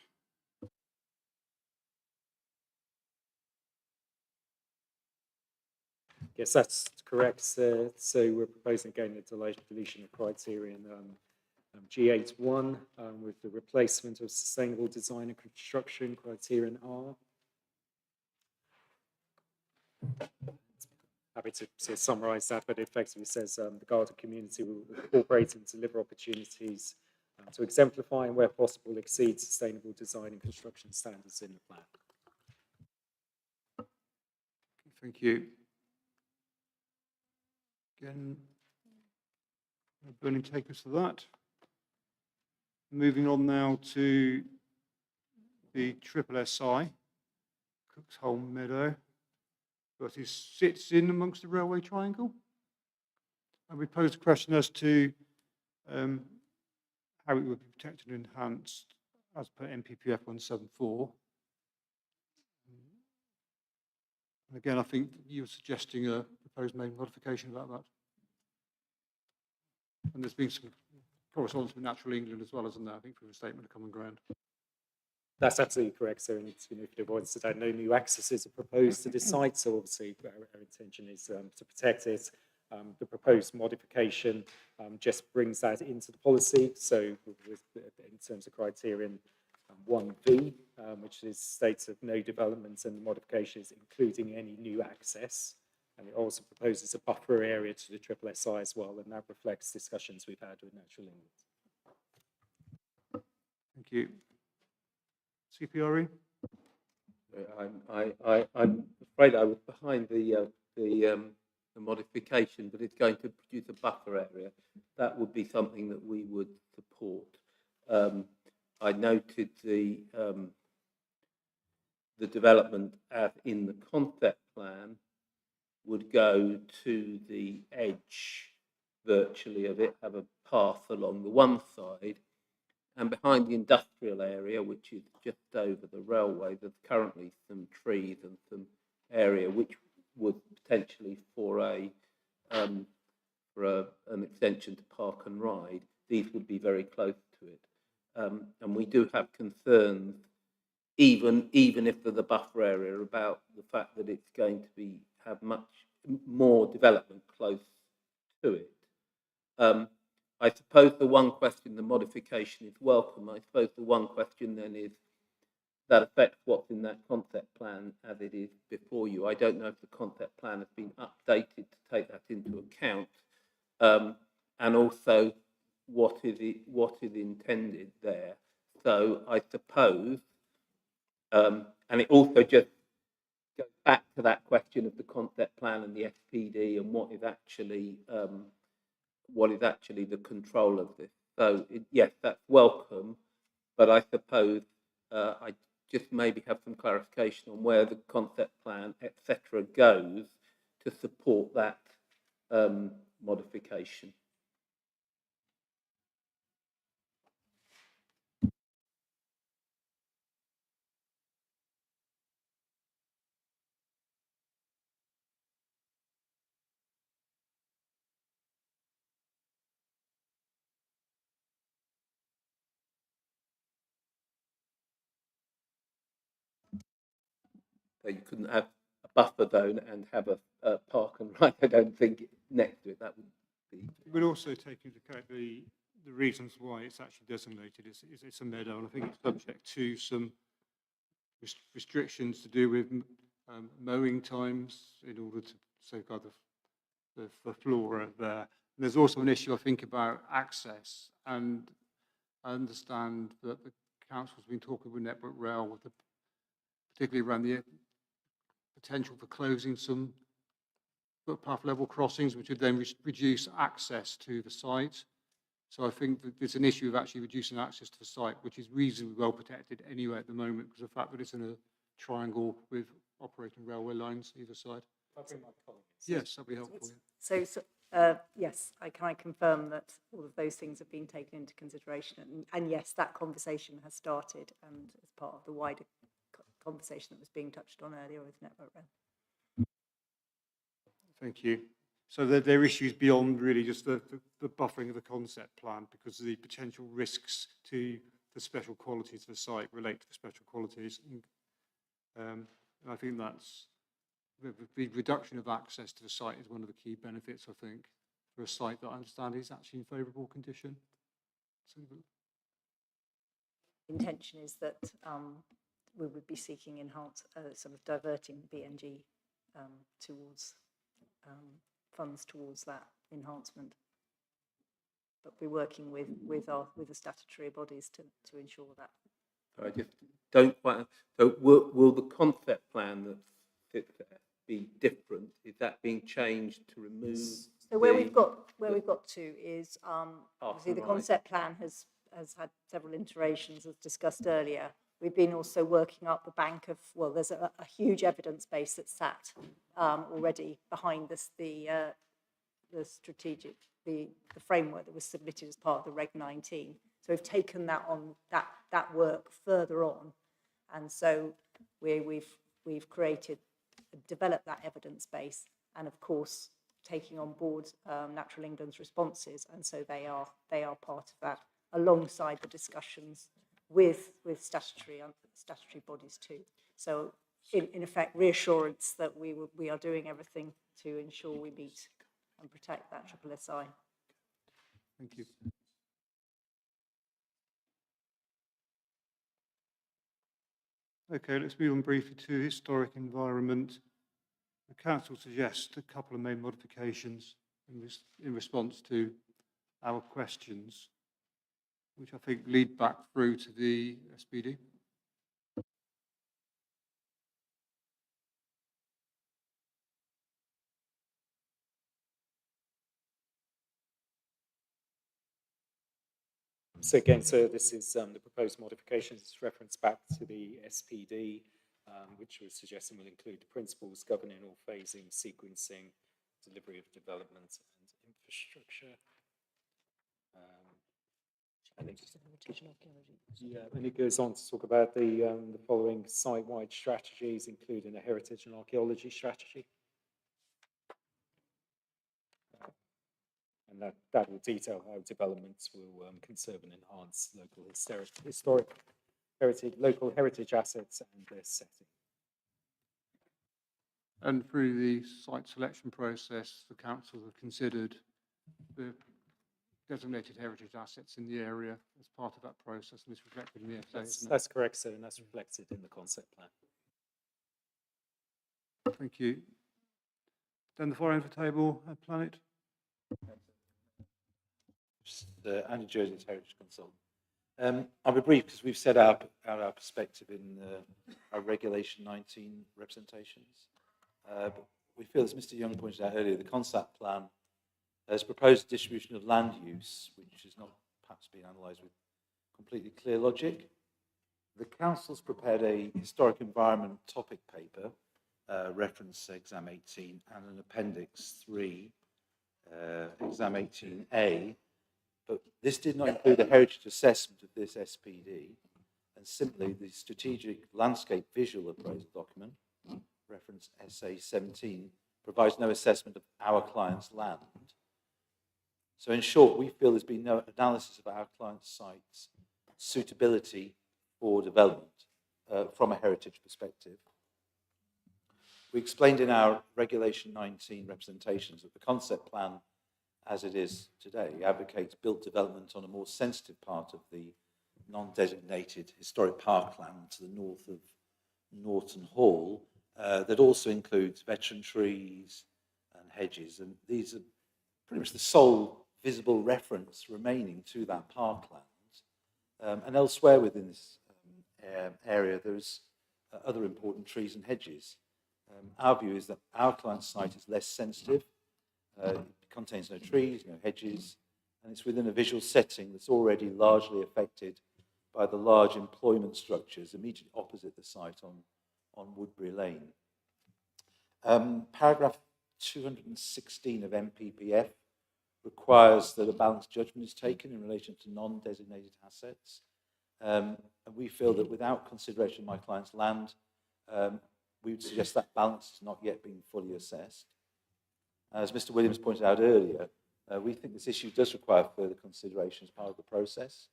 Yes, that's correct. So we're proposing again the deletion of criterion G81 with the replacement of sustainable design and construction criterion R. Happy to summarise that, but it effectively says the garden community will incorporate and deliver opportunities to exemplify and where possible exceed sustainable design and construction standards in the plan. Thank you. Again, burning takers for that. Moving on now to the triple SI, Cooksholm Meadow, but it sits in amongst the railway triangle. And we posed a question as to how it would be protected and enhanced as per NPPF 174. And again, I think you're suggesting a proposed main modification about that. And there's been some correspondence with Natural England as well, isn't there? I think, through a statement of common ground. That's absolutely correct. So, if the avoidance today, no new accesses are proposed to this site. So, obviously, our intention is to protect it. The proposed modification just brings that into the policy. So, in terms of criterion 1B, which is states of no developments and the modifications, including any new access. And it also proposes a buffer area to the triple SI as well, and that reflects discussions we've had with Natural England. Thank you. CPRE? I'm afraid I was behind the modification, but it's going to produce a buffer area. That would be something that we would support. I noted the development as in the concept plan would go to the edge virtually of it, have a path along the one side, and behind the industrial area, which is just over the railway, there's currently some trees and some area which would potentially for an extension to park and ride. These would be very close to it, and we do have concerns, even if there's a buffer area, about the fact that it's going to have much more development close to it. I suppose the one question, the modification is welcome. I suppose the one question then is that affects what's in that concept plan as it is before you. I don't know if the concept plan has been updated to take that into account, and also what is intended there. So I suppose, and it also just goes back to that question of the concept plan and the SPD and what is actually the control of this. So yes, that's welcome, but I suppose I just maybe have some clarification on where the concept plan, etc., goes to support that modification. So you couldn't have a buffer zone and have a park and ride, I don't think, next to it. That would be... It would also take into account the reasons why it's actually designated. It's a meadow, and I think it's subject to some restrictions to do with mowing times in order to safeguard the flora there. And there's also an issue, I think, about access, and I understand that the council's been talking with Network Rail, particularly around the potential for closing some footpath level crossings, which would then reduce access to the site. So I think that there's an issue of actually reducing access to the site, which is reasonably well protected anyway at the moment, because of the fact that it's in a triangle with operating railway lines either side. Yes, that'd be helpful. So yes, can I confirm that all of those things have been taken into consideration, and yes, that conversation has started, and as part of the wider conversation that was being touched on earlier with Network Rail. Thank you. So there are issues beyond really just the buffering of the concept plan, because the potential risks to the special qualities of the site relate to the special qualities. And I think that's the reduction of access to the site is one of the key benefits, I think, for a site that I understand is actually in favourable condition. Intention is that we would be seeking sort of diverting BNG towards funds towards that enhancement. But we're working with the statutory bodies to ensure that. I just don't quite. So will the concept plan that sits there be different? Is that being changed to remove? So where we've got to is obviously the concept plan has had several iterations, as discussed earlier. We've been also working up the bank of, well, there's a huge evidence base that's sat already behind this, the strategic, the framework that was submitted as part of the Reg 19. So we've taken that on, that work further on, and so we've created, developed that evidence base, and of course taking on board Natural England's responses, and so they are part of that, alongside the discussions with statutory bodies too. So in effect, reassurance that we are doing everything to ensure we meet and protect that SSSI. Thank you. Okay, let's move on briefly to historic environment. The council suggests a couple of main modifications in response to our questions, which I think lead back through to the SPD. So again, so this is the proposed modifications. It's referenced back to the SPD, which was suggesting will include principles governing all phasing, sequencing, delivery of development and infrastructure. And it goes on to talk about the following site-wide strategies, including a heritage and archaeology strategy. And that will detail how developments will conserve and enhance local historic heritage, local heritage assets and their setting. And through the site selection process, the council have considered the designated heritage assets in the area as part of that process, and it's reflected in the FA. That's correct, sir, and that's reflected in the concept plan. Thank you. Then the far end of the table, Planet. Andy Jones, Heritage Consultant. I'll be brief because we've set out our perspective in our Regulation 19 representations. But we feel, as Mr. Young pointed out earlier, the concept plan has proposed a distribution of land use, which has not perhaps been analysed with completely clear logic. The council's prepared a historic environment topic paper, reference exam 18, and an appendix 3, exam 18A. But this did not include a heritage assessment of this SPD, and simply the strategic landscape visual appraisal document, reference SA 17, provides no assessment of our client's land. So in short, we feel there's been no analysis of our client's site's suitability for development from a heritage perspective. We explained in our Regulation 19 representations that the concept plan, as it is today, advocates built development on a more sensitive part of the non-designated historic parkland to the north of Norton Hall, that also includes veteran trees and hedges, and these are pretty much the sole visible reference remaining to that parkland. And elsewhere within this area, there's other important trees and hedges. Our view is that our client's site is less sensitive. It contains no trees, no hedges, and it's within a visual setting that's already largely affected by the large employment structures immediately opposite the site on Woodbury Lane. Paragraph 216 of MPPF requires that a balanced judgment is taken in relation to non-designated assets. And we feel that without consideration of my client's land, we would suggest that balance has not yet been fully assessed. As Mr. Williams pointed out earlier, we think this issue does require further consideration as part of the process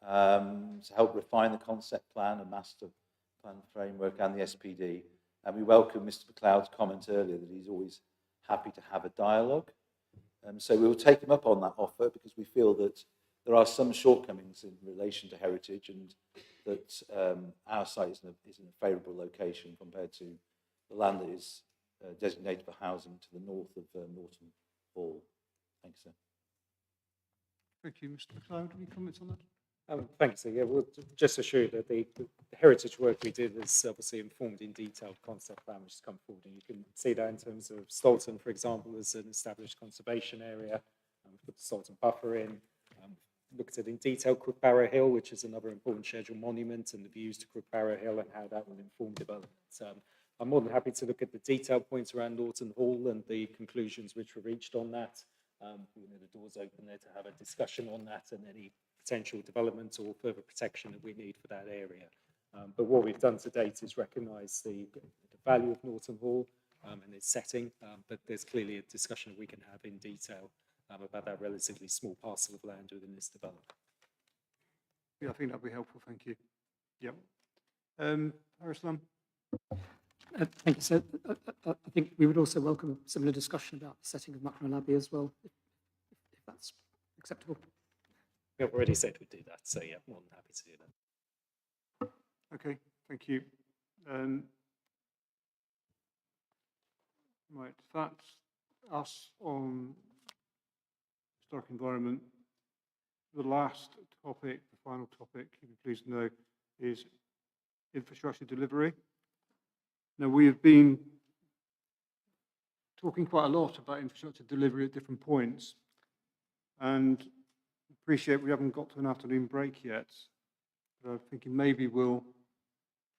to help refine the concept plan and master plan framework and the SPD. And we welcome Mr. McLeod's comment earlier that he's always happy to have a dialogue. So we will take him up on that offer because we feel that there are some shortcomings in relation to heritage and that our site is in a favourable location compared to the land that is designated for housing to the north of Norton Hall. Thanks, sir. Thank you, Mr. McLeod. Any comments on that? Thanks. Yeah, we'll just assure you that the heritage work we did is obviously informed in detail concept plan which has come forward, and you can see that in terms of Stolton, for example, as an established conservation area. Put the Stolton buffer in. Looked at in detail Crook Barrow Hill, which is another important scheduled monument, and the views to Crook Barrow Hill and how that will inform development. I'm more than happy to look at the detailed points around Norton Hall and the conclusions which were reached on that. The door's open there to have a discussion on that and any potential development or further protection that we need for that area. But what we've done to date is recognise the value of Norton Hall and its setting, but there's clearly a discussion we can have in detail about that relatively small parcel of land within this development. Yeah, I think that'd be helpful. Thank you. Yep. Arslan? Thank you. So I think we would also welcome a similar discussion about the setting of Mackerel Abbey as well, if that's acceptable. We've already said we'd do that, so yeah, more than happy to do that. Okay, thank you. Right, that's us on historic environment. The last topic, the final topic, if you please know, is infrastructure delivery. Now, we have been talking quite a lot about infrastructure delivery at different points, and appreciate we haven't got to an afternoon break yet, but I'm thinking maybe we'll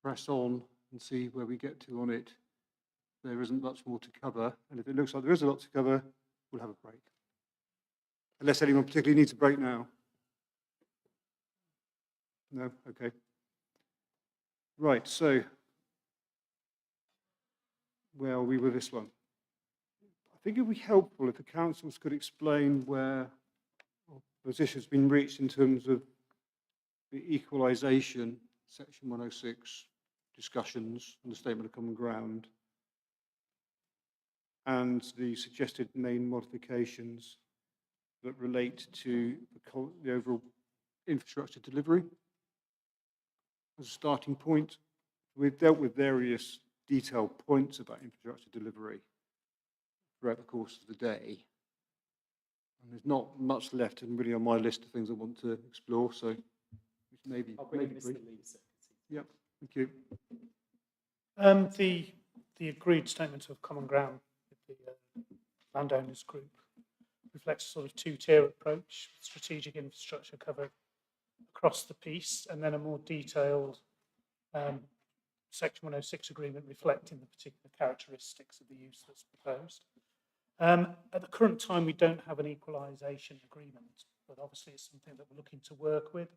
press on and see where we get to on it. There isn't much more to cover, and if it looks like there is a lot to cover, we'll have a break. Unless anyone particularly needs a break now. No? Okay. Right, so where are we with this one? I think it would be helpful if the councils could explain where position's been reached in terms of the equalisation, section 106 discussions and the statement of common ground, and the suggested main modifications that relate to the overall infrastructure delivery. As a starting point, we've dealt with various detailed points about infrastructure delivery throughout the course of the day. And there's not much left and really on my list of things I want to explore, so maybe brief. Yep, thank you. The agreed statement of common ground with the landowners group reflects a sort of two-tier approach, strategic infrastructure covered across the piece, and then a more detailed Section 106 agreement reflecting the particular characteristics of the use that's proposed. At the current time, we don't have an equalisation agreement, but obviously it's something that we're looking to work with.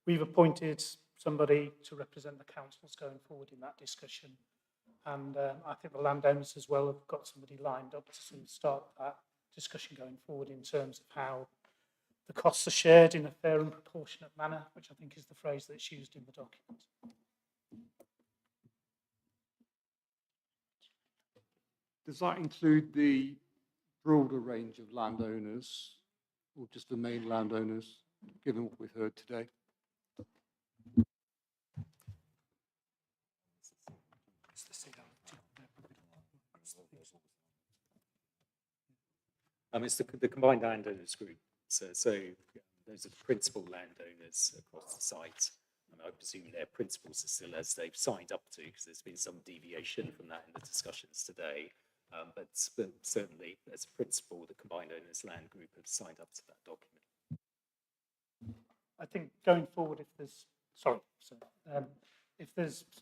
We've appointed somebody to represent the councils going forward in that discussion, and I think the landowners as well have got somebody lined up to sort of start that discussion going forward in terms of how the costs are shared in a fair and proportionate manner, which I think is the phrase that's used in the document. Does that include the broader range of landowners, or just the main landowners, given what we've heard today? It's the combined landowners group. So those are the principal landowners across the site. And I presume their principals are still as they've signed up to, because there's been some deviation from that in the discussions today. But certainly, as a principle, the combined owners land group have signed up to that document. I think going forward, if there's sort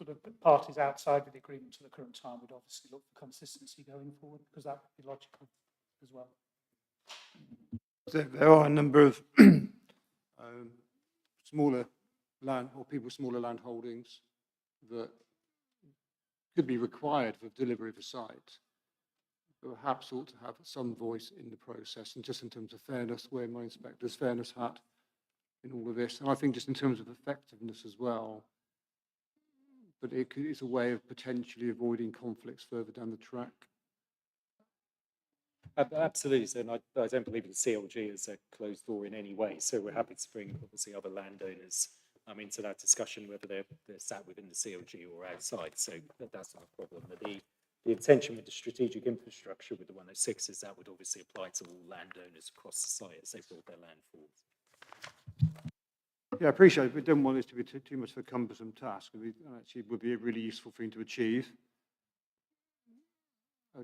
of parties outside of the agreement at the current time, we'd obviously look for consistency going forward, because that would be logical as well. There are a number of smaller land, or people with smaller land holdings, that could be required for delivery of a site, but perhaps ought to have some voice in the process, and just in terms of fairness, wear my inspector's fairness hat in all of this. And I think just in terms of effectiveness as well, but it's a way of potentially avoiding conflicts further down the track. Absolutely, so, and I don't believe the CLG is a closed door in any way, so we're happy to bring obviously other landowners into that discussion, whether they're sat within the CLG or outside, so that's not a problem. But the intention with the strategic infrastructure with the 106 is that would obviously apply to all landowners across the site as they brought their land forward. Yeah, I appreciate it, but don't want this to be too much of a cumbersome task. It actually would be a really useful thing to achieve.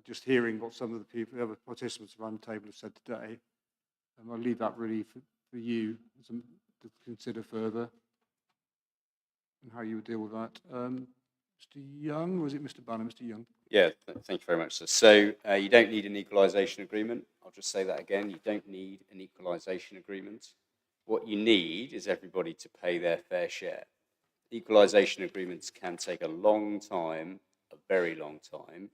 Just hearing what some of the people, the other participants around the table have said today, and I'll leave that really for you to consider further and how you would deal with that. Mr. Young, or was it Mr. Banner? Mr. Young. Yeah, thank you very much, sir. So you don't need an equalisation agreement. I'll just say that again. You don't need an equalisation agreement. What you need is everybody to pay their fair share. Equalisation agreements can take a long time, a very long time,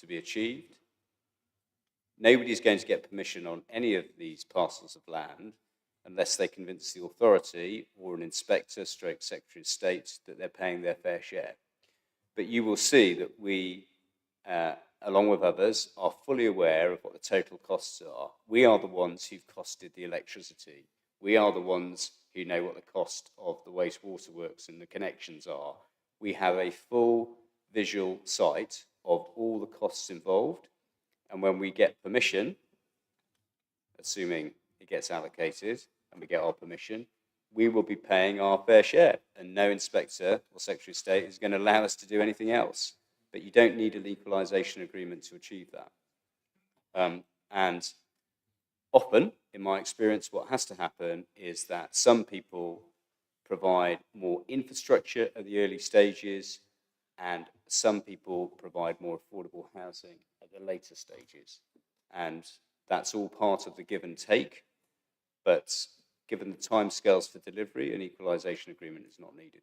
to be achieved. Nobody's going to get permission on any of these parcels of land unless they convince the authority or an inspector stroke Secretary of State that they're paying their fair share. But you will see that we, along with others, are fully aware of what the total costs are. We are the ones who've costed the electricity. We are the ones who know what the cost of the wastewater works and the connections are. We have a full visual sight of all the costs involved. And when we get permission, assuming it gets allocated and we get our permission, we will be paying our fair share. And no inspector or Secretary of State is going to allow us to do anything else. But you don't need an equalisation agreement to achieve that. And often, in my experience, what has to happen is that some people provide more infrastructure at the early stages, and some people provide more affordable housing at the later stages. And that's all part of the give and take. But given the timescales for delivery, an equalisation agreement is not needed.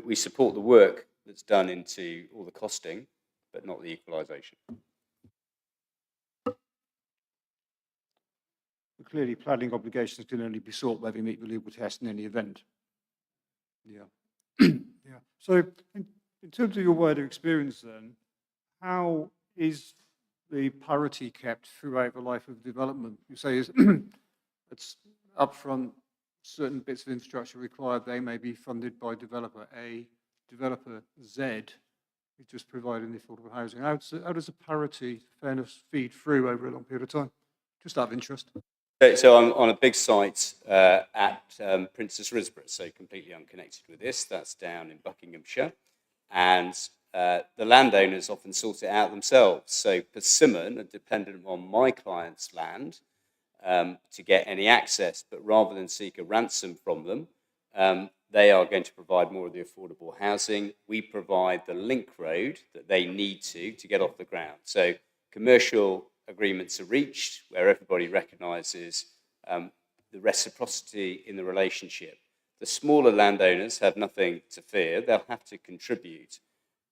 We support the work that's done into all the costing, but not the equalisation. Clearly, planning obligations can only be sought where we meet the legal test in any event. Yeah. Yeah. So, in terms of your wider experience, then, how is the parity kept throughout the life of development? You say it's upfront. Certain bits of infrastructure required, they may be funded by developer A, developer Z, who's just providing the affordable housing. How does the parity, fairness feed through over a long period of time? Just out of interest. So I'm on a big site at Princess Risborough, so completely unconnected with this. That's down in Buckinghamshire. And the landowners often sort it out themselves. So Persimmon are dependent on my client's land to get any access, but rather than seek a ransom from them, they are going to provide more of the affordable housing. We provide the link road that they need to get off the ground. So commercial agreements are reached where everybody recognises the reciprocity in the relationship. The smaller landowners have nothing to fear. They'll have to contribute.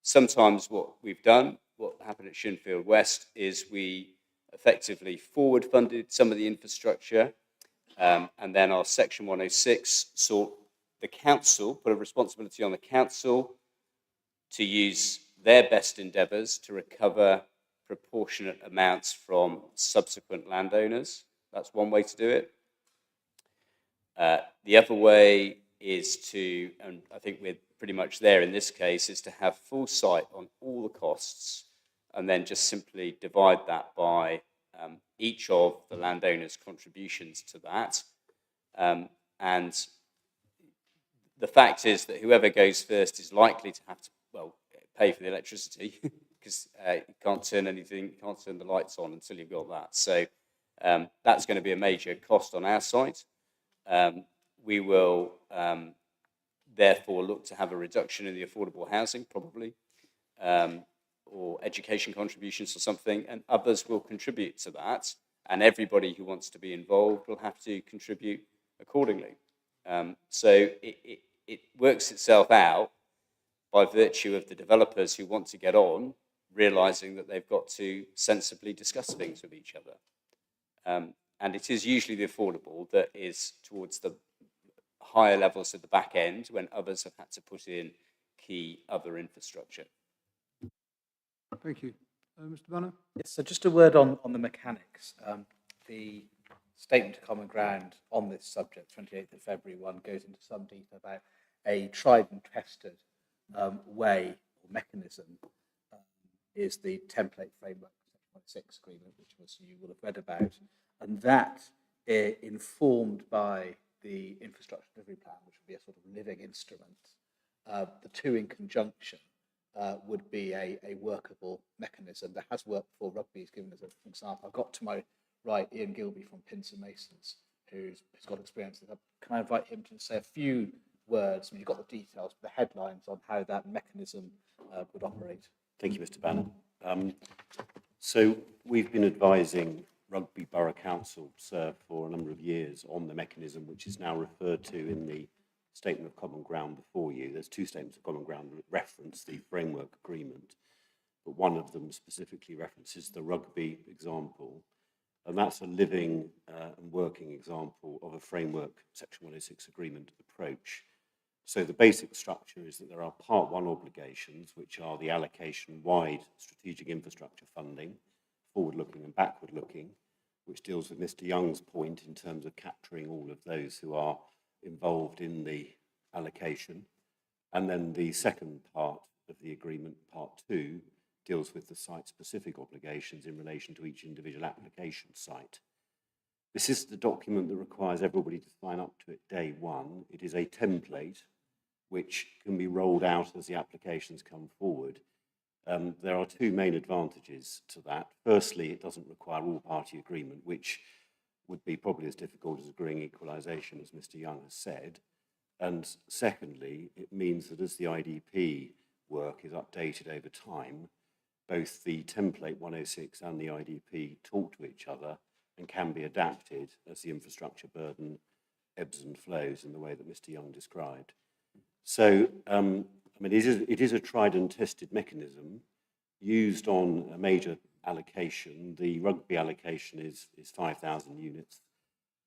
Sometimes what we've done, what happened at Shinfield West, is we effectively forward funded some of the infrastructure, and then our Section 106 sought the council, put a responsibility on the council to use their best endeavours to recover proportionate amounts from subsequent landowners. That's one way to do it. The other way is to, and I think we're pretty much there in this case, is to have full sight on all the costs and then just simply divide that by each of the landowners' contributions to that. And the fact is that whoever goes first is likely to have to, well, pay for the electricity because you can't turn the lights on until you've got that. So that's going to be a major cost on our side. We will therefore look to have a reduction in the affordable housing, probably, or education contributions or something, and others will contribute to that, and everybody who wants to be involved will have to contribute accordingly. So it works itself out by virtue of the developers who want to get on realising that they've got to sensibly discuss things with each other. And it is usually the affordable that is towards the higher levels at the back end when others have had to put in key other infrastructure. Thank you. Mr. Banner? Yes, so just a word on the mechanics. The statement of common ground on this subject, 28th of February one, goes into some detail about a tried and tested way or mechanism is the template framework, Section 106 agreement, which you will have read about. And that, informed by the infrastructure delivery plan, which would be a sort of living instrument, the two in conjunction would be a workable mechanism that has worked before. Rugby is given as an example. I've got to my right Ian Gilby from Pinson Masons, who's got experience with that. Can I invite him to say a few words? I mean, you've got the details, the headlines on how that mechanism would operate. Thank you, Mr. Banner. So we've been advising Rugby Borough Council for a number of years on the mechanism, which is now referred to in the statement of common ground before you. There's two statements of common ground that reference the framework agreement, but one of them specifically references the rugby example, and that's a living and working example of a framework Section 106 agreement approach. So the basic structure is that there are Part 1 obligations, which are the allocation-wide strategic infrastructure funding, forward-looking and backward-looking, which deals with Mr. Young's point in terms of capturing all of those who are involved in the allocation. And then the second part of the agreement, Part 2, deals with the site-specific obligations in relation to each individual application site. This is the document that requires everybody to sign up to it day one. It is a template which can be rolled out as the applications come forward. There are two main advantages to that. Firstly, it doesn't require all-party agreement, which would be probably as difficult as agreeing equalisation, as Mr. Young has said. And secondly, it means that as the IDP work is updated over time, both the template 106 and the IDP talk to each other and can be adapted as the infrastructure burden ebbs and flows in the way that Mr. Young described. So, I mean, it is a tried and tested mechanism used on a major allocation. The rugby allocation is 5,000 units.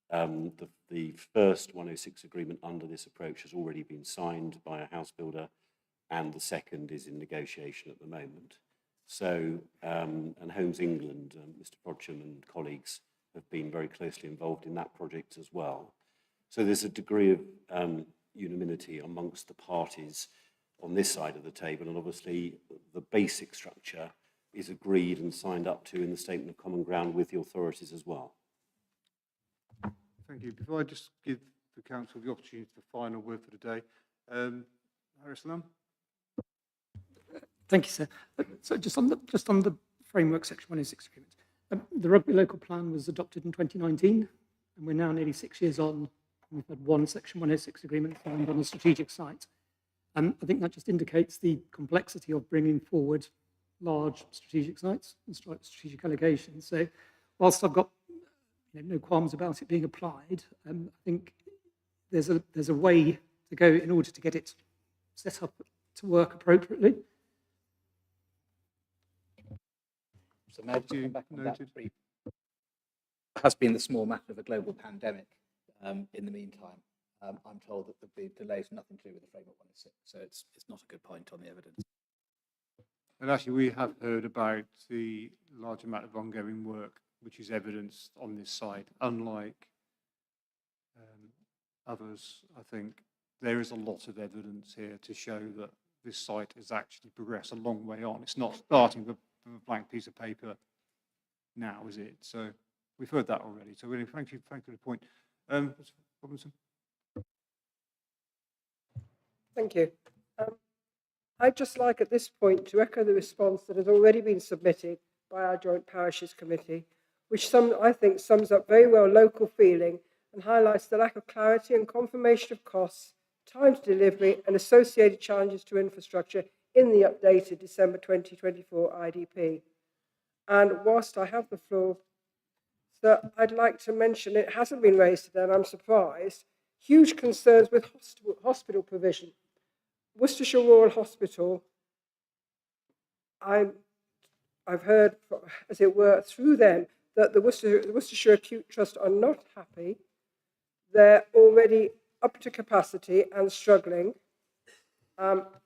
The first 106 agreement under this approach has already been signed by a house builder, and the second is in negotiation at the moment. So, and Homes England, Mr. Prodsham and colleagues have been very closely involved in that project as well. So there's a degree of unanimity amongst the parties on this side of the table, and obviously the basic structure is agreed and signed up to in the Statement of Common Ground with the authorities as well. Thank you. Before I just give the council the opportunity for the final word for the day, Harris Lam. Thank you, sir. So just on the framework Section 106 agreement, the Rugby Local Plan was adopted in 2019, and we're now nearly 6 years on. We've had one Section 106 agreement signed on a strategic site. I think that just indicates the complexity of bringing forward large strategic sites and strategic allocations. So whilst I've got no qualms about it being applied, I think there's a way to go in order to get it set up to work appropriately. So may I just come back on that brief? It has been the small matter of a global pandemic. In the meantime, I'm told that the delays are nothing to do with the framework 106, so it's not a good point on the evidence. And actually, we have heard about the large amount of ongoing work which is evidenced on this site. Unlike others, I think there is a lot of evidence here to show that this site has actually progressed a long way on. It's not starting with a blank piece of paper now, is it? So we've heard that already. So really, thank you for the point. Robinson. Thank you. I'd just like at this point to echo the response that has already been submitted by our Joint Parishes Committee, which I think sums up very well local feeling and highlights the lack of clarity and confirmation of costs, time to delivery and associated challenges to infrastructure in the updated December 2024 IDP. And whilst I have the floor, so I'd like to mention, it hasn't been raised today and I'm surprised, huge concerns with hospital provision. Worcestershire Royal Hospital, I've heard, as it were, through them, that the Worcestershire Acute Trust are not happy. They're already up to capacity and struggling.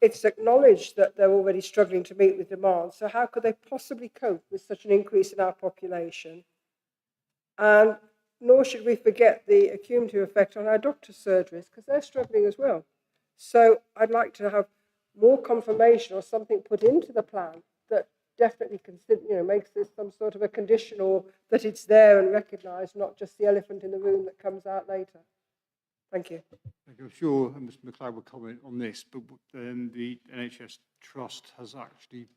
It's acknowledged that they're already struggling to meet with demand, so how could they possibly cope with such an increase in our population? And nor should we forget the cumulative effect on our doctors' surgeries, because they're struggling as well. So I'd like to have more confirmation or something put into the plan that definitely makes this some sort of a condition, or that it's there and recognised, not just the elephant in the room that comes out later. Thank you. I'm sure Mr. McLeod will comment on this, but the NHS Trust has actually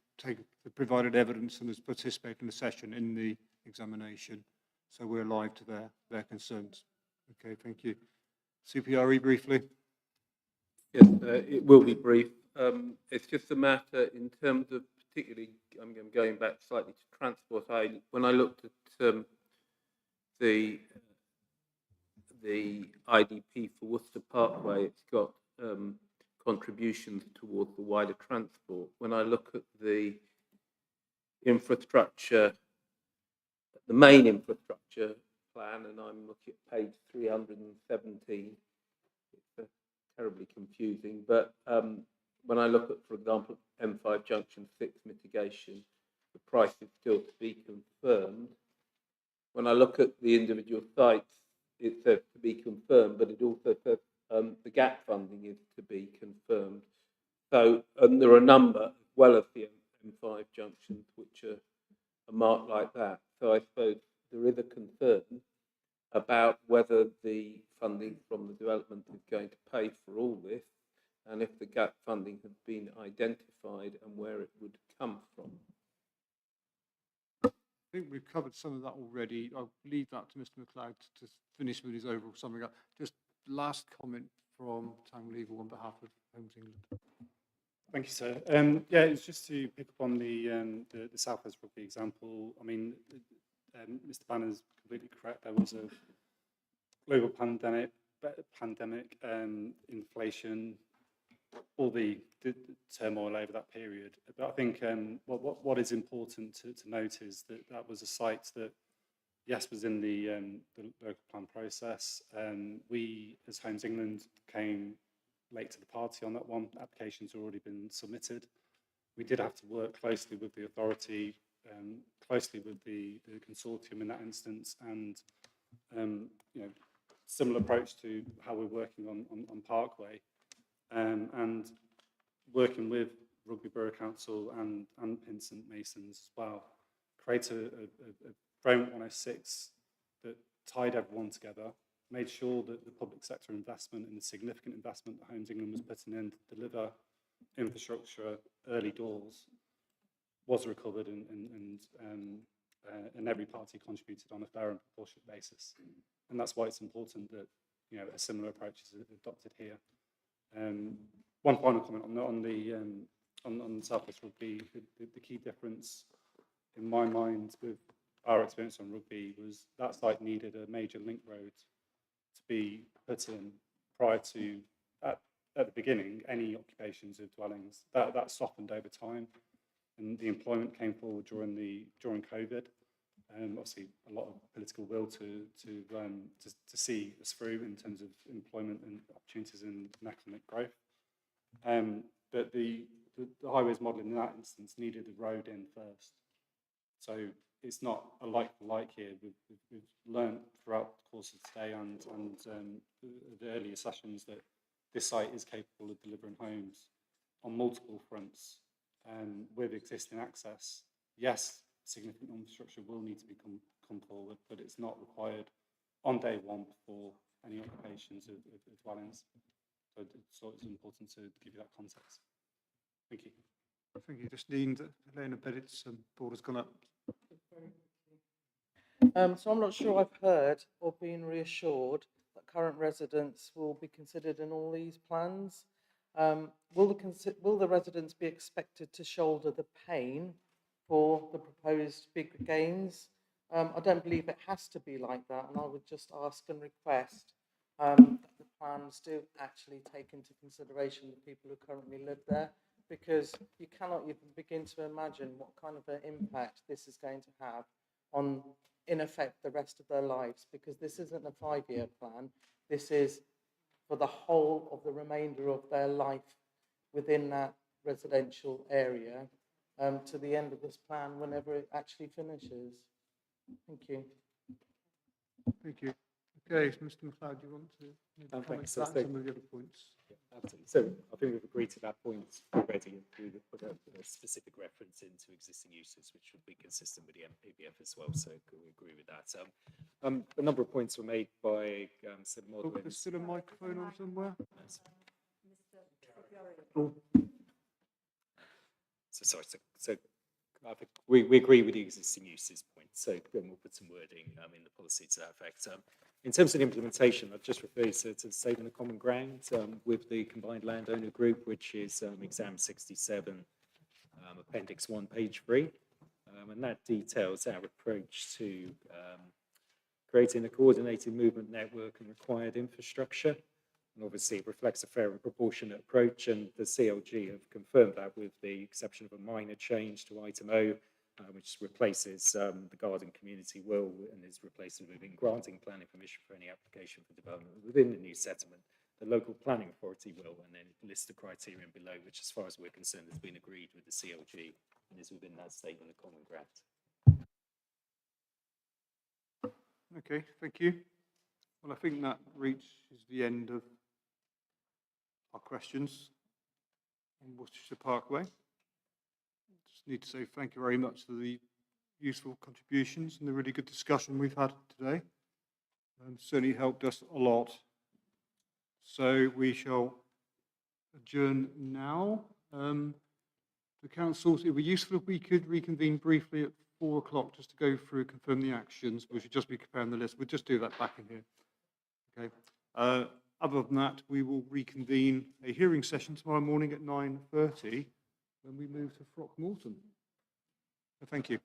provided evidence and has participated in the session in the examination. So we're alive to their concerns. Okay, thank you. CPRE briefly. Yes, it will be brief. It's just a matter in terms of particularly, I'm going back slightly to transport. When I looked at the IDP for Worcester Parkway, it's got contributions towards the wider transport. When I look at the infrastructure, the main infrastructure plan, and I'm looking at page 317, it's terribly confusing, but when I look at, for example, M5 Junction 6 mitigation, the price is still to be confirmed. When I look at the individual sites, it says to be confirmed, but it also says the gap funding is to be confirmed. So there are a number, as well as the M5 junctions, which are marked like that. So I suppose there is a concern about whether the funding from the development is going to pay for all this, and if the gap funding has been identified and where it would come from. I think we've covered some of that already. I'll leave that to Mr. McLeod to finish with his overall summary. Just last comment from Town Legal on behalf of Homes England. Thank you, sir. Yeah, it's just to pick up on the South West Rugby example. I mean, Mr. Banner's completely correct. There was a global pandemic, inflation, all the turmoil over that period. But I think what is important to note is that that was a site that, yes, was in the local plan process. We, as Homes England, came late to the party on that one. Applications had already been submitted. We did have to work closely with the authority, closely with the consortium in that instance, and you know, similar approach to how we're working on Parkway, and working with Rugby Borough Council and Pinsent Masons as well, create a framework 106 that tied everyone together, made sure that the public sector investment and the significant investment that Homes England was putting in to deliver infrastructure early doors was recovered, and every party contributed on a fair and proportionate basis. And that's why it's important that, you know, a similar approach is adopted here. One final comment on the South West Rugby. The key difference in my mind with our experience on Rugby was that site needed a major link road to be put in prior to, at the beginning, any occupations of dwellings. That softened over time, and the employment came forward during COVID. Obviously, a lot of political will to see us through in terms of employment and opportunities and economic growth. But the highways model in that instance needed the road in first. So it's not a like for like here. We've learned throughout the course of today and the earlier sessions that this site is capable of delivering homes on multiple fronts with existing access. Yes, significant infrastructure will need to come forward, but it's not required on day one before any occupations of dwellings. So it's important to give you that context. Thank you. Thank you. Just Elena Bennett's board has gone up. So I'm not sure I've heard or been reassured that current residents will be considered in all these plans. Will the residents be expected to shoulder the pain for the proposed big gains? I don't believe it has to be like that, and I would just ask and request that the plans do actually take into consideration the people who currently live there, because you cannot even begin to imagine what kind of an impact this is going to have on, in effect, the rest of their lives, because this isn't a 5-year plan. This is for the whole of the remainder of their life within that residential area, to the end of this plan, whenever it actually finishes. Thank you. Thank you. Okay, so Mr. McLeod, do you want to comment so, on some of the other points? Yeah, absolutely. So I think we've agreed to that point already, and we put a specific reference into existing uses, which would be consistent with the MPBF as well. So we agree with that. A number of points were made by Sir Modwin. There's still a microphone on somewhere. So sorry. So I think we agree with the existing uses point. So then we'll put some wording in the policy to that effect. In terms of the implementation, I've just referred to the Saving the Common Ground with the combined landowner group, which is exam 67, appendix 1, page 3. And that details our approach to creating a coordinated movement network and required infrastructure. And obviously it reflects a fair and proportionate approach, and the CLG have confirmed that with the exception of a minor change to item O, which replaces the garden community will and is replaced with in granting planning permission for any application for development within the new settlement. The local planning authority will, and then it lists the criterion below, which as far as we're concerned has been agreed with the CLG and is within that statement of common ground. Okay, thank you. Well, I think that reaches the end of our questions on Worcestershire Parkway. Just need to say thank you very much for the useful contributions and the really good discussion we've had today. Certainly helped us a lot. So we shall adjourn now. The council, it would be useful if we could reconvene briefly at 4 o'clock just to go through, confirm the actions. We should just be comparing the list. We'll just do that back in here. Okay. Other than that, we will reconvene a hearing session tomorrow morning at 9:30 when we move to Throckmorton. Thank you.